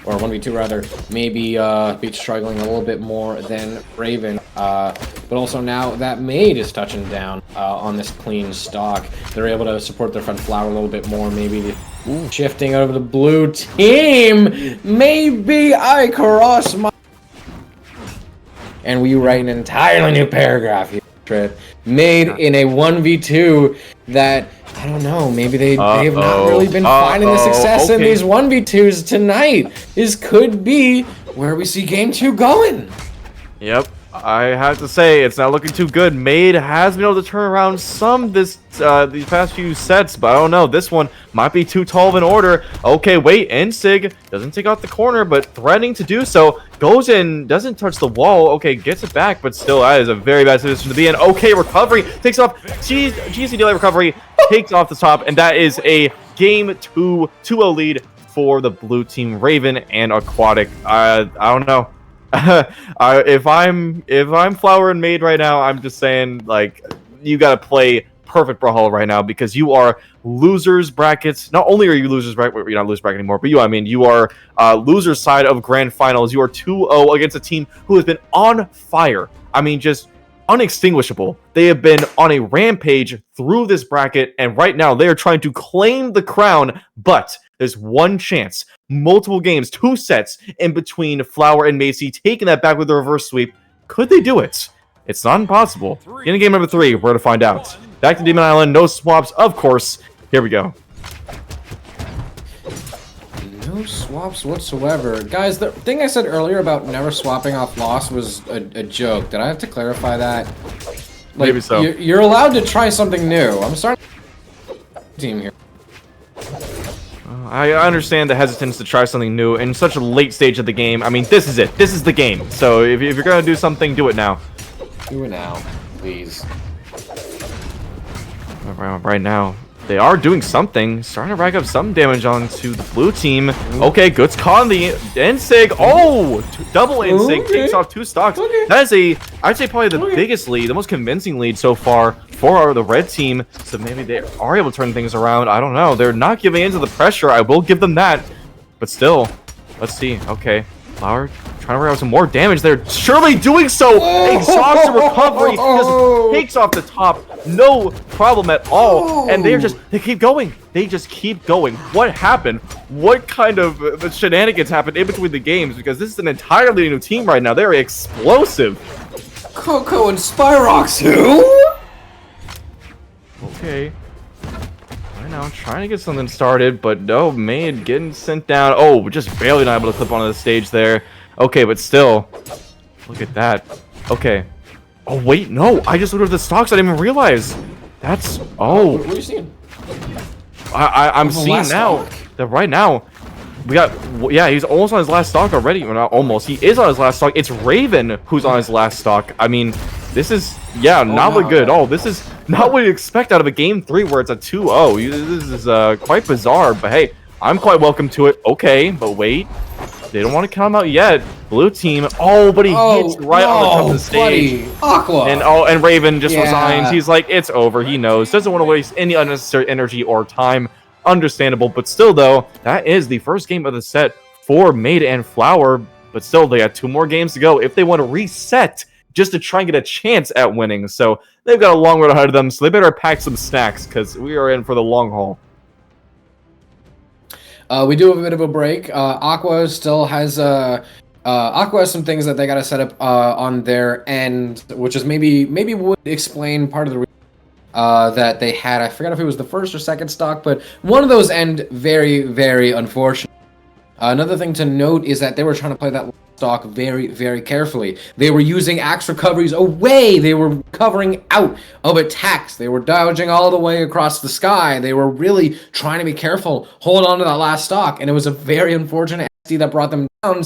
or 1v2 rather, maybe be struggling a little bit more than Raven. But also now that Maid is touching down on this clean stock, they're able to support their friend Flower a little bit more. Maybe shifting over the blue team. Maybe I cross my... And we write an entirely new paragraph here. Maid in a 1v2 that, I don't know, maybe they have not really been finding the success in these 1v2s tonight. This could be where we see game 2 going. Yep. I have to say, it's not looking too good. Maid has been able to turn around some these past few sets, but I don't know. This one might be too tall of an order. Okay, wait, Ensig doesn't take out the corner, but threatening to do so. Goes in, doesn't touch the wall. Okay, gets it back, but still, that is a very bad position to be in. Okay, recovery, takes off. GC delay recovery, takes off the top, and that is a game 2 2-0 lead for the blue team. Raven and Aquatic. I don't know. If I'm Flower and Maid right now, I'm just saying, like, you gotta play perfect Brawlhalla right now because you are losers brackets. Not only are you losers bracket, you're not losers bracket anymore, but you are losers side of grand finals. You are 2-0 against a team who has been on fire. I mean, just unextinguishable. They have been on a rampage through this bracket, and right now they are trying to claim the crown, but there's one chance, multiple games, 2 sets in between Flower and Macy taking that back with the reverse sweep. Could they do it? It's not impossible. In game number 3, we're going to find out. Back to Demon Island, no swaps, of course. Here we go. No swaps whatsoever. Guys, the thing I said earlier about never swapping off loss was a joke. Did I have to clarify that? Like, maybe so. You're allowed to try something new. I'm starting team here. I understand the hesitance to try something new in such a late stage of the game. I mean, this is it. This is the game. So if you're going to do something, do it now. Do it now, please. Right now, they are doing something. Starting to rack up some damage onto the blue team. Okay, Goods caught on the Ensig. Oh, double Ensig takes off 2 stocks. That is I'd say probably the biggest lead, the most convincing lead so far for the red team. So maybe they are able to turn things around. I don't know. They're not giving in to the pressure. I will give them that. But still, let's see. Okay, Flower trying to rack up some more damage there. Surely doing so. Exhausted recovery. Just takes off the top. No problem at all. And they keep going. They just keep going. What happened? What kind of shenanigans happened in between the games? Because this is an entirely new team right now. They're explosive. Coco and Spyrox, who? Okay. Right now, I'm trying to get something started, but no, Maid getting sent down. Oh, just barely not able to clip onto the stage there. Okay, but still. Look at that. Okay. Oh, wait, no. I just looked at the stocks. I didn't even realize. That's... Oh. What are you seeing? I'm seeing now that right now we got... Yeah, he's almost on his last stock already. Well, not almost. He is on his last stock. It's Raven who's on his last stock. I mean, this is... Yeah, not what good at all. This is not what you expect out of a game 3 where it's a 2-0. This is quite bizarre, but hey, I'm quite welcome to it. Okay, but wait. They don't want to count him out yet. Blue team. Oh, but he hits right on the top of the stage. Buddy. Aqua. And Raven just resigns. He's like, it's over. He knows. Doesn't want to waste any unnecessary energy or time. Understandable. But still, though, that is the first game of the set for Maid and Flower. But still, they got 2 more games to go if they want to reset just to try and get a chance at winning. So they've got a long road ahead of them. So they better pack some snacks because we are in for the long haul. We do have a bit of a break. Aqua still has Aqua has some things that they got to set up on their end, which is maybe would explain part of the reason that they had. I forgot if it was the first or second stock, but one of those end very, very unfortunate. Another thing to note is that they were trying to play that stock very, very carefully. They were using axe recoveries away. They were covering out of attacks. They were dodging all the way across the sky. They were really trying to be careful, hold on to that last stock, and it was a very unfortunate SD that brought them down.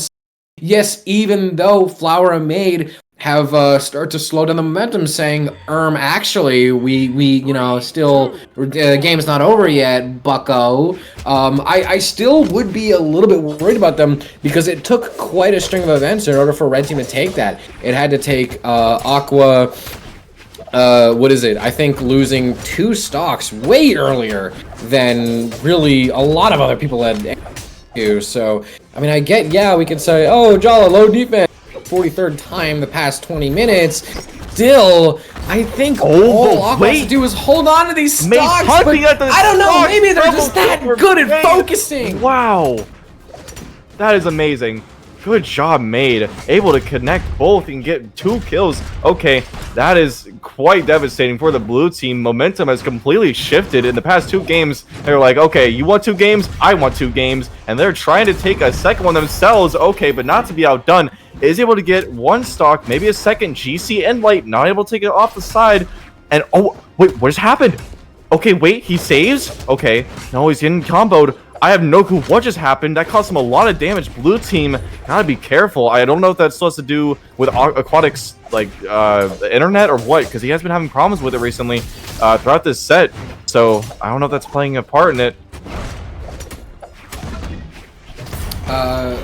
Yes, even though Flower and Maid have started to slow down the momentum, saying, actually, we still, game's not over yet, bucko. I still would be a little bit worried about them because it took quite a string of events in order for Red Team to take that. It had to take Aqua, I think losing 2 stocks way earlier than really a lot of other people had to. So, I mean, I get, we could say, oh, Jala, low defense. 43rd time the past 20 minutes. Still, I think all Aqua has to do is hold on to these stocks. But I don't know, maybe they're just that good at focusing. Wow. That is amazing. Good job, Maid. Able to connect both and get 2 kills. Okay, that is quite devastating for the blue team. Momentum has completely shifted in the past 2 games. They're like, okay, you want 2 games? I want 2 games. And they're trying to take a second one themselves. Okay, but not to be outdone. Is able to get 1 stock, maybe a second GC and light. Not able to take it off the side. And, oh, wait, what just happened? Okay, wait, he saves? Okay, no, he's getting comboed. I have no clue what just happened. That caused him a lot of damage. Blue team, gotta be careful. I don't know if that's supposed to do with Aquatic's, like, internet or what, because he has been having problems with it recently throughout this set. So, I don't know if that's playing a part in it.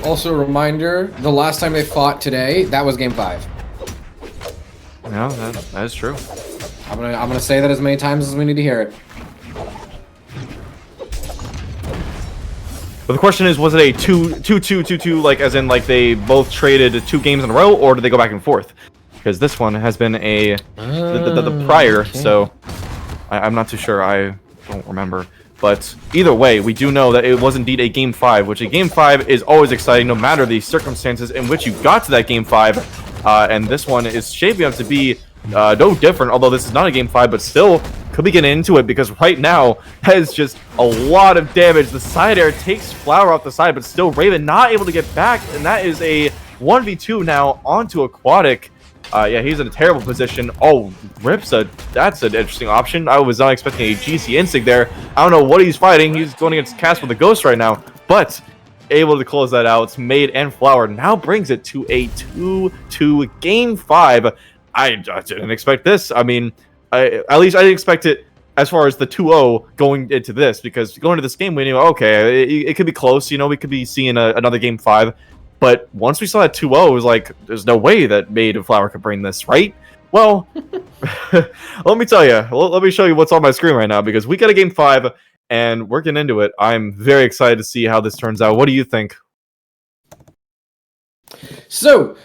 Also a reminder, the last time they fought today, that was game 5. Yeah, that is true. I'm gonna say that as many times as we need to hear it. But the question is, was it a 2-2-2-2, like, as in, like, they both traded 2 games in a row, or did they go back and forth? Because this one has been a the prior, okay. So I'm not too sure. I don't remember. But either way, we do know that it was indeed a Game 5, which a Game 5 is always exciting, no matter the circumstances in which you got to that Game 5. And this one is shaping up to be no different, although this is not a Game 5, but still could be getting into it, because right now, that is just a lot of damage. The side air takes Flower off the side, but still Raven not able to get back, and that is a 1v2 now onto Aquatic. Yeah, he's in a terrible position. Oh, Ripsa, that's an interesting option. I was not expecting a GC Insig there. I don't know what he's fighting. He's going against Cast with a Ghost right now, but able to close that out. Maid and Flower now brings it to a 2-2 Game 5. I didn't expect this. I mean, at least I didn't expect it as far as the 2-0 going into this, because going into this game, we knew, okay, it could be close. You know, we could be seeing another Game 5. But once we saw that 2-0, it was like, there's no way that Maid and Flower could bring this, right? Well, let me tell you. Let me show you what's on my screen right now, because we got a Game 5, and we're getting into it. I'm very excited to see how this turns out. What do you think? So,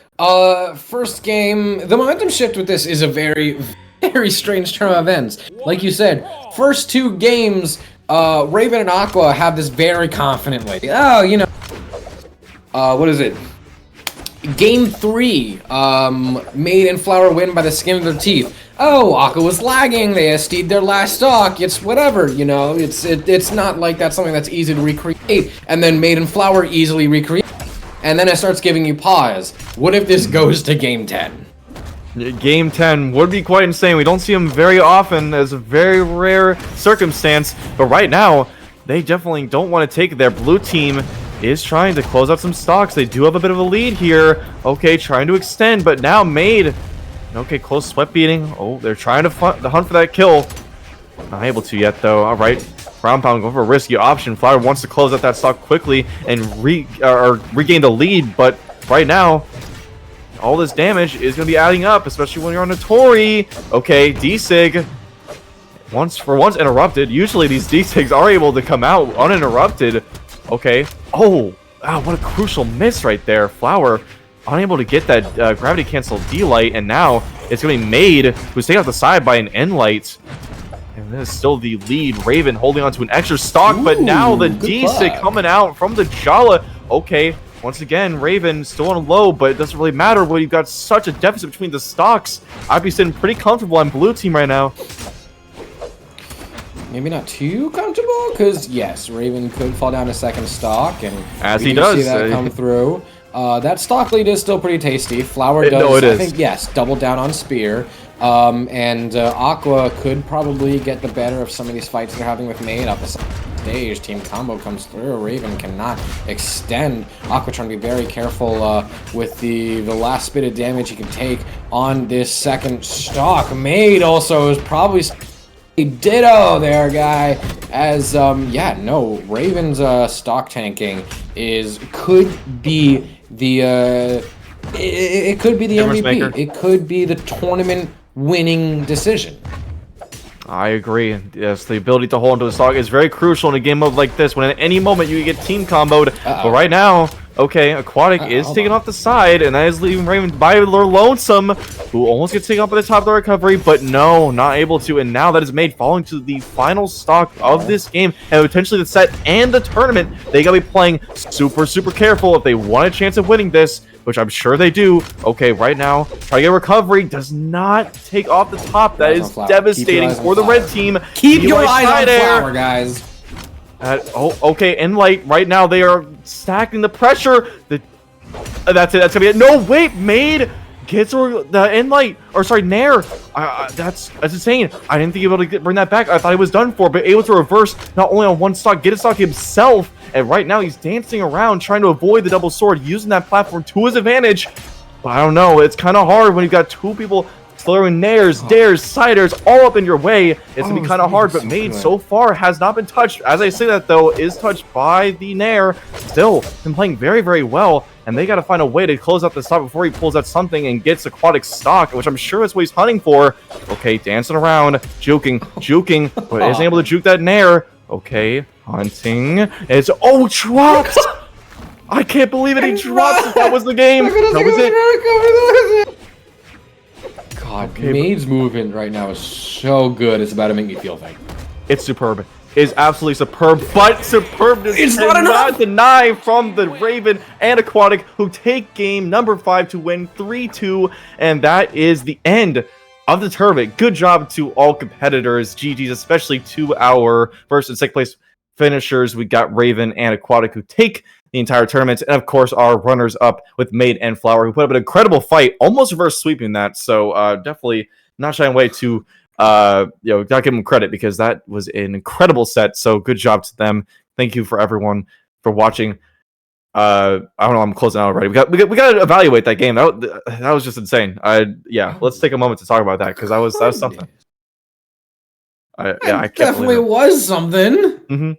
first game, the momentum shift with this is a very, very strange turn of events. Like you said, first 2 games, Raven and Aqua have this very confidently. Oh, you know, what is it? Game 3, Maid and Flower win by the skin of their teeth. Oh, Aqua was lagging, they SD'd their last stock, it's whatever, you know, it's not like that's something that's easy to recreate, and then Maid and Flower easily recreate. And then it starts giving you pause. What if this goes to Game 10? Game 10 would be quite insane. We don't see them very often, as a very rare circumstance. But right now, they definitely don't want to take it. Their blue team is trying to close out some stocks. They do have a bit of a lead here. Okay, trying to extend, but now Maid. Okay, close sweat beating. Oh, they're trying to hunt for that kill. Not able to yet, though. All right. Ground pound going for a risky option. Flower wants to close out that stock quickly and regain the lead, but right now, all this damage is going to be adding up, especially when you're on a Tori. Okay, D-Sig, once interrupted. Usually these D-Sigs are able to come out uninterrupted. Okay. Oh, wow, what a crucial miss right there. Flower unable to get that gravity cancel D-Light, and now it's going to be Maid, who's taken off the side by an N-Light. And this is still the lead. Raven holding on to an extra stock, but now the D-Sig coming out from the Jala. Okay, once again, Raven still on low, but it doesn't really matter when you've got such a deficit between the stocks. I'd be sitting pretty comfortable on blue team right now. Maybe not too comfortable, because yes, Raven could fall down a second stock, and as we he does, see that come through. That stock lead is still pretty tasty. Flower does, no, it is. I think, yes, double down on Spear. And Aqua could probably get the better of some of these fights they're having with Maid up the stage. Team combo comes through. Raven cannot extend. Aqua trying to be very careful with the last bit of damage he can take on this second stock. Maid also is probably a ditto there, guy. As yeah, no, Raven's stock tanking could be the it could be the MVP. It could be the tournament winning decision. I agree. Yes, the ability to hold onto a stock is very crucial in a game mode like this, when at any moment you get team comboed. But right now, Okay, Aquatic is taken off the side, and that is leaving Raven by Lonesome, who almost gets taken off at the top of the recovery, but no, not able to. And now that is Maid falling to the final stock of this game, and potentially the set and the tournament. They gotta be playing super, super careful if they want a chance of winning this, which I'm sure they do. Okay, right now, try to get a recovery. Does not take off the top. That is devastating for the red team. Keep your eyes on Flower, guys. Okay, Enlight, right now they are stacking the pressure. That's it, that's gonna be it. No, wait, Maid gets the Enlight, or sorry, Nair. That's insane. I didn't think he was able to bring that back. I thought he was done for, but able to reverse not only on one stock, get a stock himself. And right now he's dancing around, trying to avoid the double sword, using that platform to his advantage. But I don't know, it's kind of hard when you've got two people throwing nairs, dares, siders all up in your way. It's gonna be kind of hard, but Maid so far has not been touched. As I say that though, is touched by the nair. Still been playing very, very well, and they got to find a way to close out the stock before he pulls out something and gets Aquatic stock, which I'm sure is what he's hunting for. Okay, dancing around, juking, but isn't able to juke that nair. Okay, hunting. It's dropped. I can't believe it. He dropped it. That was the game. That was it. God, okay, Maid's movement right now is so good. It's about to make me feel things. It's superb. It is absolutely superb, but superbness is not denied from the Raven and Aquatic, who take game number 5 to win 3-2, and that is the end of the tournament. Good job to all competitors. GG's, especially to our first and second place finishers. We got Raven and Aquatic, who take the entire tournament, and of course our runners up with Maid and Flower, who put up an incredible fight, almost reverse sweeping that. So definitely not shying away to gotta give them credit, because that was an incredible set. So good job to them. Thank you for everyone for watching. I don't know, I'm closing out already. We got to evaluate that game. That was just insane. Let's take a moment to talk about that, because that was something. I can't definitely was something. Mm-hmm.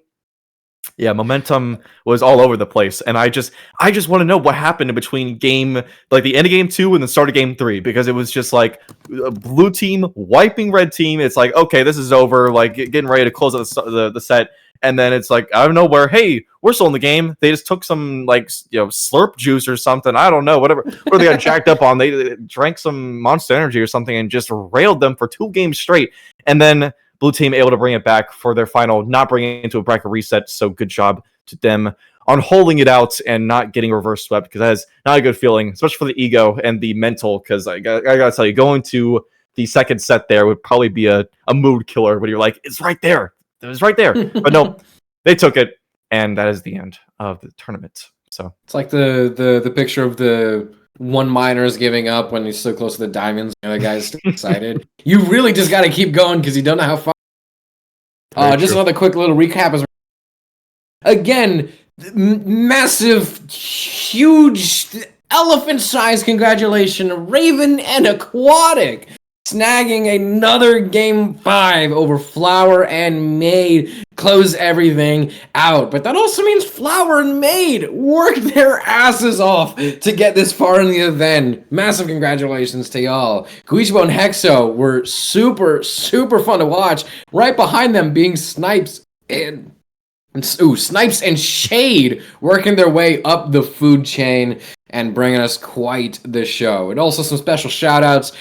Yeah, momentum was all over the place, and I just want to know what happened in between the end of game 2 and the start of game 3, because it was just like blue team wiping red team. It's like, okay, this is over, like getting ready to close out the set, and then it's like, out of nowhere, hey, we're still in the game. They just took some slurp juice or something, I don't know, whatever they got jacked up on. They drank some Monster Energy or something and just railed them for 2 games straight, and then blue team able to bring it back for their final, not bringing it into a bracket reset. So good job to them on holding it out and not getting reverse swept, because that is not a good feeling, especially for the ego and the mental. Because I gotta tell you, going to the second set there would probably be a mood killer, when you're like, it's right there, it was right there. But no, they took it, and that is the end of the tournament. So it's like the picture of the one miner's giving up when he's so close to the diamonds, and the guy's still excited. You really just got to keep going, because you don't know how far. Just another quick little recap. Again, massive, huge, elephant-sized congratulations, Raven and Aquatic, snagging another game 5 over Flower and Maid. Close everything out. But that also means Flower and Maid worked their asses off to get this far in the event. Massive congratulations to y'all. Guichabou and Hexo were super, super fun to watch. Right behind them being Snipes and Shade, working their way up the food chain and bringing us quite the show. And also some special shout outs.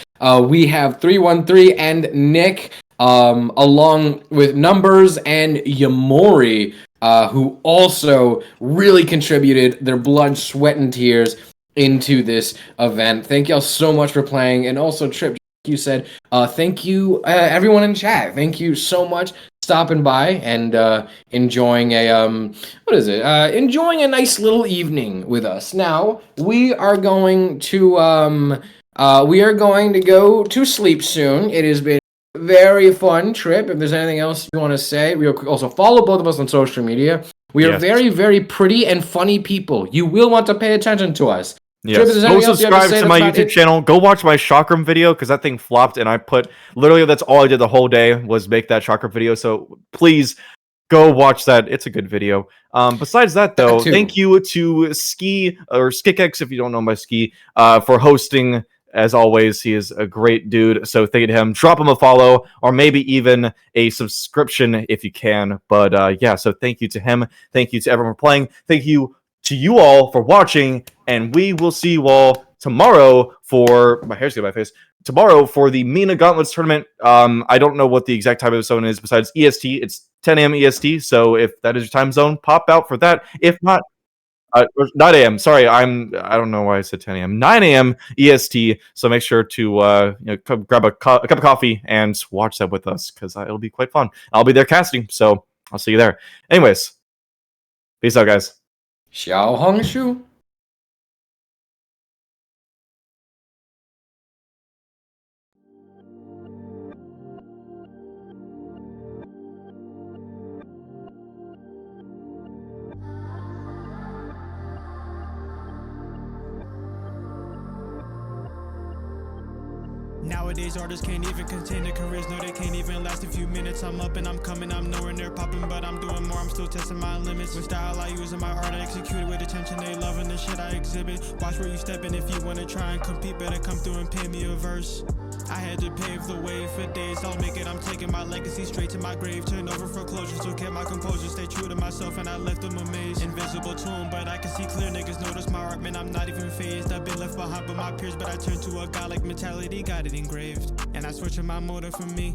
We have 313 and Nick, along with Numbers and Yamori, who also really contributed their blood, sweat, and tears into this event. Thank y'all so much for playing. And also, Trip, you said, thank you, everyone in chat. Thank you so much stopping by and enjoying enjoying a nice little evening with us. Now, we are going to go to sleep soon. It has been a very fun trip. If there's anything else you want to say, we also follow both of us on social media. We are very, very pretty and funny people. You will want to pay attention to us. Yes, go subscribe to my YouTube channel. Go watch my chakram video, because that thing flopped, and I put literally that's all I did the whole day was make that chakram video. So please go watch that. It's a good video. Besides that, though, thank you to Ski or Skikex, if you don't know my Ski, for hosting. As always, he is a great dude. So thank you to him. Drop him a follow, or maybe even a subscription if you can. But so thank you to him. Thank you to everyone for playing. Thank you to you all for watching, and we will see you all tomorrow for my hair's getting my face. Tomorrow for the Mina Gauntlets tournament. I don't know what the exact time of the zone is besides EST. It's 10 a.m. EST, so if that is your time zone, pop out for that. If not, 9 a.m. Sorry, I don't know why I said 10 a.m. 9 a.m. EST. So make sure to come grab a cup of coffee and watch that with us because it'll be quite fun. I'll be there casting, so I'll see you there. Anyways, peace out, guys. Xiao Hong Shu. Nowadays artists can't even contain their careers, no they can't even last a few minutes. I'm up and I'm coming, I'm nowhere near popping, but I'm doing more, I'm still testing my limits. With style I use in my art, I execute it with attention, they loving the shit I exhibit. Watch where you stepping, if you wanna try and compete, better come through and pay me a verse. I had to pave the way for days, I'll make it, I'm taking my legacy straight to my grave. Turn over foreclosure, still kept my composure, stay true to myself and I left them amazed. Invisible to 'em, but I can see clear, niggas notice my art, man, I'm not even phased. I've been left behind by my peers, but I turned to a godlike mentality, got it engraved. And I switch my motive for me.